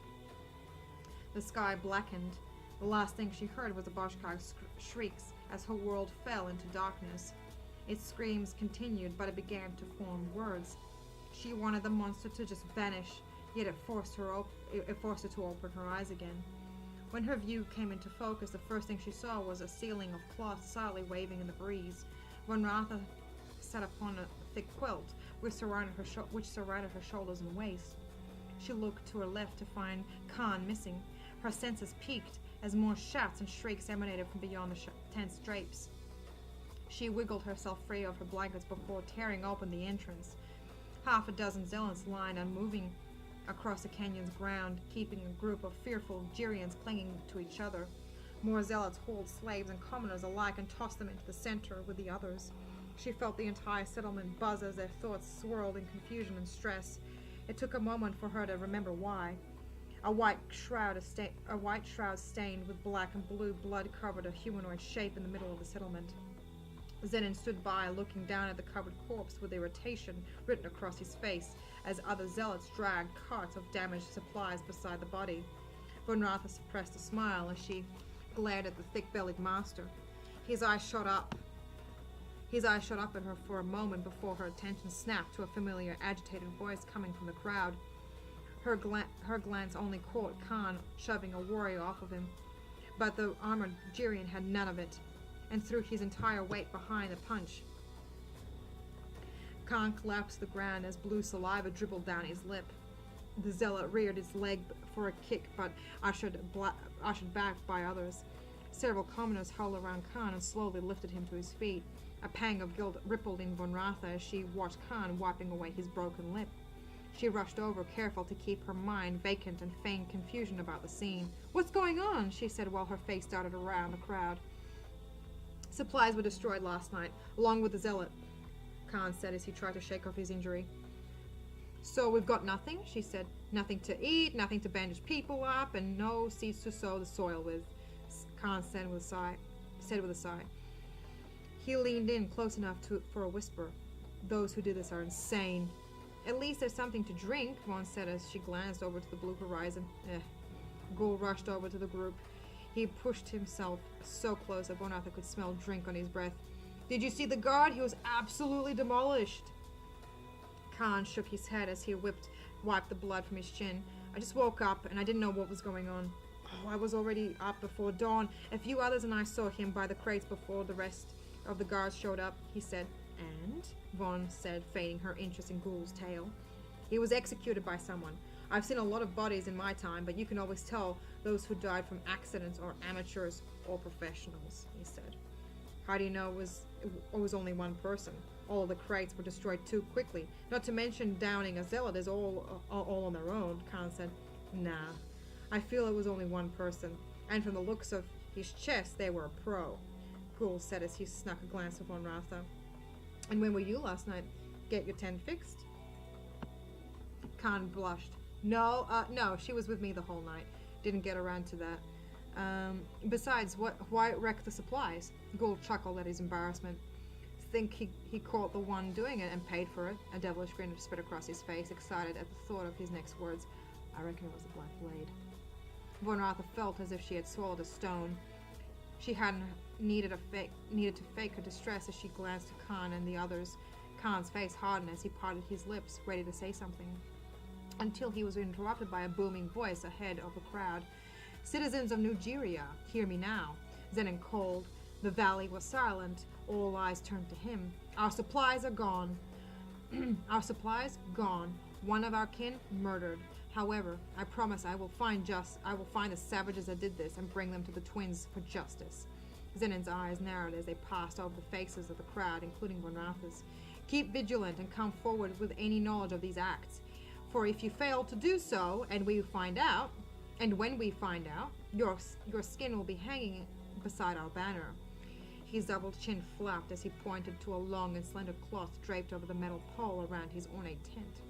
The sky blackened. The last thing she heard was the Boschkag's shrieks as her world fell into darkness. Its screams continued, but it began to form words. She wanted the monster to just vanish, yet it forced her to open her eyes again. When her view came into focus, the first thing she saw was a ceiling of cloth slightly waving in the breeze. Von Ratha sat upon a thick quilt which surrounded her shoulders and waist. She looked to her left to find Khan missing. Her senses peaked as more shouts and shrieks emanated from beyond the tense drapes. She wiggled herself free of her blankets before tearing open the entrance. Half a dozen zealots lined unmoving across the canyon's ground, keeping a group of fearful Girians clinging to each other. More zealots hauled slaves and commoners alike and tossed them into the center with the others. She felt the entire settlement buzz as their thoughts swirled in confusion and stress. It took a moment for her to remember why. A white shroud stained with black and blue blood covered a humanoid shape in the middle of the settlement. Zenin stood by, looking down at the covered corpse with irritation written across his face as other zealots dragged carts of damaged supplies beside the body. Von Ratha suppressed a smile as she glared at the thick-bellied master. His eyes shot up at her for a moment before her attention snapped to a familiar, agitated voice coming from the crowd. Her glance only caught Khan shoving a warrior off of him, but the armored Girian had none of it, and threw his entire weight behind the punch. Khan collapsed to the ground as blue saliva dribbled down his lip. The zealot reared his leg for a kick, but ushered back by others. Several commoners huddled around Khan and slowly lifted him to his feet. A pang of guilt rippled in Von Ratha as she watched Khan wiping away his broken lip. She rushed over, careful to keep her mind vacant and feigned confusion about the scene. "What's going on?" she said while her face darted around the crowd. "Supplies were destroyed last night, along with the zealot," Khan said as he tried to shake off his injury. "So we've got nothing?" she said. "Nothing to eat, nothing to bandage people up, and no seeds to sow the soil with," Khan said with a sigh. said with a sigh. He leaned in close enough for a whisper. Those who do this are insane. At least there's something to drink, Vaughn said as she glanced over to the blue horizon. Ghoul rushed over to the group. He pushed himself so close that Von Arthur could smell drink on his breath. Did you see the guard? He was absolutely demolished. Khan shook his head as he wiped the blood from his chin. I just woke up and I didn't know what was going on. Oh, I was already up before dawn. A few others and I saw him by the crates before the rest of the guards showed up, he said. And? Vaughn said, feigning her interest in Ghoul's tale. He was executed by someone. I've seen a lot of bodies in my time, but you can always tell those who died from accidents or amateurs or professionals, he said. How do you know it was only one person? All of the crates were destroyed too quickly. Not to mention downing a zealot is all on their own, Khan said. Nah, I feel it was only one person. And from the looks of his chest, they were a pro, Ghoul said as he snuck a glance at Von Ratha. And when were you last night? Get your tent fixed? Khan blushed. No, she was with me the whole night. Didn't get around to that. Besides, why wreck the supplies? Ghoul chuckled at his embarrassment. Think he caught the one doing it and paid for it? A devilish grin spread across his face, excited at the thought of his next words. I reckon it was the Black Blade. Von Ratha felt as if she had swallowed a stone. She hadn't needed to fake her distress as she glanced at Khan and the others. Khan's face hardened as he parted his lips, ready to say something, until he was interrupted by a booming voice ahead of the crowd. Citizens of Nugeria, hear me now. Zenon called. The valley was silent. All eyes turned to him. Our supplies are gone. Our supplies gone. One of our kin murdered. However, I promise I will find the savages that did this and bring them to the twins for justice. Zenon's eyes narrowed as they passed over the faces of the crowd, including Von Ratha's. Keep vigilant and come forward with any knowledge of these acts. For if you fail to do so, and when we find out, your skin will be hanging beside our banner. His double chin flapped as he pointed to a long and slender cloth draped over the metal pole around his ornate tent.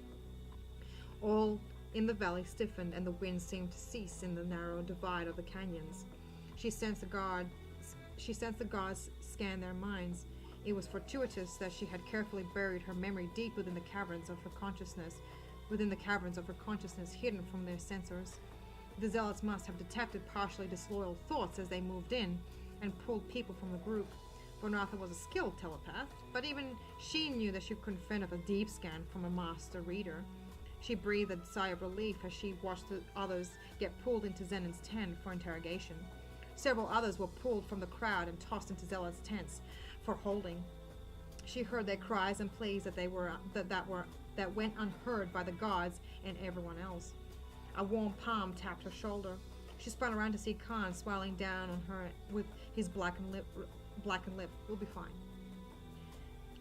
All in the valley stiffened, and the wind seemed to cease in the narrow divide of the canyons. She sensed the guards scan their minds. It was fortuitous that she had carefully buried her memory deep within the caverns of her consciousness, hidden from their sensors. The zealots must have detected partially disloyal thoughts as they moved in and pulled people from the group. Von Ratha was a skilled telepath, but even she knew that she couldn't fend off a deep scan from a master reader. She breathed a sigh of relief as she watched the others get pulled into Zenon's tent for interrogation. Several others were pulled from the crowd and tossed into Zealot's tents for holding. She heard their cries and pleas that went unheard by the guards and everyone else. A warm palm tapped her shoulder. She spun around to see Khan smiling down on her with his blackened lip. We'll be fine.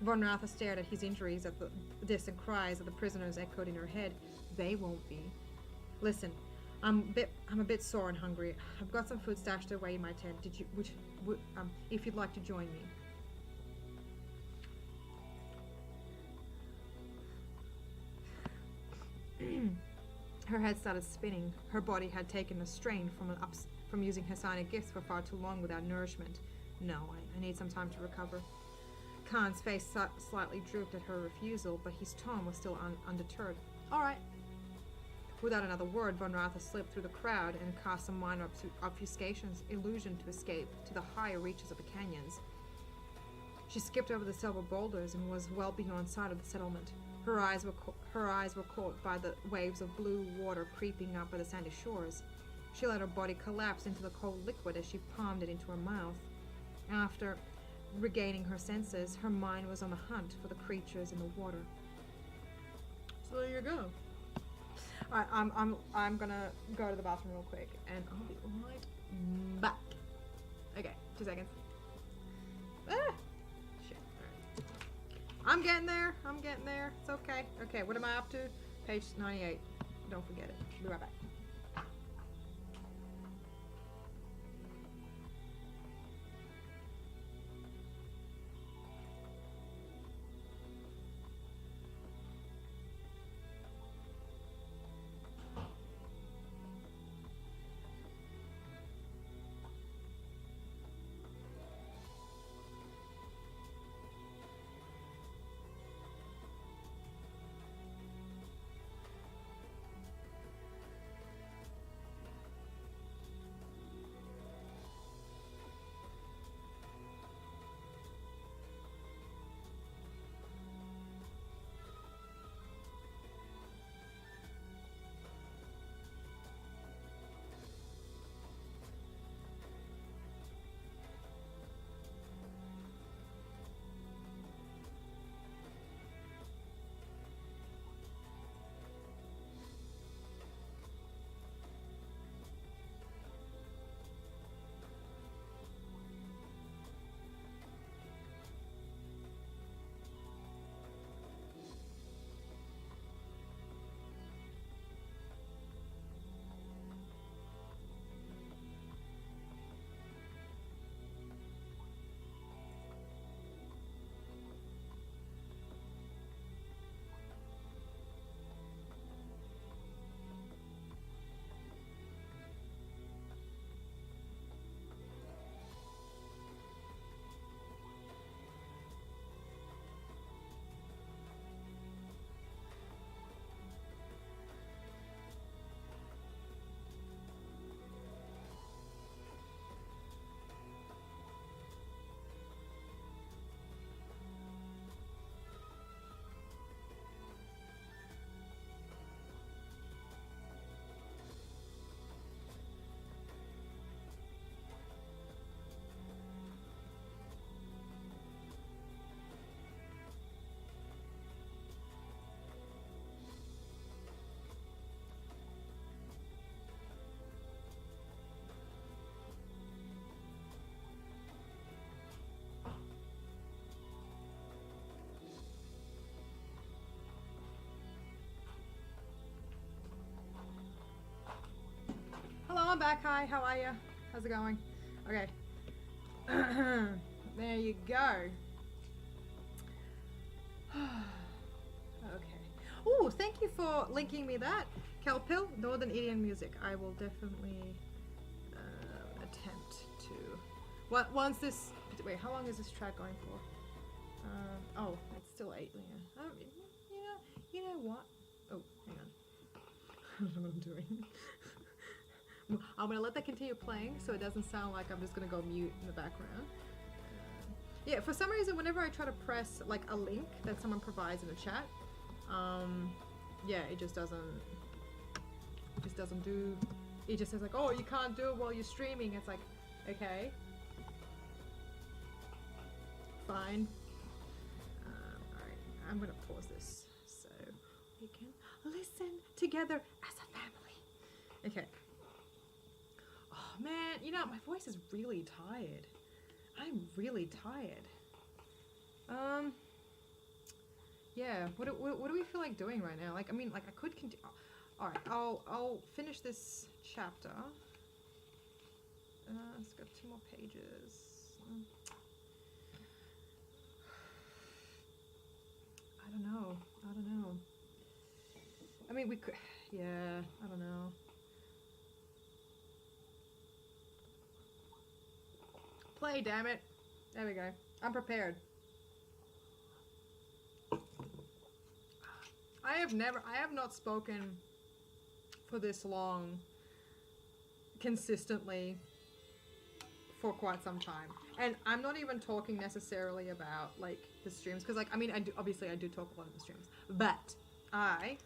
Von Ratha stared at his injuries, at the distant cries of the prisoners echoed in her head. They won't be. Listen, I'm a bit sore and hungry. I've got some food stashed away in my tent. If you'd like to join me. Her head started spinning. Her body had taken a strain from using her psionic gifts for far too long without nourishment. No, I need some time to recover. Khan's face slightly drooped at her refusal, but his tone was still undeterred. All right. Without another word, Von Ratha slipped through the crowd and cast some minor obfuscation's illusion to escape to the higher reaches of the canyons. She skipped over the silver boulders and was well beyond sight of the settlement. Her eyes were caught by the waves of blue water creeping up by the sandy shores. She let her body collapse into the cold liquid as she palmed it into her mouth. After regaining her senses, her mind was on the hunt for the creatures in the water. So there you go. Alright, I'm gonna go to the bathroom real quick, and I'll be right back. Okay, 2 seconds. Ah! Shit. Alright. I'm getting there. It's okay. Okay, what am I up to? Page 98. Don't forget it. Be right back. I'm back. Hi, how are you? How's it going? Okay. There you go. Okay. Oh, thank you for linking me that. Kelpil, Northern Indian music. I will definitely attempt to. Once this. Wait, how long is this track going for? Oh, it's still 8. Yeah. You know what? Oh, hang on. I don't know what I'm doing. I'm gonna let that continue playing so it doesn't sound like I'm just gonna go mute in the background. Yeah, for some reason, whenever I try to press like a link that someone provides in the chat, yeah, it just doesn't do. It just says like, oh, you can't do it while you're streaming. It's like, okay, fine. All right, I'm gonna pause this so we can listen together as a family. Okay. Oh man, you know my voice is really tired. I'm really tired. Yeah. What do we feel like doing right now? Like, I mean, like I could continue. All right, I'll finish this chapter. It's got 2 more pages. I don't know. I mean, we could. Yeah. I don't know. Play, damn it. There we go. I'm prepared. I have not spoken for this long consistently for quite some time. And I'm not even talking necessarily about like the streams, because like, I mean, I do talk a lot in the streams, but I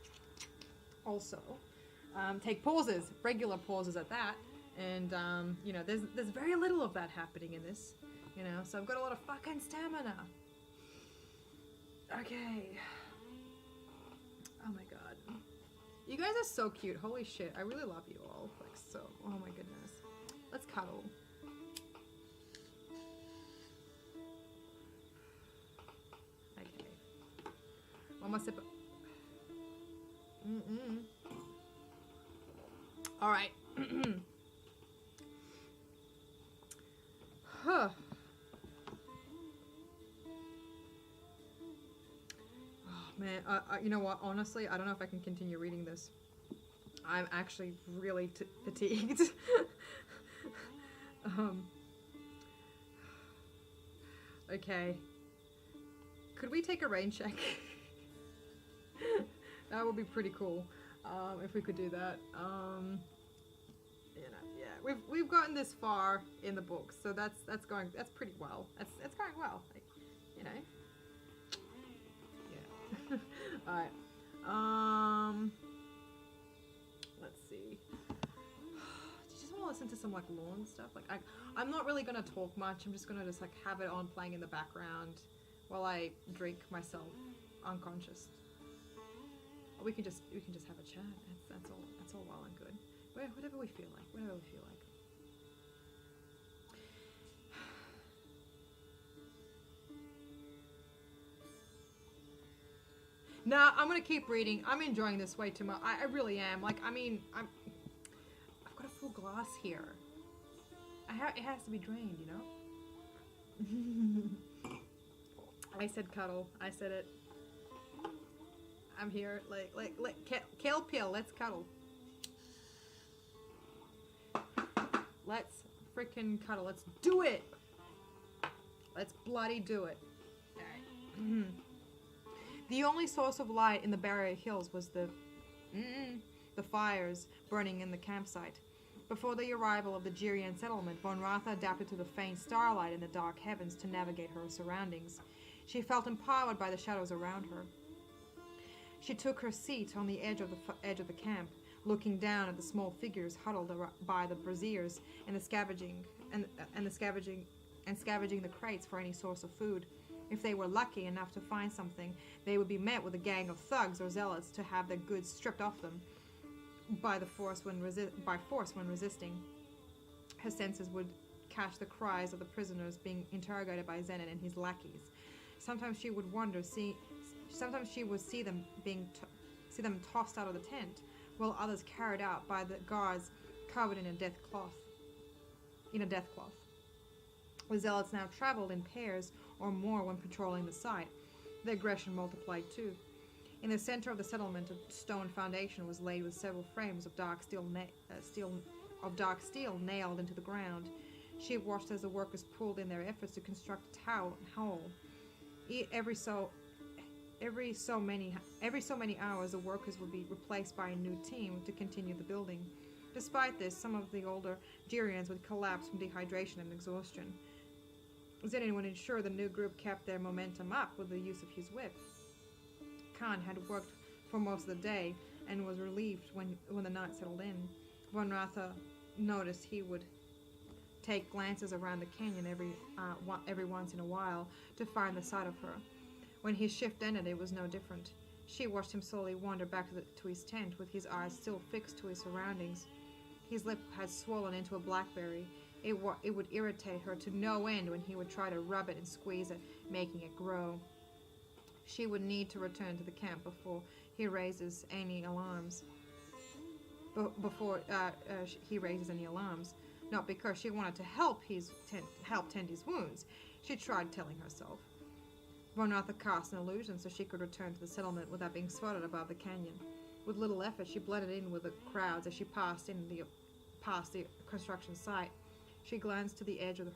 also take pauses, regular pauses at that. And, you know, there's very little of that happening in this, you know, so I've got a lot of fucking stamina. Okay. Oh my god. You guys are so cute. Holy shit. I really love you all. Like, so, oh my goodness. Let's cuddle. Okay. One more sip. Alright. Huh. Oh man, you know what? Honestly, I don't know if I can continue reading this. I'm actually really fatigued. Okay. Could we take a rain check? That would be pretty cool. If we could do that. You know, yeah, we've gotten this far in the book, so that's pretty well. That's going well, like, you know. Yeah. All right. Let's see. Do you just want to listen to some like lawn stuff? Like I'm not really gonna talk much. I'm just gonna just like have it on playing in the background while I drink myself unconscious. Or we can just have a chat. That's all well and good. Whatever we feel like. Nah, I'm gonna keep reading. I'm enjoying this way too much. I really am. Like, I mean, I've got a full glass here. It has to be drained, you know? I said cuddle. I said it. I'm here. Like, Kale Peel, let's cuddle. Let's freaking cuddle. Let's do it. Let's bloody do it. Alright. The only source of light in the barrier hills was the fires burning in the campsite. Before the arrival of the Jirian settlement, Von Ratha adapted to the faint starlight in the dark heavens to navigate her surroundings. She felt empowered by the shadows around her. She took her seat on the edge of the camp, looking down at the small figures huddled by the braziers and scavenging the crates for any source of food. If they were lucky enough to find something, they would be met with a gang of thugs or zealots to have their goods stripped off them by force when resisting. Her senses would catch the cries of the prisoners being interrogated by Zenon and his lackeys. Sometimes she would see them tossed out of the tent, while others carried out by the guards covered in a death cloth. The zealots now traveled in pairs or more when patrolling the site. The aggression multiplied too. In the center of the settlement, a stone foundation was laid with several frames of dark steel nailed into the ground. She watched as the workers pulled in their efforts to construct a hole. Every so many hours, the workers would be replaced by a new team to continue the building. Despite this, some of the older Jirians would collapse from dehydration and exhaustion. Zenin would ensure the new group kept their momentum up with the use of his whip. Khan had worked for most of the day and was relieved when the night settled in. Von Ratha noticed he would take glances around the canyon every once in a while to find the sight of her. When his shift ended, it was no different. She watched him slowly wander back to his tent with his eyes still fixed to his surroundings. His lip had swollen into a blackberry. It would irritate her to no end when he would try to rub it and squeeze it, making it grow. She would need to return to the camp before he raises any alarms. Not because she wanted to help tend his wounds. She tried telling herself. Von Ratha cast an illusion so she could return to the settlement without being spotted above the canyon. With little effort, she blended in with the crowds as she passed the construction site. She glanced to the edge of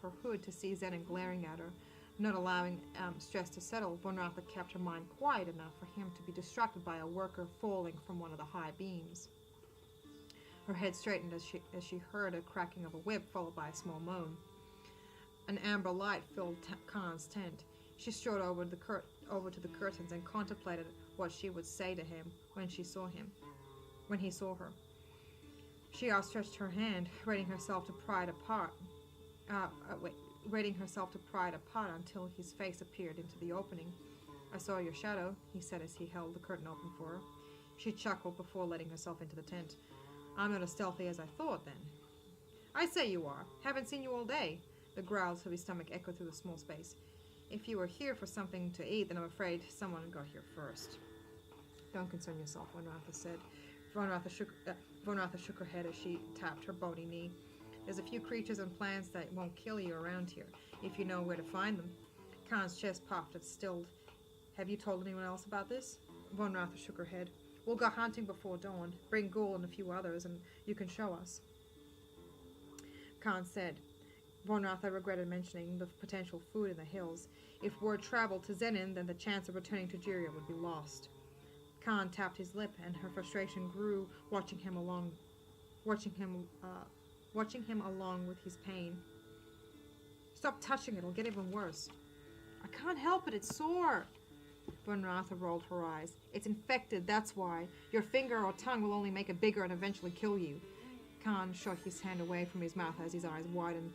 her hood to see Zenin glaring at her. Not allowing stress to settle, Von Ratha kept her mind quiet enough for him to be distracted by a worker falling from one of the high beams. Her head straightened as she heard a cracking of a whip, followed by a small moan. An amber light filled Khan's tent. She strode over to the curtains and contemplated what she would say to him when he saw her. She outstretched her hand, readying herself to pry it apart until his face appeared into the opening. "I saw your shadow," he said as he held the curtain open for her. She chuckled before letting herself into the tent. "I'm not as stealthy as I thought, then." "I say you are. Haven't seen you all day." The growls of his stomach echoed through the small space. "If you were here for something to eat, then I'm afraid someone got here first." "Don't concern yourself," Von Ratha said. Von Ratha shook her head as she tapped her bony knee. "There's a few creatures and plants that won't kill you around here, if you know where to find them." Khan's chest puffed and stilled. "Have you told anyone else about this?" Von Ratha shook her head. "We'll go hunting before dawn. Bring Ghoul and a few others, and you can show us." Khan said. Von Ratha regretted mentioning the potential food in the hills. If word traveled to Zenin, then the chance of returning to Jiria would be lost. Khan tapped his lip, and her frustration grew, watching him along with his pain. "Stop touching it, it'll get even worse." "I can't help it, it's sore." Von Ratha rolled her eyes. "It's infected, that's why. Your finger or tongue will only make it bigger and eventually kill you." Khan shot his hand away from his mouth as his eyes widened.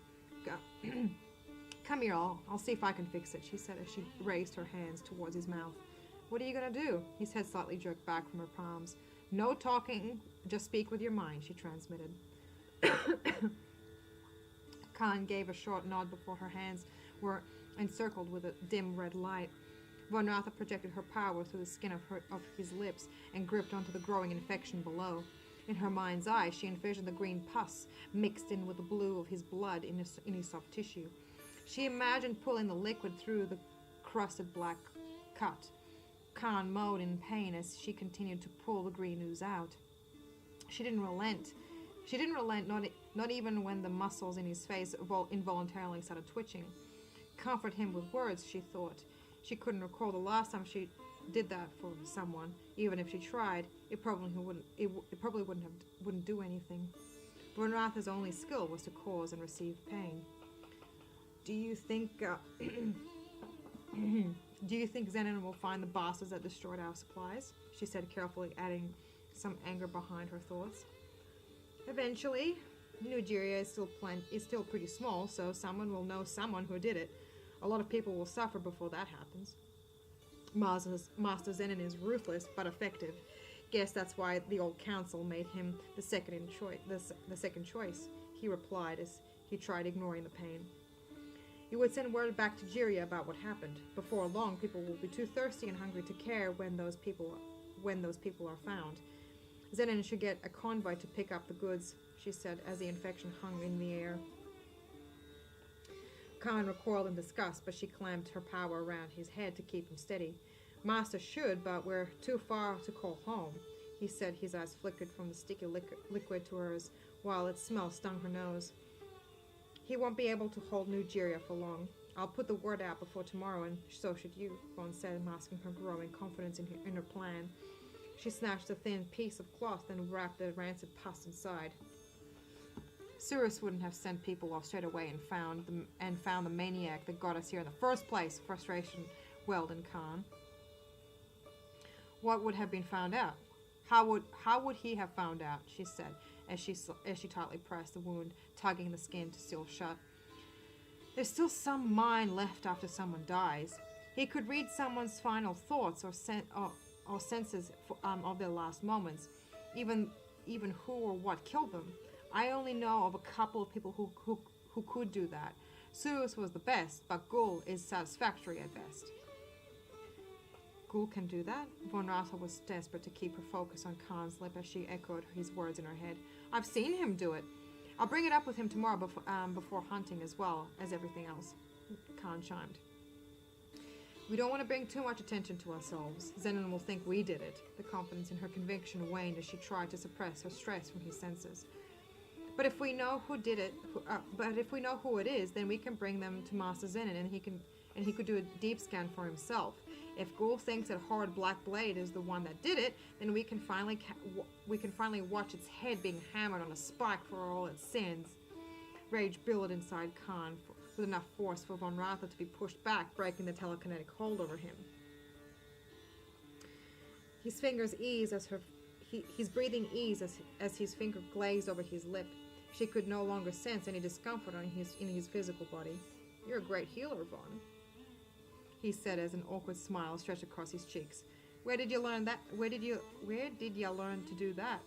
"Come here, I'll see if I can fix it," she said as she raised her hands towards his mouth. "What are you going to do?" His head slightly jerked back from her palms. "No talking, just speak with your mind," she transmitted. Khan gave a short nod before her hands were encircled with a dim red light. Von Ratha projected her power through the skin of his lips and gripped onto the growing infection below. In her mind's eye, she envisioned the green pus mixed in with the blue of his blood in his soft tissue. She imagined pulling the liquid through the crusted black cut. Khan moaned in pain as she continued to pull the green ooze out. She didn't relent. Not even when the muscles in his face involuntarily started twitching. Comfort him with words, she thought. She couldn't recall the last time she did that for someone. Even if she tried, it probably wouldn't do anything. Von Ratha's only skill was to cause and receive pain. Do you think Zenin will find the bosses that destroyed our supplies?" she said carefully, adding some anger behind her thoughts. "Eventually. New Jiria is still pretty small, so someone will know someone who did it. A lot of people will suffer before that happens. Master Zenin is ruthless but effective. Guess that's why the old council made him the second choice," he replied as he tried ignoring the pain. "You would send word back to Jiria about what happened. Before long, people will be too thirsty and hungry to care when those people are found. Zenon should get a convoy to pick up the goods, she said as the infection hung in the air. Khan recoiled in disgust, but she clamped her power around his head to keep him steady. Master should, but we're too far to call home, he said. His eyes flickered from the sticky liquid to hers, while its smell stung her nose. He won't be able to hold New Geria for long. I'll put the word out before tomorrow, and so should you, Vaughn said, masking her growing confidence in her plan. She snatched a thin piece of cloth and wrapped the rancid pus inside. Cyrus wouldn't have sent people off straight away and found the maniac that got us here in the first place, frustration welled in Khan. What would have been found out? How would he have found out? She said, as she tightly pressed the wound, tugging the skin to seal shut. There's still some mind left after someone dies. He could read someone's final thoughts or senses of their last moments, even who or what killed them. I only know of a couple of people who could do that. Cyrus was the best, but Gul is satisfactory at best. Gul can do that? Von Ratha was desperate to keep her focus on Khan's lip as she echoed his words in her head. I've seen him do it. I'll bring it up with him tomorrow before hunting as well as everything else, Khan chimed. We don't want to bring too much attention to ourselves. Zenon will think we did it. The confidence in her conviction waned as she tried to suppress her stress from his senses. But if we know who did it, if we know who it is, then we can bring them to Master Zenon, and he could do a deep scan for himself. If Gul thinks that horrid Black Blade is the one that did it, then we can finally watch its head being hammered on a spike for all its sins. Rage billowed inside Khan with enough force for Von Ratha to be pushed back, breaking the telekinetic hold over him. His fingers eased his breathing eased as his finger glazed over his lip. She could no longer sense any discomfort in his physical body. You're a great healer, Vaughn, he said as an awkward smile stretched across his cheeks. Where did you learn that? Where did you learn to do that?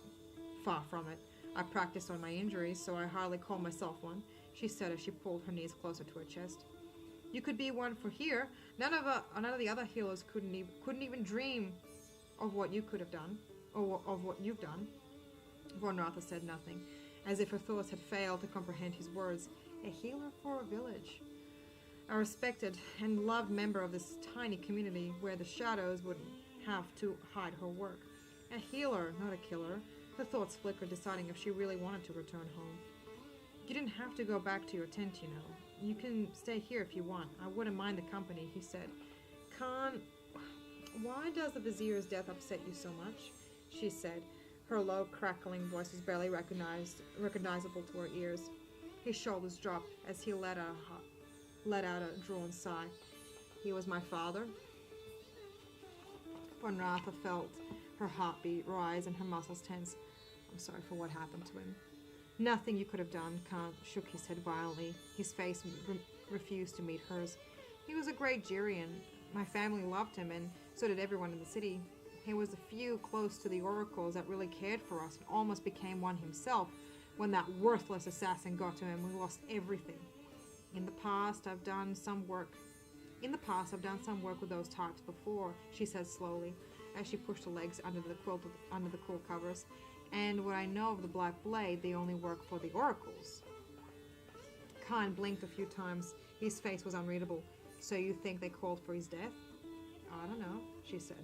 Far from it. I practiced on my injuries, so I hardly call myself one, she said as she pulled her knees closer to her chest. You could be one for here. None of the other healers couldn't even dream of what you could have done, or of what you've done. Von Ratha said nothing, as if her thoughts had failed to comprehend his words. A healer for a village. A respected and loved member of this tiny community where the shadows wouldn't have to hide her work. A healer, not a killer. Her thoughts flickered, deciding if she really wanted to return home. You didn't have to go back to your tent, you know. You can stay here if you want. I wouldn't mind the company, he said. Khan, why does the vizier's death upset you so much? She said. Her low, crackling voice was barely recognizable to her ears. His shoulders dropped as he let out a drawn sigh. He was my father. Von Ratha felt her heartbeat rise and her muscles tense. I'm sorry for what happened to him. Nothing you could have done. Khan shook his head violently. His face refused to meet hers. He was a great Gerian. My family loved him, and so did everyone in the city. He was the few close to the oracles that really cared for us and almost became one himself. When that worthless assassin got to him, we lost everything. In the past, I've done some work with those types before, she said slowly, as she pushed her legs under the quilt covers. And what I know of the Black Blade, they only work for the oracles. Khan blinked a few times. His face was unreadable. So you think they called for his death? I don't know, she said.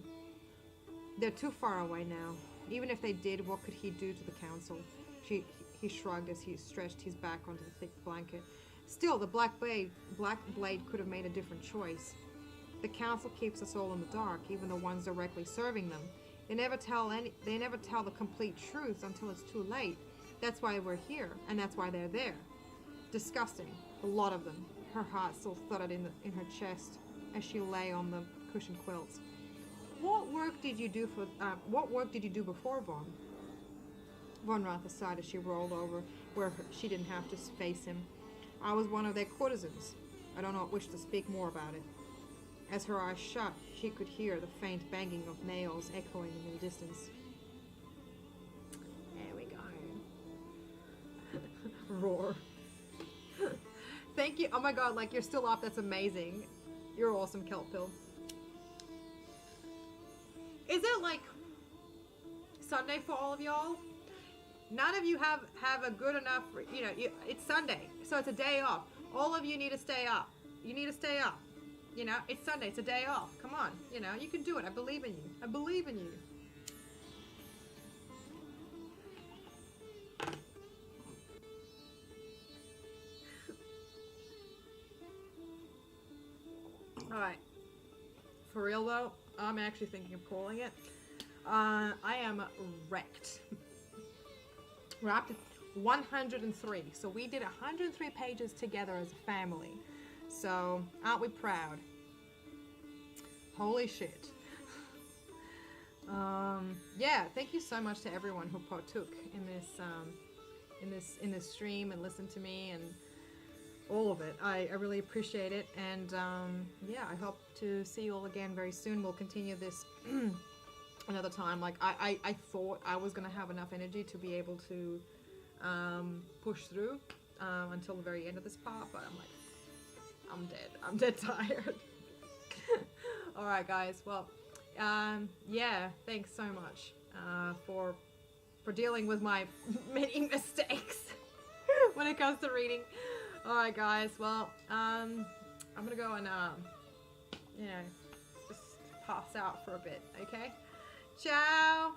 They're too far away now. Even if they did, what could he do to the council? He shrugged as he stretched his back onto the thick blanket. Still, the Black Blade could have made a different choice. The council keeps us all in the dark, even the ones directly serving them. They never tell the complete truth until it's too late. That's why we're here, and that's why they're there. Disgusting, a lot of them. Her heart still thudded in her chest as she lay on the cushioned quilts. What work did you do before, Vaughn? Von Ratha sighed as she rolled over where she didn't have to face him. I was one of their courtesans. I do not wish to speak more about it. As her eyes shut, she could hear the faint banging of nails echoing in the distance. There we go. Roar. Thank you. Oh my god, like, you're still up. That's amazing. You're awesome, Kelp Pill. Is it like Sunday for all of y'all. None of you have a good enough, it's Sunday, so it's a day off. All of you need to stay up. You need to stay up. It's Sunday, it's a day off. Come on, you can do it. I believe in you. I believe in you. Alright. For real though, I'm actually thinking of calling it. I am wrecked. We're up to 103. So we did 103 pages together as a family. So aren't we proud? Holy shit. Yeah, thank you so much to everyone who partook in this stream and listened to me and all of it. I really appreciate it, and yeah, I hope to see you all again very soon. We'll continue this another time. Like I thought I was gonna have enough energy to be able to push through until the very end of this part, but I'm like, I'm dead tired. All right, guys. Well, yeah, thanks so much for dealing with my many mistakes when it comes to reading. All right, guys. Well, I'm gonna go and just pass out for a bit. Okay. Ciao.